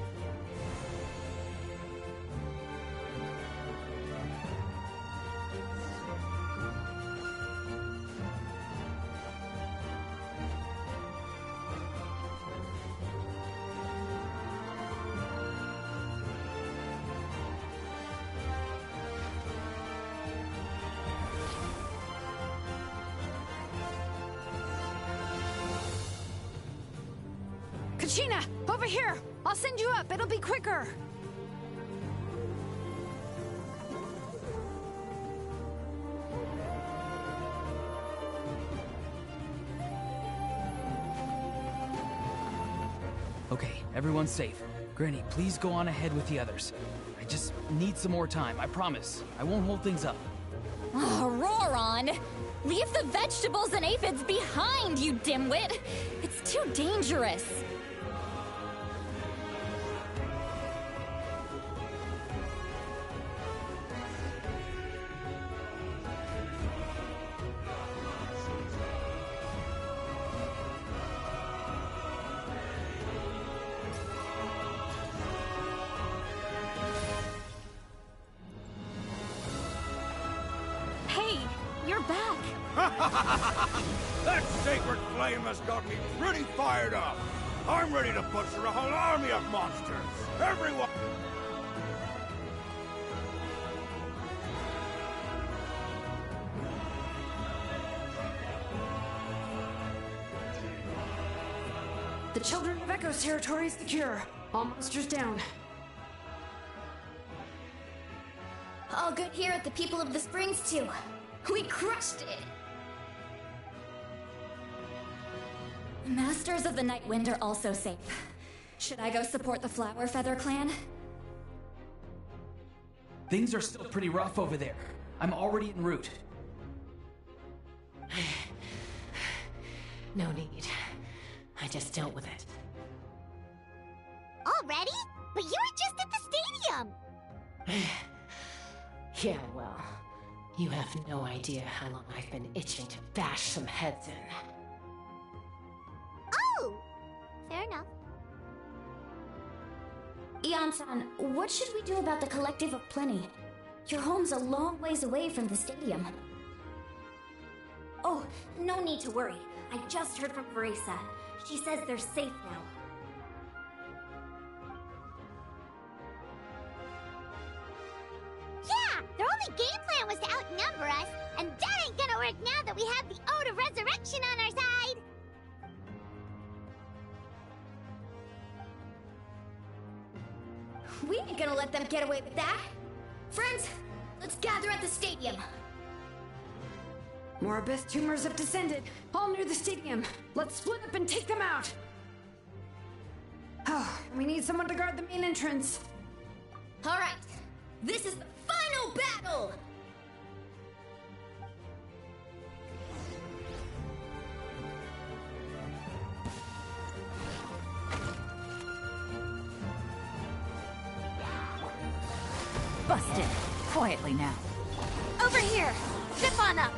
Kachina, over here! I'll send you up, it'll be quicker! Okay, everyone's safe. Granny, please go on ahead with the others. I just need some more time, I promise. I won't hold things up. Oh, roar on! Leave the vegetables and aphids behind, you dimwit! It's too dangerous! Hey, you're back. That sacred flame has got me pretty fired up. I'm ready to butcher a whole army of monsters. Everyone... The Children of Echo's territory is secure. All monsters down. All good here at the People of the Springs, too. We crushed it! Masters of the Night Wind are also safe. Should I go support the Flower Feather clan? Things are still pretty rough over there. I'm already en route. No need. I just dealt with it. Already? But you were just at the stadium! Yeah, well, you have no idea how long I've been itching to bash some heads in. Oh! Fair enough. Ian-san, what should we do about the Collective of Plenty? Your home's a long ways away from the stadium. Oh, no need to worry. I just heard from Veresa. She says they're safe now. Yeah! Their only game plan was to outnumber us, and that ain't gonna work now that we have the Ode of Resurrection on our side! We ain't gonna let them get away with that. Friends, let's gather at the stadium. More abyss tumors have descended, all near the stadium. Let's split up and take them out. Oh, we need someone to guard the main entrance. All right, this is the final battle! Busted. Quietly now. Over here! Zip on up!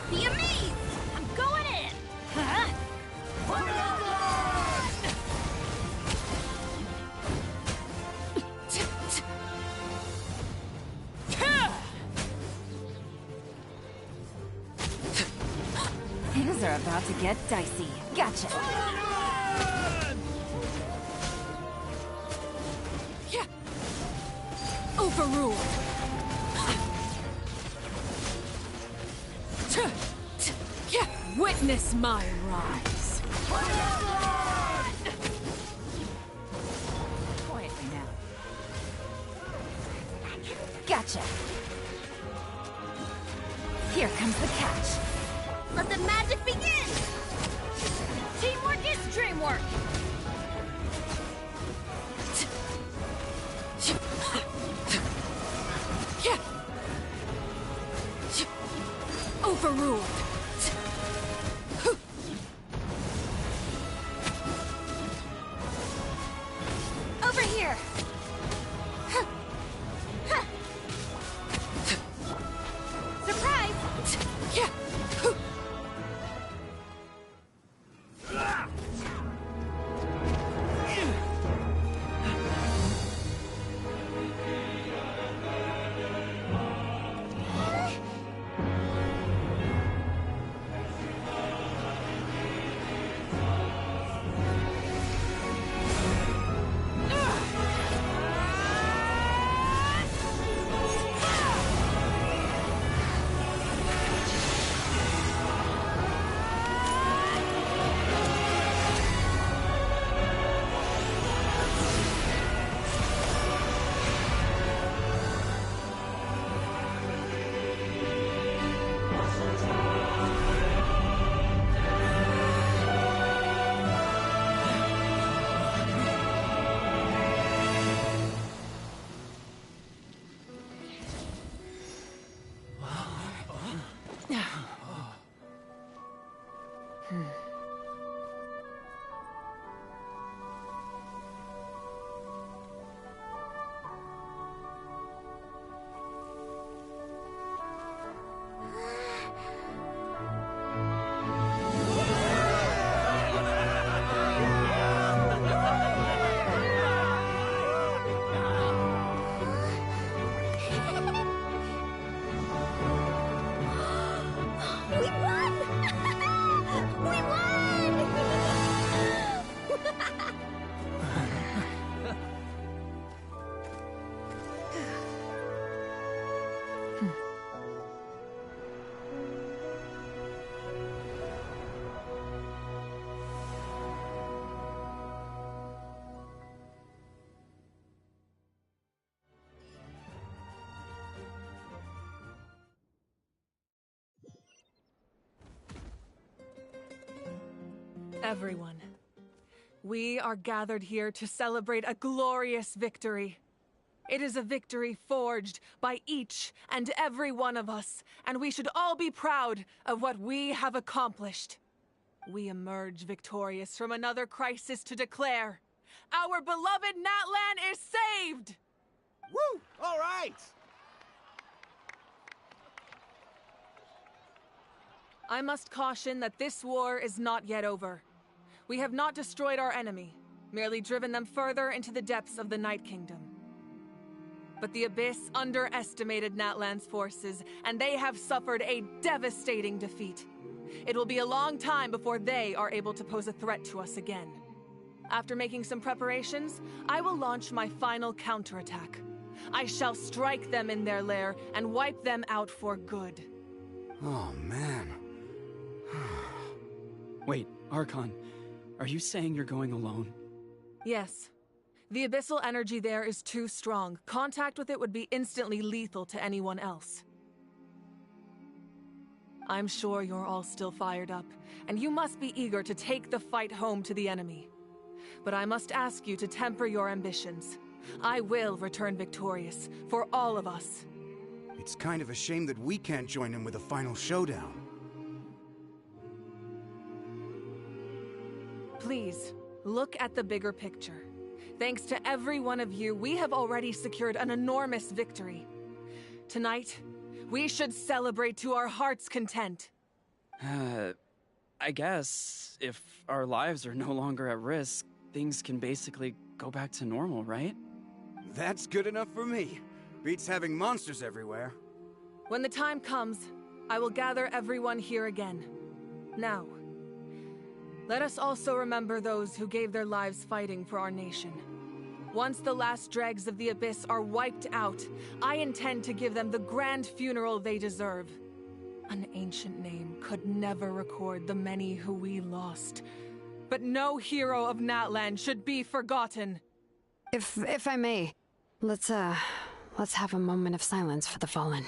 Be amazed! I'm going in! Huh? Things are about to get dicey. Gotcha. Yeah. Overruled. Yeah. Witness my rise. Quietly now. Gotcha. Here comes the catch. Let the magic begin! Teamwork is dreamwork! Yeah. Overruled. Over here! Surprise! Yeah. Everyone, We are gathered here to celebrate a glorious victory. It is a victory forged by each and every one of us, and we should all be proud of what we have accomplished. We emerge victorious from another crisis to declare, our beloved Natlan is saved! Woo! All right! I must caution that this war is not yet over. We have not destroyed our enemy, merely driven them further into the depths of the Night Kingdom. But the Abyss underestimated Natlan's forces, and they have suffered a devastating defeat. It will be a long time before they are able to pose a threat to us again. After making some preparations, I will launch my final counterattack. I shall strike them in their lair and wipe them out for good. Oh, man. Wait, Archon, are you saying you're going alone? Yes. The abyssal energy there is too strong. Contact with it would be instantly lethal to anyone else. I'm sure you're all still fired up, and you must be eager to take the fight home to the enemy. But I must ask you to temper your ambitions. I will return victorious, for all of us. It's kind of a shame that we can't join in with a final showdown. Please, look at the bigger picture. Thanks to every one of you, we have already secured an enormous victory. Tonight, we should celebrate to our heart's content. I guess if our lives are no longer at risk, things can basically go back to normal, right? That's good enough for me. Beats having monsters everywhere. When the time comes, I will gather everyone here again. Now, let us also remember those who gave their lives fighting for our nation. Once the last dregs of the Abyss are wiped out, I intend to give them the grand funeral they deserve. An ancient name could never record the many who we lost. But no hero of Natlan should be forgotten. If I may, let's have a moment of silence for the fallen.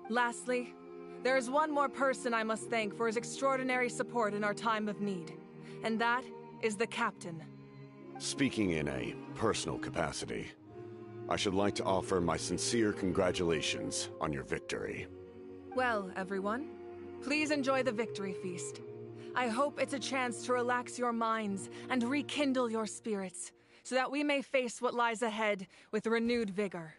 Lastly, there is one more person I must thank for his extraordinary support in our time of need, and that is the Captain. Speaking in a personal capacity, I should like to offer my sincere congratulations on your victory. Well, everyone, please enjoy the victory feast. I hope it's a chance to relax your minds and rekindle your spirits, so that we may face what lies ahead with renewed vigor.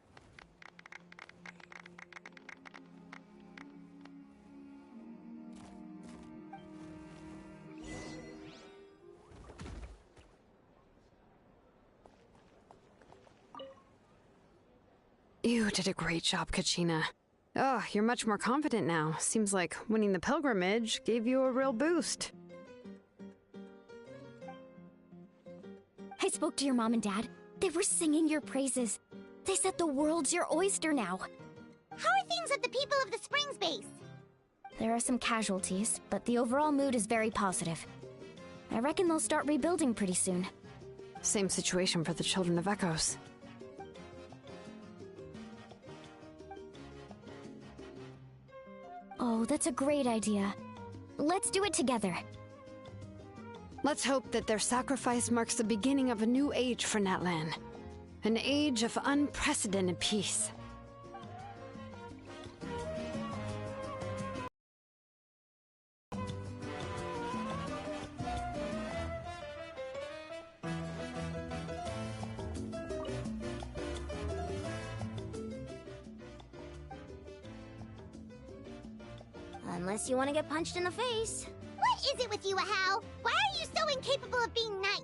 You did a great job, Kachina. Oh, you're much more confident now. Seems like winning the pilgrimage gave you a real boost. I spoke to your mom and dad. They were singing your praises. They said the world's your oyster now. How are things at the People of the Springs base? There are some casualties, but the overall mood is very positive. I reckon they'll start rebuilding pretty soon. Same situation for the Children of Echoes. Oh, that's a great idea. Let's do it together. Let's hope that their sacrifice marks the beginning of a new age for Natlan. An age of unprecedented peace. Unless you want to get punched in the face. What is it with you, Ahau? Why are you so incapable of being nice?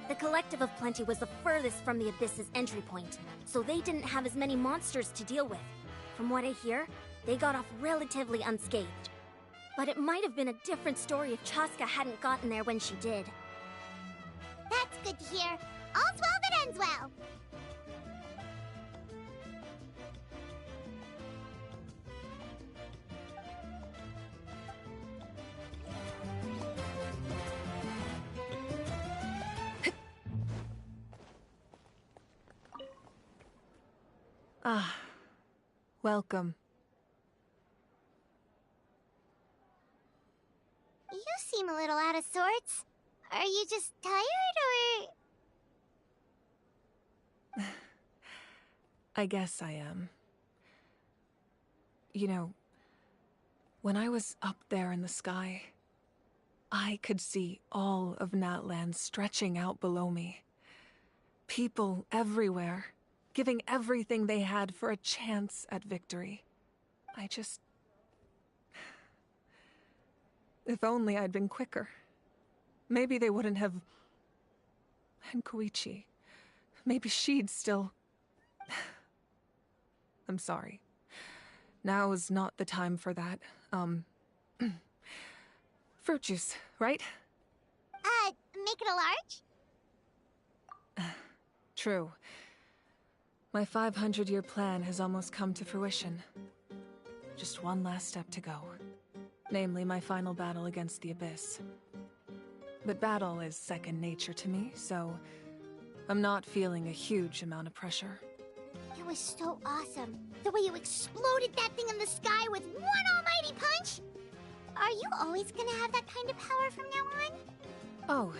The Collective of Plenty was the furthest from the Abyss's entry point, so they didn't have as many monsters to deal with. From what I hear, they got off relatively unscathed. But it might have been a different story if Chaska hadn't gotten there when she did. That's good to hear. All's well that ends well. Ah, welcome. You seem a little out of sorts. Are you just tired, or...? I guess I am. You know, when I was up there in the sky, I could see all of Natlan stretching out below me. People everywhere, giving everything they had for a chance at victory. If only I'd been quicker. Maybe they wouldn't have... And Koichi. Maybe she'd still... I'm sorry. Now is not the time for that. Fruit juice, right? Make it a large? True. My 500-year plan has almost come to fruition. Just one last step to go. Namely, my final battle against the Abyss. But battle is second nature to me, so I'm not feeling a huge amount of pressure. It was so awesome. The way you exploded that thing in the sky with one almighty punch! Are you always gonna have that kind of power from now on? Oh,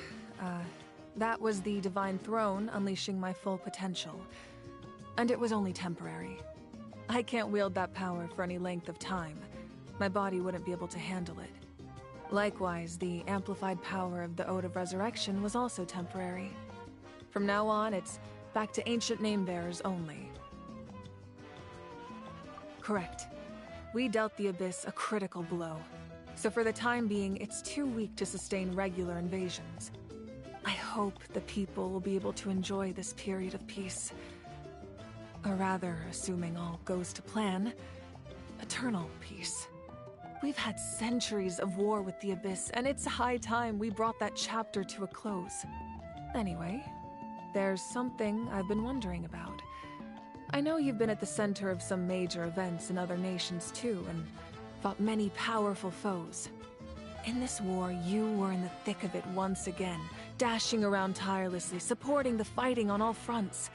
that was the Divine Throne unleashing my full potential. And it was only temporary. I can't wield that power for any length of time. My body wouldn't be able to handle it. Likewise, the amplified power of the Ode of Resurrection was also temporary. From now on, it's back to ancient name-bearers only. Correct. We dealt the Abyss a critical blow. So for the time being, it's too weak to sustain regular invasions. I hope the people will be able to enjoy this period of peace. Or rather, assuming all goes to plan, eternal peace. We've had centuries of war with the Abyss, and it's high time we brought that chapter to a close. Anyway, there's something I've been wondering about. I know you've been at the center of some major events in other nations too, and fought many powerful foes. In this war, you were in the thick of it once again, dashing around tirelessly, supporting the fighting on all fronts.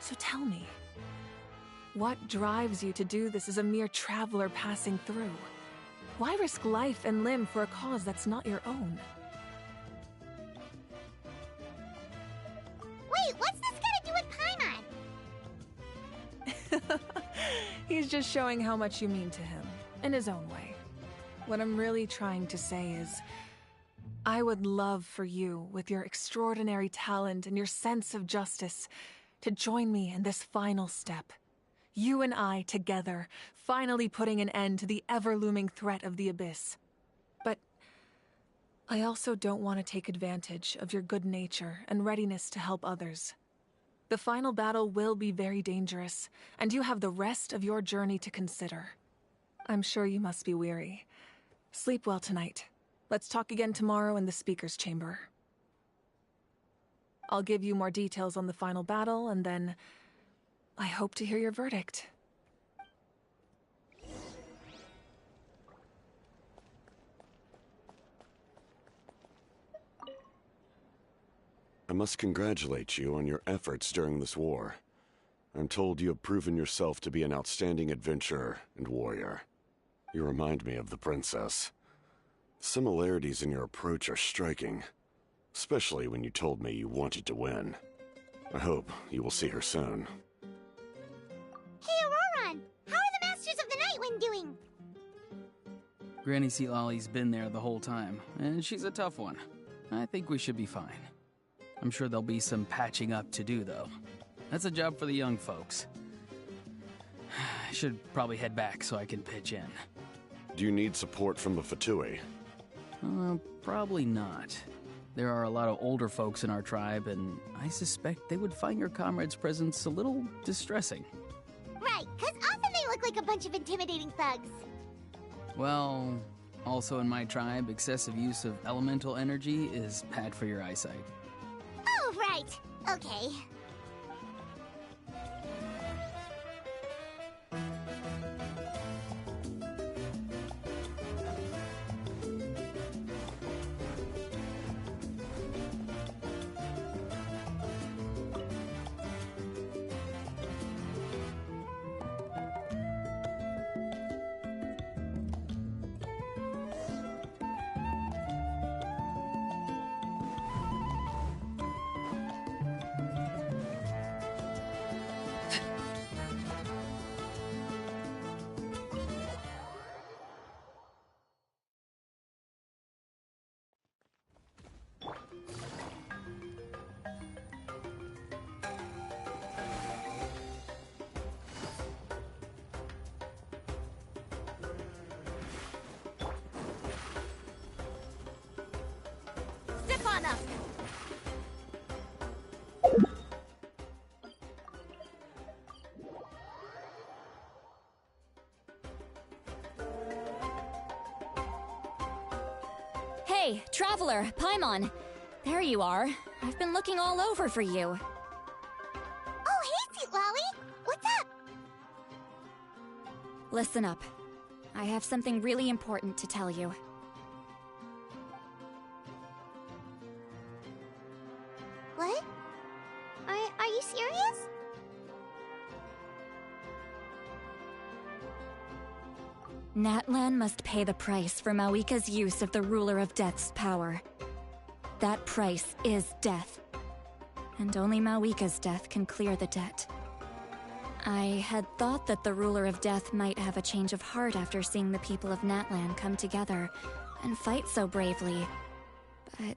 So tell me, what drives you to do this as a mere traveler passing through? Why risk life and limb for a cause that's not your own? Wait, what's this got to do with Paimon? He's just showing how much you mean to him, in his own way. What I'm really trying to say is, I would love for you, with your extraordinary talent and your sense of justice, to join me in this final step. You and I together, finally putting an end to the ever-looming threat of the Abyss. But I also don't want to take advantage of your good nature and readiness to help others. The final battle will be very dangerous, and you have the rest of your journey to consider. I'm sure you must be weary. Sleep well tonight. Let's talk again tomorrow in the speaker's chamber. I'll give you more details on the final battle, and then I hope to hear your verdict. I must congratulate you on your efforts during this war. I'm told you have proven yourself to be an outstanding adventurer and warrior. You remind me of the princess. Similarities in your approach are striking, especially when you told me you wanted to win. I hope you will see her soon. Hey, Auroron! How are the Masters of the Nightwind doing? Granny Sealolly's been there the whole time, and she's a tough one. I think we should be fine. I'm sure there'll be some patching up to do, though. That's a job for the young folks. I should probably head back so I can pitch in. Do you need support from the Fatui? Probably not. There are a lot of older folks in our tribe, and I suspect they would find your comrade's presence a little distressing. Right, because often they look like a bunch of intimidating thugs. Well, also in my tribe, excessive use of elemental energy is bad for your eyesight. Oh, right. Okay. Hey, Traveler, Paimon. There you are. I've been looking all over for you. Oh, hey, Sweet Lolly! What's up? Listen up. I have something really important to tell you. What? Are you serious? Natlan must pay the price for Mawika's use of the Ruler of Death's power. That price is death. And only Mawika's death can clear the debt. I had thought that the Ruler of Death might have a change of heart after seeing the people of Natlan come together and fight so bravely. But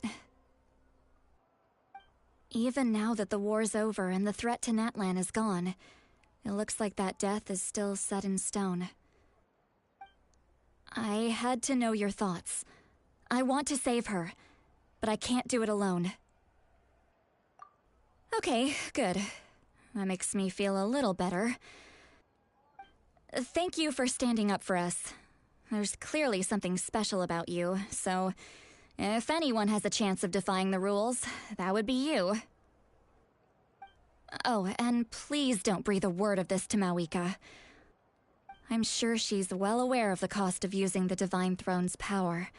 even now that the war's over and the threat to Natlan is gone, it looks like that death is still set in stone. I had to know your thoughts. I want to save her, but I can't do it alone. Okay, good. That makes me feel a little better. Thank you for standing up for us. There's clearly something special about you, so if anyone has a chance of defying the rules, that would be you. Oh, and please don't breathe a word of this to Mawika. I'm sure she's well aware of the cost of using the Divine Throne's power,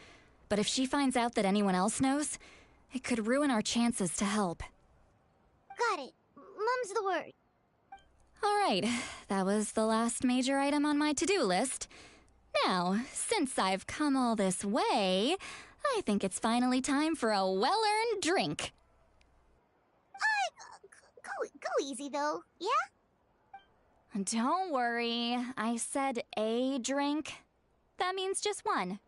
but if she finds out that anyone else knows, it could ruin our chances to help. Got it. Mum's the word. Alright, that was the last major item on my to-do list. Now, since I've come all this way, I think it's finally time for a well-earned drink. Go easy, though, yeah? Don't worry, I said a drink. That means just one.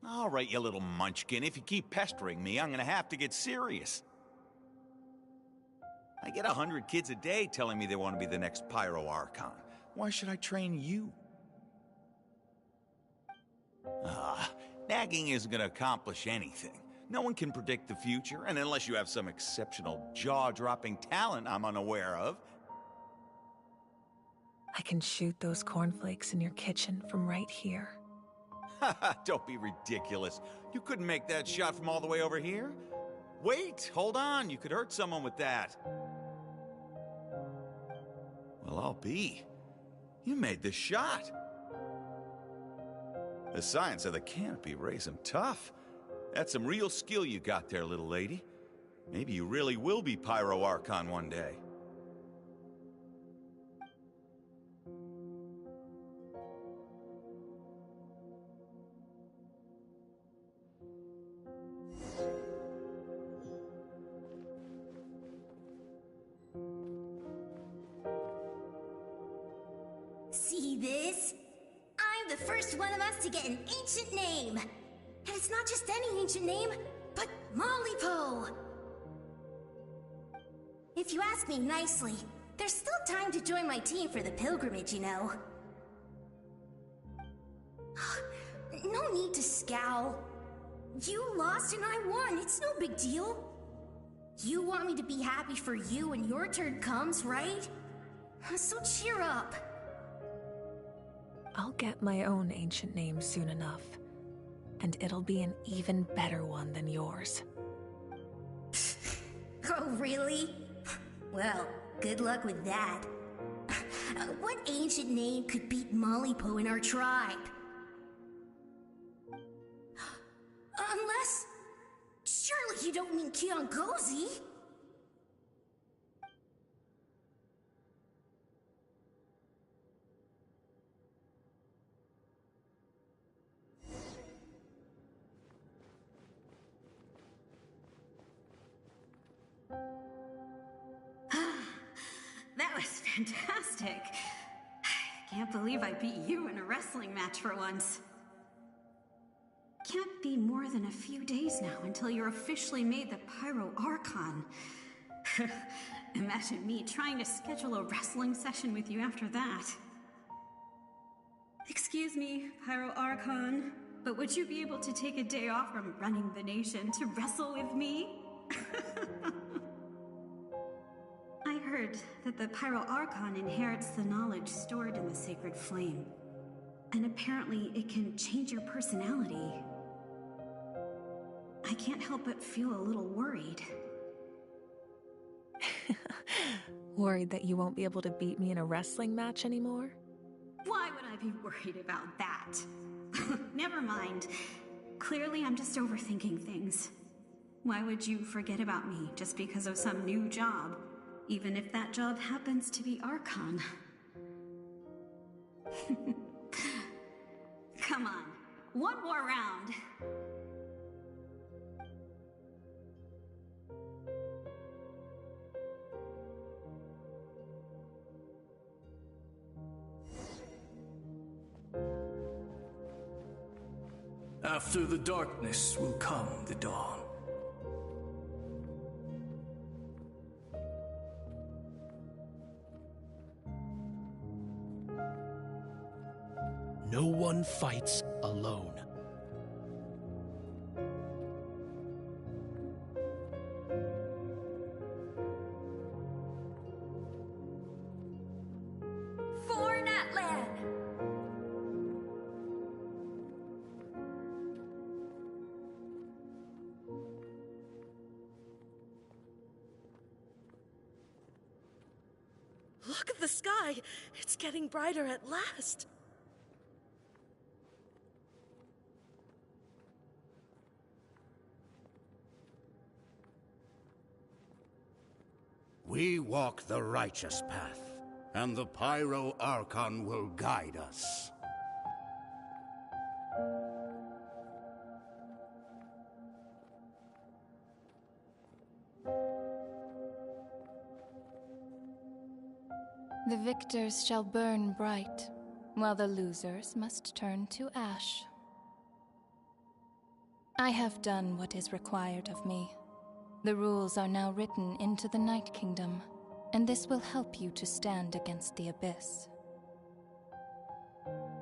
All right, you little munchkin. If you keep pestering me, I'm gonna have to get serious. I get 100 kids a day telling me they want to be the next Pyro Archon. Why should I train you? Nagging isn't gonna accomplish anything. No one can predict the future, and unless you have some exceptional jaw-dropping talent I'm unaware of. I can shoot those cornflakes in your kitchen from right here. Don't be ridiculous. You couldn't make that shot from all the way over here? Wait, hold on. You could hurt someone with that. Well, I'll be. You made the shot. The science of the canopy raised him tough. That's some real skill you got there, little lady. Maybe you really will be Pyro Archon one day. See this? I'm the first one of us to get an ancient name. And it's not just any ancient name, but Mollypo. If you ask me nicely, there's still time to join my team for the pilgrimage, you know. No need to scowl. You lost and I won, it's no big deal. You want me to be happy for you when your turn comes, right? So cheer up. I'll get my own ancient name soon enough, and it'll be an even better one than yours. Oh, really? Well, good luck with that. What ancient name could beat Mollypo in our tribe? Unless... surely you don't mean Kiangozi? That was fantastic. I can't believe I beat you in a wrestling match for once. Can't be more than a few days now until you're officially made the Pyro Archon. Imagine me trying to schedule a wrestling session with you after that. Excuse me, Pyro Archon, but would you be able to take a day off from running the nation to wrestle with me? I heard heard that the Pyro Archon inherits the knowledge stored in the sacred flame. And apparently it can change your personality. I can't help but feel a little worried. Worried that you won't be able to beat me in a wrestling match anymore? Why would I be worried about that? Never mind. Clearly I'm just overthinking things. Why would you forget about me just because of some new job, even if that job happens to be Archon? Come on, one more round. After the darkness will come the dawn. No one fights alone. For Natlan! Look at the sky! It's getting brighter at last! We walk the righteous path, and the Pyro Archon will guide us. The victors shall burn bright, while the losers must turn to ash. I have done what is required of me. The rules are now written into the Night Kingdom, and this will help you to stand against the Abyss.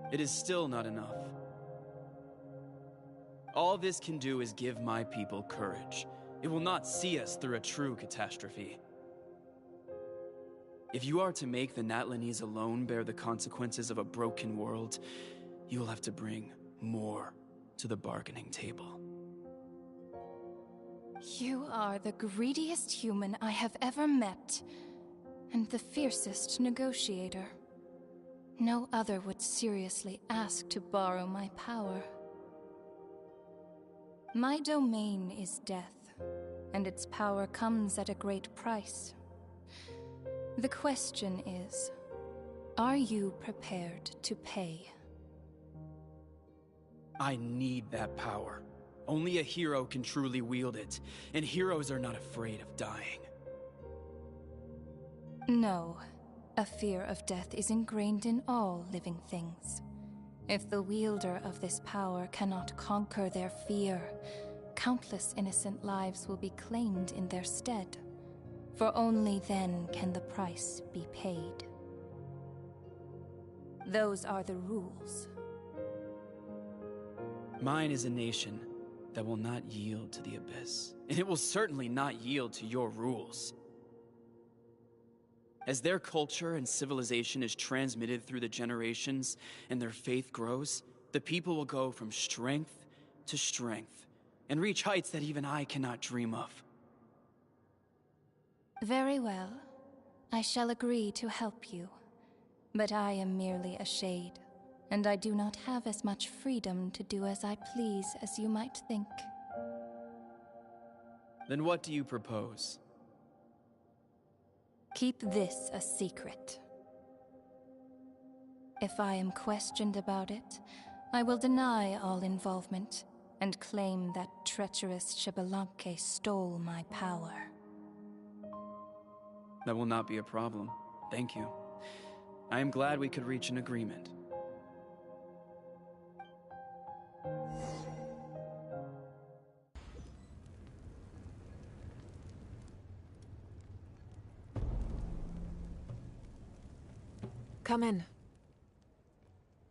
It is still not enough. All this can do is give my people courage. It will not see us through a true catastrophe. If you are to make the Natlanese alone bear the consequences of a broken world, you will have to bring more to the bargaining table. You are the greediest human I have ever met, and the fiercest negotiator. No other would seriously ask to borrow my power. My domain is death, and its power comes at a great price. The question is, are you prepared to pay? I need that power. Only a hero can truly wield it, and heroes are not afraid of dying. No. A fear of death is ingrained in all living things. If the wielder of this power cannot conquer their fear, countless innocent lives will be claimed in their stead. For only then can the price be paid. Those are the rules. Mine is a nation that will not yield to the Abyss, and it will certainly not yield to your rules. As their culture and civilization is transmitted through the generations and their faith grows, the people will go from strength to strength and reach heights that even I cannot dream of. Very well. I shall agree to help you. But I am merely a shade, and I do not have as much freedom to do as I please as you might think. Then what do you propose? Keep this a secret. If I am questioned about it, I will deny all involvement and claim that treacherous Xbalanque stole my power. That will not be a problem. Thank you. I am glad we could reach an agreement. Come in.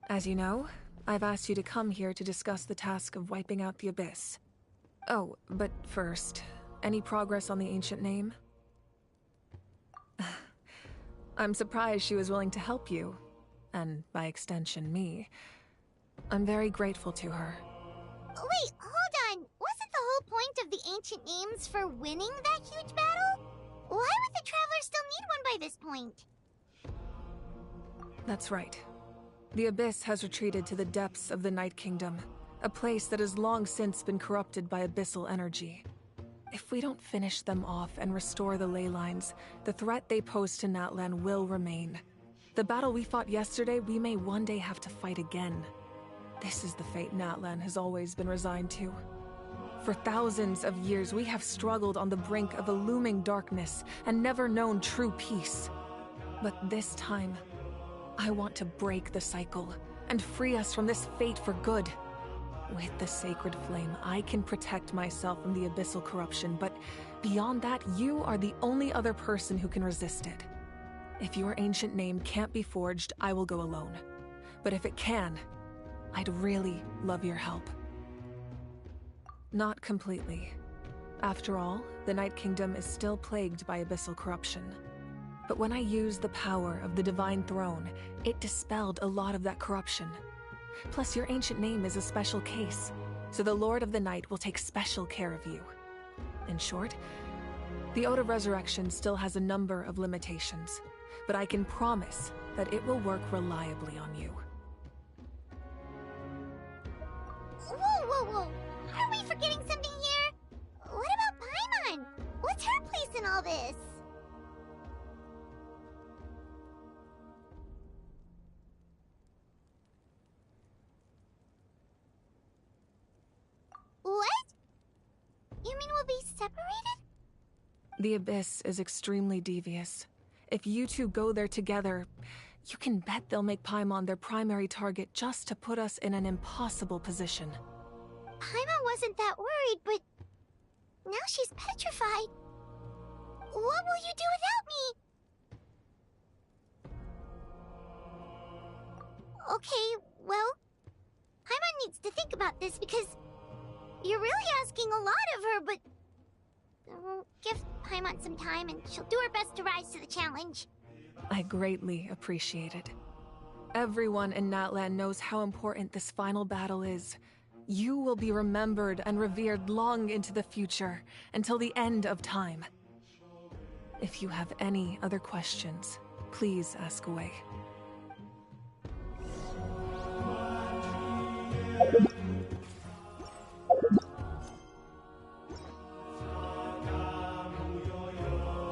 As you know, I've asked you to come here to discuss the task of wiping out the Abyss. Oh, but first, any progress on the ancient name? I'm surprised she was willing to help you, and by extension, me. I'm very grateful to her. Wait, hold on. Wasn't the whole point of the ancient names for winning that huge battle? Why would the Traveler still need one by this point? That's right. The Abyss has retreated to the depths of the Night Kingdom, a place that has long since been corrupted by abyssal energy. If we don't finish them off and restore the ley lines, the threat they pose to Natlan will remain. The battle we fought yesterday, we may one day have to fight again. This is the fate Natlan has always been resigned to. For thousands of years, we have struggled on the brink of a looming darkness and never known true peace. But this time, I want to break the cycle and free us from this fate for good. With the sacred flame, I can protect myself from the abyssal corruption, but beyond that, you are the only other person who can resist it. If your ancient name can't be forged, I will go alone. But if it can, I'd really love your help. Not completely. After all, the Night Kingdom is still plagued by abyssal corruption. But when I used the power of the Divine Throne, it dispelled a lot of that corruption. Plus, your ancient name is a special case, so the Lord of the Night will take special care of you. In short, the Ode of Resurrection still has a number of limitations, but I can promise that it will work reliably on you. Whoa. Are we forgetting something here? What about Paimon? What's her place in all this? What? You mean we'll be separated? The Abyss is extremely devious. If you two go there together, you can bet they'll make Paimon their primary target just to put us in an impossible position. Paimon wasn't that worried, but now she's petrified. What will you do without me? Okay, well, Paimon needs to think about this because you're really asking a lot of her, but give Paimon some time and she'll do her best to rise to the challenge. I greatly appreciate it. Everyone in Natlan knows how important this final battle is. You will be remembered and revered long into the future, until the end of time. If you have any other questions, please ask away.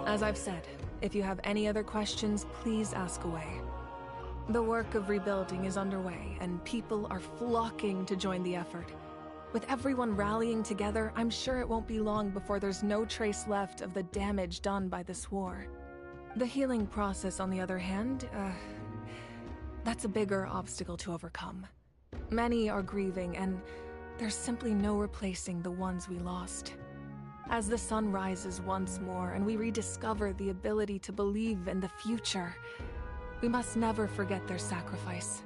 As I've said, if you have any other questions, please ask away. The work of rebuilding is underway, and people are flocking to join the effort. With everyone rallying together, I'm sure it won't be long before there's no trace left of the damage done by this war. The healing process, on the other hand, that's a bigger obstacle to overcome. Many are grieving, and there's simply no replacing the ones we lost. As the sun rises once more and we rediscover the ability to believe in the future, we must never forget their sacrifice.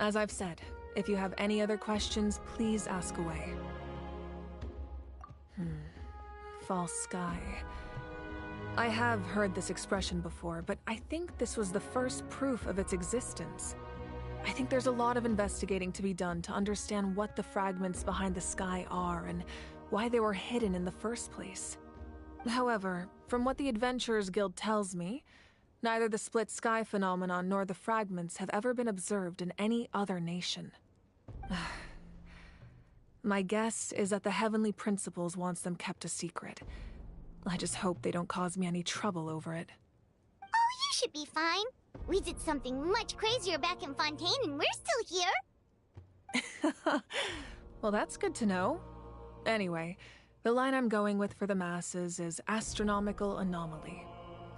As I've said, if you have any other questions, please ask away. False sky. I have heard this expression before, but I think this was the first proof of its existence. I think there's a lot of investigating to be done to understand what the fragments behind the sky are and why they were hidden in the first place. However, from what the Adventurers Guild tells me, neither the split sky phenomenon nor the fragments have ever been observed in any other nation. My guess is that the Heavenly Principles wants them kept a secret. I just hope they don't cause me any trouble over it. Oh, you should be fine. We did something much crazier back in Fontaine and we're still here. Well, that's good to know. Anyway, the line I'm going with for the masses is astronomical anomaly.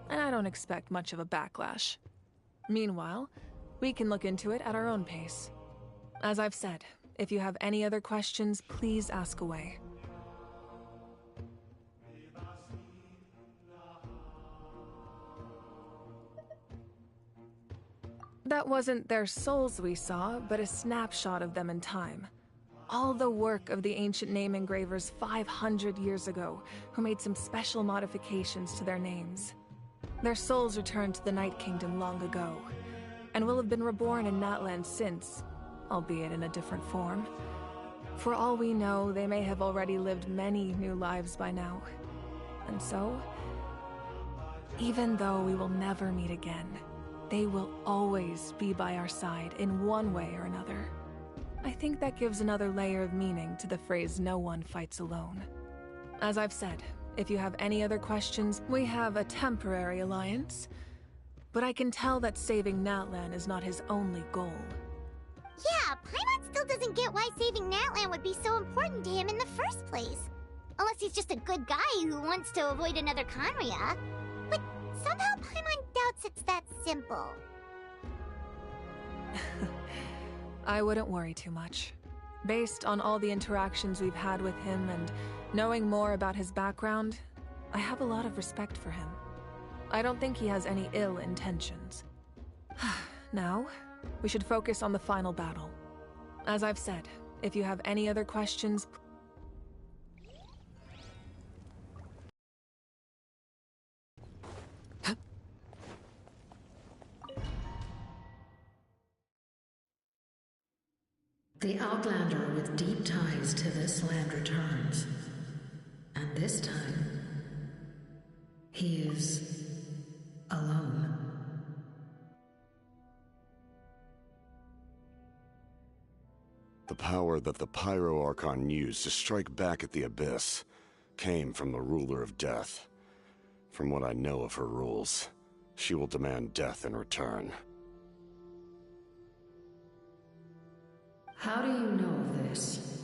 And I don't expect much of a backlash. Meanwhile, we can look into it at our own pace. As I've said, if you have any other questions, please ask away. That wasn't their souls we saw, but a snapshot of them in time. All the work of the ancient name engravers 500 years ago, who made some special modifications to their names. Their souls returned to the Night Kingdom long ago, and will have been reborn in Natlan since, albeit in a different form. For all we know, they may have already lived many new lives by now. And so, even though we will never meet again, they will always be by our side in one way or another. I think that gives another layer of meaning to the phrase, "no one fights alone." As I've said, if you have any other questions, we have a temporary alliance, but I can tell that saving Natlan is not his only goal. Yeah, Paimon still doesn't get why saving Natlan would be so important to him in the first place. Unless he's just a good guy who wants to avoid another Conria. But somehow Paimon doubts it's that simple. I wouldn't worry too much. Based on all the interactions we've had with him and knowing more about his background, I have a lot of respect for him. I don't think he has any ill intentions. Now, we should focus on the final battle. As I've said, if you have any other questions, The Outlander with deep ties to this land returns. And this time, he is alone. The power that the Pyro Archon used to strike back at the Abyss came from the Ruler of Death. From what I know of her rules, she will demand death in return. How do you know of this?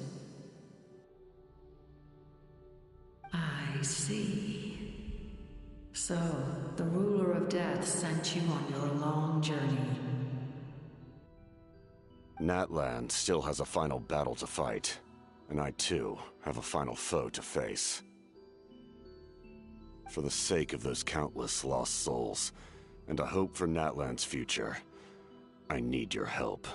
I see. So, the Ruler of Death sent you on your long journey. Natlan still has a final battle to fight, and I too have a final foe to face. For the sake of those countless lost souls, and a hope for Natlan's future, I need your help.